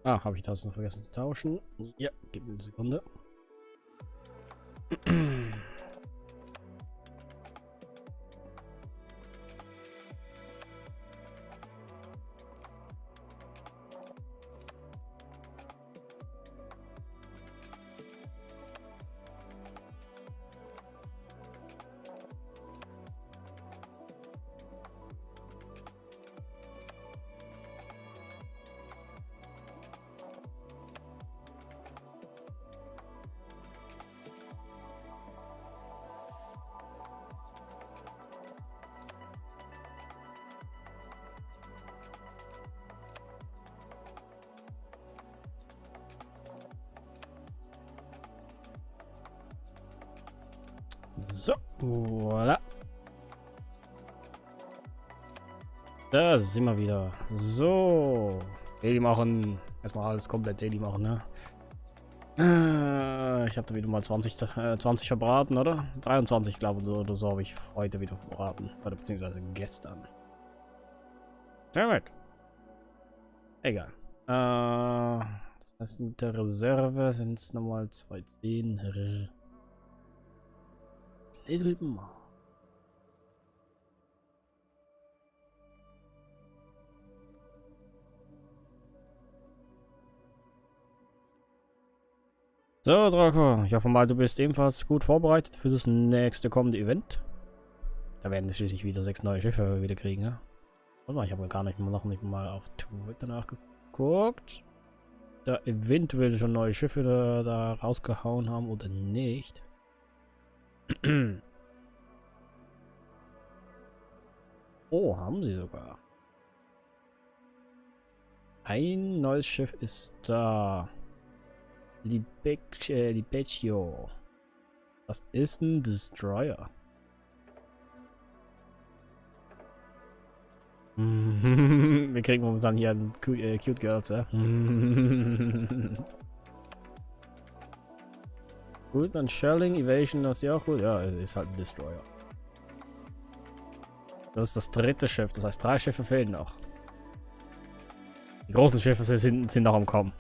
Ah, habe ich das noch vergessen zu tauschen? Ja, gib mir eine Sekunde. So, voilà. Da sind wir wieder. So. Daily machen. Erstmal alles komplett Daily machen, ne? Ich habe da wieder mal 20 verbraten, oder? 23, glaube ich, oder so habe ich heute wieder verbraten. Oder beziehungsweise gestern. Sehr gut. Egal. Das heißt, mit der Reserve sind es nochmal 210. Drüben mal. So, Draco, ich hoffe mal, du bist ebenfalls gut vorbereitet für das nächste kommende Event. Da werden wir schließlich wieder 6 neue Schiffe wieder kriegen, ja? Warte mal, ich habe noch nicht mal auf Twitter nachgeguckt. Da eventuell schon neue Schiffe da rausgehauen haben oder nicht. Oh, haben sie sogar. Ein neues Schiff ist da. Libeccio. Was ist ein Destroyer? Wir kriegen momentan hier einen Cute Girls, ja? Gut, dann Shelling, Evasion, das ist ja auch gut. Ja, ist halt ein Destroyer. Das ist das dritte Schiff, das heißt 3 Schiffe fehlen noch. Die großen Schiffe sind noch am Kommen.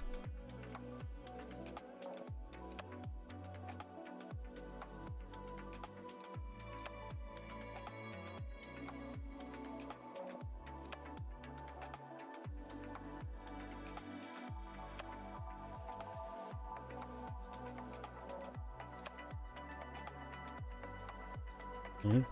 Mhm.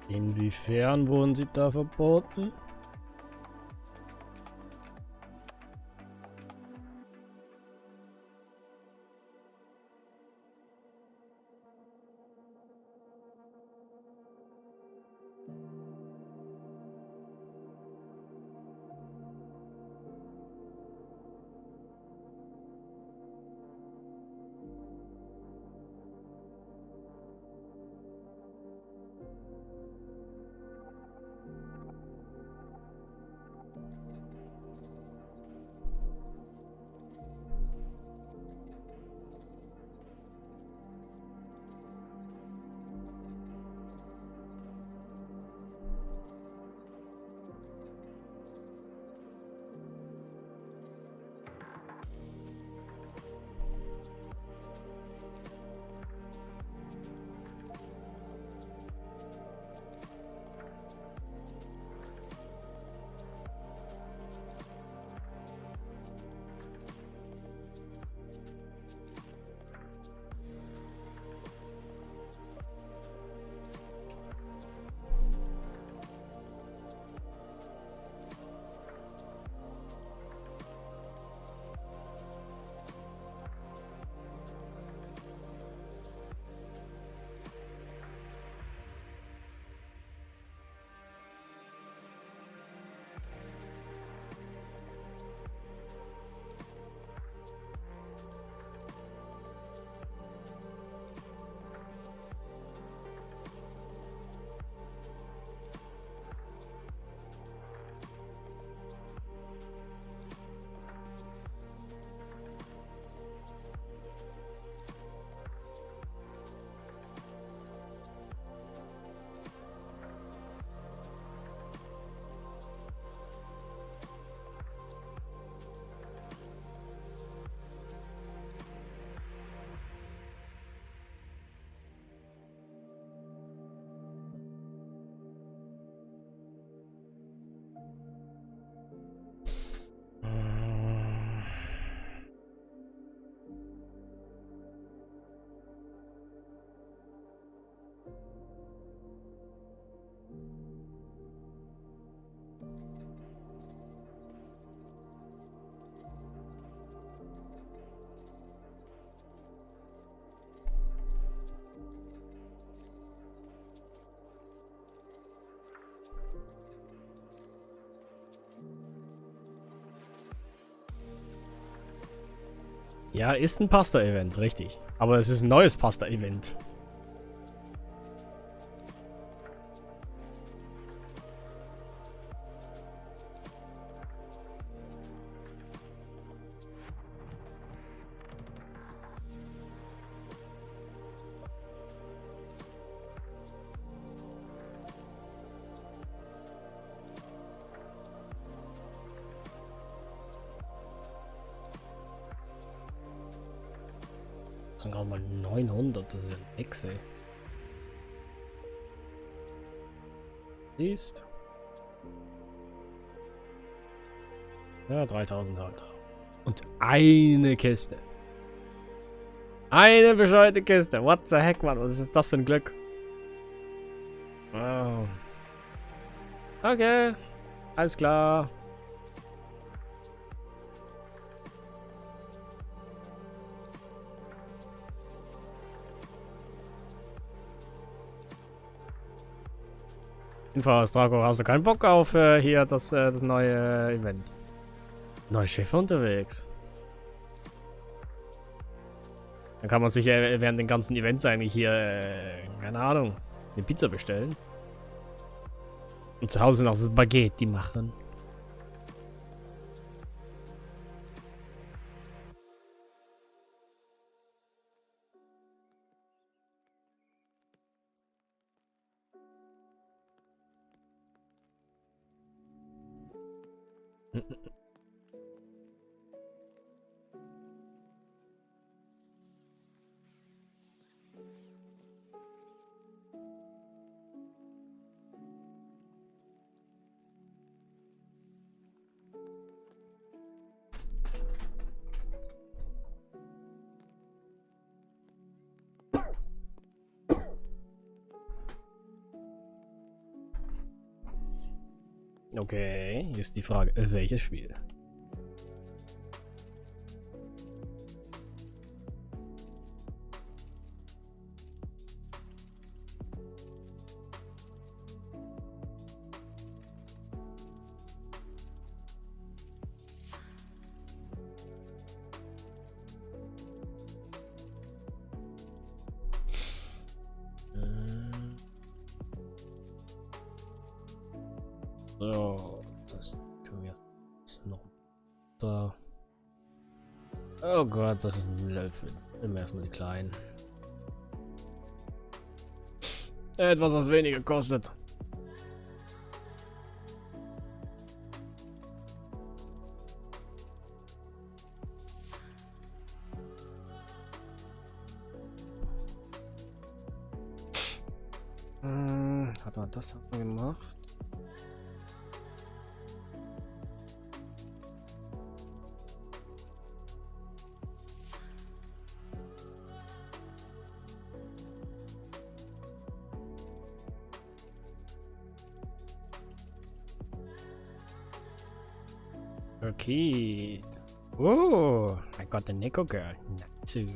Inwiefern wurden sie da verboten? Ja, ist ein Pasta-Event, richtig. Aber es ist ein neues Pasta-Event. Das sind gerade mal 900, das ist ja ein Ex, ey. Ist. Ja, 3000 halt. Und eine Kiste. Eine bescheuerte Kiste. What the heck, Mann? Was ist das für ein Glück? Wow. Okay. Alles klar. Jedenfalls, Draco, hast du keinen Bock auf hier das neue Event? Neue Schiffe unterwegs. Dann kann man sich während den ganzen Events eigentlich hier, keine Ahnung, eine Pizza bestellen. Und zu Hause noch Spaghetti machen. Okay, hier ist die Frage, welches Spiel? So, das können wir jetzt noch da. Oh Gott, das ist ein Level 5. Nehmen wir erstmal die kleinen. Etwas, was weniger kostet. Warte mal, das hat man gemacht. Okay. Oh, I got the Nico girl. Natsu.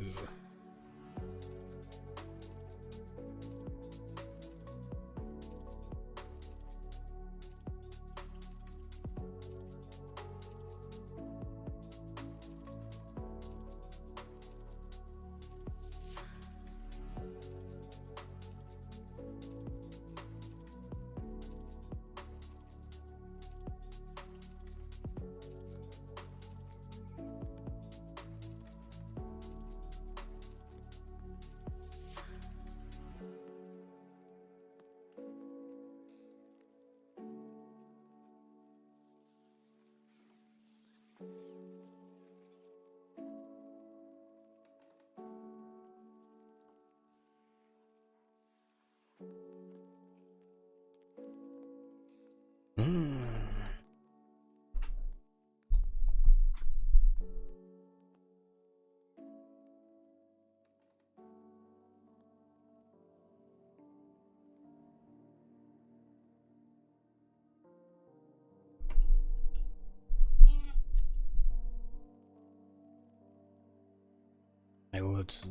Na gut.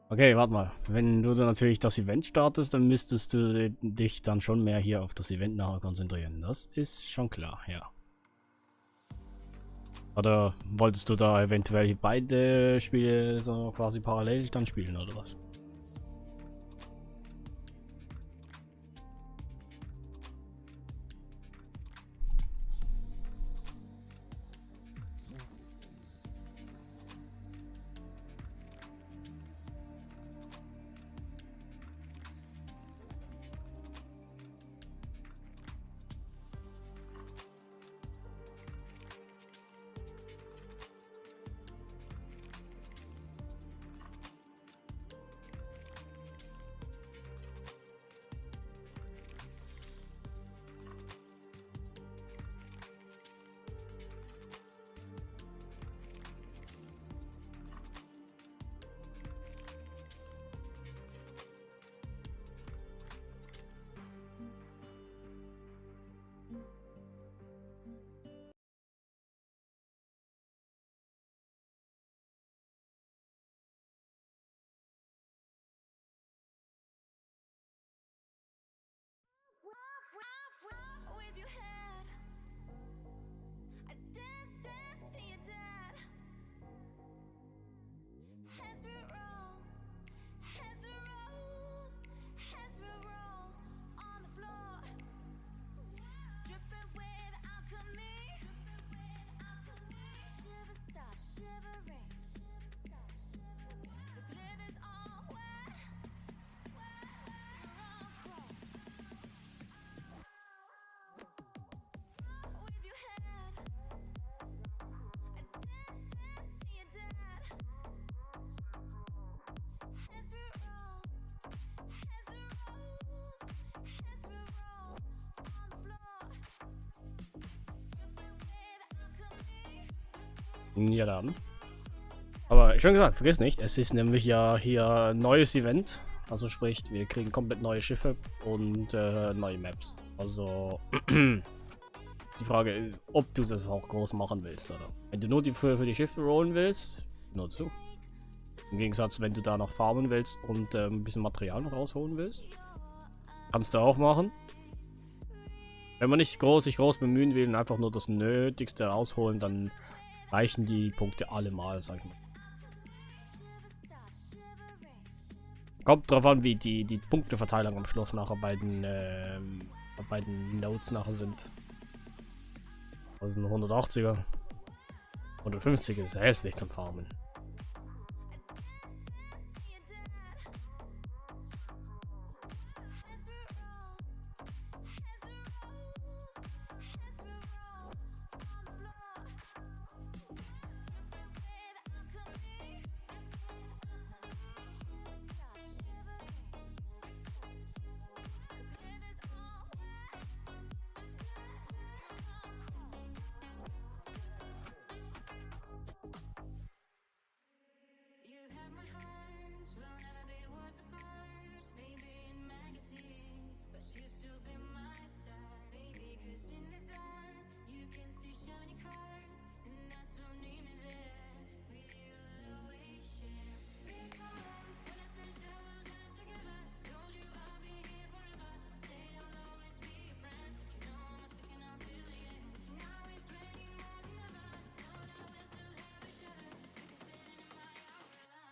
Okay, warte mal. Wenn du dann natürlich das Event startest, dann müsstest du dich dann schon mehr hier auf das Event nachher konzentrieren. Das ist schon klar, ja. Oder wolltest du da eventuell beide Spiele so quasi parallel dann spielen oder was? Wave your head. I dance, dance to your dad. Heads will roll, heads will roll, heads will roll on the floor. Dripping with alchemy, shiver start shivering. The glitter's all wet, you're on chrome. Wave your head. I dance, dance to your dad. Heads will roll, heads will roll, heads will roll on the floor. Dripping with alchemy. Ja dann. Aber schon gesagt, vergiss nicht, es ist nämlich ja hier ein neues Event. Also sprich, wir kriegen komplett neue Schiffe und neue Maps. Also ist die Frage, ob du das auch groß machen willst, oder? Wenn du nur für die Schiffe rollen willst, nur zu. Im Gegensatz, wenn du da noch farmen willst und ein bisschen Material noch rausholen willst, kannst du auch machen. Wenn man nicht sich groß bemühen will und einfach nur das Nötigste rausholen, dann reichen die Punkte allemal, sag ich mal. Kommt drauf an, wie die Punkteverteilung am Schluss nachher bei den Notes nachher sind. Also ein 180er. 150er ist hässlich zum Farmen. You have my heart, we'll never be worlds apart. Maybe in magazines, but you still be my star. Baby, 'cause in the dark, you can see shiny cars, and that's what need me there. With you, I'll always share. Because when I said shadows and together, told you I'll be here forever. Say I'll always be your friend. If you know I'm sticking out till the end. Now it's raining more than ever. Know that we'll still have each other. You can stand in my umbrella.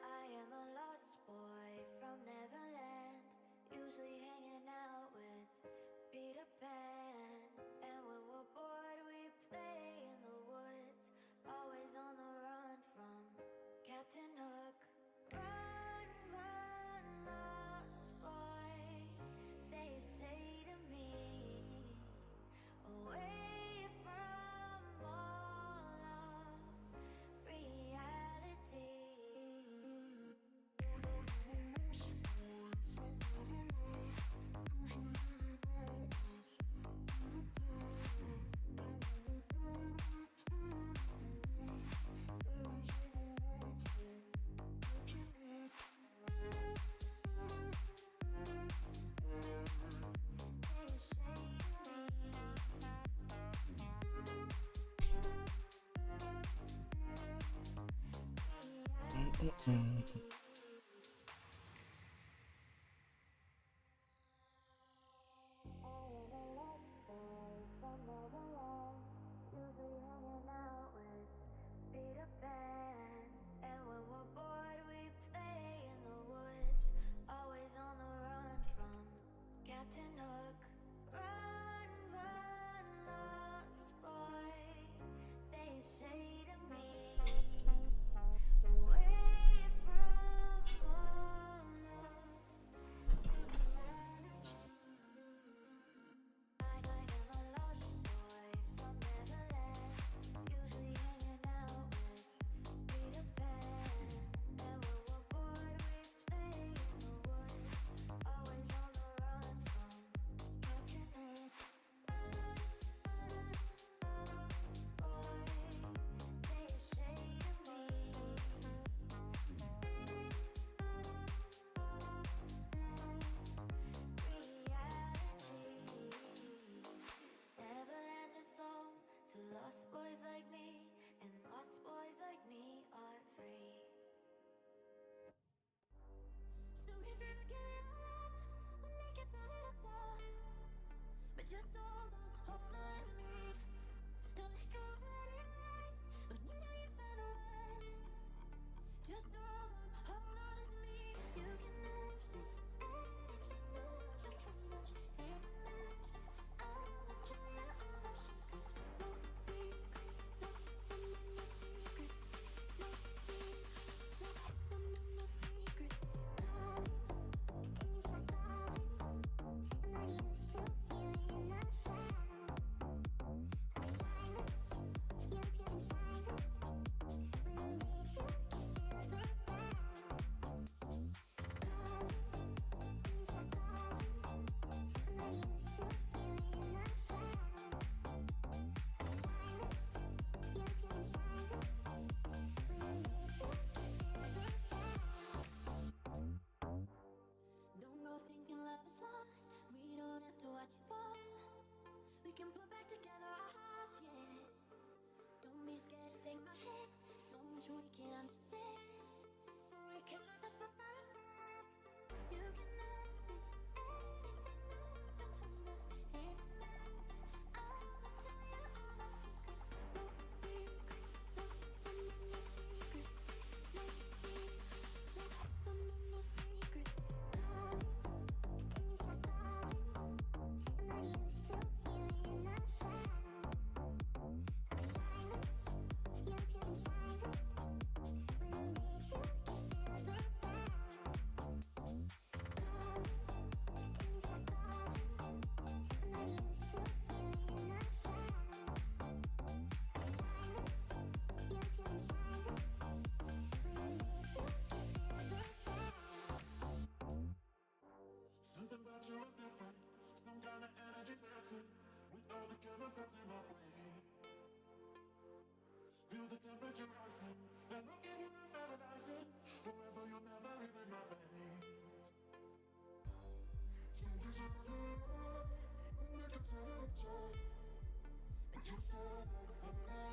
I am a lost boy from Neverland, usually hanging out with Peter Pan. And when we're bored, we play in the woods, always on the run from Captain Hook. Run, run, lost boy, they say to me, away from all of reality. Captain Hook, run, run, lost boy, they say to me, away from can put back together our hearts, yeah. Don't be scared, just take my hand. So much we can understand. We can learn to survive. You can ask me anything that was between us. Ain't a mask. I will tell you all my secrets. No secrets. No, no, no, no secrets. No secrets. No, no, no, no secrets. Calling, and you start calling. I'm not used to hearing the sound of silence. You're getting silent. When did you get filled with doubt? Calling, and you start calling. I'm not used to hearing the sound of silence. You're getting silent. When did you get filled with doubt? Something about you is different. Some kind of energy missing. With all the chemicals in my way. Feel the temperature rising. That look in your eyes paradising. Forever you'll never leave in my veins. Something's happening. We can tell it's right. But you said I'm away.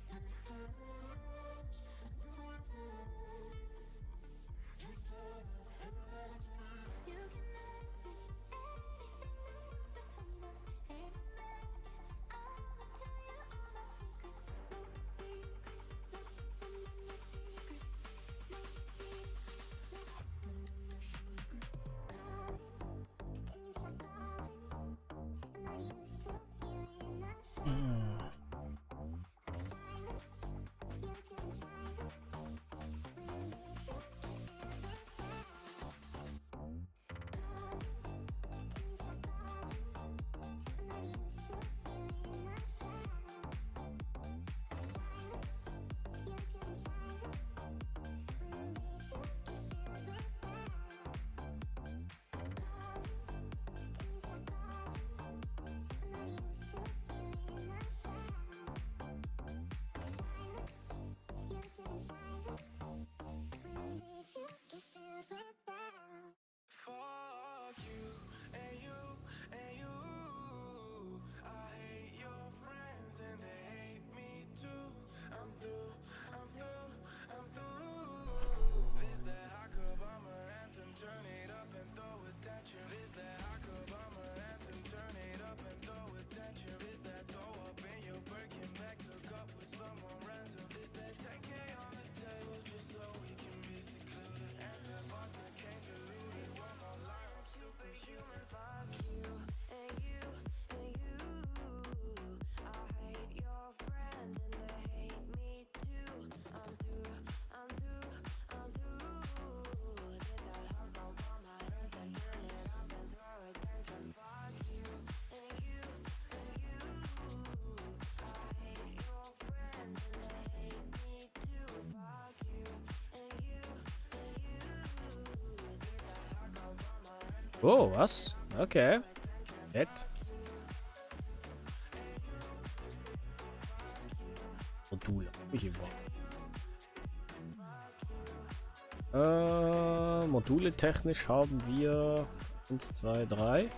Tell me time to rush. You went away. You said I'm away. You can ask me anything that was between us. Ain't a mask. I will tell you all my secrets. No secrets. No, no, no, no secrets. No secrets. No, no, no, no secrets. Calling, and you start calling. I'm not used to hearing the sound of silence. You're getting silent. When did you get filled with doubt? Calling, and you start calling. I'm not used to hearing the sound of silence. You're getting silent. When did you get filled with doubt? Calling, and you start calling. I'm not used to hearing the sound of silence. You're getting silent. When did you get filled with doubt? Fuck you and you and you. I hate your friends and they hate me too. I'm through, I'm through, I'm through. This that hot Obama anthem, turn it up and throw attention. This that hot Obama anthem, turn it up and throw attention. This that throw up in your Birkin bag, hook up with someone random. This that 10K on the table just so we can be secluded. And the vodka came diluted. One more line, I'm superhuman. Fuck you And you, and you. I hate your friends and they hate me too. I'm through, I'm through, I'm through. Did that hard go on my earth and turn it up and throw attention. Fuck you, and you, and you. I hate your friends and they hate me too. Fuck you, and you, and you. Did that hard go on my earth. Oh, was? Okay. Nett. Module. Hier war. Module technisch haben wir 1, 2, 3. 4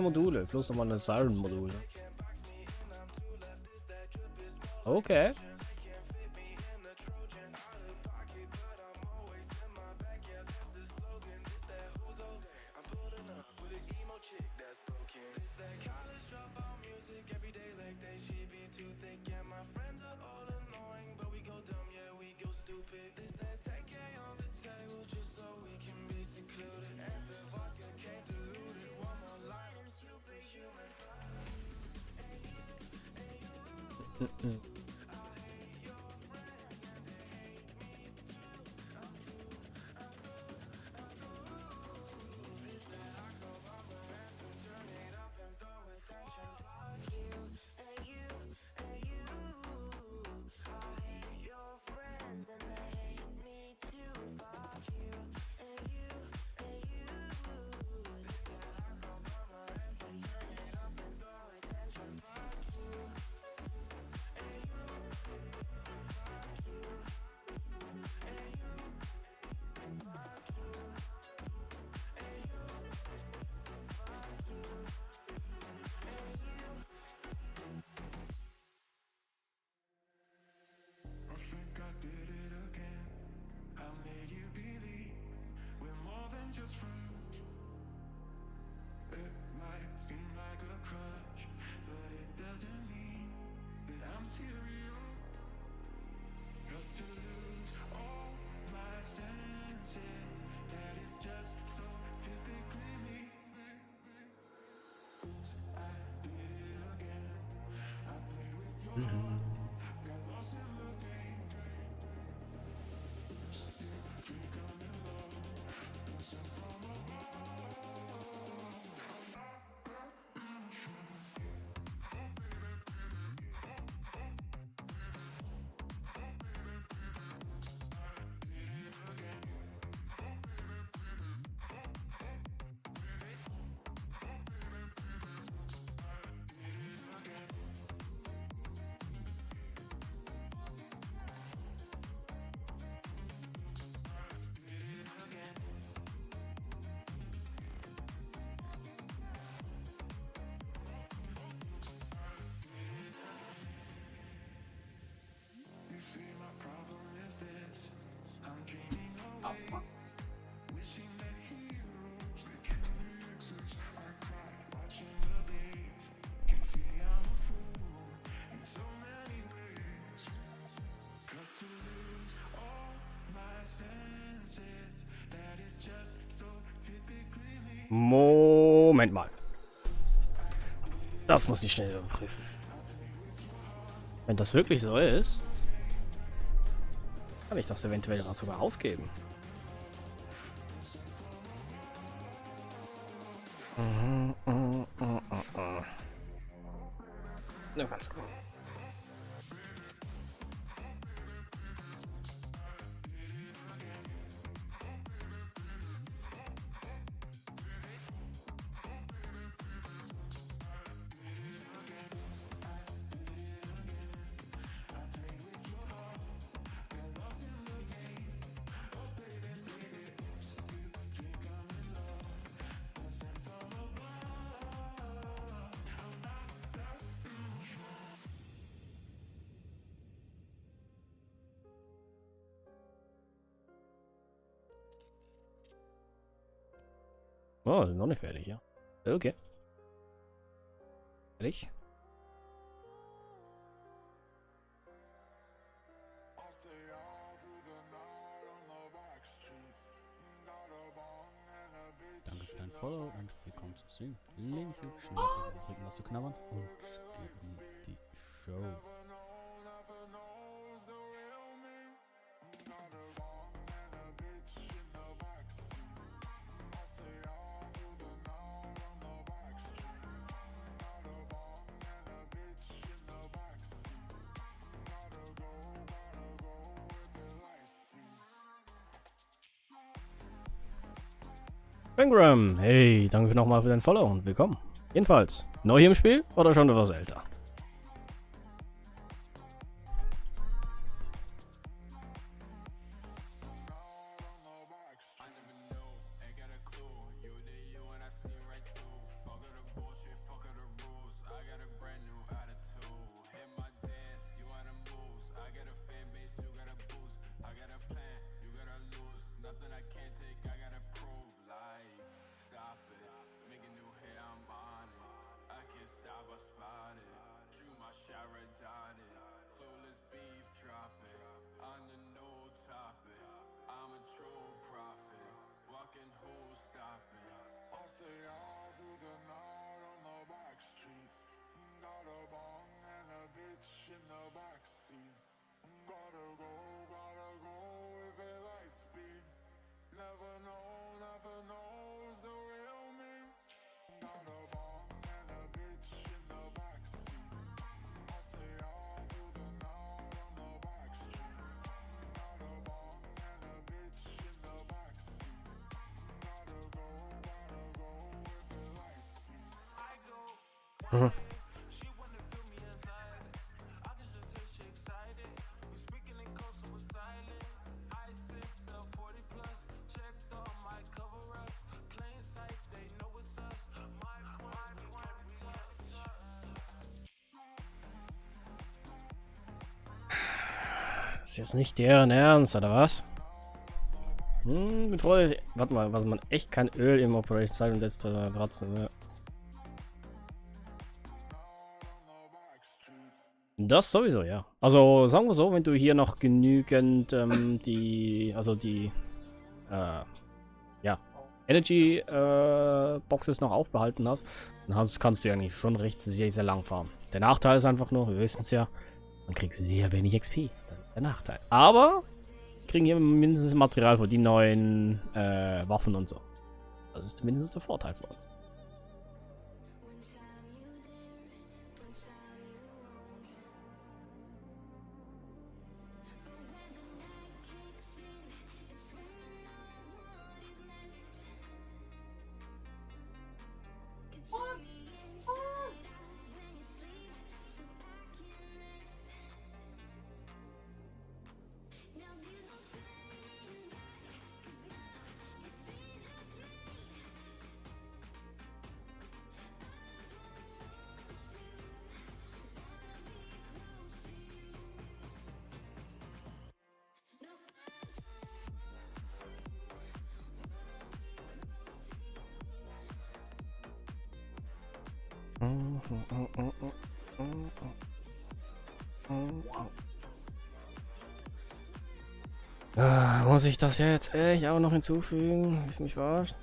Module, plus nochmal eine Siren-Module. Okay. Moment mal. Das muss ich schnell überprüfen. Wenn das wirklich so ist, kann ich das eventuell sogar ausgeben. Na, ganz gut. Oh, noch nicht fertig, ja. Okay. Fertig. Danke für dein Follow und willkommen zum Stream. Link, schnell drücken, was zu knabbern und geben die Show. Ingram, hey, danke nochmal für dein Follow und willkommen. Jedenfalls, neu hier im Spiel oder schon etwas älter? Mhm. Ist jetzt nicht deren Ernst, oder was? Warte mal, was man echt kein Öl im Operation zeigt und jetzt trotzdem, ja. Das sowieso, ja. Also sagen wir so, wenn du hier noch genügend ja, Energy Boxes noch aufbehalten hast, dann kannst du ja eigentlich schon recht sehr, sehr lang fahren. Der Nachteil ist einfach nur, wir wissen es ja, Man kriegt sehr wenig XP. Das ist der Nachteil. Aber kriegen hier mindestens Material für die neuen Waffen und so. Das ist mindestens der Vorteil für uns. Muss ich das jetzt echt auch noch hinzufügen? Ist mich verarscht?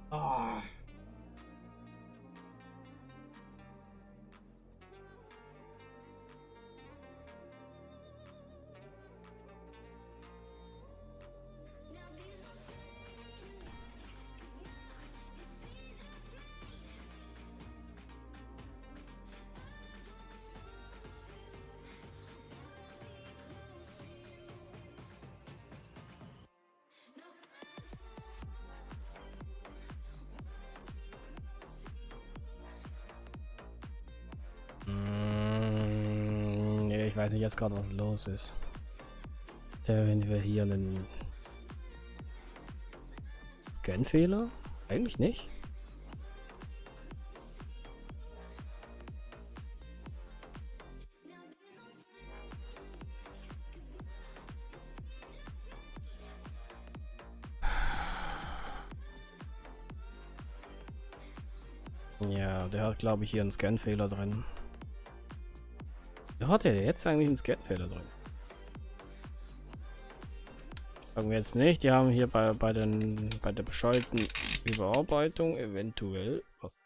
Ah. Nee, ich weiß nicht jetzt gerade, was los ist. Wenn wir hier einen Scan-Fehler? Eigentlich nicht. Ja, der hat, glaube ich, hier einen Scan-Fehler drin. Da hat er jetzt eigentlich einen Scan-Fehler drin. Sagen wir jetzt nicht. Die haben hier bei der bescheuerten Überarbeitung eventuell was.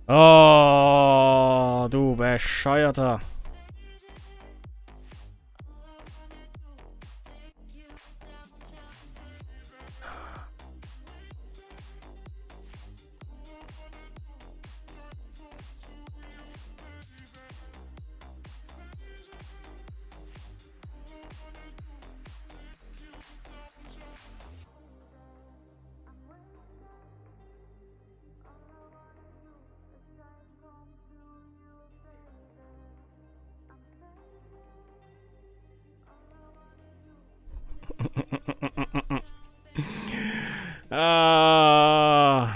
Oh, du Bescheuerter. Ah.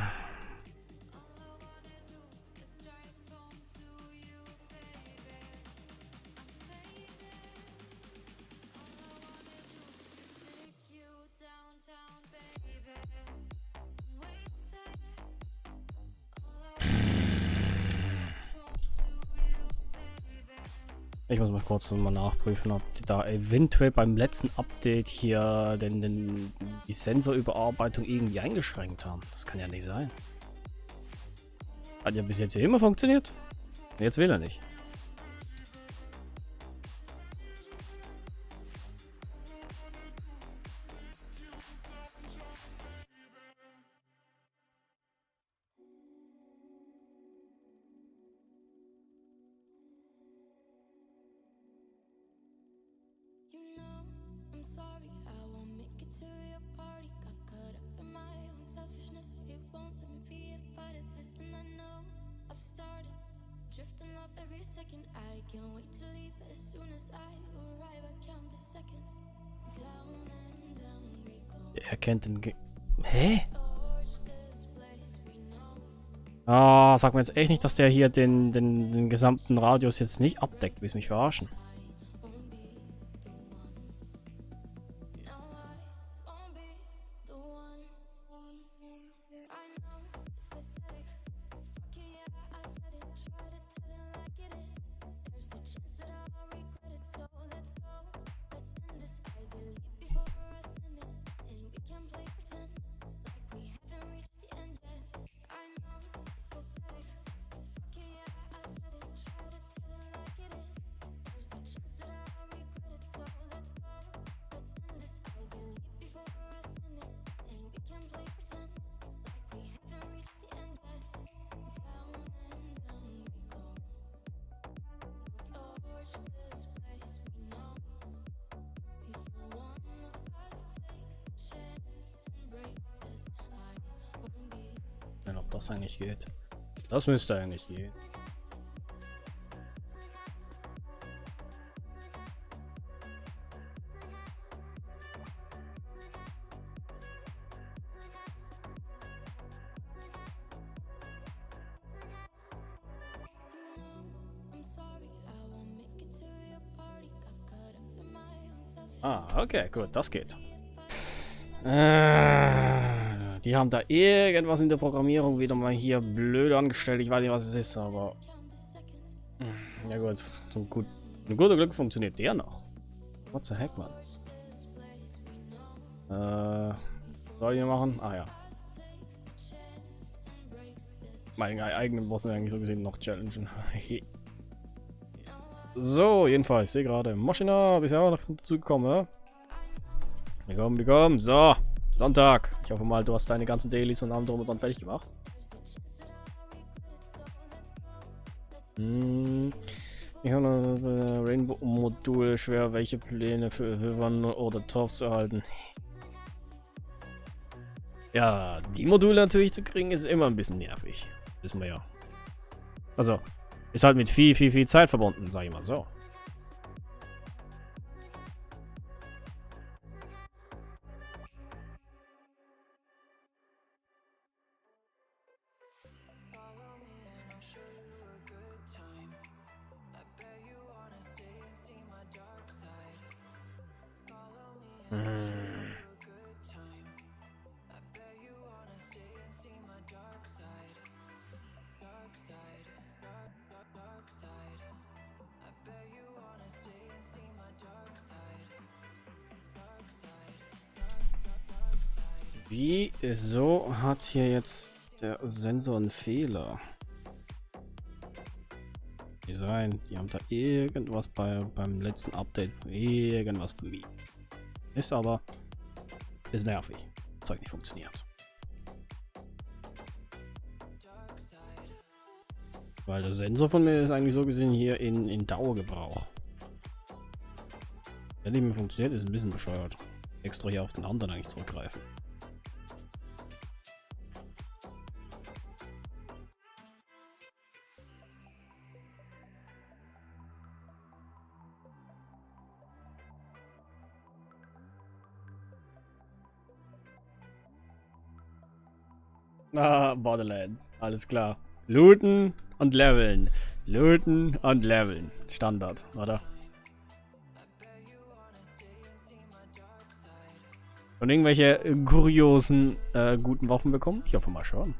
Ich muss mal kurz mal nachprüfen, ob die da eventuell beim letzten Update hier die Sensorüberarbeitung irgendwie eingeschränkt haben. Das kann ja nicht sein. Hat ja bis jetzt hier immer funktioniert. Jetzt will er nicht. to your party, got caught up in my own selfishness. You won't let me be a part of this, and I know I've started drifting off every second. I can't wait to leave as soon as I arrive. I count the seconds. Down and down we go. Er kennt den Hä? Torch this place we know. Ah, sag mir jetzt echt nicht, dass der hier den gesamten Radius jetzt nicht abdeckt. Willst du mich verarschen? Wenn ob das eigentlich geht. Das müsste eigentlich gehen. Ah, okay, gut, das geht. Die haben da irgendwas in der Programmierung wieder mal hier blöd angestellt. Ich weiß nicht, was es ist, aber... Ja gut, zum guten Glück funktioniert der noch. What the heck, Mann? Soll ich noch machen? Ah ja. Meine eigenen Bosse eigentlich so gesehen noch challengen. So, jedenfalls, ich sehe gerade, Maschina, bist ja auch noch dazu gekommen, ja? Wir kommen, so, Sonntag. Ich hoffe mal, du hast deine ganzen Dailies und Abend drum und dran fertig gemacht. Ich habe ein Rainbow-Modul, schwer welche Pläne für Wivern oder Tops zu erhalten. Ja, die Module natürlich zu kriegen, ist immer ein bisschen nervig. Wissen wir ja. Also, ist halt mit viel Zeit verbunden, sag ich mal so. Wieso hat hier jetzt der Sensor einen Fehler? Design, die haben da irgendwas beim letzten Update irgendwas vermieden. Ist aber nervig. Zeug nicht funktioniert. Weil der Sensor von mir ist eigentlich so gesehen hier in Dauergebrauch. Wenn nicht mehr funktioniert, ist ein bisschen bescheuert. Extra hier auf den anderen eigentlich zurückgreifen. Ah, Borderlands. Alles klar. Looten und leveln. Looten und leveln. Standard, oder? Und irgendwelche kuriosen, guten Waffen bekommen? Ich hoffe mal schon.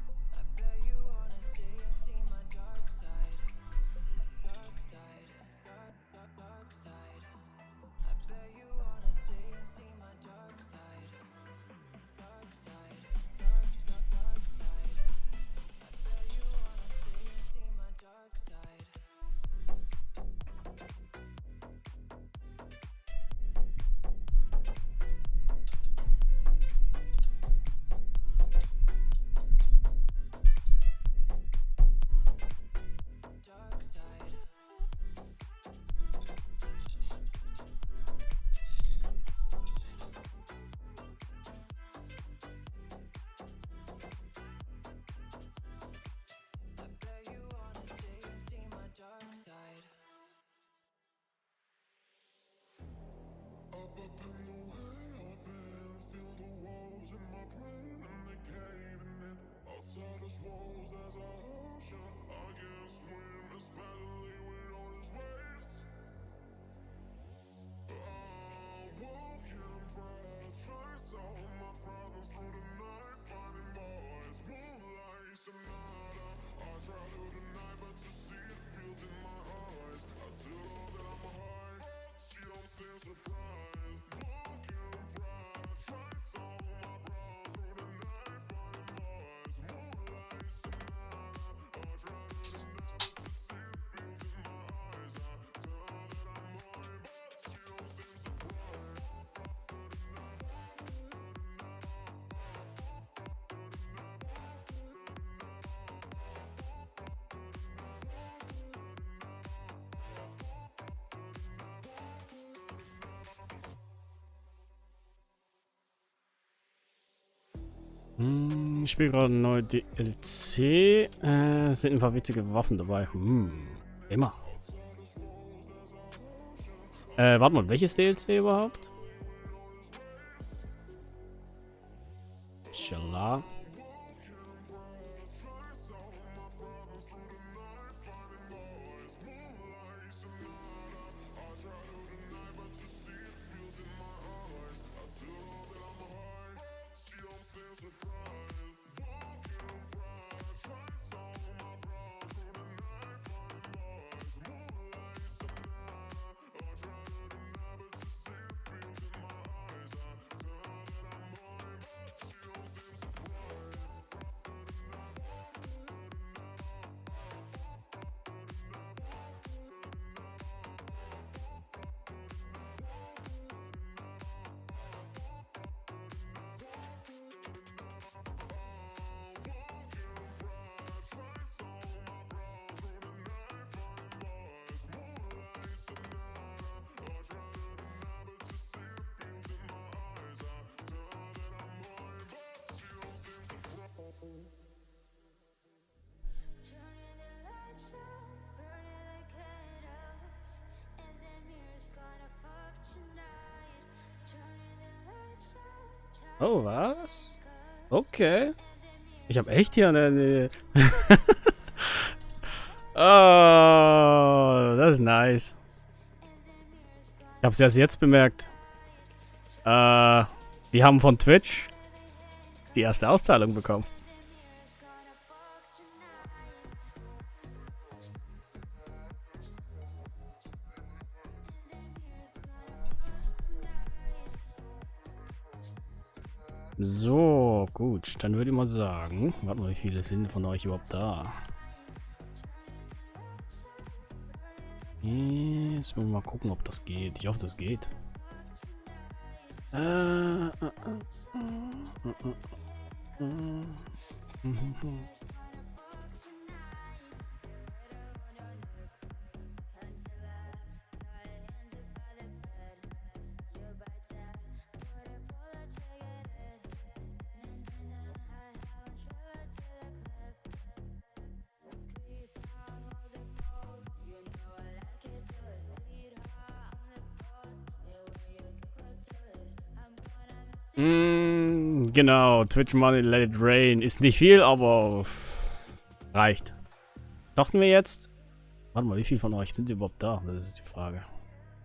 Ich spiele gerade ein neues DLC. Sind ein paar witzige Waffen dabei. Immer. Warte mal, welches DLC überhaupt? Schala. Turning the lights out, burning the candles, and the mirror's gonna fuck tonight. Turning the lights out, Oh, was? Okay. Ich habe echt hier eine... Oh, das ist nice. Ich habe es erst jetzt bemerkt. Wir haben von Twitch die erste Auszahlung bekommen. So, gut. Dann würde ich mal sagen, warte mal, wie viele sind von euch überhaupt da? Jetzt müssen wir mal gucken, ob das geht. Ich hoffe, das geht. Genau, Twitch Money, let it rain. Ist nicht viel, aber reicht. Dachten wir jetzt. Warte mal, wie viele von euch sind überhaupt da? Das ist die Frage.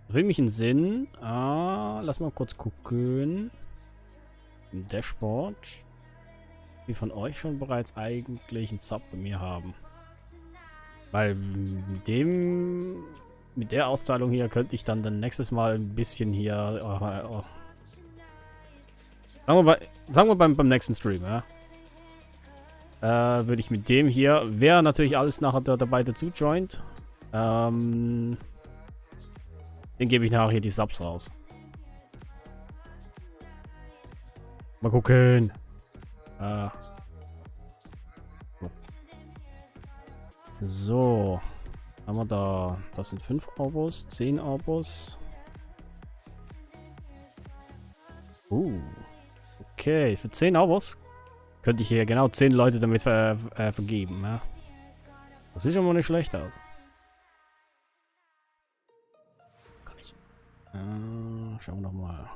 Will mich einen Sinn. Lass mal kurz gucken. Im Dashboard. Wie von euch schon bereits eigentlich einen Sub bei mir haben. Weil mit der Auszahlung hier könnte ich dann nächstes Mal ein bisschen hier. Sagen wir beim nächsten Stream, ja. Würde ich mit dem hier, wer natürlich alles nachher dabei dazu joint, den gebe ich nachher hier die Subs raus. Mal gucken. So. Haben wir da. Das sind 5 Abos, 10 Abos. Okay, für 10 Abos könnte ich hier genau 10 Leute damit vergeben. Ja? Das sieht schon mal nicht schlecht aus. Kann ich. Schauen wir noch mal.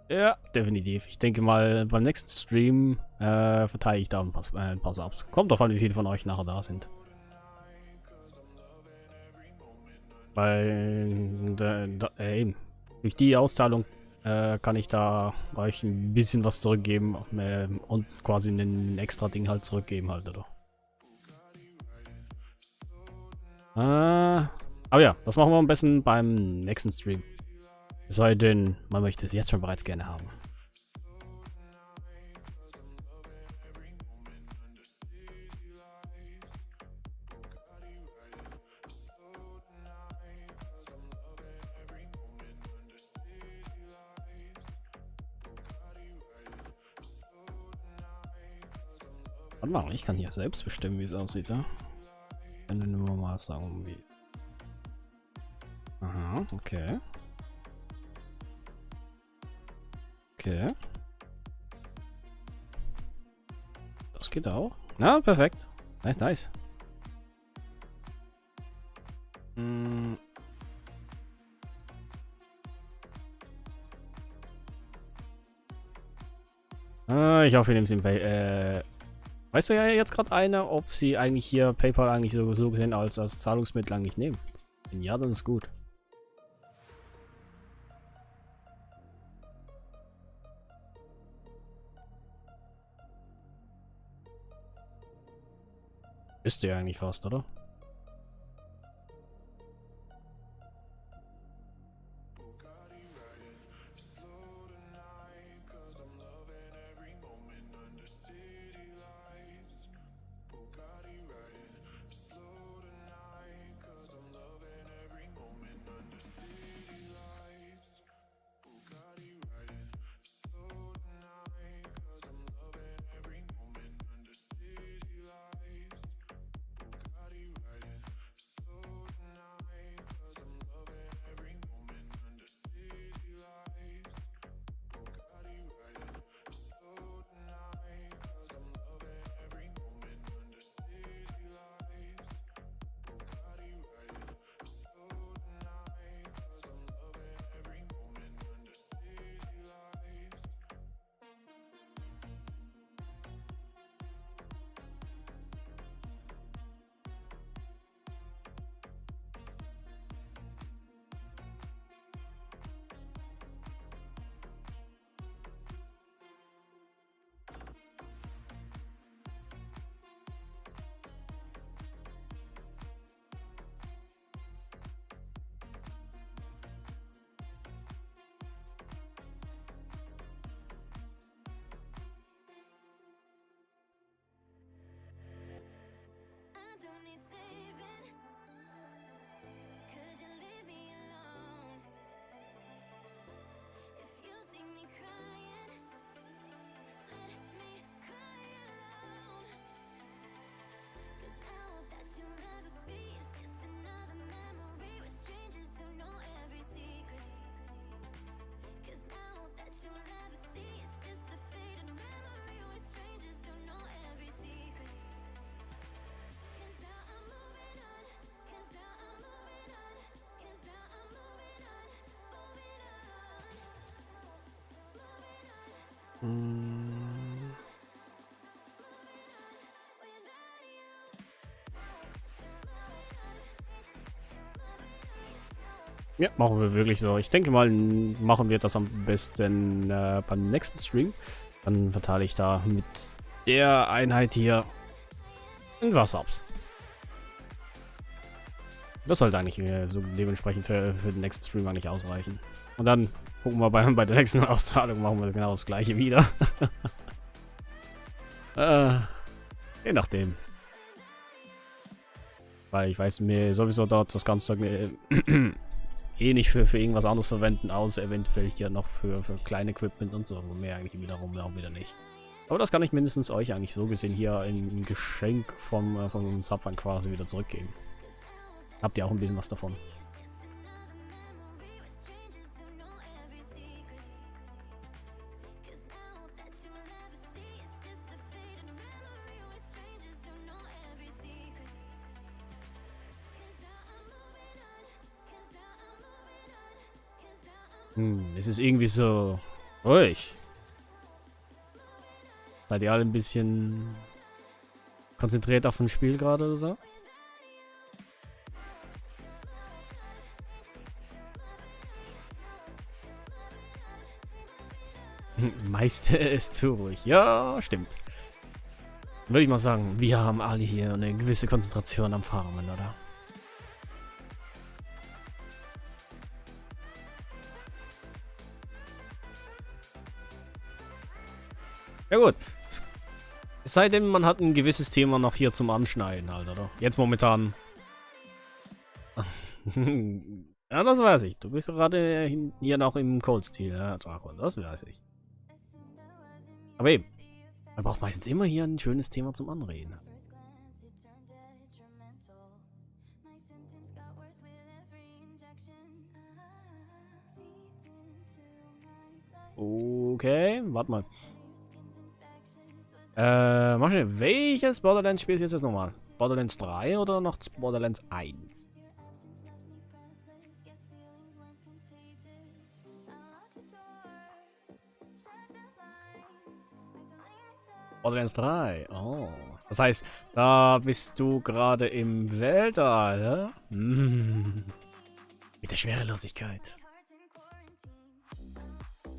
Ja, definitiv. Ich denke mal, beim nächsten Stream verteile ich da ein paar Subs. Kommt drauf an, wie viele von euch nachher da sind. Weil eben, durch die Auszahlung kann ich da euch ein bisschen was zurückgeben und quasi ein extra Ding halt zurückgeben halt, oder? Aber ja, das machen wir am besten beim nächsten Stream. Es sei denn, man möchte es jetzt schon bereits gerne haben. Warte mal, ich kann hier selbst bestimmen, wie es aussieht, ja? Wenn wir nur mal sagen, wie. Aha. Ja, okay. Okay. Das geht auch. Na, perfekt. Nice, nice. Hm. Ich hoffe, wir nehmen es in Pay. Weißt du ja jetzt gerade einer, ob sie eigentlich hier PayPal eigentlich so gesehen als Zahlungsmittel eigentlich nehmen? Wenn ja, dann ist gut. Ist der eigentlich fast, oder? Ja, machen wir wirklich so. Ich denke mal, machen wir das am besten beim nächsten Stream. Dann verteile ich da mit der Einheit hier ein Wasser-Ups. Das sollte eigentlich so dementsprechend für den nächsten Stream eigentlich ausreichen. Und dann gucken wir bei der nächsten Auszahlung, machen wir genau das gleiche wieder. Je nachdem. Weil ich weiß mir sowieso dort das ganze eh nicht für irgendwas anderes verwenden, außer eventuell hier noch für kleine Equipment und so. Mehr eigentlich wiederum auch wieder nicht. Aber das kann ich mindestens euch eigentlich so gesehen hier im Geschenk vom Subfan quasi wieder zurückgeben. Habt ihr auch ein bisschen was davon. Es ist irgendwie so ruhig. Seid ihr alle ein bisschen konzentriert auf ein Spiel gerade oder so? Meister ist zu ruhig. Ja, stimmt. Würde ich mal sagen, wir haben alle hier eine gewisse Konzentration am Farmen, oder? Ja gut. Es sei denn, man hat ein gewisses Thema noch hier zum Anschneiden, halt, oder? Jetzt momentan. Ja, das weiß ich. Du bist gerade hier noch im Cold-Stil, ja, Draco. Das weiß ich. Aber eben, man braucht meistens immer hier ein schönes Thema zum Anreden. Okay, warte mal. Mach schnell. Welches Borderlands-Spiel ist jetzt nochmal? Borderlands 3 oder noch Borderlands 1? Borderlands 3. Oh. Das heißt, da bist du gerade im Weltall, ja? Mit der Schwerelosigkeit.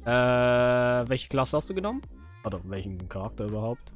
Welche Klasse hast du genommen? Oder welchen Charakter überhaupt?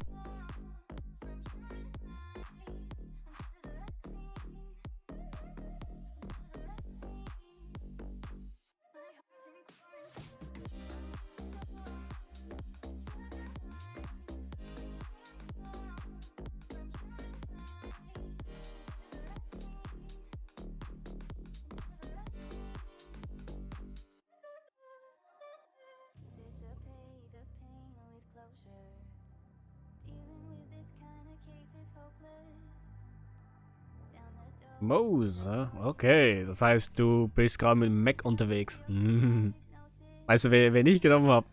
Mose, okay. Das heißt, du bist gerade mit dem Mac unterwegs. Weißt du, wen ich genommen habe?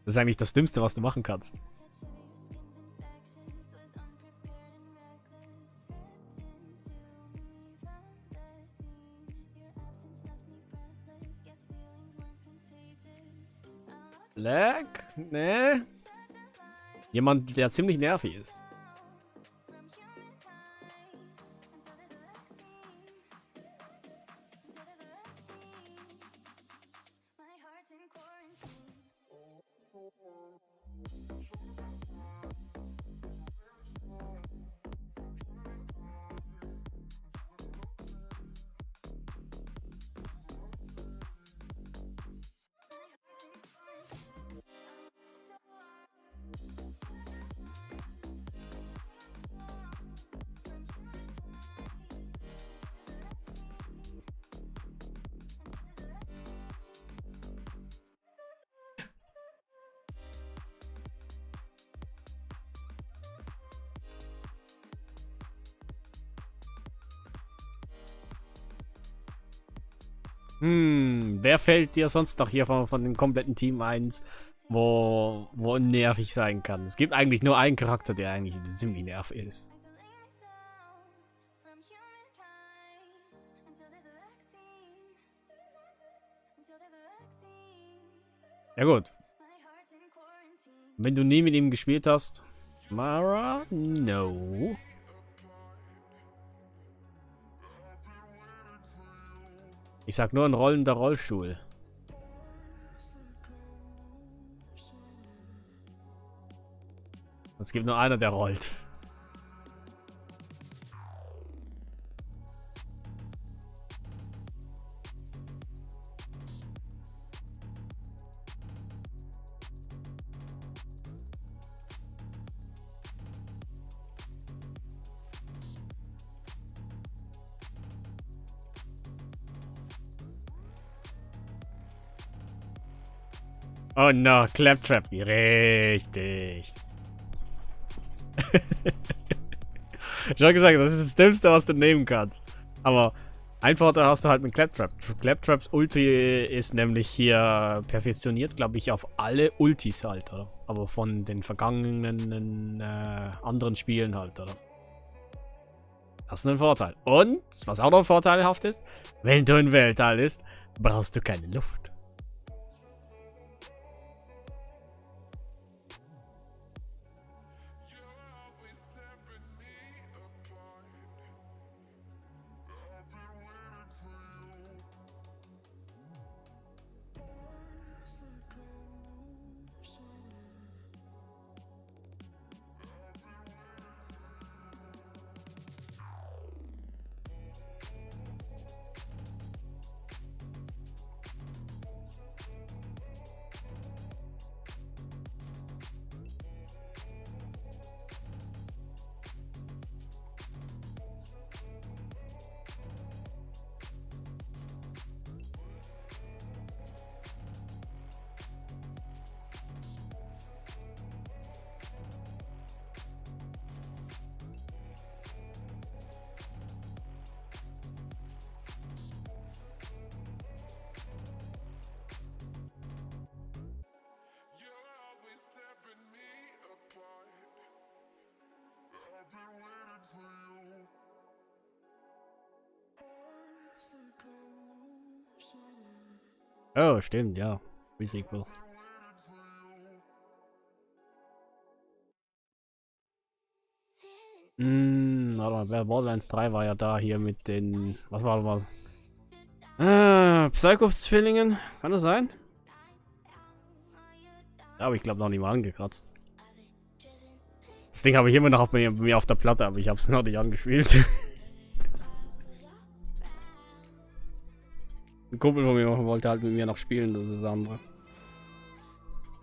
Das ist eigentlich das Dümmste, was du machen kannst. Lag? Ne? Jemand, der ziemlich nervig ist. Wer fällt dir sonst noch hier von dem kompletten Team 1, wo nervig sein kann? Es gibt eigentlich nur einen Charakter, der eigentlich ziemlich nervig ist. Ja gut. Wenn du nie mit ihm gespielt hast. Mara? No. Ich sag nur ein rollender Rollstuhl. Es gibt nur einer, der rollt. Oh no, Claptrap. Richtig. Schon gesagt, das ist das Dümmste, was du nehmen kannst. Aber ein Vorteil hast du halt mit Claptrap. Claptraps Ulti ist nämlich hier perfektioniert, glaube ich, auf alle Ultis halt, oder? Aber von den vergangenen anderen Spielen halt, oder? Das ist ein Vorteil. Und, was auch noch vorteilhaft ist, wenn du im Weltall bist, brauchst du keine Luft. Oh, stimmt, ja. Re-Sequel. Warte mal, Borderlands 3 war ja da hier mit den. Was war das? Psycho-Zwillingen? Kann das sein? Ja, aber ich glaube noch nicht mal angekratzt. Das Ding habe ich immer noch bei mir auf der Platte, aber ich habe es noch nicht angespielt. Ein Kumpel von mir wollte halt mit mir noch spielen, das ist das andere.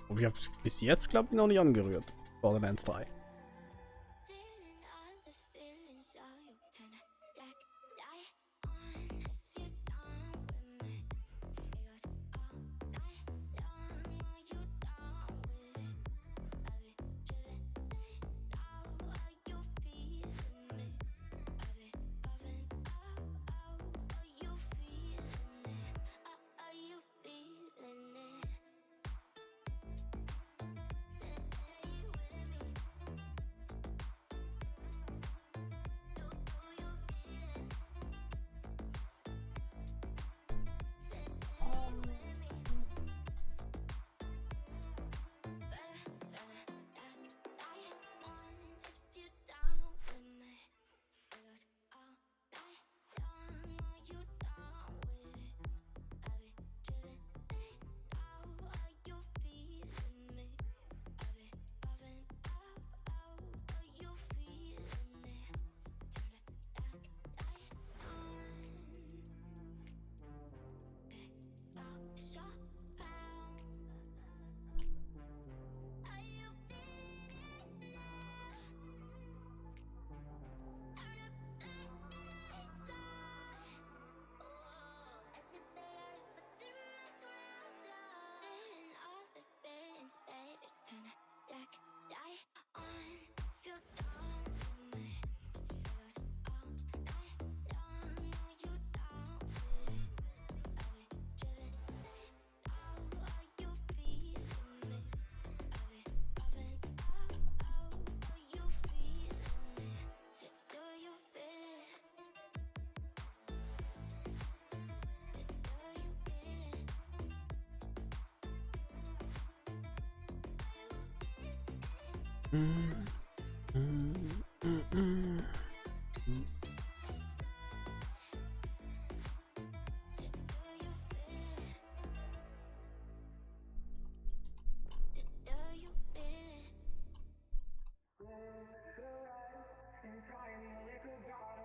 Aber ich habe es bis jetzt, glaube ich, noch nicht angerührt. Borderlands 3.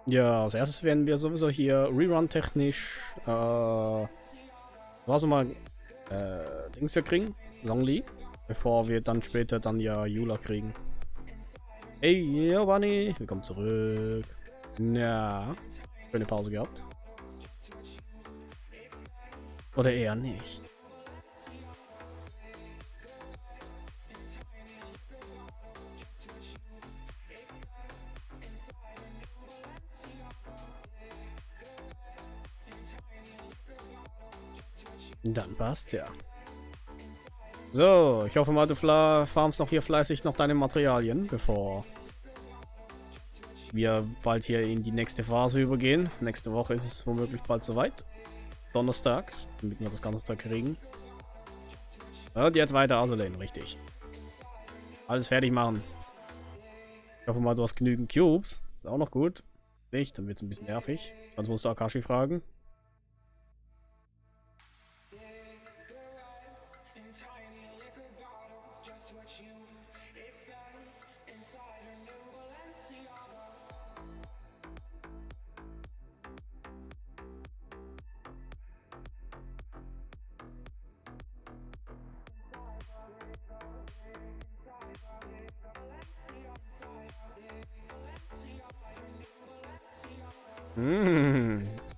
Ja, als erstes werden wir sowieso hier Rerun-technisch was mal Dings hier kriegen, Songli, bevor wir dann später dann ja Jula kriegen. Hey, Giovanni, willkommen zurück. Ja, schöne Pause gehabt. Oder eher nicht. Dann passt's ja. So, ich hoffe mal, du farmst noch hier fleißig noch deine Materialien, bevor wir bald hier in die nächste Phase übergehen. Nächste Woche ist es womöglich bald soweit. Donnerstag, damit wir das ganze Tag kriegen. Und jetzt weiter auslehnen, richtig. Alles fertig machen. Ich hoffe mal, du hast genügend Cubes. Ist auch noch gut. Nicht, dann wird es ein bisschen nervig. Sonst musst du Akashi fragen.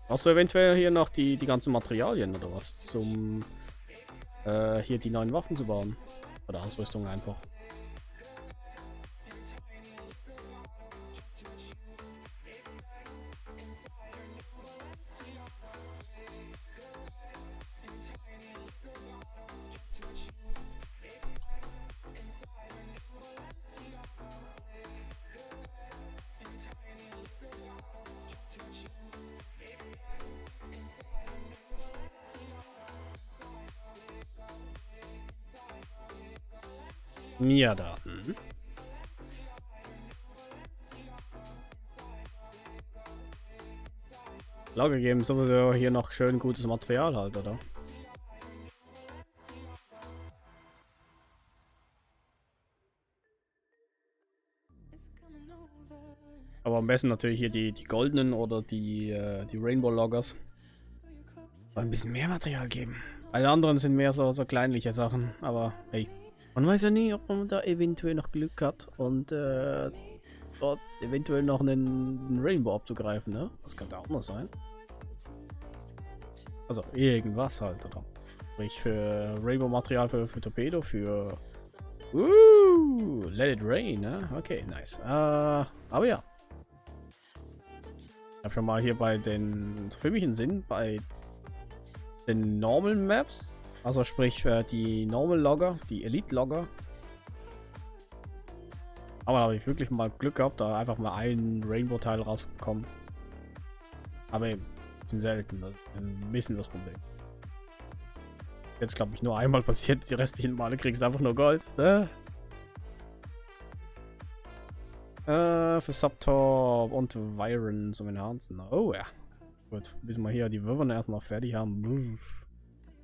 Hast du eventuell hier noch die ganzen Materialien oder was? Zum hier die neuen Waffen zu bauen? Oder Ausrüstung einfach. Ja, da. Lager geben sowieso hier noch schön gutes Material halt, oder? Aber am besten natürlich hier die goldenen oder die Rainbow Loggers. Ein bisschen mehr Material geben. Alle anderen sind mehr so kleinliche Sachen, aber hey. Man weiß ja nie, ob man da eventuell noch Glück hat und dort eventuell noch einen Rainbow abzugreifen, ne? Das könnte auch noch sein. Also irgendwas halt, oder? Sprich für Rainbow-Material für Torpedo, für Let it rain, ne? Okay, nice. Aber ja. Ich habe schon mal hier bei den filmischen Sinn, bei den Normal Maps, also sprich die Normal Logger, die Elite Logger. Aber da habe ich wirklich mal Glück gehabt, da einfach mal einen Rainbow-Teil rausbekommen. Aber eben, sind selten, das ist ein bisschen das Problem. Jetzt glaube ich nur einmal passiert, die restlichen Male kriegst du einfach nur Gold. Für Subtop und Viren zum Enhancen. Oh ja. Gut, bis wir hier die Würfel erstmal fertig haben.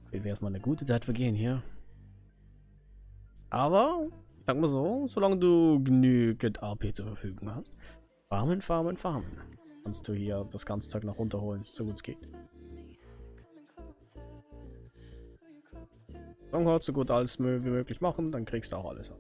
Wird erstmal eine gute Zeit vergehen hier. Aber, ich sag mal so, solange du genügend AP zur Verfügung hast, farmen, farmen, farmen. Kannst du hier das ganze Zeug noch runterholen, so gut es geht. Stronghold so gut alles wie möglich machen, dann kriegst du auch alles ab.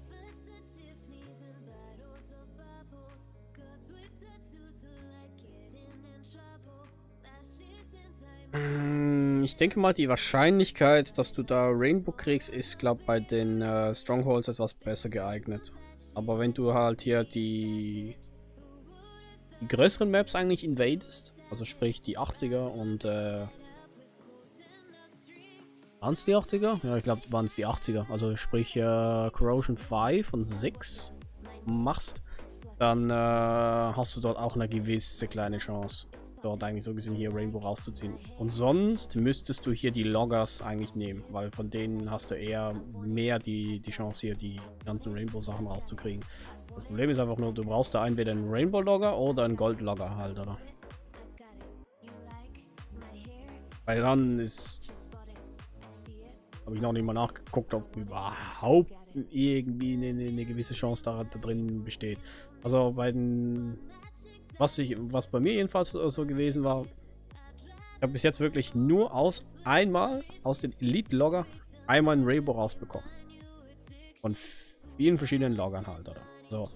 Breakfast at Tiffany's and bottles of bubbles. Girls with tattoos who like getting in trouble. Lashes and Ich denke mal, die Wahrscheinlichkeit, dass du da Rainbow kriegst, ist, glaube ich, bei den Strongholds etwas besser geeignet. Aber wenn du halt hier die größeren Maps eigentlich invadest, also sprich die 80er und waren es die 80er? Ja, ich glaube, waren es die 80er. Also sprich Corrosion 5 und 6 machst, dann hast du dort auch eine gewisse kleine Chance, dort eigentlich so gesehen hier Rainbow rauszuziehen. Und sonst müsstest du hier die Loggers eigentlich nehmen, weil von denen hast du eher mehr die Chance hier die ganzen Rainbow-Sachen rauszukriegen. Das Problem ist einfach nur, du brauchst da entweder einen Rainbow-Logger oder einen Gold-Logger halt, oder? Weil dann ist... Habe ich noch nicht mal nachgeguckt, ob überhaupt irgendwie eine gewisse Chance da drin besteht. Also bei den... Was bei mir jedenfalls so gewesen war, ich habe bis jetzt wirklich nur einmal aus den Elite-Logger einmal einen Rainbow rausbekommen. Von vielen verschiedenen Loggern halt, oder? So.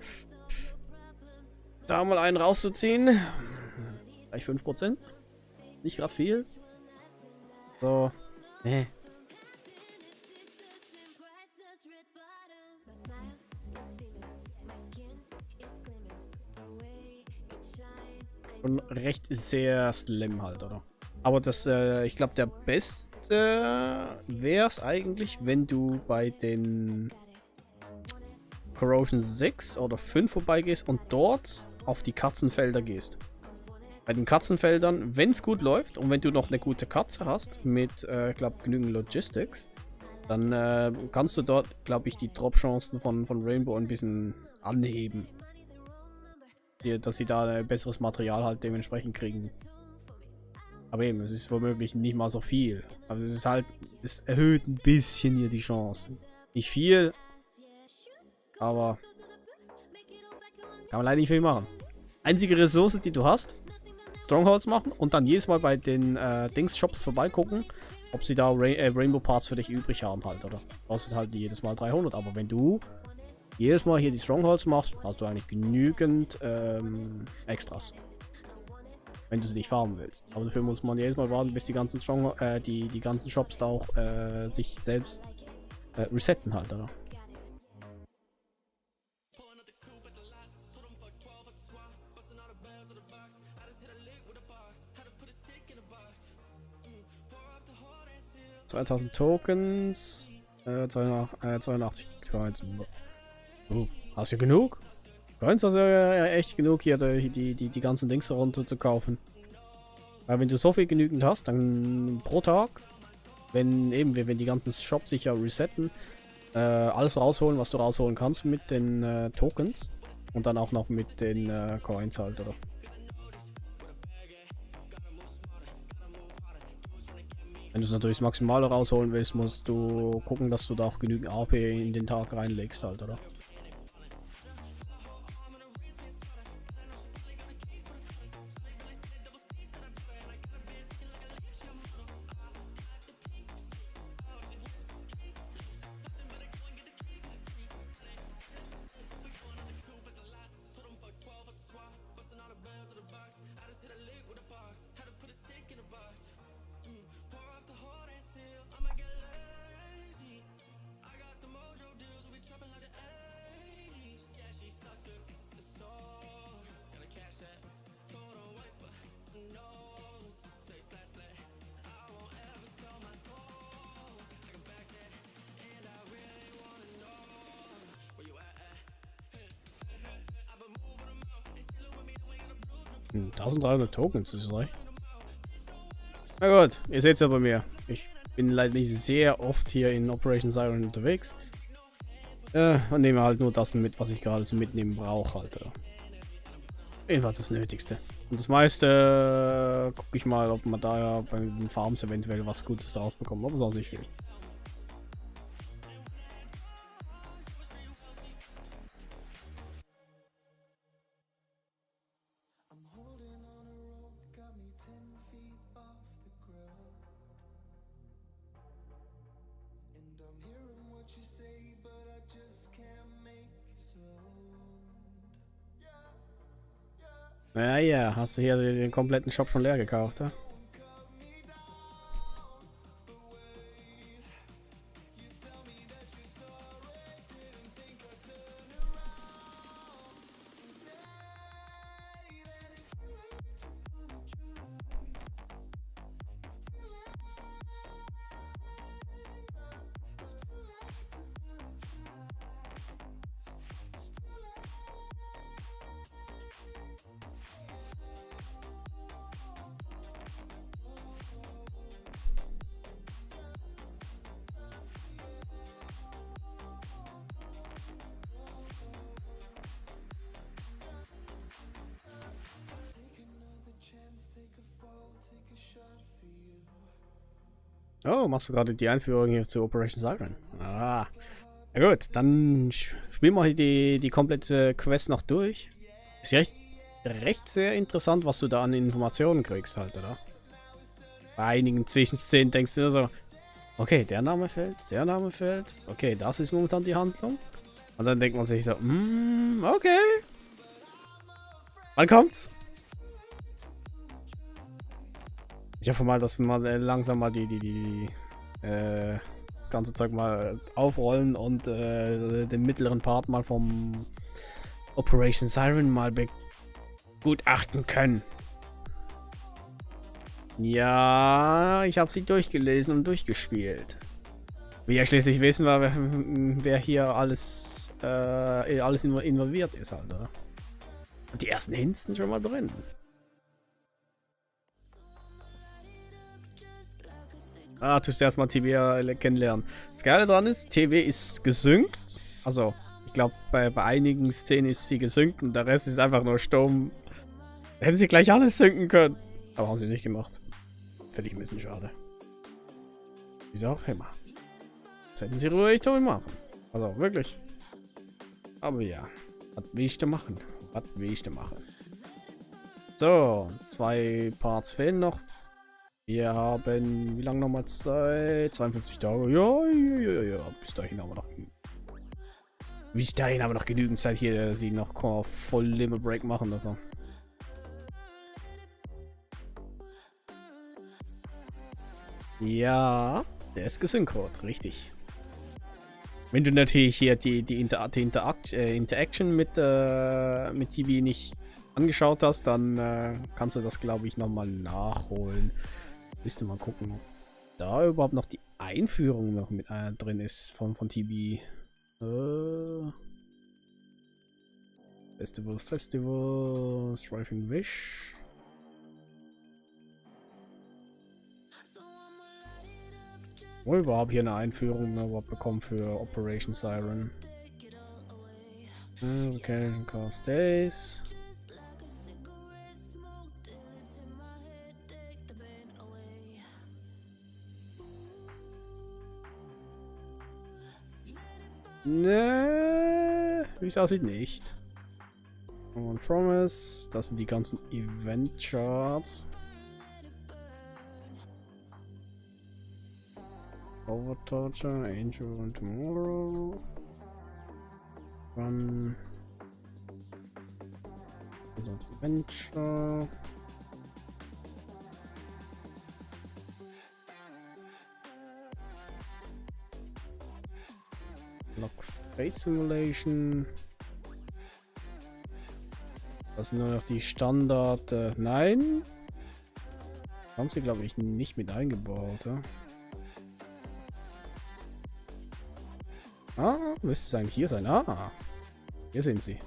Da mal einen rauszuziehen. Gleich 5%. Nicht gerade viel. So. Nee. Und recht sehr slim halt, oder? Aber das, ich glaube, der beste wäre es eigentlich, wenn du bei den Corrosion 6 oder 5 vorbeigehst und dort auf die Katzenfelder gehst. Bei den Katzenfeldern, wenn es gut läuft und wenn du noch eine gute Katze hast mit, ich glaube, genügend Logistics, dann kannst du dort, glaube ich, die Drop-Chancen von Rainbow ein bisschen anheben. Dass sie da besseres Material halt dementsprechend kriegen. Aber eben, es ist womöglich nicht mal so viel. Aber es ist halt, es erhöht ein bisschen hier die Chancen. Nicht viel, aber kann man leider nicht viel machen. Einzige Ressource, die du hast, Strongholds machen und dann jedes Mal bei den Dings-Shops vorbeigucken, ob sie da Rainbow Parts für dich übrig haben halt, oder? Kostet halt jedes Mal 300, aber wenn du jedes Mal hier die Strongholds machst, hast du eigentlich genügend Extras. Wenn du sie nicht farmen willst. Aber dafür muss man jedes Mal warten, bis die ganzen die ganzen Shops da auch sich selbst resetten halt, oder? $2000 Tokens, 82 Coins. Hast du genug? Coins hast du ja echt genug hier, die ganzen Dings runter zu kaufen. Weil wenn du so viel genügend hast, dann pro Tag, wenn die ganzen Shops sich ja resetten, alles rausholen, was du rausholen kannst mit den Tokens und dann auch noch mit den Coins halt, oder? Wenn du es natürlich das Maximale rausholen willst, musst du gucken, dass du da auch genügend AP in den Tag reinlegst halt, oder? Hm, 1300 Tokens ist recht. Na gut, ihr seht es ja bei mir. Ich bin leider nicht sehr oft hier in Operation Siren unterwegs. Und nehme halt nur das mit, was ich gerade zum Mitnehmen brauche halt. Jedenfalls das Nötigste. Und das meiste gucke ich mal, ob man da ja bei den Farms eventuell was Gutes daraus bekommt, aber sonst nicht viel. Ja, hast du hier den kompletten Shop schon leer gekauft, ja? Oh, machst du gerade die Einführung hier zu Operation Siren? Ah. Na gut, dann spielen wir hier die komplette Quest noch durch. Ist ja recht sehr interessant, was du da an Informationen kriegst halt, oder? Bei einigen Zwischenszenen denkst du dir so, okay, der Name fällt, okay, das ist momentan die Handlung. Und dann denkt man sich so, okay. Wann kommt's? Ich hoffe mal, dass wir mal langsam mal das ganze Zeug mal aufrollen und den mittleren Part mal vom Operation Siren mal begutachten können. Ja, ich habe sie durchgelesen und durchgespielt. Wir ja schließlich wissen, wer hier alles involviert ist halt, oder? Und die ersten Hints sind schon mal drin. Tust erstmal TB kennenlernen. Das Geile daran ist, TB ist gesynkt. Also, ich glaube, bei einigen Szenen ist sie gesynkt und der Rest ist einfach nur stumm. Hätten sie gleich alles synken können. Aber haben sie nicht gemacht. Finde ich ein bisschen schade. Wieso auch immer. Das hätten sie ruhig toll machen. Also, wirklich. Aber ja. Was will ich da machen? Was will ich da machen? So, 2 Parts fehlen noch. Wir haben, wie lange nochmal Zeit? 52 Tage. Ja. Bis dahin haben wir noch. Bis dahin haben wir noch genügend Zeit hier, sie noch voll Limit Break machen davon. Ja, der ist gesynchronisiert, richtig. Wenn du natürlich hier die Interaction mit TB nicht angeschaut hast, dann kannst du das, glaube ich, nochmal nachholen. Müsste mal gucken, ob da überhaupt noch die Einführung noch mit drin ist von TB. Festival, Striving Wish. Wo überhaupt hier eine Einführung bekommen für Operation Siren. Okay, Cast Days. Ne, wie es aussieht, nicht. On Promise, das sind die ganzen Event Charts. Over Torture, Angel and Tomorrow. Run. Adventure. Lock Fate Simulation. Das sind nur noch die Standard. Nein. Haben sie, glaube ich, nicht mit eingebaut. Ja? Müsste es eigentlich hier sein. Hier sind sie.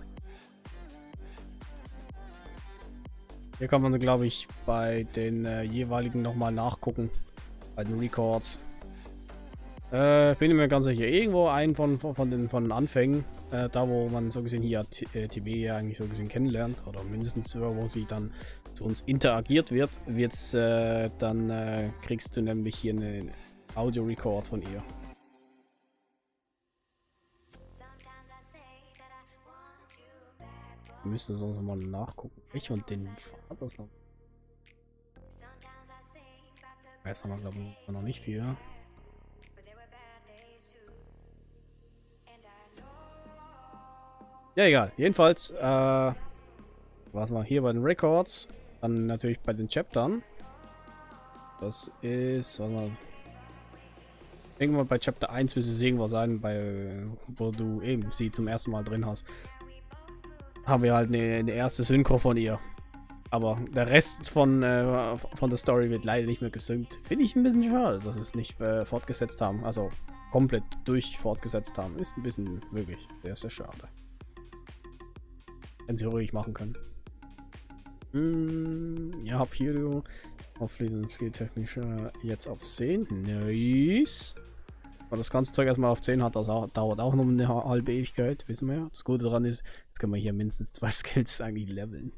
Hier kann man, glaube ich, bei den jeweiligen nochmal nachgucken. Bei den Records. Bin mir ganz sicher. Irgendwo einen von den Anfängen. Da, wo man so gesehen hier TB ja eigentlich so gesehen kennenlernt. Oder mindestens wo sie dann zu uns interagiert wird. Dann kriegst du nämlich hier einen Audio-Record von ihr. Wir müssen sonst mal nachgucken. Ich und den war das noch. Jetzt haben wir, glaube ich, noch nicht viel. Ja, egal. Jedenfalls, was mal hier bei den Records. Dann natürlich bei den Chaptern. Das ist, was mal. Irgendwann bei Chapter 1 müsste es irgendwas sein, wo du eben sie zum ersten Mal drin hast. Haben wir halt eine erste Synchro von ihr. Aber der Rest von der Story wird leider nicht mehr gesynkt. Finde ich ein bisschen schade, dass sie es nicht fortgesetzt haben. Also komplett fortgesetzt haben. Ist ein bisschen wirklich sehr, sehr schade. Wenn sie ruhig machen können. Ja, hab hier auf Skill-technisch jetzt auf 10. Nice. Aber das ganze Zeug erstmal auf 10 hat, das dauert auch noch eine halbe Ewigkeit, wissen wir ja. Das Gute daran ist, jetzt können wir hier mindestens 2 Skills eigentlich leveln.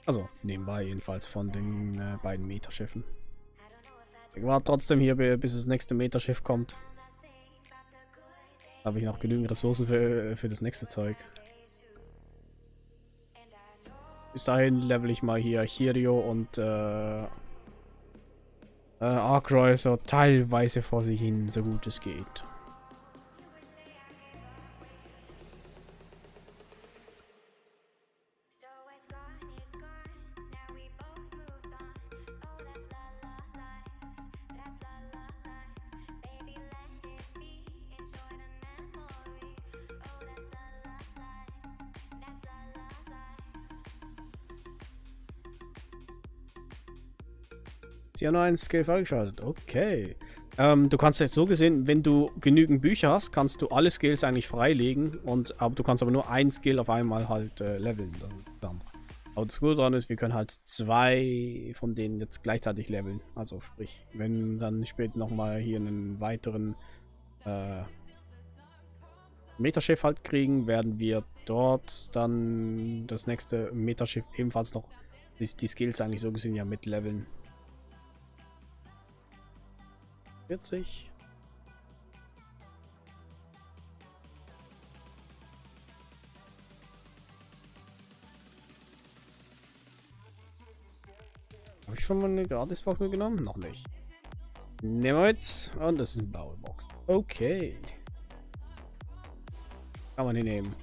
Also, nebenbei jedenfalls von den beiden Metaschiffen. Ich warte trotzdem hier, bis das nächste Metaschiff kommt. Da habe ich noch genügend Ressourcen für das nächste Zeug. Bis dahin level ich mal hier Chirio und Arkroy so teilweise vor sich hin, so gut es geht. Sie haben noch einen Skill freigeschaltet. Okay. Du kannst jetzt so gesehen, wenn du genügend Bücher hast, kannst du alle Skills eigentlich freilegen. Aber du kannst aber nur ein Skill auf einmal halt leveln. Dann. Aber das Gute daran ist, wir können halt 2 von denen jetzt gleichzeitig leveln. Also sprich, wenn dann später nochmal hier einen weiteren Metaschiff halt kriegen, werden wir dort dann das nächste Metaschiff ebenfalls noch die Skills eigentlich so gesehen ja mitleveln. 40. Habe ich schon mal eine Gratisbox genommen? Noch nicht. Nehmen wir mit. Und das ist eine blaue Box. Okay. Kann man hier nehmen.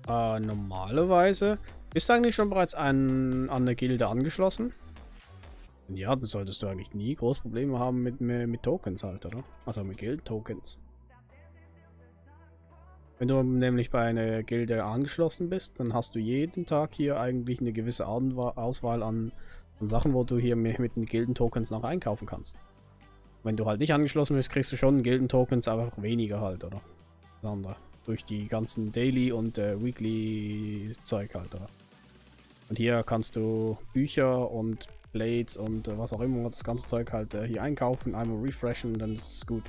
Normalerweise. Bist du eigentlich schon bereits an eine Gilde angeschlossen? Ja, dann solltest du eigentlich nie groß Probleme haben mit Tokens halt, oder? Also mit Guild-Tokens. Wenn du nämlich bei einer Gilde angeschlossen bist, dann hast du jeden Tag hier eigentlich eine gewisse Auswahl an Sachen, wo du hier mit den Gilden-Tokens noch einkaufen kannst. Wenn du halt nicht angeschlossen bist, kriegst du schon Gilden-Tokens, aber auch weniger halt, oder? Das andere. Durch die ganzen Daily- und Weekly-Zeug halt, oder? Und hier kannst du Bücher und Blades und was auch immer, das ganze Zeug halt hier einkaufen, einmal refreshen, dann ist es gut.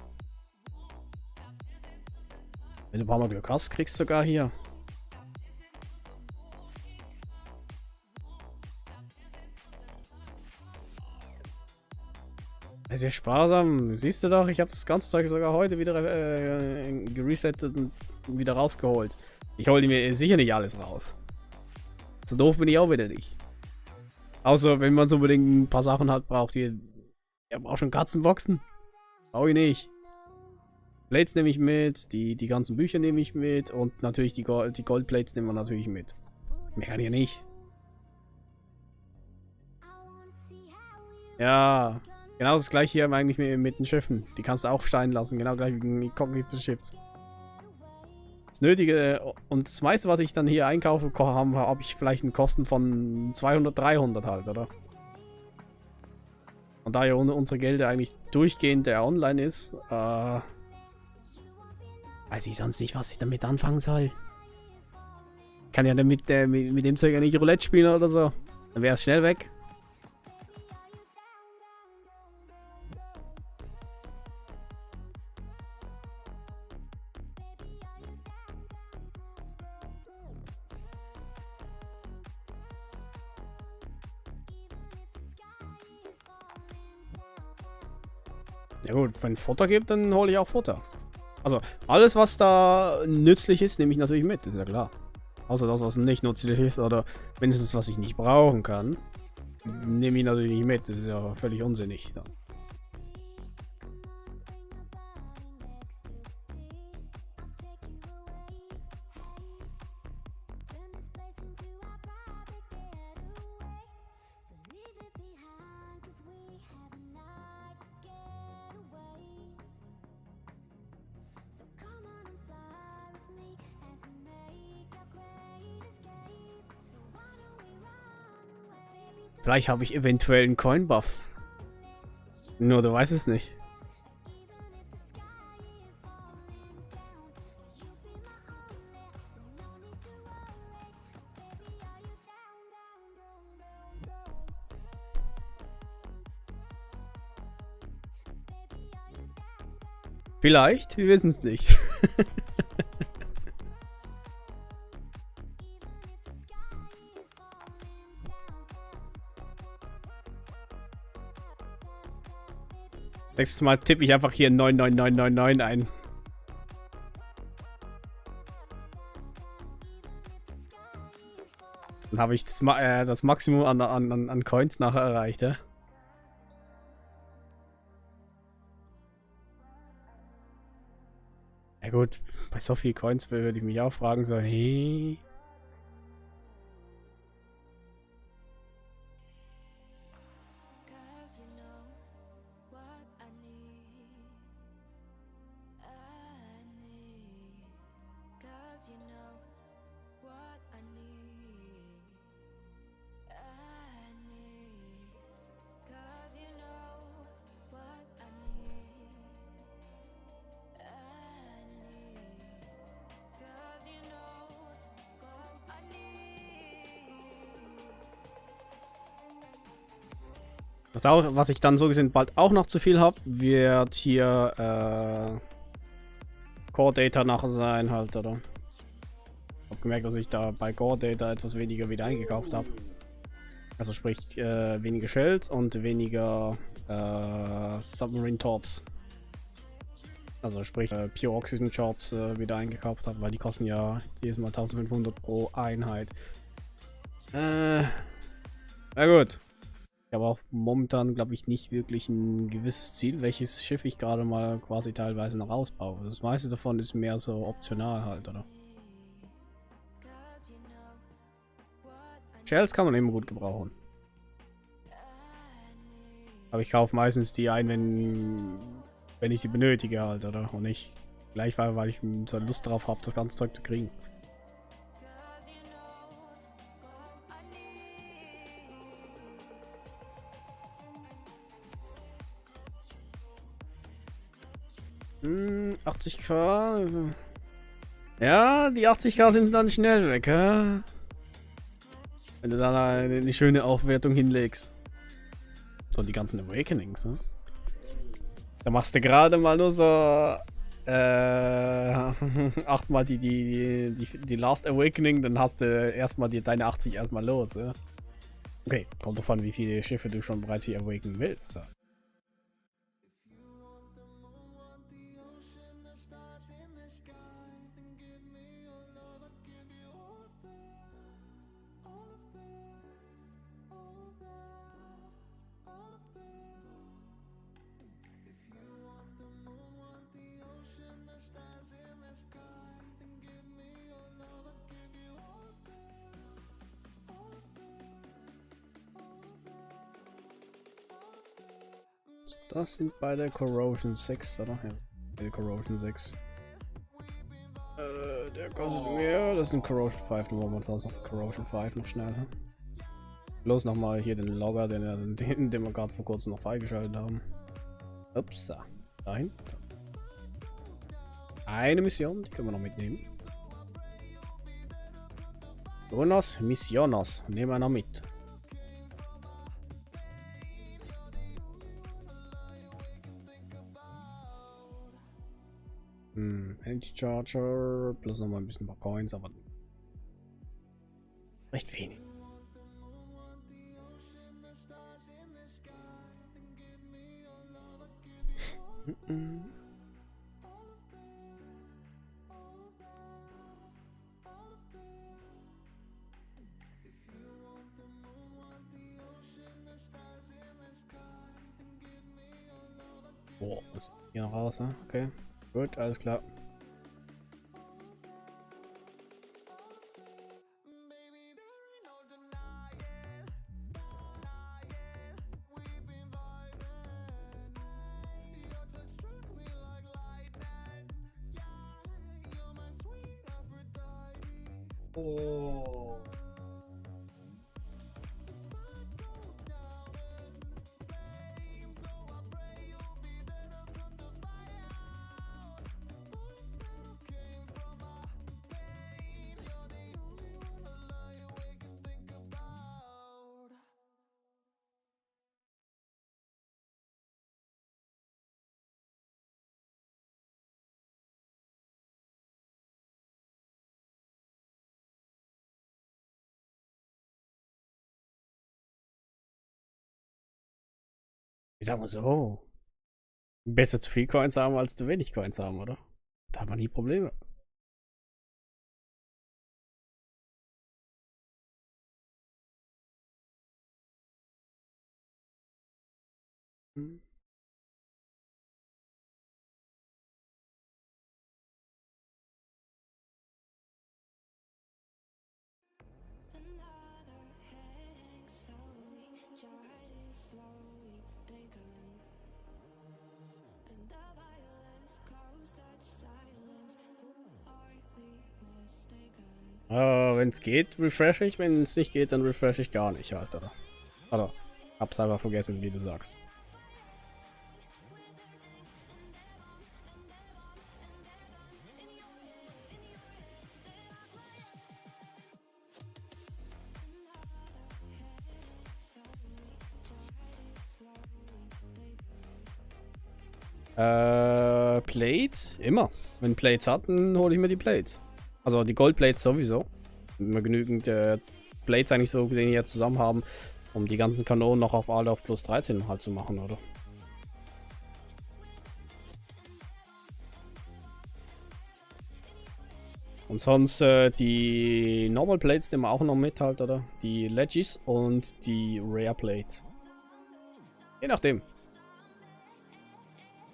Wenn du ein paar Mal Glück hast, kriegst du sogar hier. Das ist ja sparsam. Siehst du doch, ich habe das ganze Zeug sogar heute wieder geresettet und wieder rausgeholt. Ich hole mir sicher nicht alles raus. So doof bin ich auch wieder nicht. Außer wenn man so unbedingt ein paar Sachen halt braucht. Hier, ja, braucht schon Katzenboxen. Brauche ich nicht. Plates nehme ich mit, die ganzen Bücher nehme ich mit und natürlich die Goldplates nehmen wir natürlich mit. Mehr kann ich nicht. Ja, genau das gleiche hier eigentlich mit den Schiffen. Die kannst du auch steigen lassen, genau gleich wie Cognitive Ships. Das Nötige und das meiste, was ich dann hier einkaufe, habe ich vielleicht einen Kosten von 200, 300 halt, oder? Und da ja unsere Gelder eigentlich durchgehend online ist, weiß ich sonst nicht, was ich damit anfangen soll. Kann ja dann mit dem Zeug ja nicht Roulette spielen oder so. Dann wäre es schnell weg. Ja gut, wenn Futter gibt, dann hole ich auch Futter. Also, alles was da nützlich ist, nehme ich natürlich mit, ist ja klar. Außer das, was nicht nützlich ist oder wenigstens was ich nicht brauchen kann, nehme ich natürlich nicht mit. Das ist ja völlig unsinnig. Ja. Vielleicht habe ich eventuell einen Coin-Buff. Nur du weißt es nicht. Vielleicht, wir wissen es nicht. Nächstes Mal tippe ich einfach hier 99999 ein. Dann habe ich das Maximum an Coins nachher erreicht, ja? Ja gut, bei so viel Coins würde ich mich auch fragen, so, hey. Was ich dann so gesehen bald auch noch zu viel habe, wird hier Core Data nachher sein halt, oder? Ich habe gemerkt, dass ich da bei Core Data etwas weniger wieder eingekauft habe. Also sprich weniger Shells und weniger Submarine Torps. Also sprich Pure Oxygen Jobs wieder eingekauft habe, weil die kosten ja jedes Mal 1500 pro Einheit. Na gut. Ich habe auch momentan, glaube ich, nicht wirklich ein gewisses Ziel, welches Schiff ich gerade mal quasi teilweise noch ausbaue. Das meiste davon ist mehr so optional halt, oder? Shells kann man immer gut gebrauchen. Aber ich kaufe meistens die ein, wenn ich sie benötige halt, oder? Und nicht gleich, weil ich so Lust drauf habe, das ganze Zeug zu kriegen. Hm, 80k. Ja, die 80k sind dann schnell weg, hä? Wenn du dann eine schöne Aufwertung hinlegst. Und die ganzen Awakenings, ne? Da machst du gerade mal nur so 8-mal die Last Awakening, dann hast du erstmal deine 80 erstmal los, ja? Okay, kommt davon, wie viele Schiffe du schon bereits hier awaken willst. Ja. Das sind beide Corrosion 6, oder? Ja, beide Corrosion 6. Der kostet mehr. Das sind Corrosion 5. Dann wollen wir uns also Corrosion 5 noch schnell. Hm? Bloß nochmal hier den Logger, den wir gerade vor kurzem noch freigeschaltet haben. Ups, dahin. Eine Mission, die können wir noch mitnehmen. Unas Missiones, nehmen wir noch mit. Energy Charger, plus nochmal ein bisschen Coins, aber recht wenig. Boah, was hier noch raus, ne? Okay. Gut, alles klar. Oh. Ich sag mal so. Besser zu viel Coins haben als zu wenig Coins haben, oder? Da haben wir nie Probleme. Hm. Wenn es geht, refresh ich. Wenn es nicht geht, dann refresh ich gar nicht halt, oder? Oder hab's einfach vergessen, wie du sagst. Plates? Immer. Wenn Plates hat, dann hole ich mir die Plates. Also die Goldplates sowieso. Wenn wir genügend Plates eigentlich so gesehen hier zusammen haben, um die ganzen Kanonen noch auf alle auf plus 13 halt zu machen, oder? Und sonst die Normal Plates nehmen wir auch noch mit halt, oder? Die Legis und die Rare Plates. Je nachdem.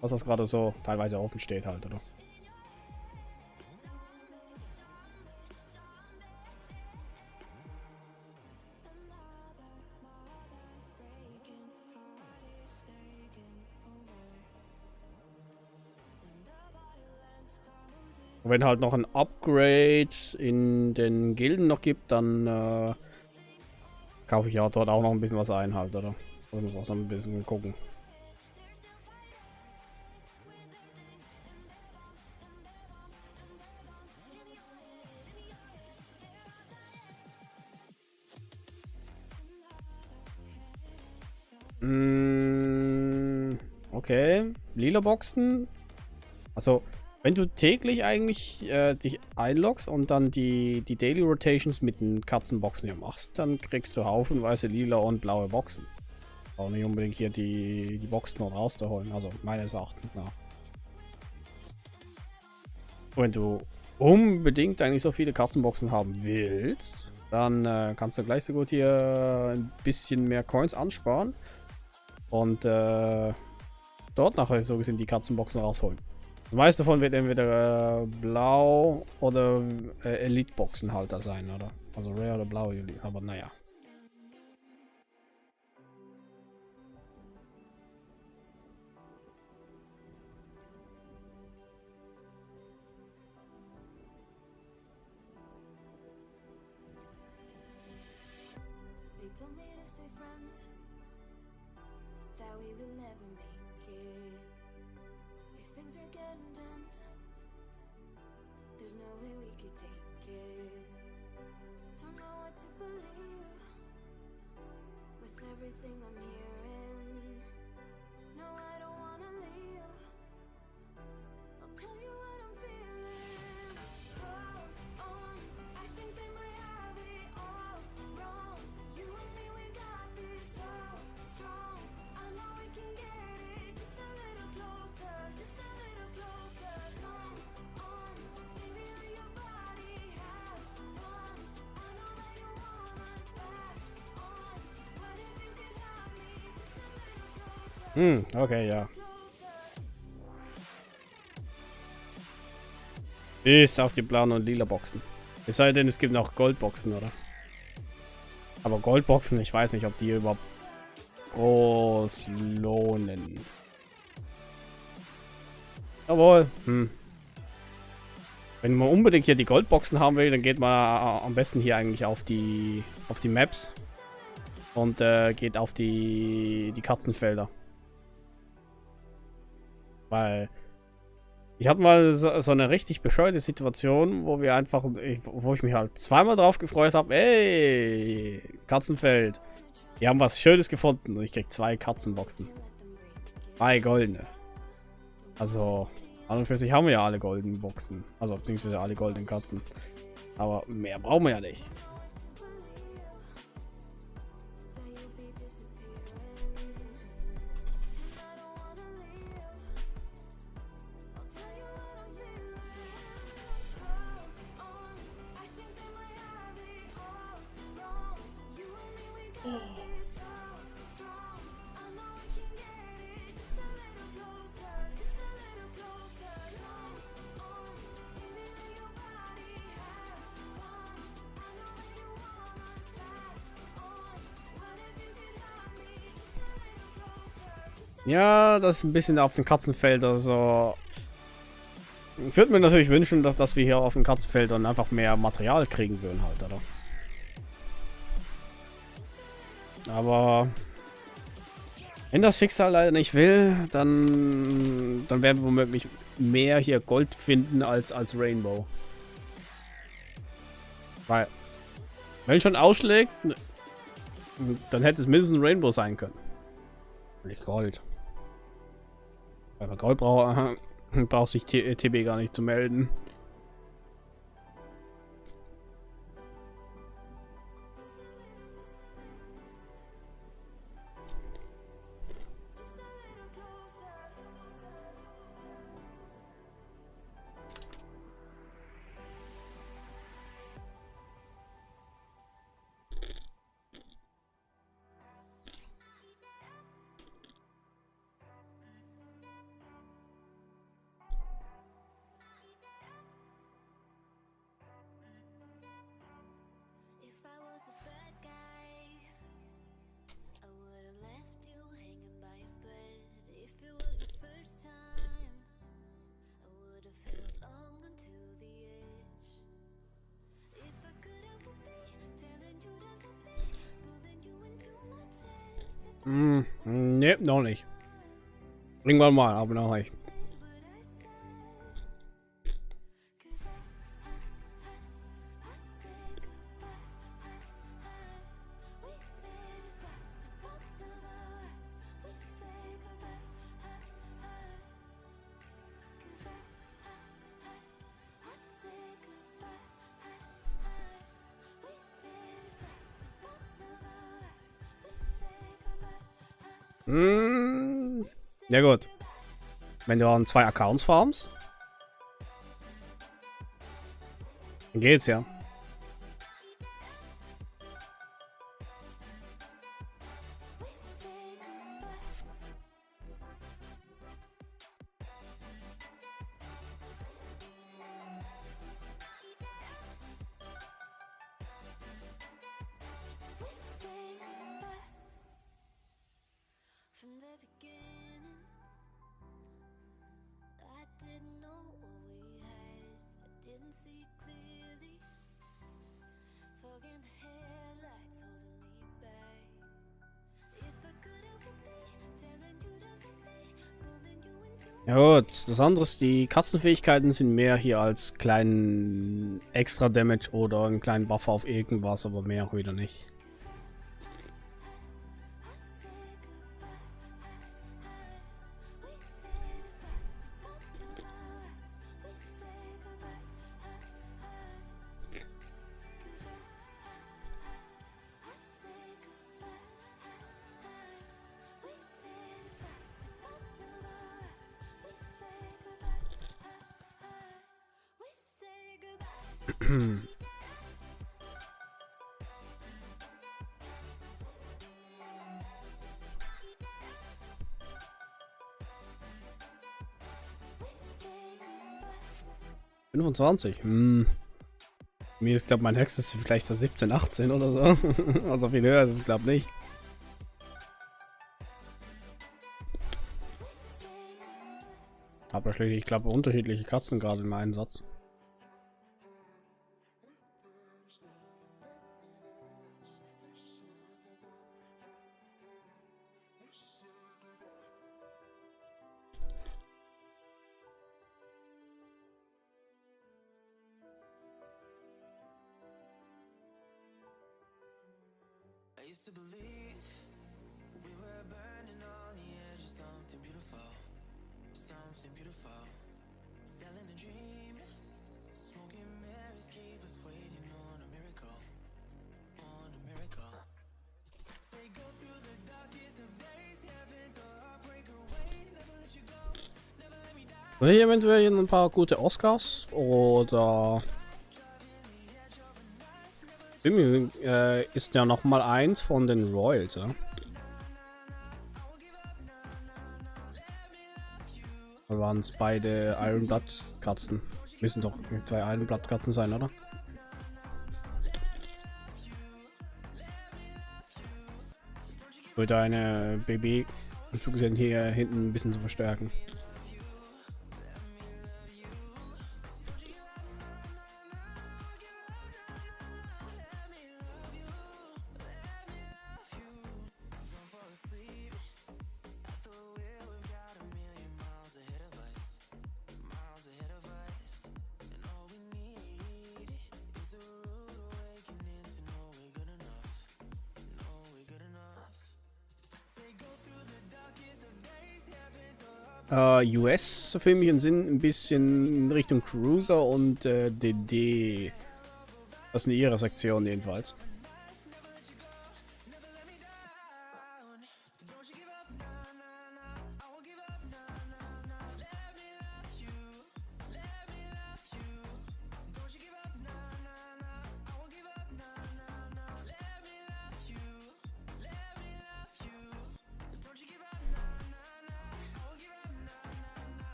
Was das gerade so teilweise offen steht halt, oder? Und wenn halt noch ein Upgrade in den Gilden noch gibt, dann kaufe ich ja dort auch noch ein bisschen was ein halt, oder? Ich muss auch so ein bisschen gucken. Okay, lila Boxen. Also, wenn du täglich eigentlich dich einloggst und dann die Daily Rotations mit den Katzenboxen hier machst, dann kriegst du haufenweise lila und blaue Boxen. Auch nicht unbedingt hier die Boxen noch rauszuholen, also meines Erachtens nach. Wenn du unbedingt eigentlich so viele Katzenboxen haben willst, dann kannst du gleich so gut hier ein bisschen mehr Coins ansparen und dort nachher so gesehen die Katzenboxen rausholen. Das meiste davon wird entweder blau oder Elite-Boxenhalter sein, oder? Also Rare oder blau, aber naja. They told me to stay friends, that we would never make it. If things are getting tense, there's no way we could take it. Don't know what to believe with everything I'm hearing. No, I don't wanna leave. I'll tell you what I'm feeling. Hold on, I think they might have it all wrong. You and me, we got this so strong. I know we can get it just a little closer, just a little closer. Come on, baby, let your body have fun. I know that you want us back on. What if you could have me just a little closer? Okay, ja. Bis auf die blauen und lila Boxen. Es sei denn, es gibt noch Goldboxen, oder? Aber Goldboxen, ich weiß nicht, ob die überhaupt groß lohnen. Jawohl. Wenn man unbedingt hier die Goldboxen haben will, dann geht man am besten hier eigentlich auf die Maps. Und geht auf die Katzenfelder. Weil ich hatte mal so eine richtig bescheuerte Situation, wo wir einfach, wo ich mich halt zweimal drauf gefreut habe, ey, Katzenfeld. Die haben was Schönes gefunden und ich krieg 2 Katzenboxen. 2 goldene. Also, an und für sich haben wir ja alle goldenen Boxen. Also, beziehungsweise alle goldenen Katzen. Aber mehr brauchen wir ja nicht. Ja, das ist ein bisschen auf den Katzenfeldern so. Ich würde mir natürlich wünschen, dass wir hier auf den Katzenfeldern einfach mehr Material kriegen würden halt, oder? Aber wenn das Schicksal leider nicht will, dann werden wir womöglich mehr hier Gold finden als Rainbow. Weil, wenn schon ausschlägt, dann hätte es mindestens ein Rainbow sein können. Nicht Gold. Bei Gold braucht sich TB gar nicht zu melden. If I was a bad guy, I would have left you hanging by a thread. If it was the first time, I would have held on until the edge. If I could help it be telling you to love me, pulling you into my chest. If Ne, noch nicht. Irgendwann mal, aber noch nicht. I said what I said, 'cause I said goodbye. We made a stop, one of us. We say goodbye. 'Cause I said goodbye. We made a stop, one of us. We say goodbye. Ja gut. Wenn du an 2 Accounts farmst, dann geht's ja. We say goodbye. We say goodbye. From the beginning, I didn't know what we had. I didn't see clearly. Fog in the headlights holding me back. If I could help it be telling you to love me, pulling you into Ja gut, das andere ist, die Katzenfähigkeiten sind mehr hier als kleinen extra Damage oder einen kleinen Buffer auf irgendwas, aber mehr auch wieder nicht. I say goodbye. We made a stop, one of us. We say goodbye. 'Cause I say goodbye. We made a stop, one of us. We say goodbye. We say goodbye. 25. Mir ist, glaube mein höchstes vielleicht das 17, 18 oder so. Also viel höher ist es, glaube ich, nicht. Aber ich glaube unterschiedliche Katzen gerade im Einsatz. I used to believe we were burning on the edge of something beautiful, something beautiful. Selling a dream, smoking mirrors keep us waiting on a miracle, on a miracle. Say go through the darkest of days, heaven's a heartbreaker away, never let you go, never let me die. Oder hier eventuell ein paar gute Oscars oder ist ja noch mal eins von den Royals, ja? Da waren es beide Iron Blood Katzen. Müssen doch 2 Iron Blood Katzen sein, oder? Würde eine BB zugesehen hier hinten ein bisschen zu verstärken. US für mich im Sinn ein bisschen in Richtung Cruiser und DD. Das sind ihre Sektionen jedenfalls.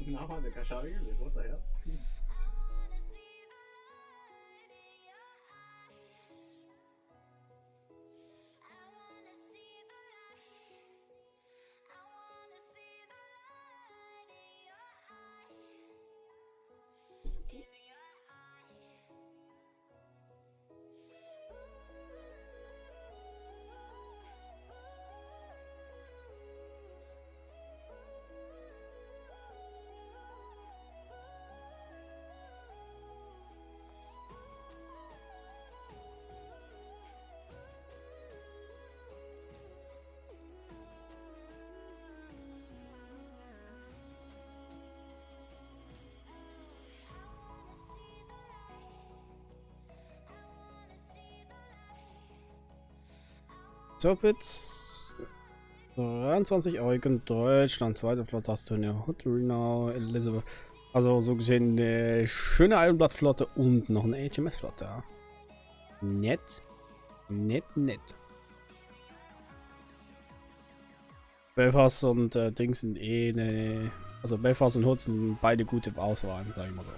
Nada de cachai, de what the hell? Sopitz 23 Eugen, Deutschland, zweite Flotte Asturnia, Hutterina, Elizabeth. Also so gesehen eine schöne Eisenblattflotte und noch eine HMS-Flotte. Ja. Nett. Nett. Belfast und Dings sind eh eine. Also Belfast und Hood sind beide gute Auswahlen, sag ich mal so.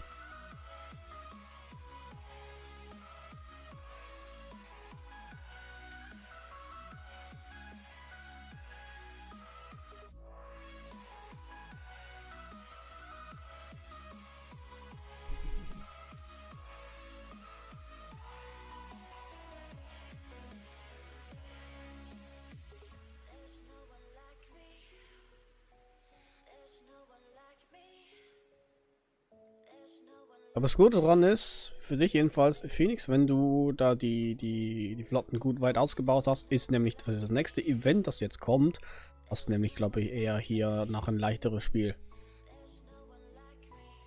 Aber das Gute daran ist, für dich jedenfalls, Phoenix, wenn du da die Flotten gut weit ausgebaut hast, ist nämlich für das nächste Event, das jetzt kommt, hast du nämlich, glaube ich, eher hier nach ein leichteres Spiel.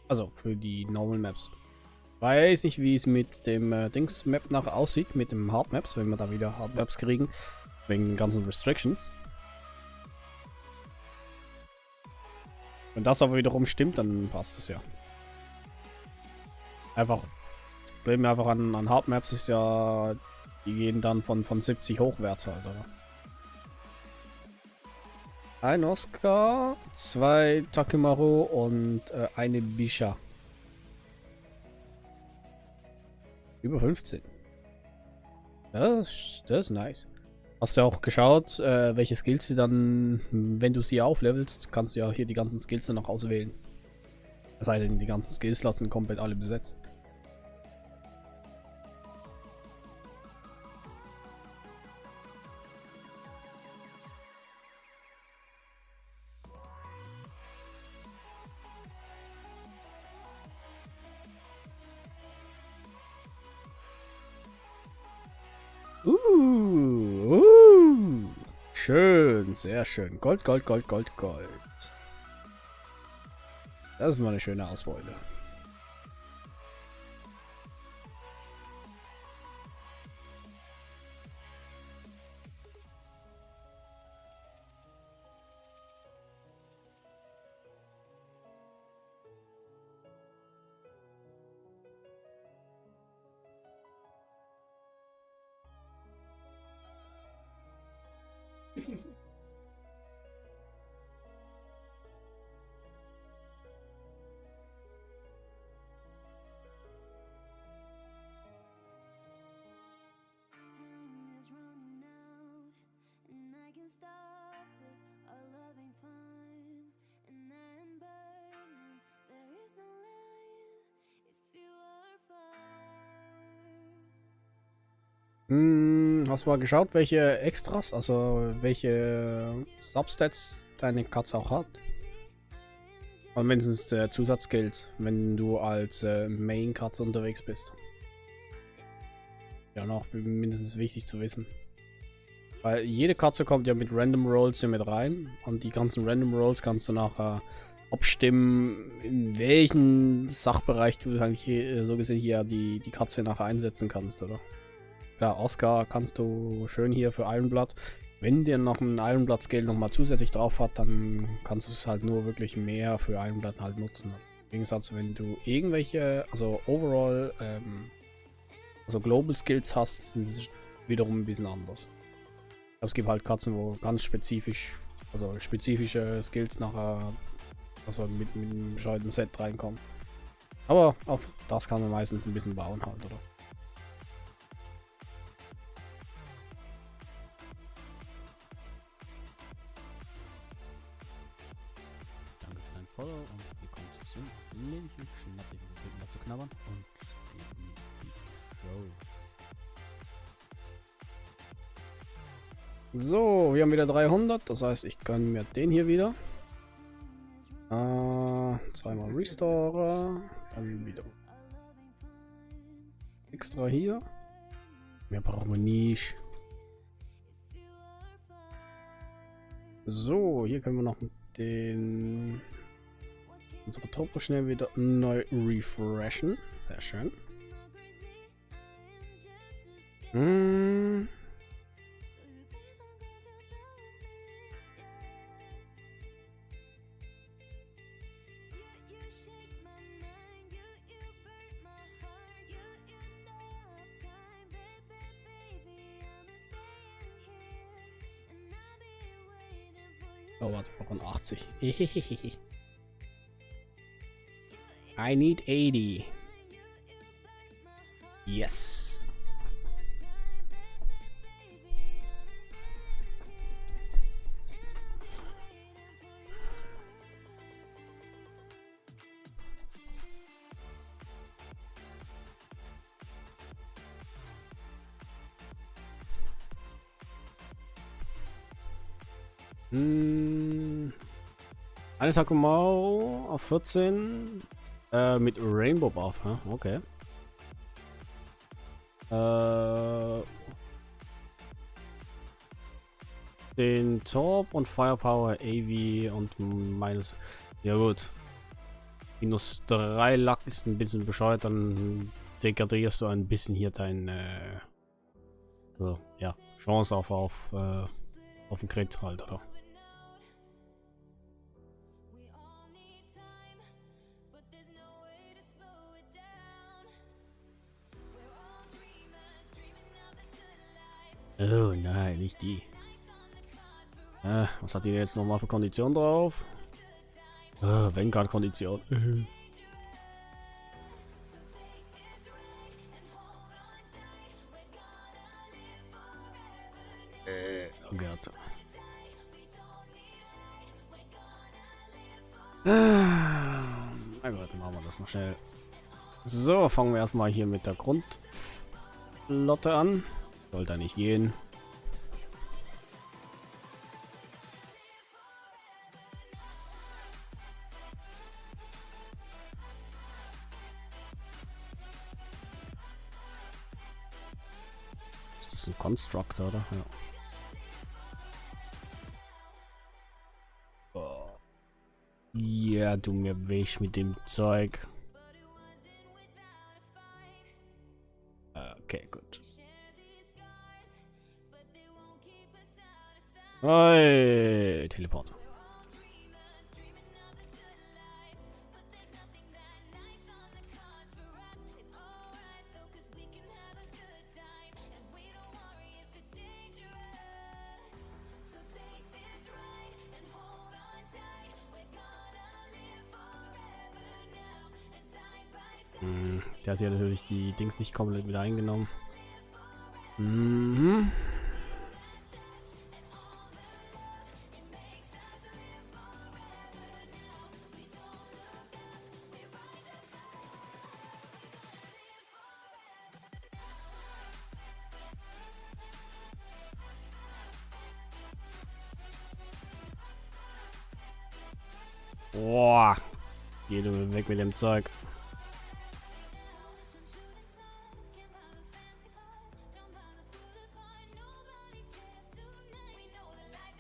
Also für die Normal Maps. Weiß nicht, wie es mit dem Dings-Map nachher aussieht, mit dem Hard Maps, wenn wir da wieder Hard Maps kriegen, wegen den ganzen Restrictions. Wenn das aber wiederum stimmt, dann passt es ja. Einfach, Problem einfach an Hard Maps ist ja, die gehen dann von 70 hochwärts halt, oder? Ein Oscar, 2 Takimaru und eine Bisha. Über 15. Das ist nice. Hast du auch geschaut, welche Skills sie dann, wenn du sie auflevelst, kannst du ja hier die ganzen Skills dann noch auswählen. Es sei denn, die ganzen Skills lassen komplett alle besetzt. Schön, sehr schön. Gold. Das ist mal eine schöne Ausbeute. Time is running out, and I can stop it. Our love ain't fine. Hast du mal geschaut, welche Extras, also welche Substats deine Katze auch hat? Oder mindestens Zusatzskills, wenn du als Main-Katze unterwegs bist. Ja, noch mindestens wichtig zu wissen. Weil jede Katze kommt ja mit Random Rolls hier mit rein. Und die ganzen Random Rolls kannst du nachher abstimmen, in welchen Sachbereich du eigentlich hier, so gesehen hier die Katze nachher einsetzen kannst, oder? Ja, Oscar kannst du schön hier für Ironblood. Wenn dir noch ein Ironblood Skill nochmal zusätzlich drauf hat, dann kannst du es halt nur wirklich mehr für Ironblood halt nutzen. Im Gegensatz, wenn du irgendwelche, also overall, also Global Skills hast, ist es wiederum ein bisschen anders. Aber es gibt halt Katzen, wo ganz spezifisch, also spezifische Skills nachher, also mit einem bescheuerten Set reinkommen. Aber auf das kann man meistens ein bisschen bauen halt, oder? Danke für dein Follow und willkommen zu Sim. Linchen, schnapp dich und trinken was zu knabbern und geben die Show. So, wir haben wieder 300, das heißt, ich gönne mir den hier wieder. Zweimal Restorer, dann wieder extra hier. Mehr brauchen wir nicht. So, hier können wir noch unsere Truppe schnell wieder neu refreshen. Sehr schön. Oh, warte, von 80. I need 80. Yes. Eine Takumau auf 14 mit Rainbow Buff, huh? Okay. Den Top und Firepower AV und minus. Ja gut. Minus 3 Luck ist ein bisschen bescheuert, dann degradierst du ein bisschen hier dein so, ja, Chance auf den Crit halt, oder? Oh nein, nicht die. Was hat die jetzt nochmal für Kondition drauf? Vanguard-Kondition. Oh Gott. Na gut, dann machen wir das noch schnell. So, fangen wir erstmal hier mit der Grundlotte an. Sollte nicht gehen. Ist das ein Constructor, oder? Ja. Oh. Ja, du mir weg mit dem Zeug. Okay, gut. Hey, Teleporter. Der hat ja natürlich die Dings nicht komplett wieder eingenommen. Mhm. Boah. Geh du weg mit dem Zeug.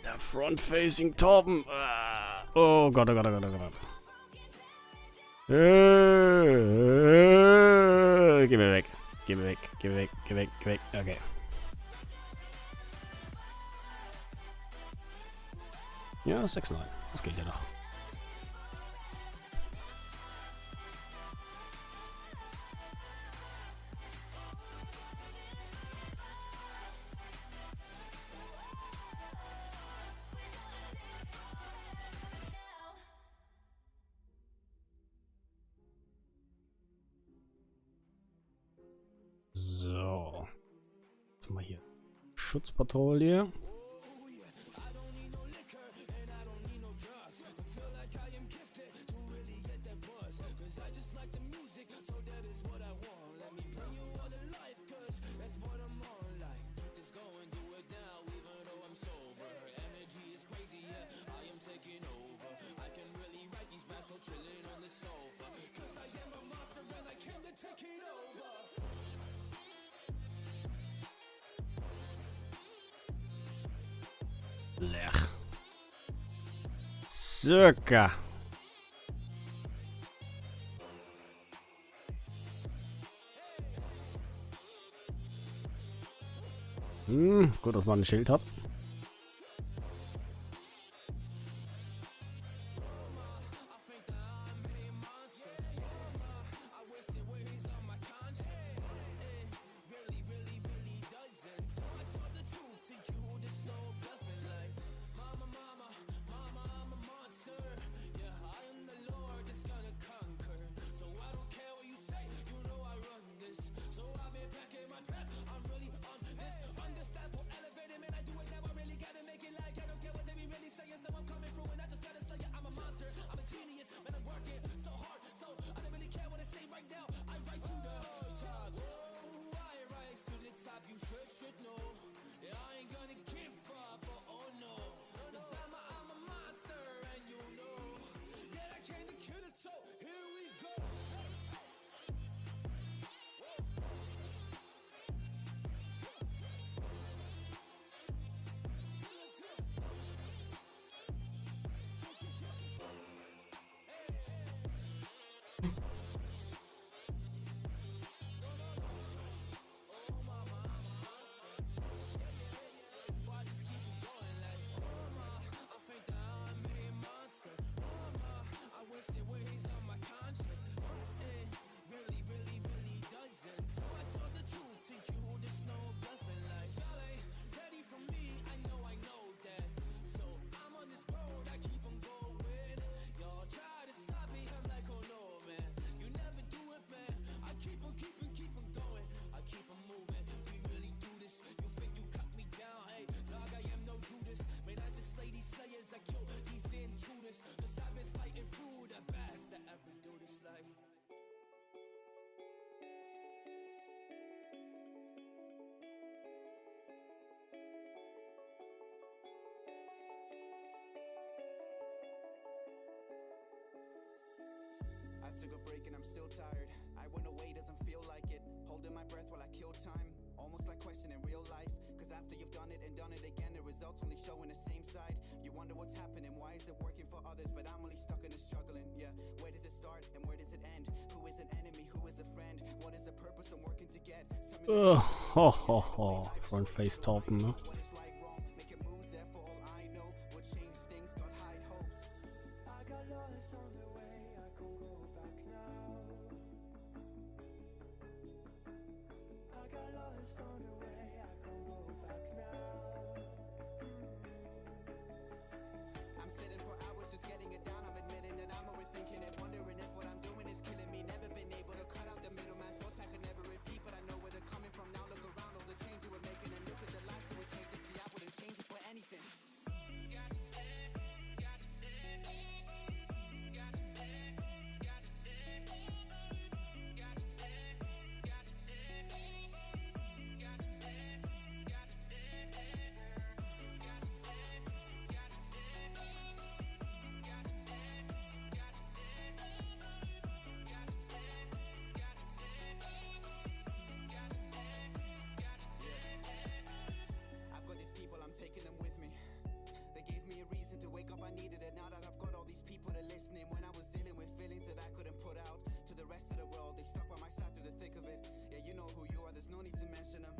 Der Front-Facing Torben. Oh Gott, oh Gott, oh Gott, oh Gott. Geh mir weg. Geh mir weg. Geh mir weg. Geh weg. Geh weg. Okay. Ja, 6-9. Das geht ja noch. So. Jetzt mal hier. Schutzpatrouille. Lech. Circa. Gut, dass man ein Schild hat. Took a break and I'm still tired. I went away, doesn't feel like it. Holding my breath while I kill time. Almost like questioning real life. Cause after you've done it and done it again, the results only showing the same side. You wonder what's happening, why is it working for others, but I'm only stuck in the struggling. Yeah, where does it start and where does it end? Who is an enemy, who is a friend? What is the purpose I'm working to get? Front face Torben, ne? no need to mention them.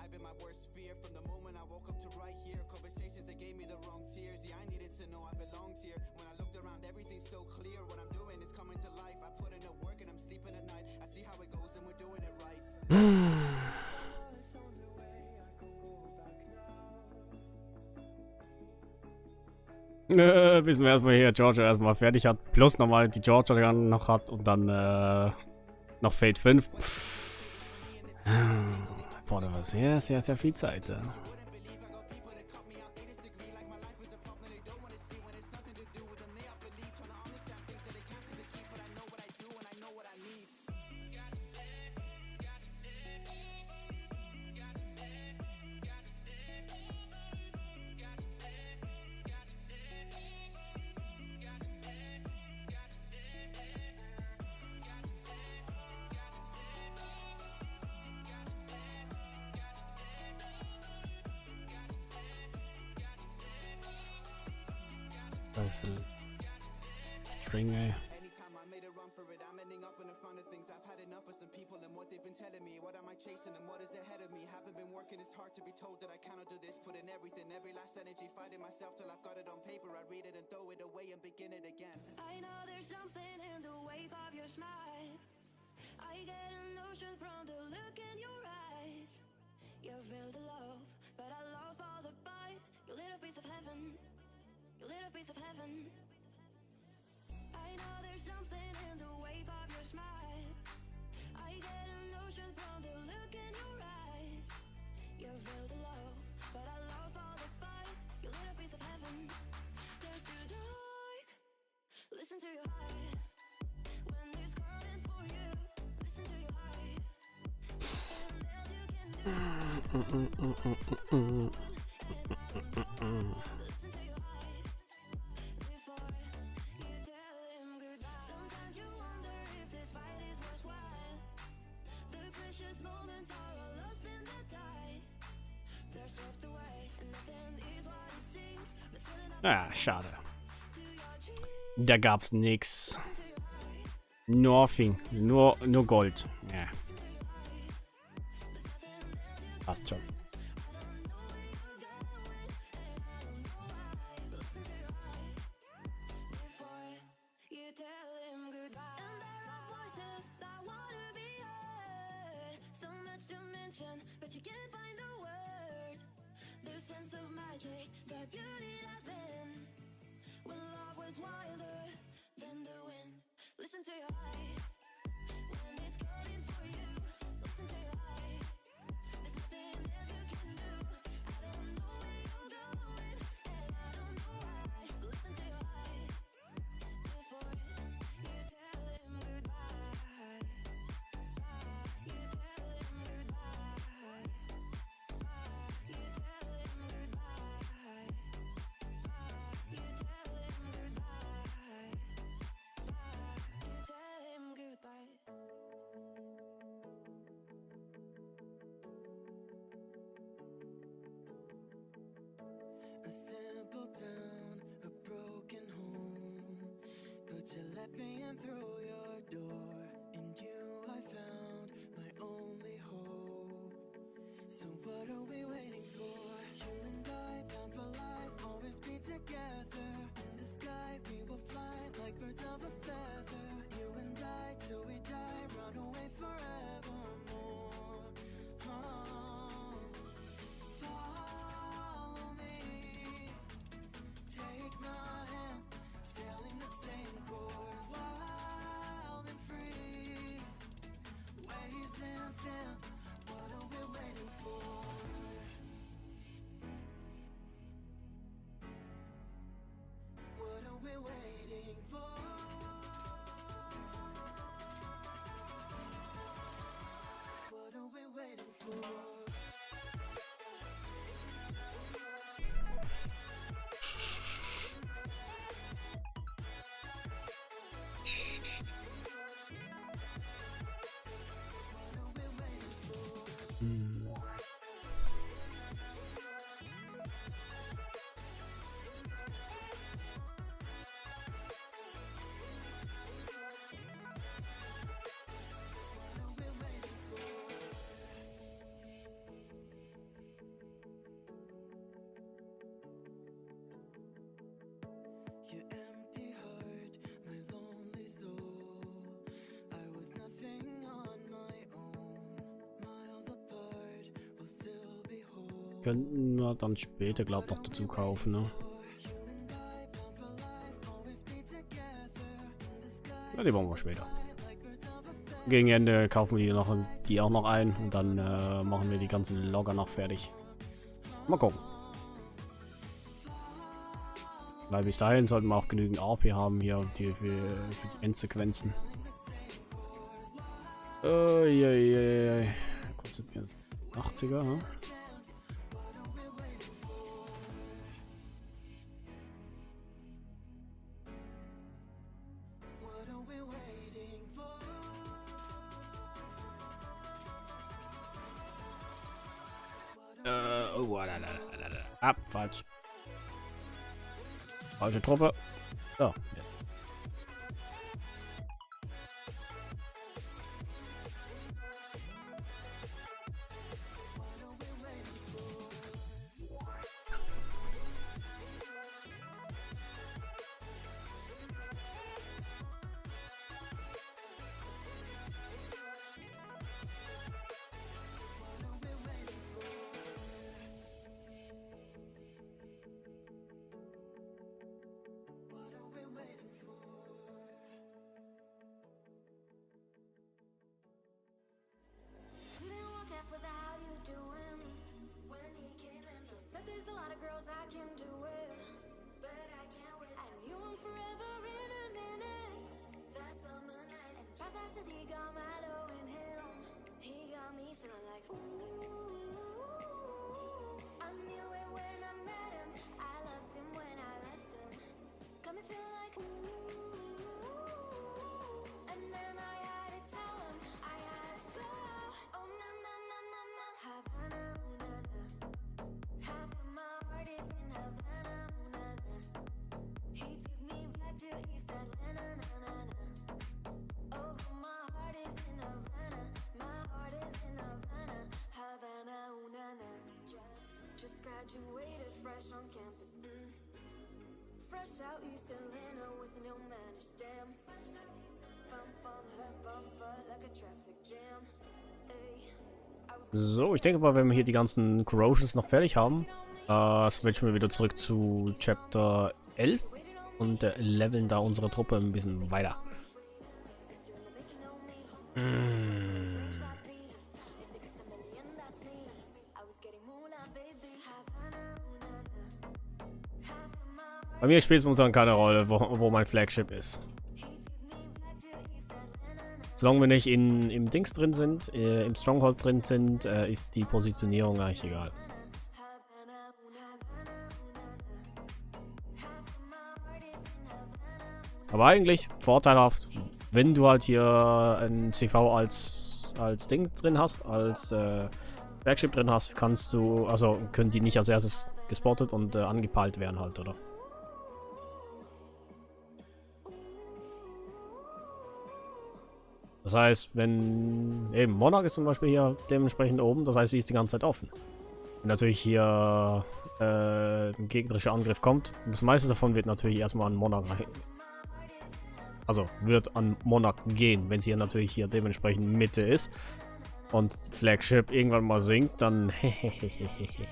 I've been my worst fear from the moment I woke up to right here. Conversations that gave me the wrong tears. Yeah, I needed to know I belonged here. When I looked around, everything's so clear. What I'm doing is coming to life. I put in the work and I'm sleeping at night. I see how it goes and we're doing it right. Bis wir erstmal hier Georgia erstmal fertig hat. Plus nochmal die Georgia dann noch hat und dann noch Fate 5. Boah, da war sehr, sehr, sehr viel Zeit. Das ist ein String, ey. Anytime I made a run for it, I'm ending up in the front of things. I've had enough of some people and what they've been telling me. What am I chasing and what is ahead of me? Haven't been working as hard to be told that I cannot do this. Put in everything, every last energy, fighting myself till I've got it on paper. I read it and throw it away and begin it again. I know there's something in the wake of your smile. I get a notion from the look in your eyes. You've built a love, but our love falls apart. Your little piece of heaven, your little piece of heaven. I know there's something in the wake of your smile. I get a notion from the look in your eyes. You've built a love, but our love falls apart. Your little piece of heaven. There's too dark. Listen to your heart. When it's calling for you, listen to your heart. And else you can do. Listen to your heart. Before you tell him goodbye. Sometimes you wonder if this fight is worthwhile. The precious moments are all lost in the tide. They're swept away, and nothing is what it seems. The feeling of Ah, schade. to your dreams. Da gab's nix. Nothing. Nur Gold. Ja. Passt schon. You tell him goodbye. And there are voices that wanna be heard. So much to mention, but you can't find the word. The sense of magic, the beauty has been. When love was wilder than the wind. Listen to your heart. When it's calling for you, listen to your heart. There's nothing else you can do. I don't know where you're going, and I don't know why. But listen to your heart. Before you tell him goodbye. You tell him goodbye. You tell him goodbye. You tell him goodbye. You tell him goodbye. A simple town, a broken home, but you let me in through your door. In you I found my only hope. So what are we waiting for? You and I, bound for life, always be together. In the sky we will fly like birds of a feather. You and I, till we die, run away forevermore. Follow me, take my hand, sailing the same course, wild and free. Waves and sand, what are we waiting for? könnten wir dann später, glaube ich, noch dazu kaufen, ne? Ja, die brauchen wir später. Gegen Ende kaufen wir die auch noch ein und dann machen wir die ganzen Logger noch fertig. Mal gucken. Weil bis dahin sollten wir auch genügend AP haben hier für die Endsequenzen. Kurz 80er, ne? Falsch. Falsche Truppe. So. Ja. Didn't walk up with a how you doing when he came in. He said there's a lot of girls I can do it, but I can't wait. I knew him forever in a minute. That summer night, and how fast as he got Milo in him, he got me feeling like ooh. I knew it when I met him. I loved him when I left him. Got me feeling like ooh. And then I had to tell him I had to go. Oh na na na na na, Havana, ooh na na. Half of my heart is in Havana, ooh na na. He took me back to East Atlanta, na na na. Oh, my heart is in Havana, my heart is in Havana, Havana, ooh na na. Just graduated fresh on campus, fresh out East Atlanta with no manners, damn. Like a traffic jam. So, ich denke mal, wenn wir hier die ganzen Corrosions noch fertig haben, switchen wir wieder zurück zu Chapter 11 und leveln da unsere Truppe ein bisschen weiter. Bei mir spielt es momentan keine Rolle, wo mein Flagship ist. Solange wir nicht im Dings drin sind, im Stronghold drin sind, ist die Positionierung eigentlich egal. Aber eigentlich vorteilhaft, wenn du halt hier ein CV als Ding drin hast, als Flagship drin hast, kannst du, also können die nicht als erstes gespottet und angepeilt werden halt, oder? Das heißt, wenn eben Monarch ist zum Beispiel hier dementsprechend oben, das heißt, sie ist die ganze Zeit offen. Wenn natürlich hier ein gegnerischer Angriff kommt, das meiste davon wird natürlich erstmal an Monarch, also wird an Monarch gehen, wenn sie hier natürlich hier dementsprechend Mitte ist und Flagship irgendwann mal sinkt, dann hehehehehe.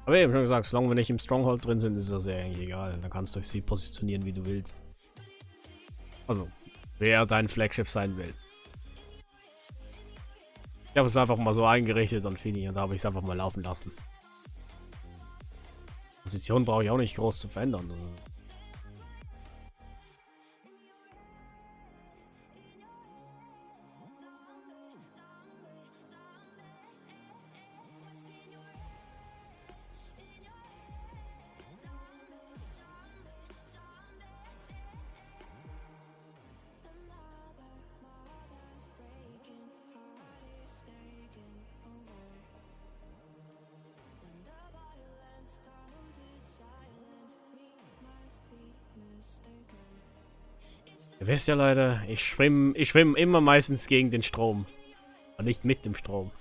Aber eben schon gesagt, solange wir nicht im Stronghold drin sind, ist das ja eigentlich egal. Dann kannst du sie positionieren, wie du willst. Also, wer dein Flagship sein will. Ich habe es einfach mal so eingerichtet und Fini, und da habe ich es einfach mal laufen lassen. Position brauche ich auch nicht groß zu verändern. Also. Ihr wisst ja, Leute, ich schwimm immer meistens gegen den Strom. Und nicht mit dem Strom.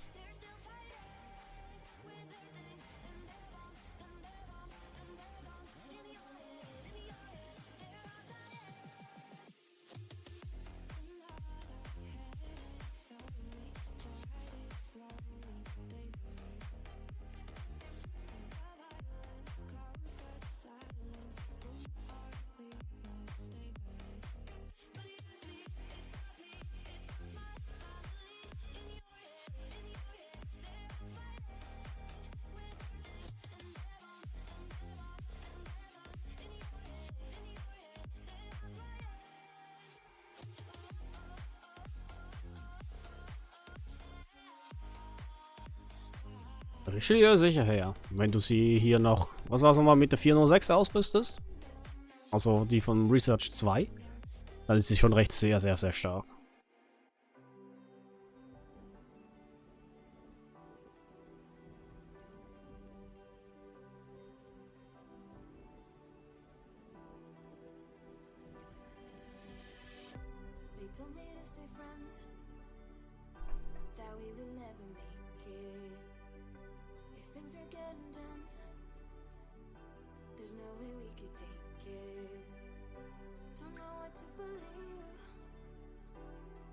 Richelieu sicher her. Wenn du sie hier noch, was war's nochmal, mit der 406 ausrüstest, also die von Research 2, dann ist sie schon recht sehr stark. They told me to stay friends, that we would never make it. If things were getting tense, there's no way we could take it. Don't know what to believe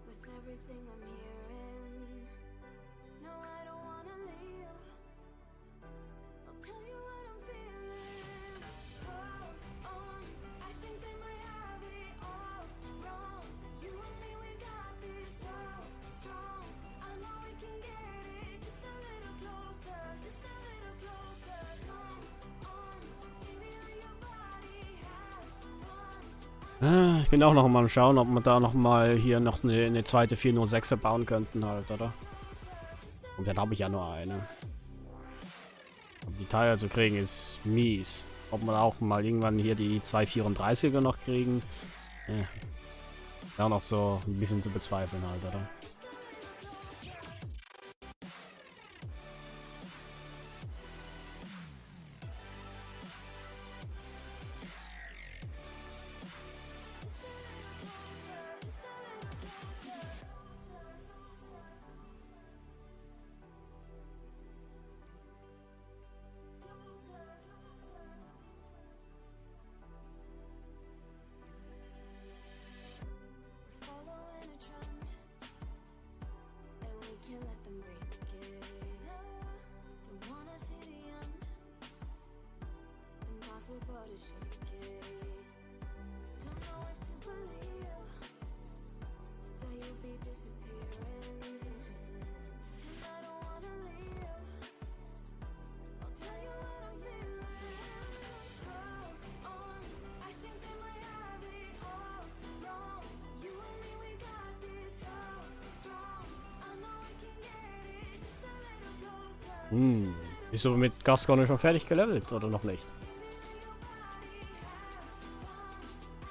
with everything I'm hearing. No, I don't wanna leave. I'll tell you what I'm feeling. Hold on, I think they might have it all wrong. You and me, we got this so strong. I know we can get it just a little closer, just a little closer. Come on, give me all your body, have fun. Ich bin auch noch mal am Schauen, ob wir da noch mal hier noch eine zweite 406er bauen könnten halt, oder? Und dann habe ich ja nur eine. Aber die Teile zu kriegen ist mies. Ob wir auch mal irgendwann hier die 234er noch kriegen, ja, noch so ein bisschen zu bezweifeln halt, oder? Following a trend, and we can't let them break it. Don't wanna see the end, impossible to shake it. Don't know if to believe that you'll be disappearing, and I don't wanna leave. I'll tell you what I'm feeling. Hold on, I think they might have it all wrong. You and me, we got this so strong. I know we can get it just a little closer. Bist du mit Gascogne schon fertig gelevelt oder noch nicht?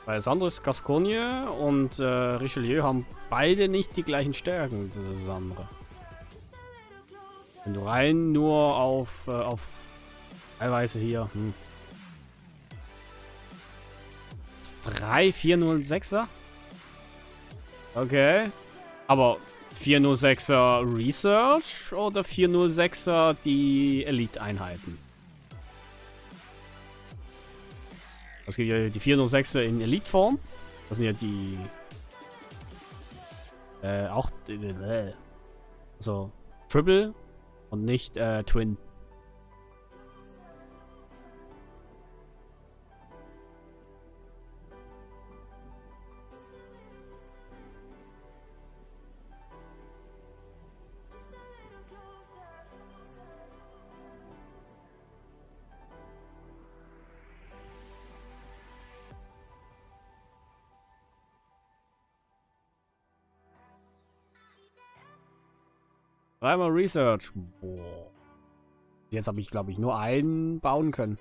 Weil das andere ist Gascogne und Richelieu haben beide nicht die gleichen Stärken. Das ist das andere. Wenn du rein nur auf teilweise hier. 3 406er? Okay. Aber 406er Research oder 406er die Elite-Einheiten? Es gibt ja die 406er in Elite-Form. Das sind ja die auch also Triple und nicht Twin. Dreimal Research. Boah. Jetzt habe ich, glaube ich, nur einen bauen können.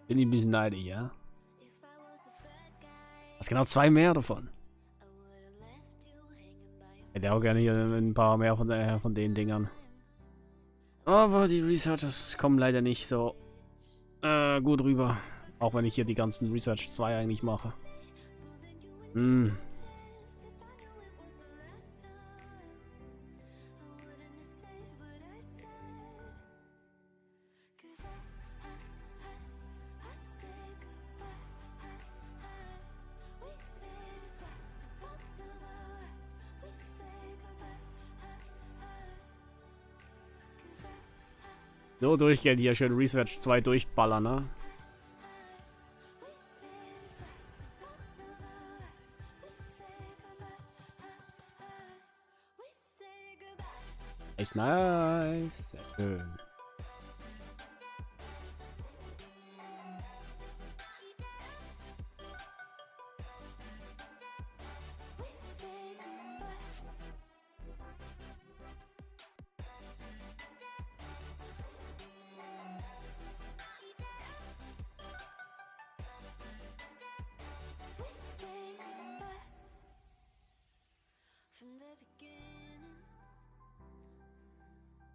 Bin ich ein bisschen neidisch, ja? Das genau 2 mehr davon. Hätte auch gerne hier ein paar mehr von den Dingern. Aber die Researchers kommen leider nicht so gut rüber. Auch wenn ich hier die ganzen Research 2 eigentlich mache. Hm. So durchgehend hier schön Research 2 durchballern, ne? Nice, nice. Sehr schön. From the beginning,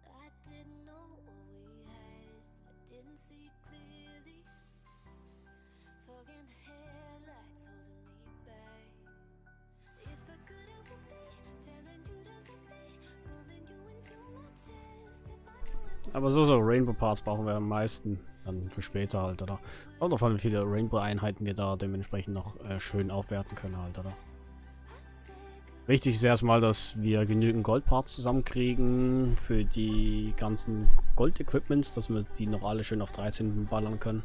I didn't know what we had. I didn't see clearly. Fog in the headlights holding me back. If I could help it be, telling you to let me, pulling you into my chest. If I knew it was Aber so Rainbow Parts brauchen wir am meisten. Dann für später halt, oder? Und davon, wie viele Rainbow-Einheiten wir da dementsprechend noch schön aufwerten können halt, oder? Wichtig ist erstmal, dass wir genügend Goldparts zusammenkriegen für die ganzen Gold-Equipments, dass wir die noch alle schön auf 13 ballern können.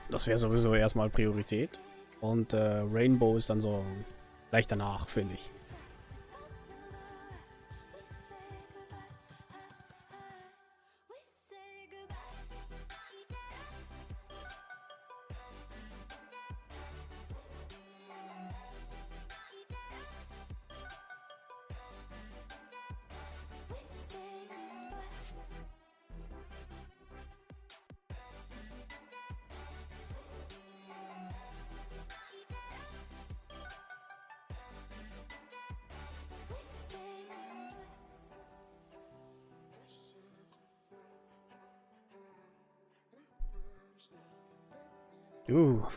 Das wäre sowieso erstmal Priorität. Und Rainbow ist dann so gleich danach, finde ich.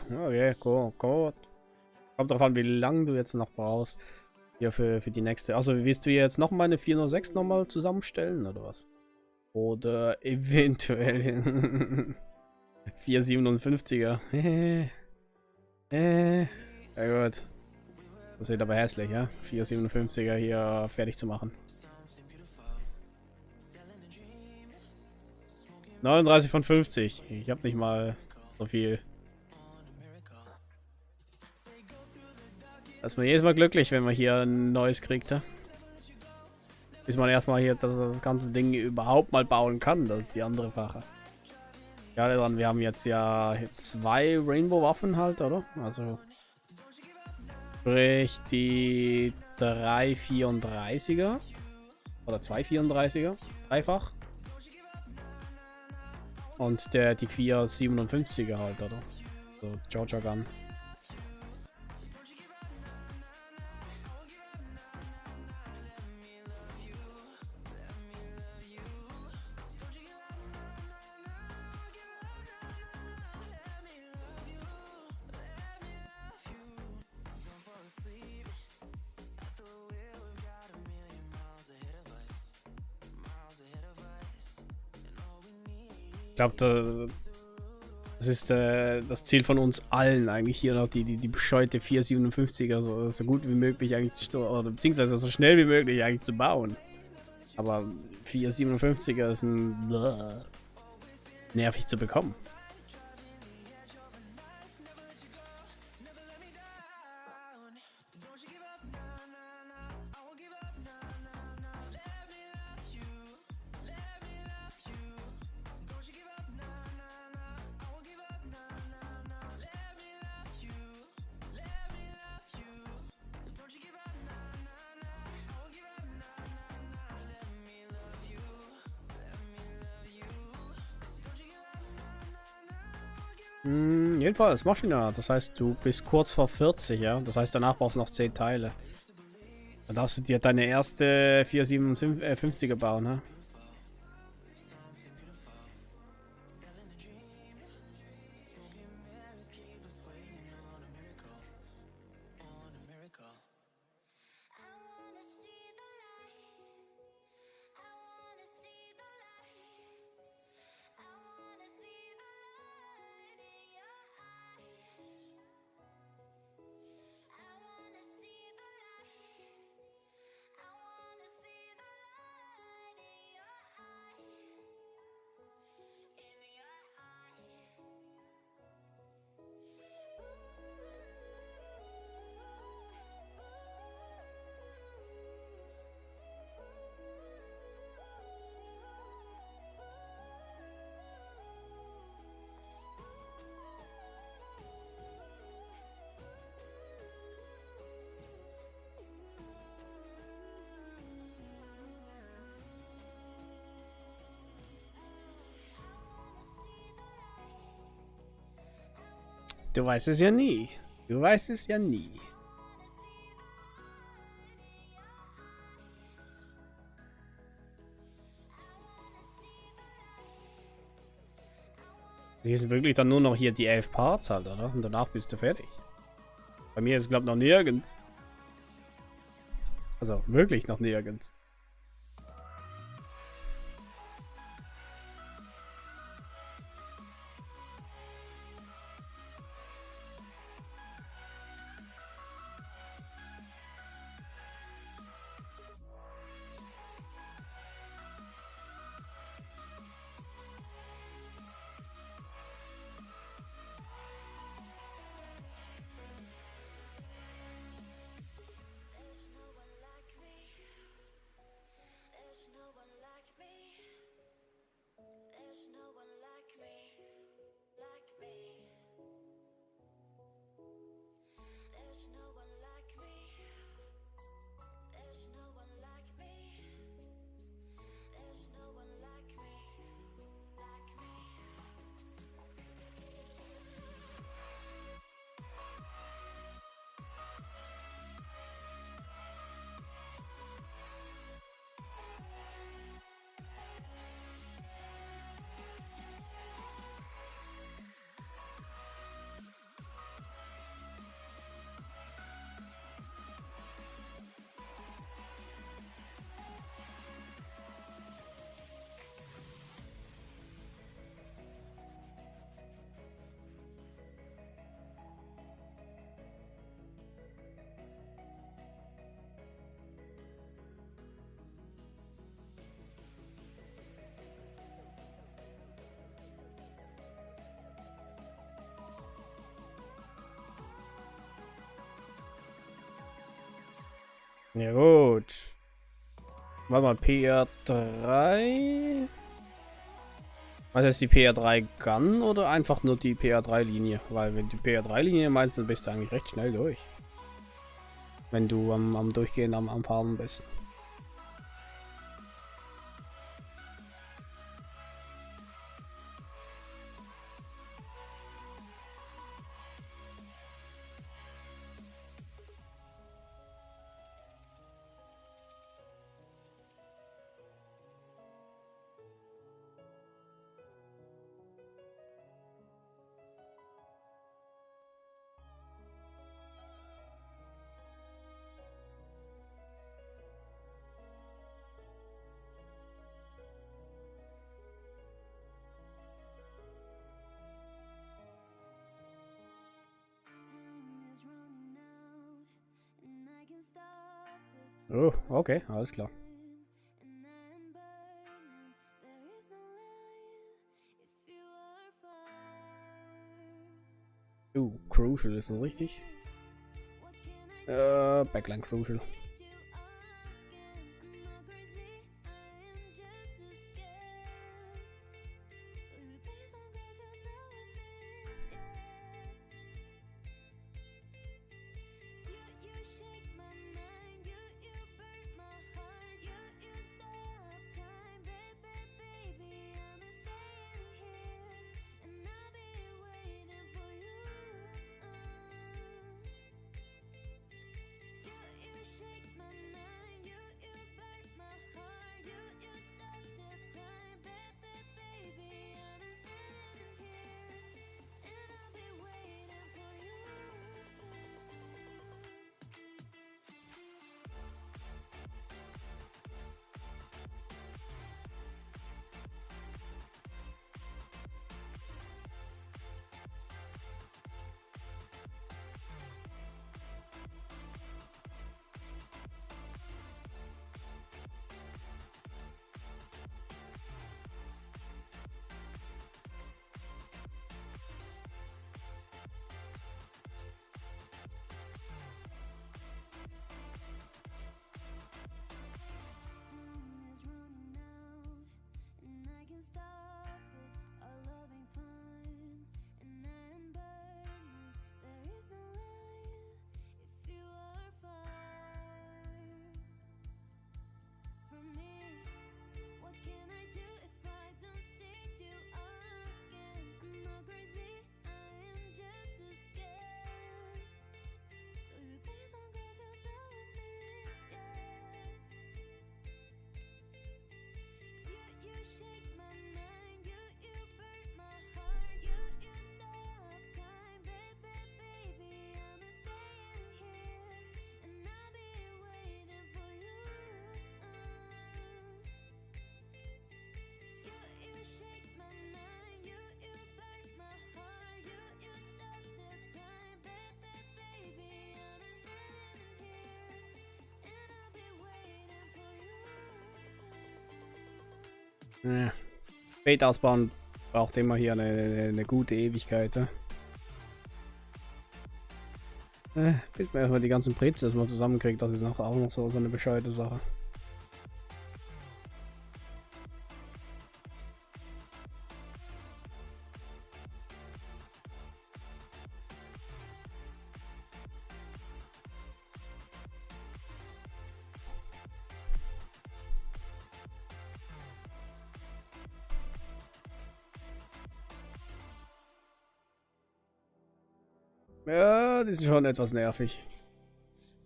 Okay, gut. Kommt drauf an, wie lange du jetzt noch brauchst. Hier für die nächste. Also willst du jetzt noch mal eine 406 nochmal zusammenstellen oder was? Oder eventuell 457er. Ja gut. Das wird aber hässlich, ja? 457er hier fertig zu machen. 39 von 50. Ich habe nicht mal so viel. Da ist man jedes Mal glücklich, wenn man hier ein neues kriegt, ja? Bis man erstmal hier das ganze Ding überhaupt mal bauen kann, das ist die andere Sache. Ja, dann, wir haben jetzt ja 2 Rainbow-Waffen halt, oder? Also sprich die 334er oder 234er, dreifach. Und die 457er halt, oder? So, Georgia Gun. Ich glaube, das ist das Ziel von uns allen eigentlich hier noch, die bescheute 457er so gut wie möglich eigentlich, oder beziehungsweise so schnell wie möglich eigentlich zu bauen. Aber 457er ist nervig zu bekommen. Jedenfalls, Maschine. Das heißt, du bist kurz vor 40, ja? Das heißt, danach brauchst du noch 10 Teile. Dann darfst du dir deine erste 457er bauen, ne? Du weißt es ja nie. Du weißt es ja nie. Hier sind wirklich dann nur noch hier die 11 Parts halt, oder? Und danach bist du fertig. Bei mir ist es, glaube ich, noch nirgends. Also, wirklich noch nirgends. Ja gut. Warte mal, PR3? Also ist die PR3 Gun oder einfach nur die PR3-Linie? Weil wenn die PR3-Linie meinst, dann bist du eigentlich recht schnell durch. Wenn du am Durchgehen am Farmen bist. Oh, okay, alles klar. Crucial ist das richtig? Backline Crucial. Shake Bait ausbauen braucht immer hier eine gute Ewigkeit. Bis man erstmal die ganzen Brezel mal zusammenkriegt, das ist auch noch so eine bescheuerte Sache. Ja, die sind schon etwas nervig.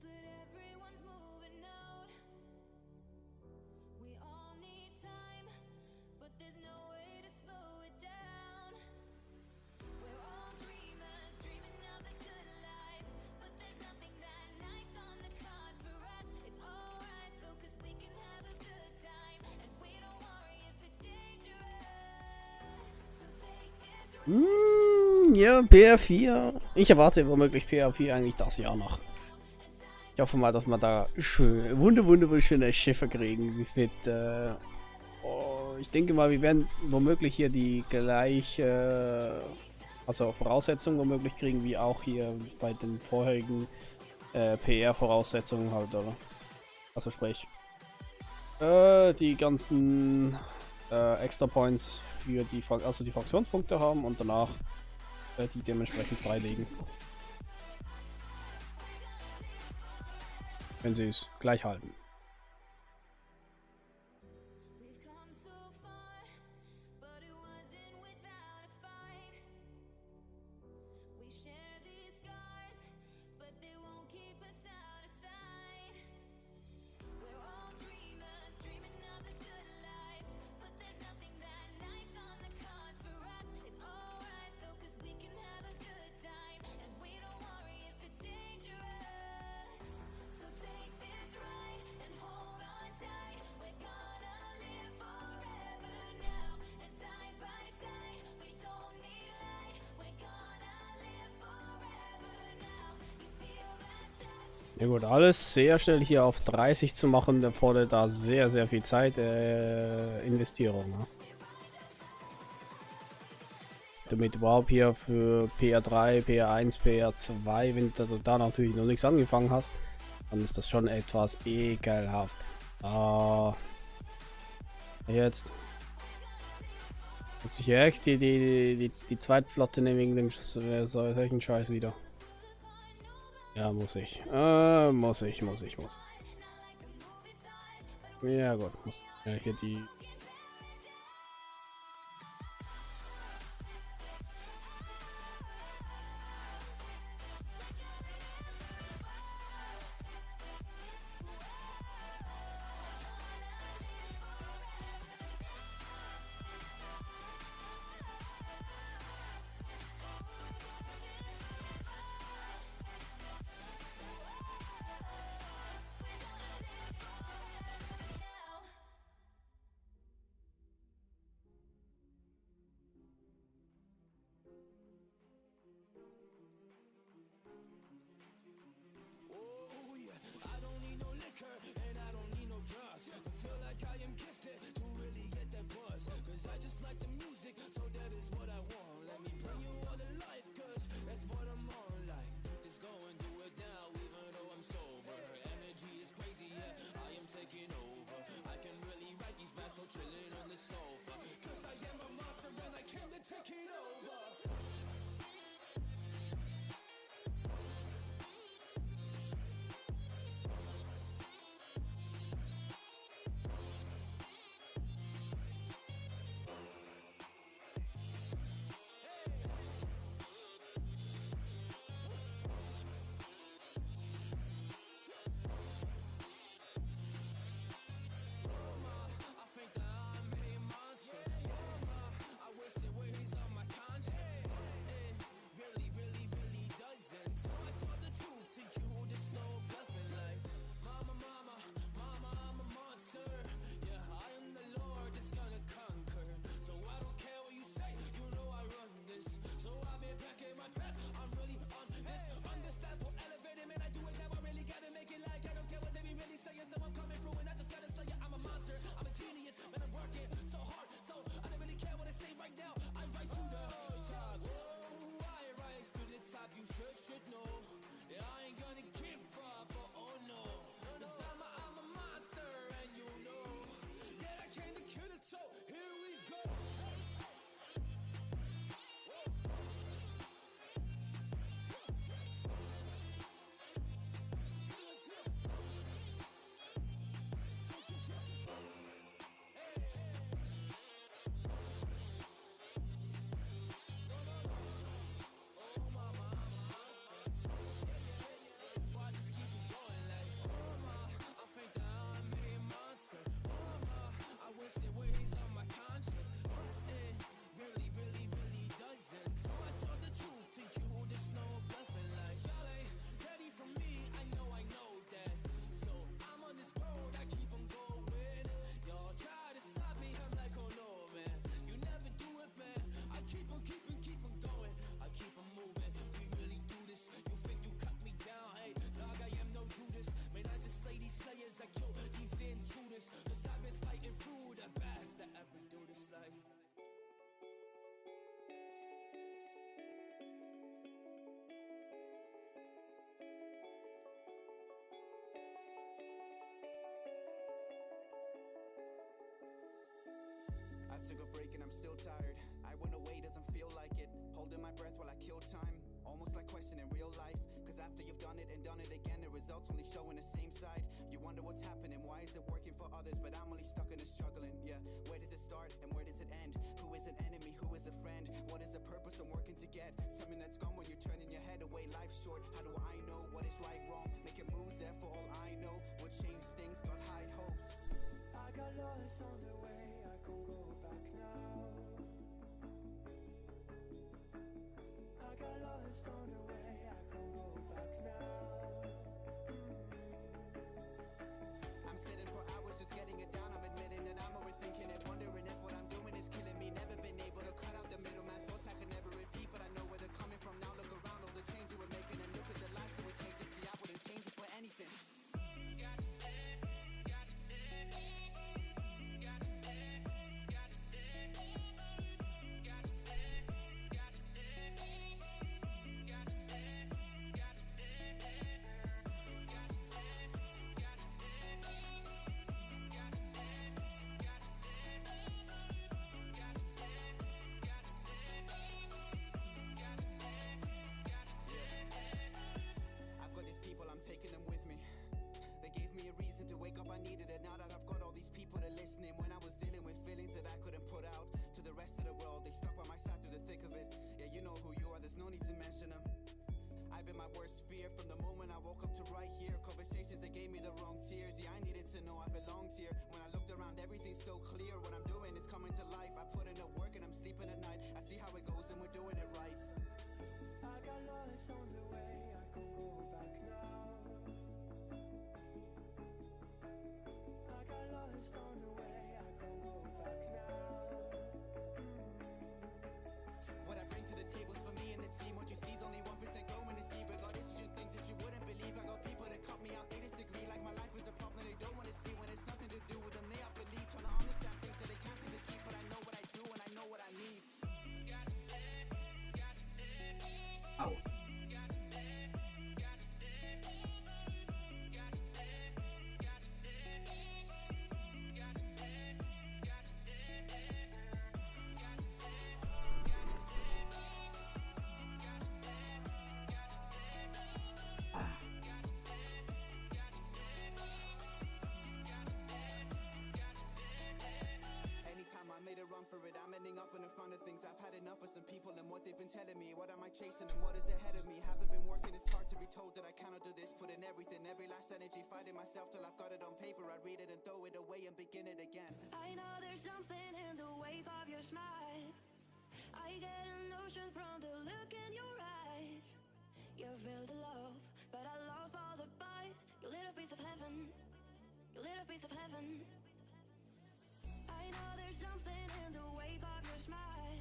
But everyone's moving out. We all need time, but there's no way to slow it down. We're all dreamers, dreaming of the good life, but there's nothing that nice on the cards for us. It's alright though, 'cause we can have a good time, and we don't worry if it's dangerous. So take this Ja, PR4. Ich erwarte womöglich PR4 eigentlich das Jahr noch. Ich hoffe mal, dass wir da schön, wunderschöne Schiffe kriegen. Mit, oh, ich denke mal, wir werden womöglich hier die gleiche Voraussetzungen womöglich kriegen, wie auch hier bei den vorherigen PR-Voraussetzungen halt, oder? Also sprich, die ganzen Extra Points für die, die Fraktionspunkte haben und danach die dementsprechend freilegen. Wenn sie es gleich halten. We've come so far, but it wasn't without a fight. We share these scars, but they won't keep us out of sight. We're all dreamers, dreaming of the good life, but there's nothing that nice on the cards for us. It's alright though, 'cause we can have a good time, and we don't worry if it's dangerous. So take this ride and hold on tight. We're gonna live forever now, and side by side, we don't need light. We're gonna live forever now. You feel that touch? Ja gut, alles sehr schnell hier auf 30 zu machen, erfordert da sehr viel Zeit, Investierung. Ne? Damit überhaupt hier für PR3, PR1, PR2, wenn du da natürlich noch nichts angefangen hast, dann ist das schon etwas ekelhaft. Ah, jetzt muss ich echt die Zweitflotte nehmen wegen dem solchen Scheiß wieder. Ja, muss ich. Muss ich. Ja gut, muss ja hier die. I took a break and I'm still tired. I went away, doesn't feel like it. Holding my breath while I kill time. Almost like questioning real life. Cause after you've done it and done it again, the results only showing the same side. You wonder what's happening, why is it working for others, but I'm only stuck in the struggling. Yeah, where does it start and where does it end? Who is an enemy, who is a friend? What is the purpose I'm working to get? Something that's gone when you're turning your head away. Life's short, how do I know what is right, wrong? Making moves there for all I know. Will change things, got high hopes. I got lost on the way, I can't go back now. I got lost on the way, I can't go back now. I'm sitting for hours just getting it down. I'm admitting that I'm overthinking it, wondering if what I'm doing is killing me. Never been able to cut out the middleman. Thoughts I could never repeat, but I know where they're coming from now. Look around, all the change you were making, and look at the lives that were changing. See, I wouldn't change it for anything. I've got these people, I'm taking them with me. They gave me a reason to wake up, I needed it. Now that I've got all these people that listening, when I was dealing with feelings that I couldn't put out to the rest of the world, they stuck by my side through the thick of it. Yeah, you know who you are, there's no need to mention them. I've been my worst fear from the moment I woke up to right here. Conversations that gave me the wrong tears. Yeah, I needed to know I belonged here. When I looked around, everything's so clear. What I'm doing is coming to life. I put in the work and I'm sleeping at night. I see how it goes and we're doing it right. I got lost on the way, I can't go back now. I got lost on the way, I can't go back now. What I bring to the table's for me and the team. What you see is only 1% going to see. But God, it's just things that you wouldn't believe. I got people that cut me out, they disagree. Like my life is a problem they don't want to see. When it's nothing to do with them, they up believe. Trying to understand things that they can't seem to keep. But I know what I do and I know what I need. Ow. Anytime I made a run for it, I'm ending up in the front of things. I've had enough of some people and what they've been telling me. What am I chasing and what is ahead of me? Haven't been working, it's hard to be told that I cannot do this. Put in everything, every last energy, fighting myself till I've got it on paper. I read it and throw it away and begin it again. I know there's something in the wake of your smile. I get a notion from the look in your eyes. You've built a love, but our love falls apart. You lit a piece of heaven. You lit a piece of heaven. I know there's something in the wake of your smile.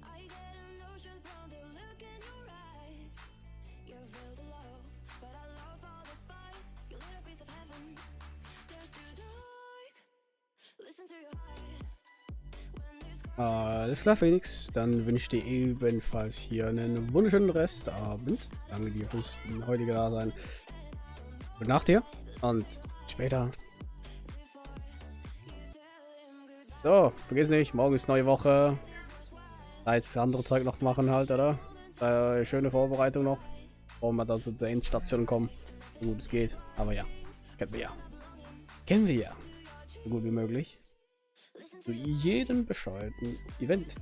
I get a notion from the look in your eyes. You've built a love, but our love falls apart. You lit a piece of heaven. There's too dark. Listen to your heart. Alles klar, Phoenix. Dann wünsche ich dir ebenfalls hier einen wunderschönen Restabend. Danke dir fürs heutige Dasein. Gute Nacht dir und später. So, vergiss nicht, morgen ist neue Woche. Da ist das andere Zeug noch machen halt, oder? Schöne Vorbereitung noch, bevor wir dann zu der Endstation kommen. So gut es geht. Aber ja, kennen wir ja. Kennen wir ja. So gut wie möglich. Zu jedem bescheuerten Event.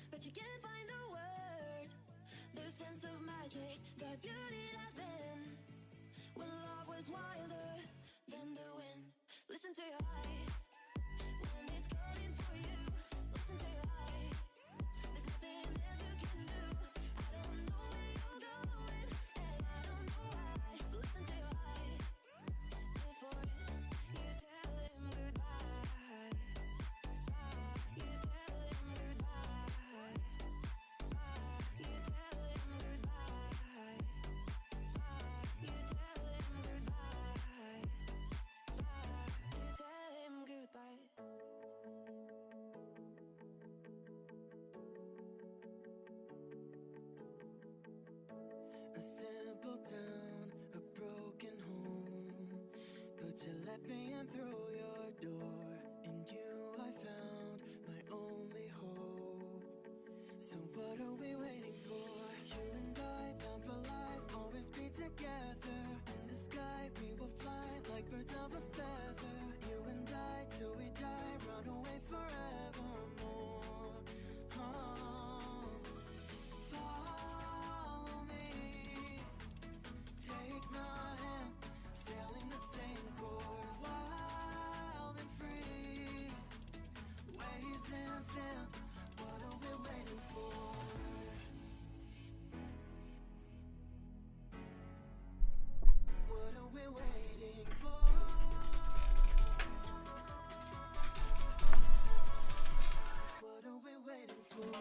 But you can't find the word. The sense of magic, the beauty that's been. When love was wilder than the wind. Listen to your heart. But you let me in through your door. In you I found my only hope. So what are we waiting for? You and I, bound for life, always be together. In the sky we will fly like birds of a feather. You and I, till we die, run away forevermore. Follow me, take my hand, sailing the same course, wild and free, waves and sand, what are we waiting for? What are we waiting for? What are we waiting for?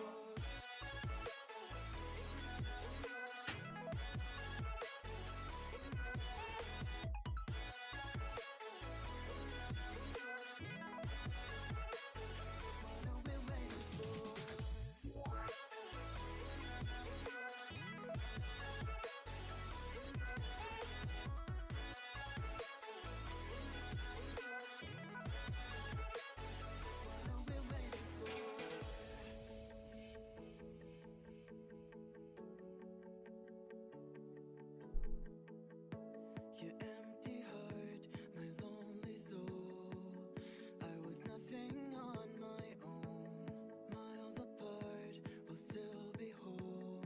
Your empty heart, my lonely soul. I was nothing on my own. Miles apart, we'll still be whole.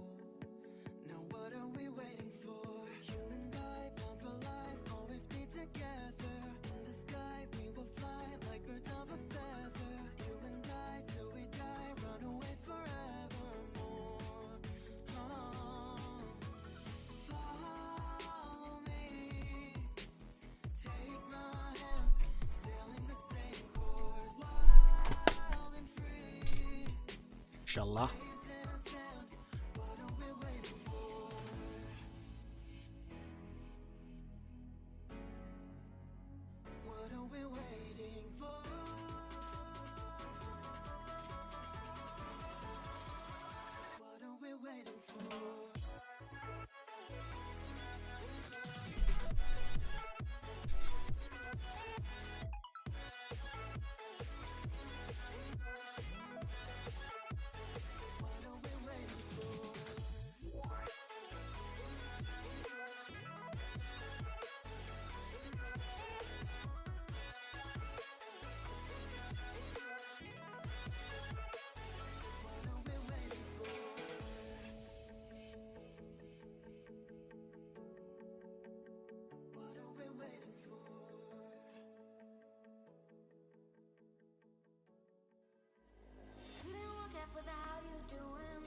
Now what are we waiting for? You and I, bound for life, always be together. In the sky we will fly like birds of a feather. You and I, till we die, run away forevermore. Follow me, take my hand, sailing the same course, wild and free, Inshallah. waves and sand, what are we waiting for? What are we waiting for? What are we waiting for? What are we waiting for? What are we waiting for? What are we waiting for? You didn't look at for the how you doing.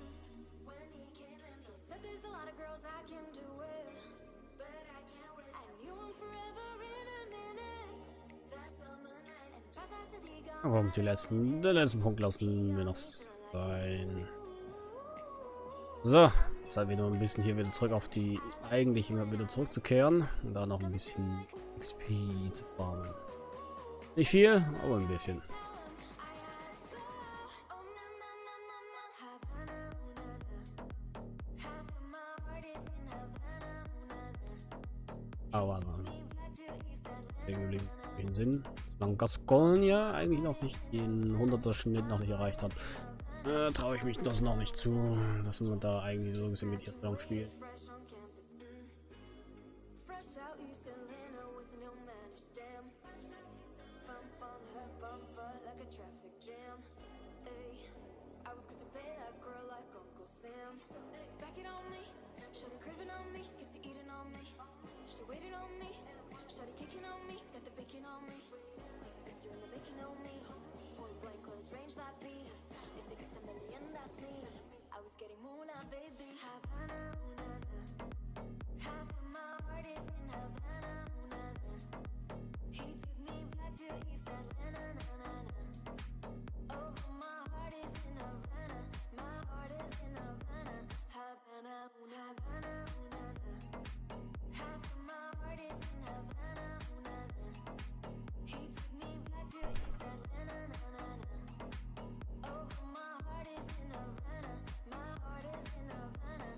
When he came in, he said there's a lot of girls I can do it, but I can't wait. I knew him forever in a minute. That summer night, and how fast is he gone? Aber den letzten Punkt lassen wir noch sein. So, Zeit wieder ein bisschen hier wieder zurück auf die eigentliche Map wieder zurückzukehren und da noch ein bisschen XP zu farmen. Nicht viel, aber ein bisschen. Aber irgendwie den Sinn, dass man Gascogne eigentlich noch nicht den 100er Schnitt noch nicht erreicht hat. Traue ich mich das noch nicht zu, dass man da eigentlich so ein bisschen mit ihr spielt. Fresh on campus, fresh out East Atlanta with no manners, damn. Fun, like a traffic jam. Ay, I was good to pay that girl like Uncle Sam. Back it on me, shawty craving on me, get to eating on me. She waited on me, shawty kicking on me, got the bacon on me. This sister in the bacon on me. Point blank, close range, that beat. If it gets a million, that's me. I was getting moolah, baby. Havana, ooh, na, na. Half of my heart is in Havana, ooh, na, na. He took me back to East Atlanta, na, na, na. Oh, my heart is in Havana. My heart is in Havana. Havana, ooh, na, Havana, ooh, na, na. Half of my heart is in Havana, ooh, na, na. He took me back to East Atlanta, na, na, na. Oh, my heart is in Havana. My heart is in Havana.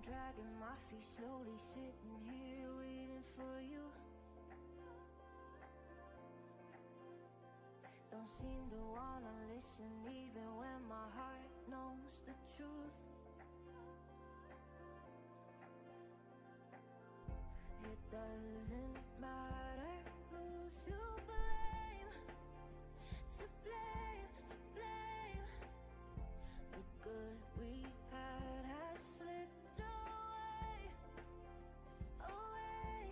dragging my feet, slowly sitting here waiting for you. Don't seem to wanna listen even when my heart knows the truth. It doesn't matter who's to blame, to blame, to blame. The good we had has slipped away, away.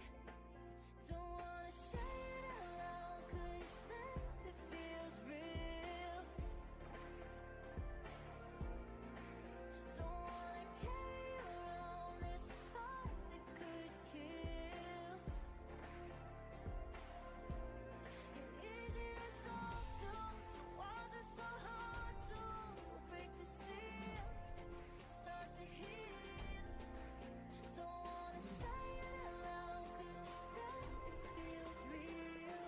Don't wanna say it out loud, 'cause then it feels real. Don't wanna carry around this heart that could kill. You're easy to talk to, so why's it so hard to break the seal, start to heal? Don't wanna say it out loud, 'cause then it feels real.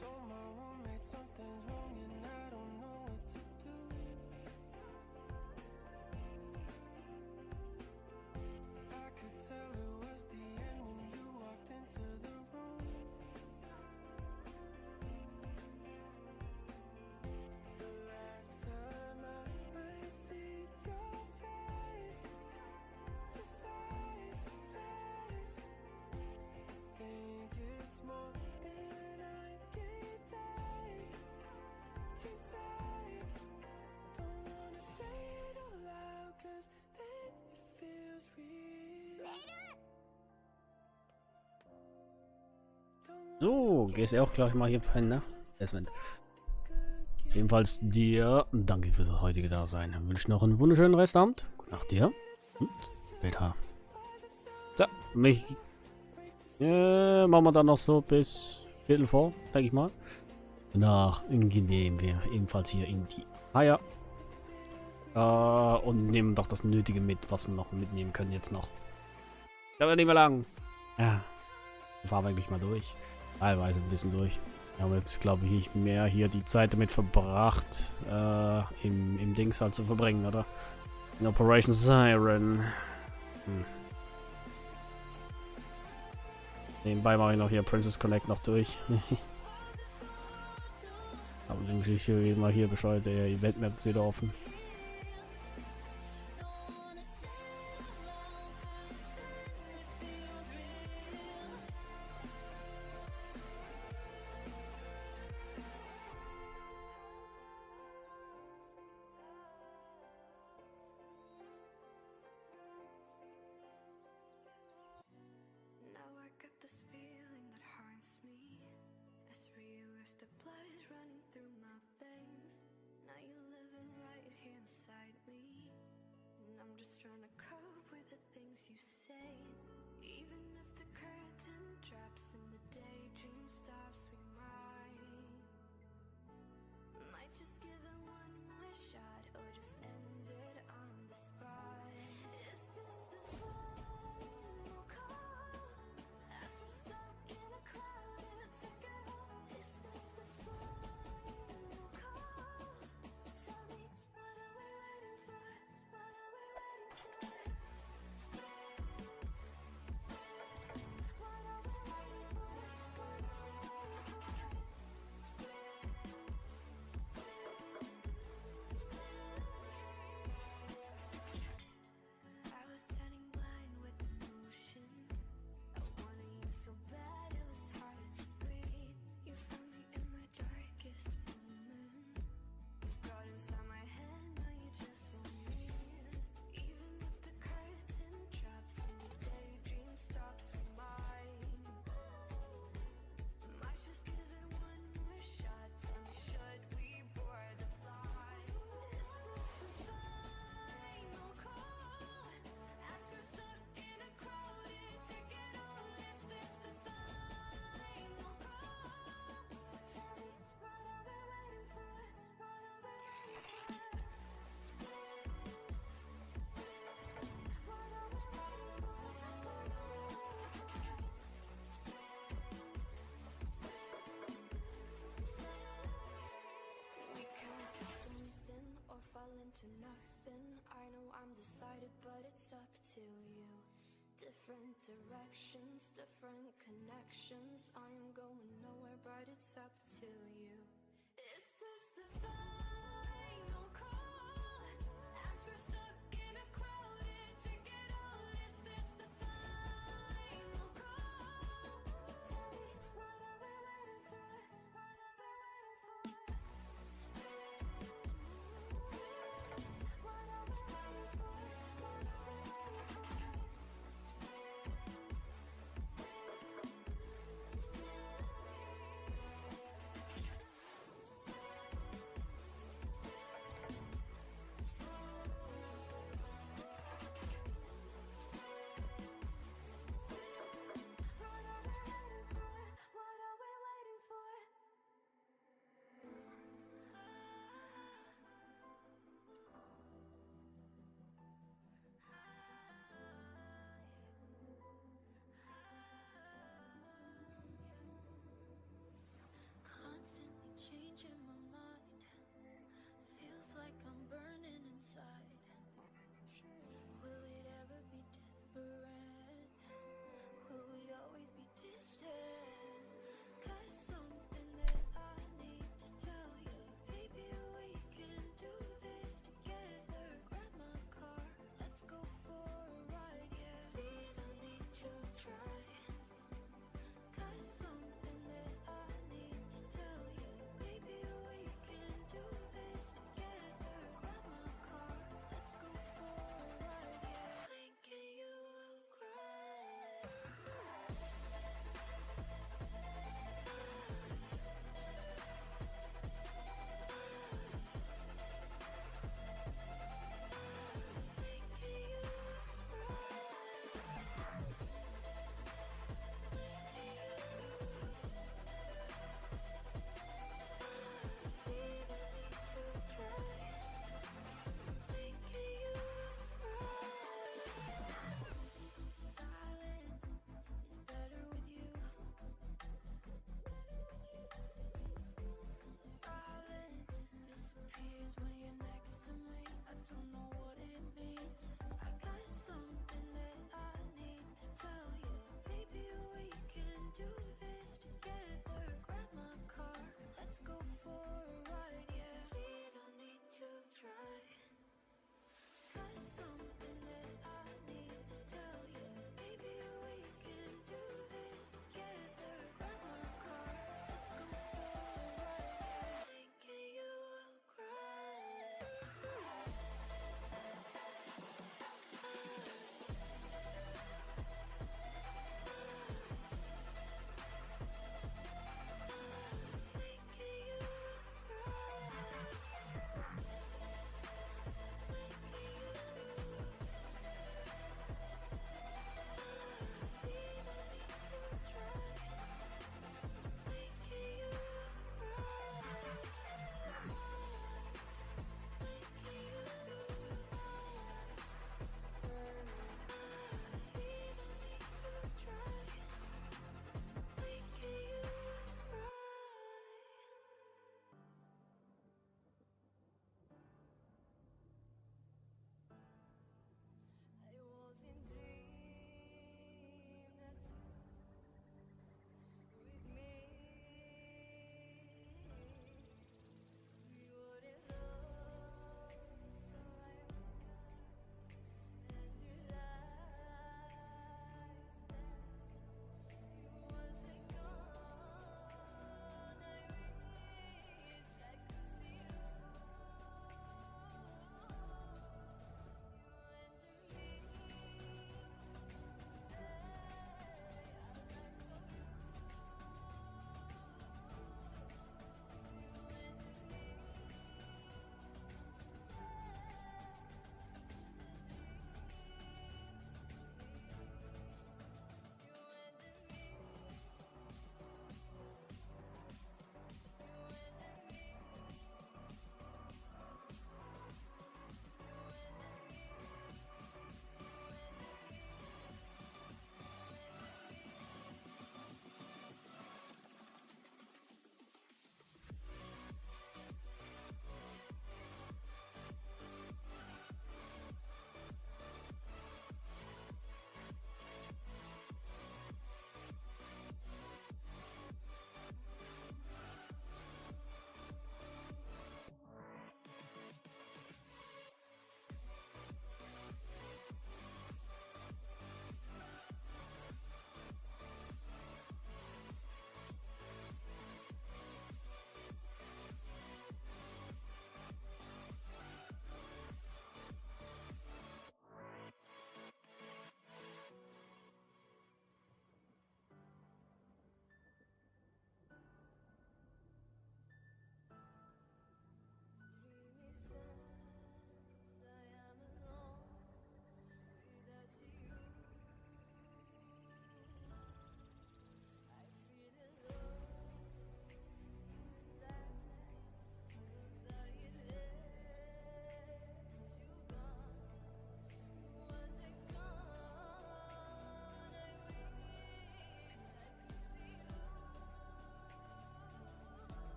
Told my roommate something's wrong and I don't know what to do. I could tell it was the end when you walked into the room. The last time I might see your face, think it's more than I can take. Don't wanna say it out loud, 'cause then it feels real. So, gehst du auch gleich mal hier pennen, ne? Desmond. Ebenfalls dir danke für das heutige Dasein. Ich wünsche noch einen wunderschönen Restabend. Gute Nacht dir. Und später. So, machen wir dann noch so bis Viertel vor, denke ich mal. Danach gehen wir ebenfalls hier in die Haie. Und nehmen doch das Nötige mit, was wir noch mitnehmen können jetzt noch. Das wird nicht mehr lang. Ja, wir fahren eigentlich mal durch. Teilweise ein bisschen durch. Wir haben jetzt, glaube ich, mehr hier die Zeit damit verbracht, im Dings halt zu verbringen, oder? In Operation Siren. Nebenbei mache ich noch hier Princess Connect noch durch. Aber irgendwie ist hier mal hier Bescheid, der Event-Map ist wieder offen. Now I got this feeling that haunts me, as real as the blood running through my veins. Now you're living right here inside me, and I'm just trying to cope with the things you say. Even if the curtain drops and the daydream stops, we might just give it one more shot, or just end it on the spot. Is this the final call? As we're stuck in a crowded ticket hall, is this the final call? Tell me, what are we waiting for? What are we waiting for? What are we waiting for? to you. Different directions, different connections. I am going nowhere, but it's up to you. Is this the final call? As we're stuck in a crowded ticket hall, is this the final call? Tell me, what are we waiting for? What are we waiting for? What are we waiting for? What are we waiting for?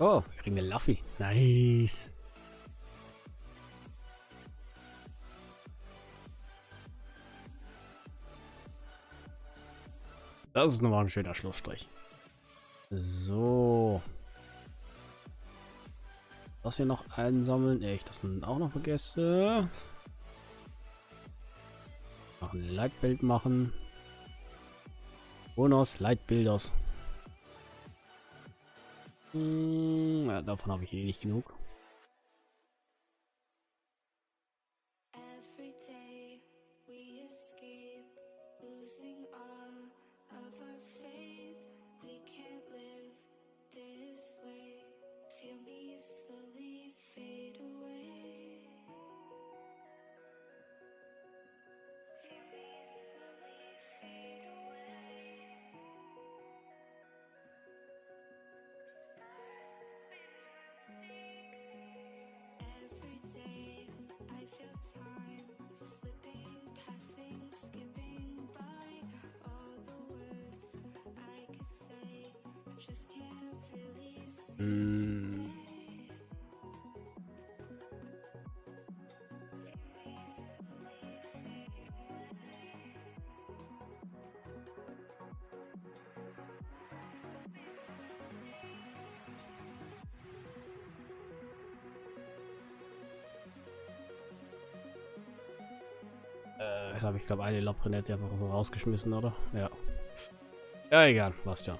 Oh, wir kriegen eine Luffy. Nice. Das ist nochmal ein schöner Schlussstrich. So. Das hier noch einsammeln. Ich das auch noch vergesse. Noch ein Leitbild machen. Bonus, Leitbilders. Ja, davon habe ich eh nicht genug. Every day we escape, losing all of our faith. We can't live this way. Feel me slowly fade away. Feel me slowly fade away. Every day I feel time slipping, passing, skipping by. All the words I could say, but just can't really say. Jetzt habe ich glaube eine Laprinette einfach so rausgeschmissen, oder? Ja. Ja, egal, passt ja.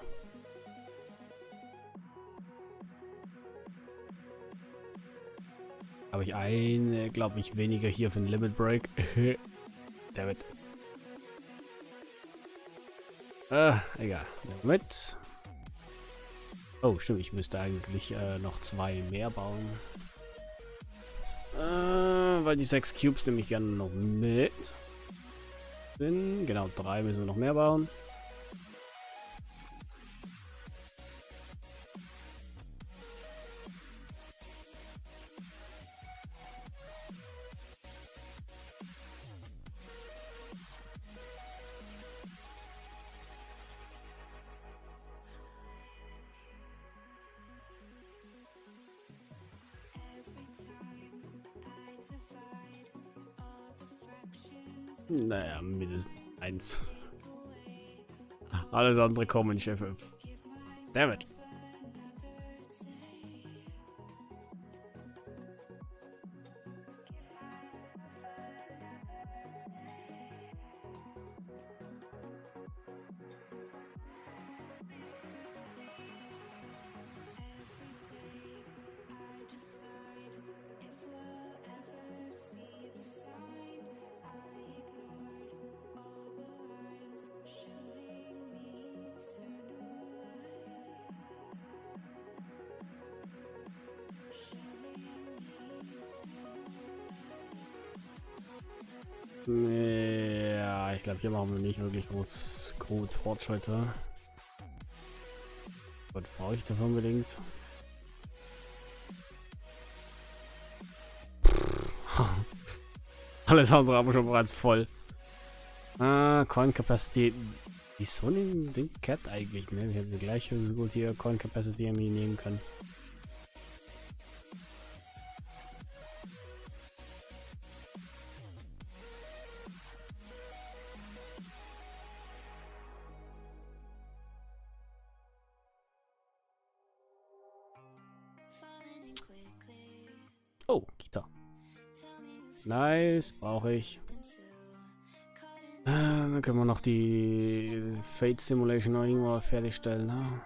Habe ich eine, glaube ich, weniger hier für den Limit Break. David. Egal. Mit. Oh, stimmt, ich müsste eigentlich noch 2 mehr bauen. Weil die 6 Cubes nehme ich gerne noch mit. Genau, 3 müssen wir noch mehr bauen. Naja, mindestens 1. Alles andere kommen nicht F5. Dammit. Ja, ich glaube, hier machen wir nicht wirklich gut Fortschritte. Und brauche ich das unbedingt? Alles andere haben wir schon bereits voll. Coin Capacity. Wieso den Cat eigentlich? Ne? Wir hätten gleich so gut hier Coin Capacity irgendwie nehmen können. Oh, Kita. Nice, brauche ich. Dann können wir noch die Fate Simulation noch irgendwo fertigstellen. Ne?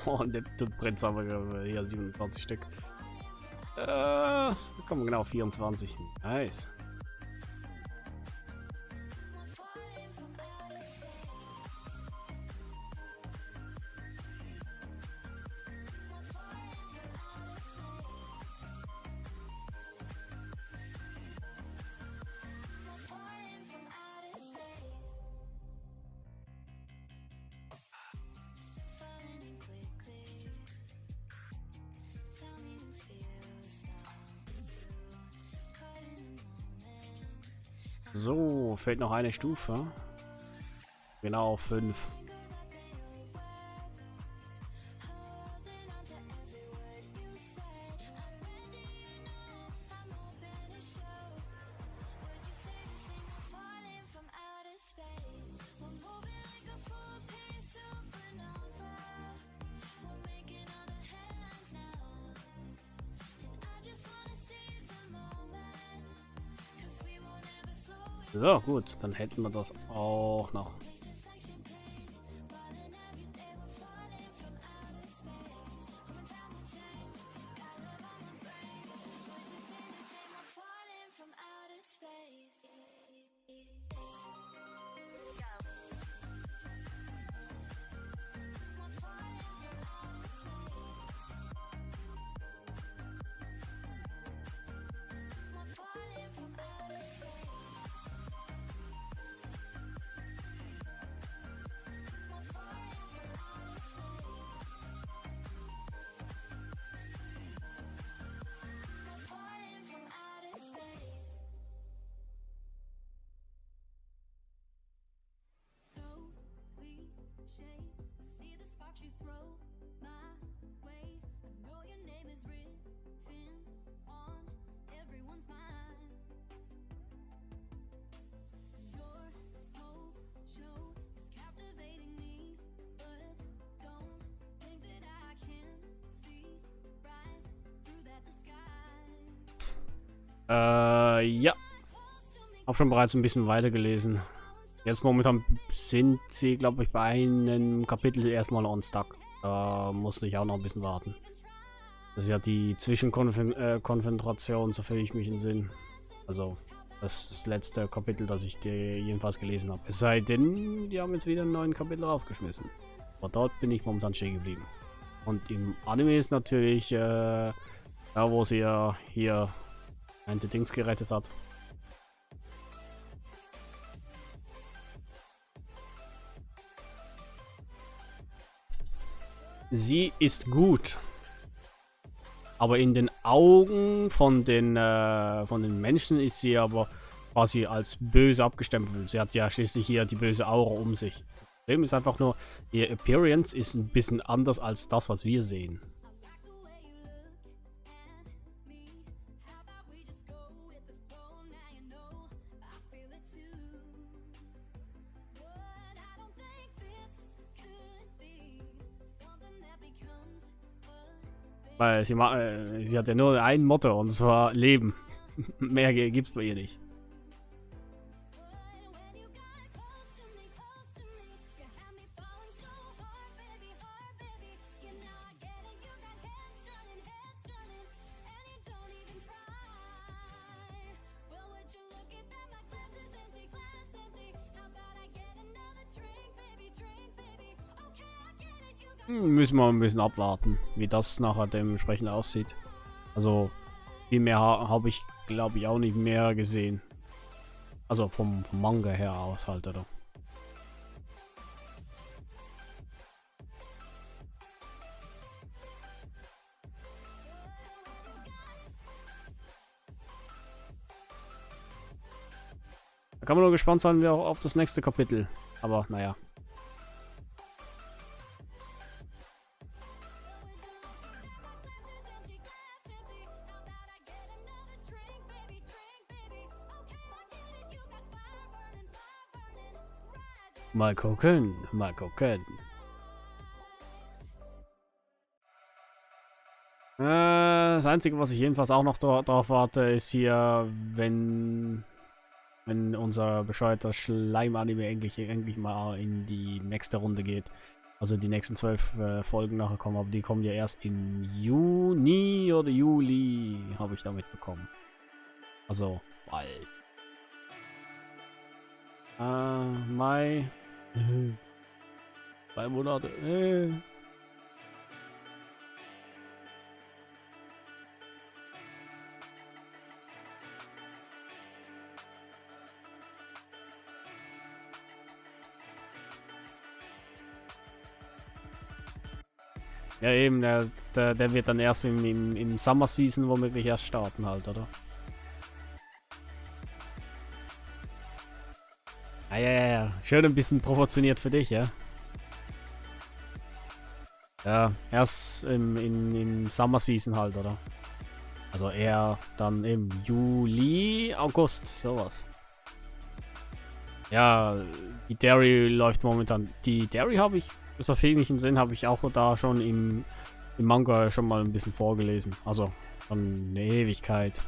Und der Prinz haben wir hier 27 Stück. Da kommen wir genau 24. Nice. So, fehlt noch eine Stufe. Genau, 5. So, gut, dann hätten wir das auch noch. Ja. Hab schon bereits ein bisschen weiter gelesen. Jetzt momentan sind sie, glaube ich, bei einem Kapitel erstmal on stuck. Da musste ich auch noch ein bisschen warten. Das ist ja die Zwischenkonfrontation, soviel ich mich entsinne. Also, das ist das letzte Kapitel, das ich dir jedenfalls gelesen habe. Es sei denn, die haben jetzt wieder einen neuen Kapitel rausgeschmissen. Aber dort bin ich momentan stehen geblieben. Und im Anime ist natürlich, da wo sie ja hier ein Dings gerettet hat. Sie ist gut. Aber in den Augen von den Menschen ist sie aber quasi als böse abgestempelt. Sie hat ja schließlich hier die böse Aura um sich. Das Problem ist einfach nur, ihr Appearance ist ein bisschen anders als das, was wir sehen. Weil sie hat ja nur ein Motto, und zwar Leben. Mehr gibt's bei ihr nicht. Müssen wir ein bisschen abwarten, wie das nachher dementsprechend aussieht. Also, viel mehr habe ich, glaube ich, auch nicht mehr gesehen. Also vom Manga her aus halt, oder? Da kann man nur gespannt sein, wie auch auf das nächste Kapitel. Aber naja. Mal gucken, mal gucken. Das Einzige, was ich jedenfalls auch noch darauf warte, ist hier, wenn unser bescheuerter Schleim-Anime endlich mal in die nächste Runde geht, Also die nächsten 12 Folgen nachher kommen, aber die kommen ja erst im Juni oder Juli, habe ich damit bekommen. Also bald. Mai. 2 Monate. Ja eben, der wird dann erst im Summer Season womöglich erst starten halt, oder? Ah ja, ja, ja. Schön ein bisschen provokationiert für dich, ja? Ja, erst im Summer Season halt, oder? Also eher dann im Juli, August, sowas. Ja, die Dairy läuft momentan. Die Dairy habe ich, so viel mich im Sinn, habe ich auch da schon im Manga schon mal ein bisschen vorgelesen. Also schon eine Ewigkeit.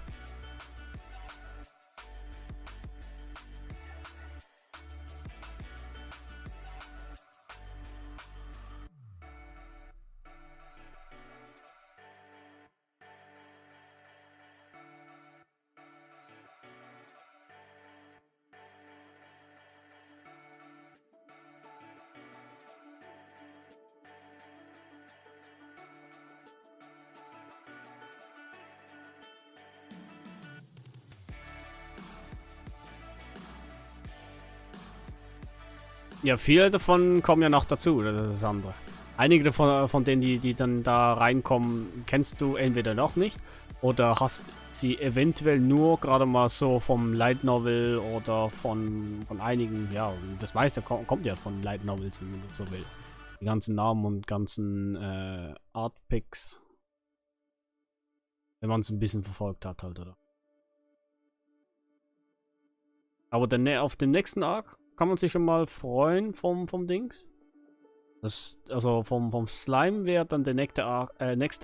Ja, viele davon kommen ja noch dazu, das ist das andere. Einige davon, von denen, die dann da reinkommen, kennst du entweder noch nicht oder hast sie eventuell nur gerade mal so vom Light Novel oder von einigen, ja, das meiste kommt ja von Light Novels, wenn man das so will. Die ganzen Namen und ganzen Artpicks, wenn man es ein bisschen verfolgt hat halt, oder? Aber auf den nächsten Arc kann man sich schon mal freuen vom Dings. Also vom Slime wäre dann der nächste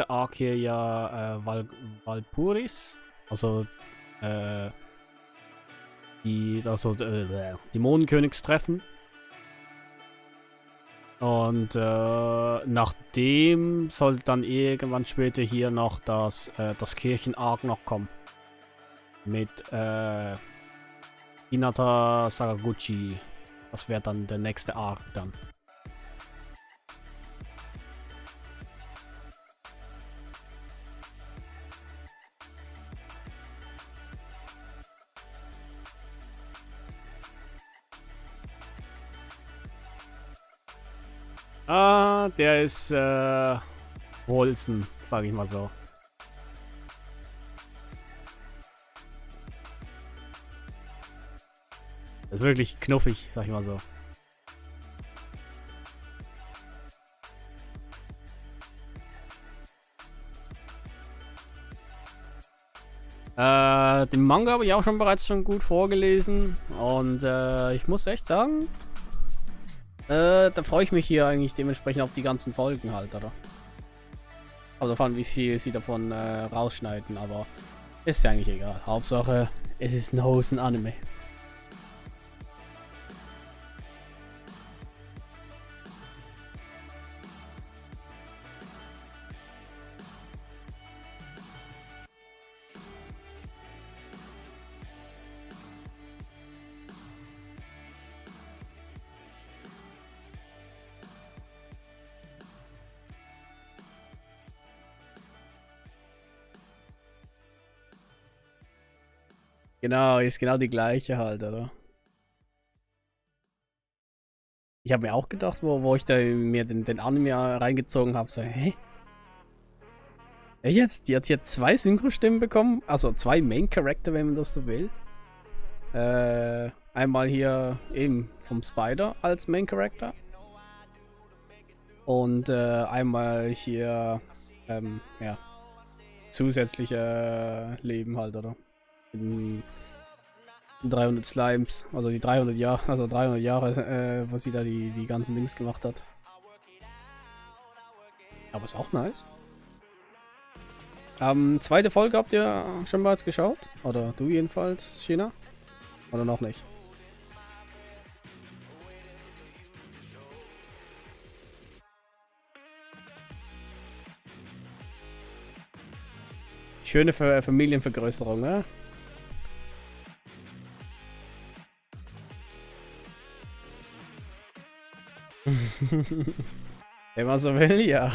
Arc hier ja Valpuris. Also die Mondkönigstreffen. Und nachdem soll dann irgendwann später hier noch das Kirchen-Arc noch kommen. Mit Hinata Sakaguchi. Das wäre dann der nächste Arc dann. Ah, der ist Wolzen, sag ich mal so. Das ist wirklich knuffig, sag ich mal so. Den Manga habe ich auch bereits schon gut vorgelesen. Und ich muss echt sagen, da freue ich mich hier eigentlich dementsprechend auf die ganzen Folgen halt, oder? Also von wie viel sie davon rausschneiden, aber ist ja eigentlich egal. Hauptsache, es ist ein Hosen-Anime. Genau, ist genau die gleiche halt, oder? Ich habe mir auch gedacht, wo ich da mir den Anime reingezogen habe, so, hä? Jetzt? Die hat hier 2 Synchrostimmen bekommen, also 2 Main Character, wenn man das so will. Einmal hier eben vom Spider als Main Character. Und einmal hier, ja, zusätzliche Leben halt, oder? In 300 Slimes, also die 300 Jahre, wo sie da die ganzen Dings gemacht hat. Aber ist auch nice. Zweite Folge habt ihr schon bereits geschaut? Oder du jedenfalls, China? Oder noch nicht? Schöne Familienvergrößerung, ne? Wenn man so will, ja.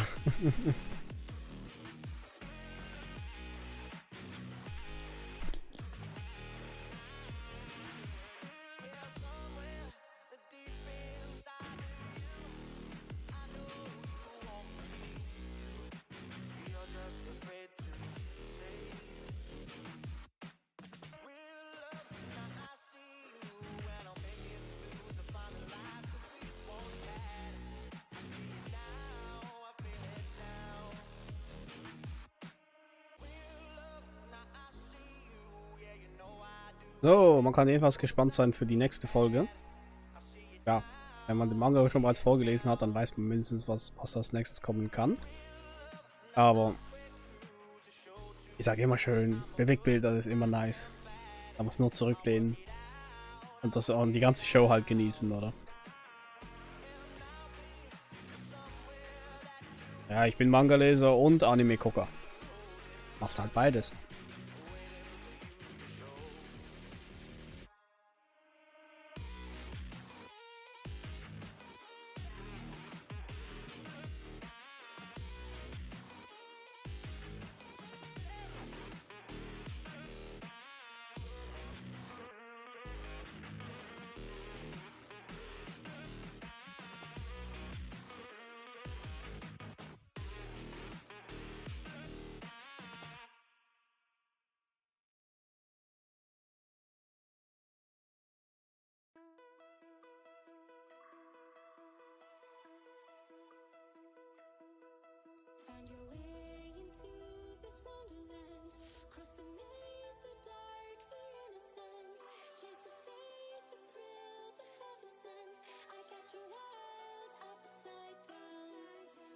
So, man kann jedenfalls gespannt sein für die nächste Folge. Ja, wenn man den Manga schon bereits vorgelesen hat, dann weiß man mindestens, was als nächstes kommen kann. Aber ich sage immer schön, Bewegtbilder ist immer nice. Da muss nur zurücklehnen und die ganze Show halt genießen, oder? Ja, ich bin Manga-Leser und Anime-Gucker. Machst halt beides. Find your way into this wonderland. Cross the maze, the dark, the innocent. Chase the faith, the thrill, the heaven sent. I got you wild upside down.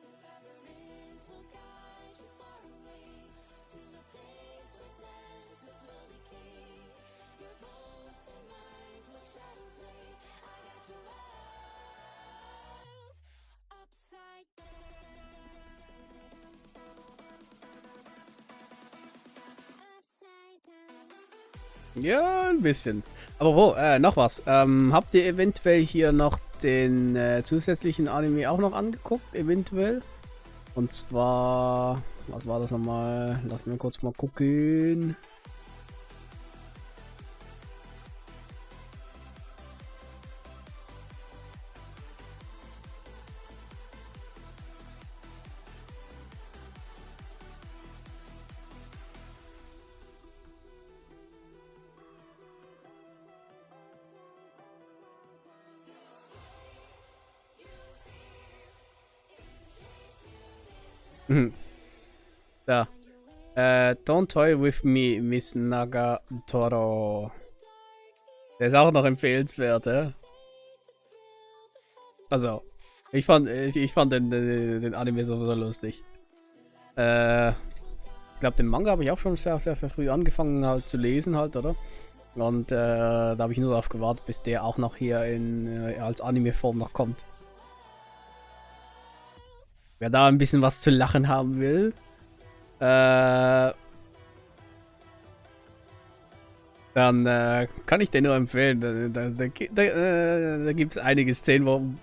The labyrinth will guide you far away to the place where senses will decay. Your ghost and mind will shadow play. I got you wild upside down. Ja, ein bisschen. Aber noch was. Habt ihr eventuell hier noch den zusätzlichen Anime auch noch angeguckt? Eventuell? Und zwar... Was war das nochmal? Lass mich kurz mal gucken. Da. Don't Toy with Me, Miss Nagatoro. Der ist auch noch empfehlenswert, ja? Also, ich fand den Anime sowieso lustig. Ich glaube, den Manga habe ich auch schon sehr, sehr früh angefangen halt zu lesen halt, oder? Und da habe ich nur darauf gewartet, bis der auch noch hier als Anime-Form noch kommt. Wer da ein bisschen was zu lachen haben will, dann kann ich den nur empfehlen. Da gibt es einige Szenen,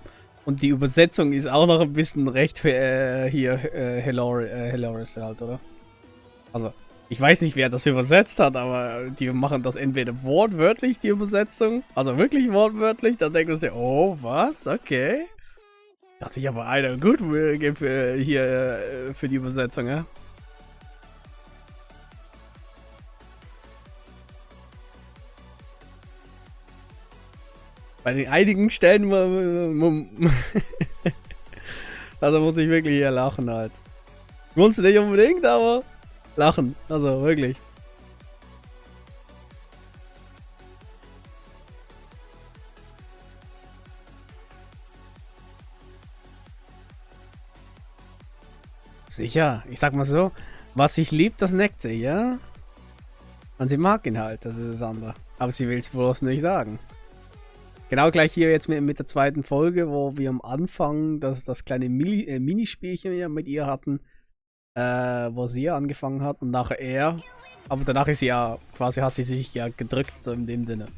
und die Übersetzung ist auch noch ein bisschen recht hilarious halt, oder? Also, ich weiß nicht, wer das übersetzt hat, aber die machen das entweder wortwörtlich, die Übersetzung, also wirklich wortwörtlich, dann denkt man sich, oh, was? Okay. Da hat sich aber einer gut gegeben für die Übersetzung, ja? Bei den einigen Stellen, also muss ich wirklich hier lachen halt. Musst du nicht unbedingt, aber lachen, also wirklich. Sicher, ich sag mal so, was sich liebt, das neckt sie, ja? Und sie mag ihn halt, das ist das andere. Aber sie will es bloß nicht sagen. Genau gleich hier jetzt mit der zweiten Folge, wo wir am Anfang das kleine Minispielchen mit ihr hatten. wo sie ja angefangen hat und nachher er. Aber danach ist sie ja, quasi hat sie sich ja gedrückt, so in dem Sinne.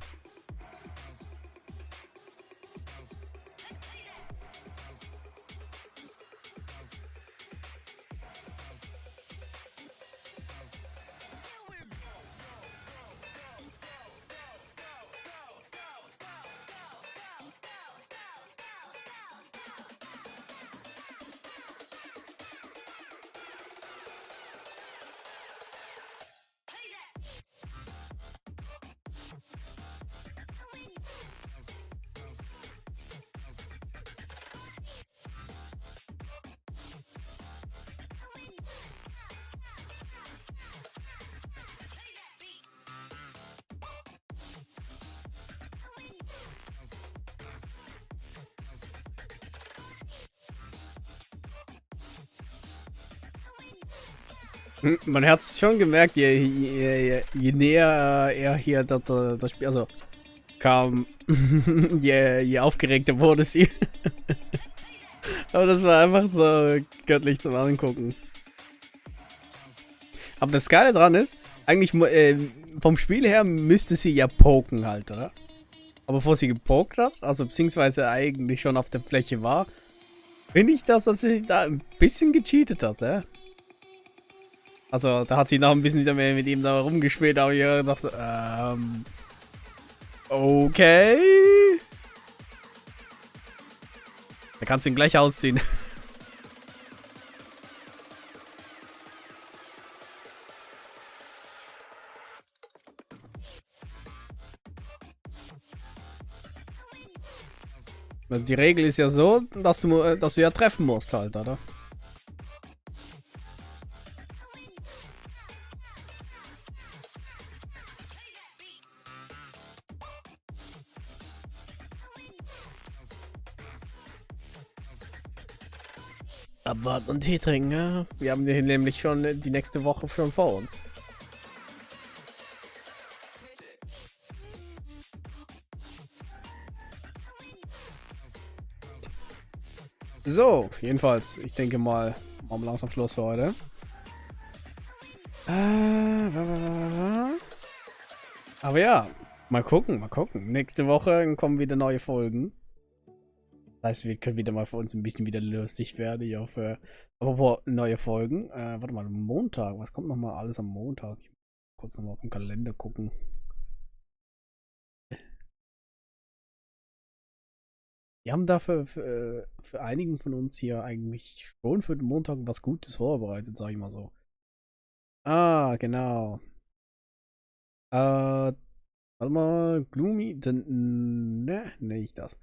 Man hat es schon gemerkt, je näher er hier das Spiel, also kam, je aufgeregter wurde sie. Aber das war einfach so göttlich zum Angucken. Aber das Geile dran ist, eigentlich vom Spiel her müsste sie ja poken halt, oder? Aber bevor sie gepokt hat, also beziehungsweise eigentlich schon auf der Fläche war, finde ich, dass sie da ein bisschen gecheatet hat, ja? Also, da hat sie noch ein bisschen wieder mehr mit ihm da rumgespielt, aber ich dachte so, okay. Da kannst du ihn gleich ausziehen. Die Regel ist ja so, dass du ja treffen musst halt, oder? Abwarten und Tee trinken, ja? Wir haben hier nämlich schon die nächste Woche schon vor uns. So, jedenfalls, ich denke mal, machen wir langsam Schluss für heute. Aber ja, mal gucken, mal gucken. Nächste Woche kommen wieder neue Folgen. Das heißt, wir können wieder mal für uns ein bisschen wieder lustig werden. Ich hoffe, aber neue Folgen. Warte mal, Montag. Was kommt nochmal alles am Montag? Ich muss kurz nochmal auf den Kalender gucken. Wir haben dafür für einigen von uns hier eigentlich schon für den Montag was Gutes vorbereitet, sag ich mal so. Ah, genau. Warte mal, Gloomy, ne, nicht das.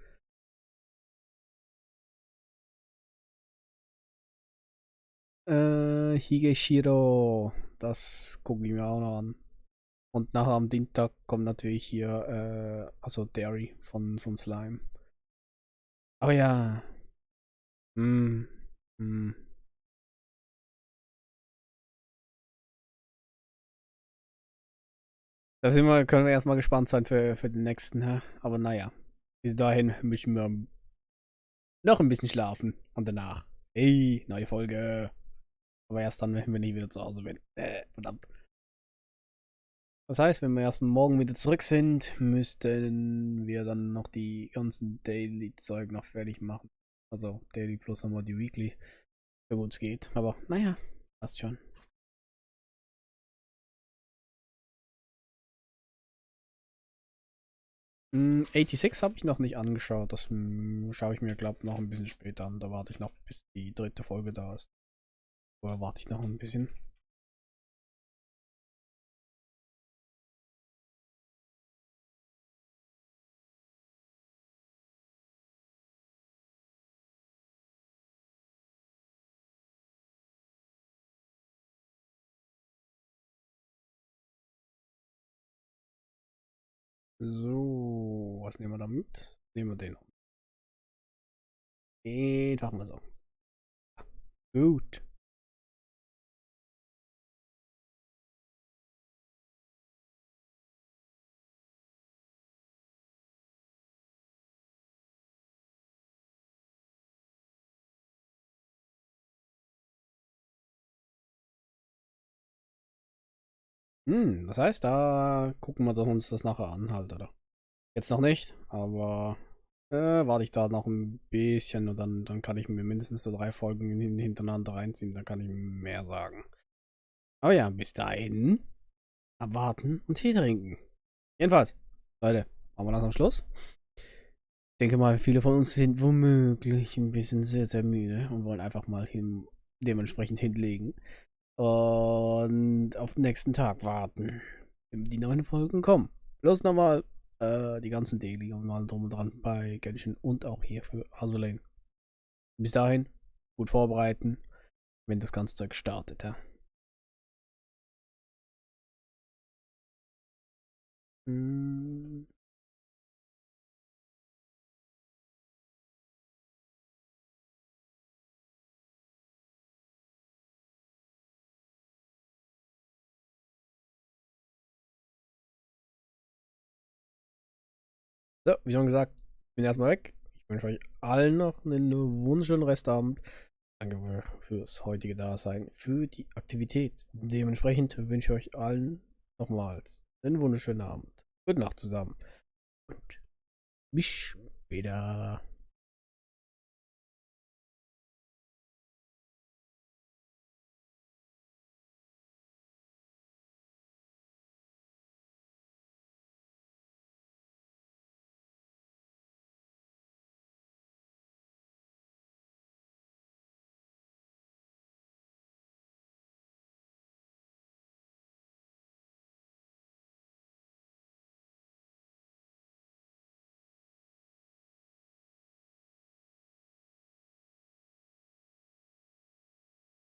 Higeshiro, das gucke ich mir auch noch an. Und nachher am Dienstag kommt natürlich hier, also Derry von Slime. Aber ja. Hm, hm. Können wir erstmal gespannt sein für den nächsten, hä? Aber naja. Bis dahin müssen wir noch ein bisschen schlafen. Und danach. Hey, neue Folge. Aber erst dann, wenn wir wieder zu Hause sind. Verdammt. Das heißt, wenn wir erst morgen wieder zurück sind, müssten wir dann noch die ganzen Daily-Zeug noch fertig machen. Also Daily plus nochmal die Weekly. So gut es geht. Aber naja, passt schon. 86 habe ich noch nicht angeschaut. Das schaue ich mir, glaube ich, noch ein bisschen später an. Da warte ich noch, bis die dritte Folge da ist. Oder warte ich noch ein bisschen. So, was nehmen wir da mit? Nehmen wir den. Den machen wir so. Gut. Das heißt, da gucken wir uns das nachher an, halt, oder? Jetzt noch nicht, aber warte ich da noch ein bisschen und dann kann ich mir mindestens so 3 Folgen hintereinander reinziehen, dann kann ich mehr sagen. Aber ja, bis dahin abwarten und Tee trinken. Jedenfalls, Leute, machen wir das am Schluss. Ich denke mal, viele von uns sind womöglich ein bisschen sehr, sehr müde und wollen einfach mal dementsprechend hinlegen und auf den nächsten Tag warten, wenn die neuen Folgen kommen. Bloß nochmal die ganzen Daily und mal drum und dran bei Genshin und auch hier für Azulane. Bis dahin, gut vorbereiten, wenn das ganze Zeug startet, ja. So, wie schon gesagt, ich bin erstmal weg. Ich wünsche euch allen noch einen wunderschönen Restabend. Danke fürs heutige Dasein, für die Aktivität. Dementsprechend wünsche ich euch allen nochmals einen wunderschönen Abend. Gute Nacht zusammen und bis später.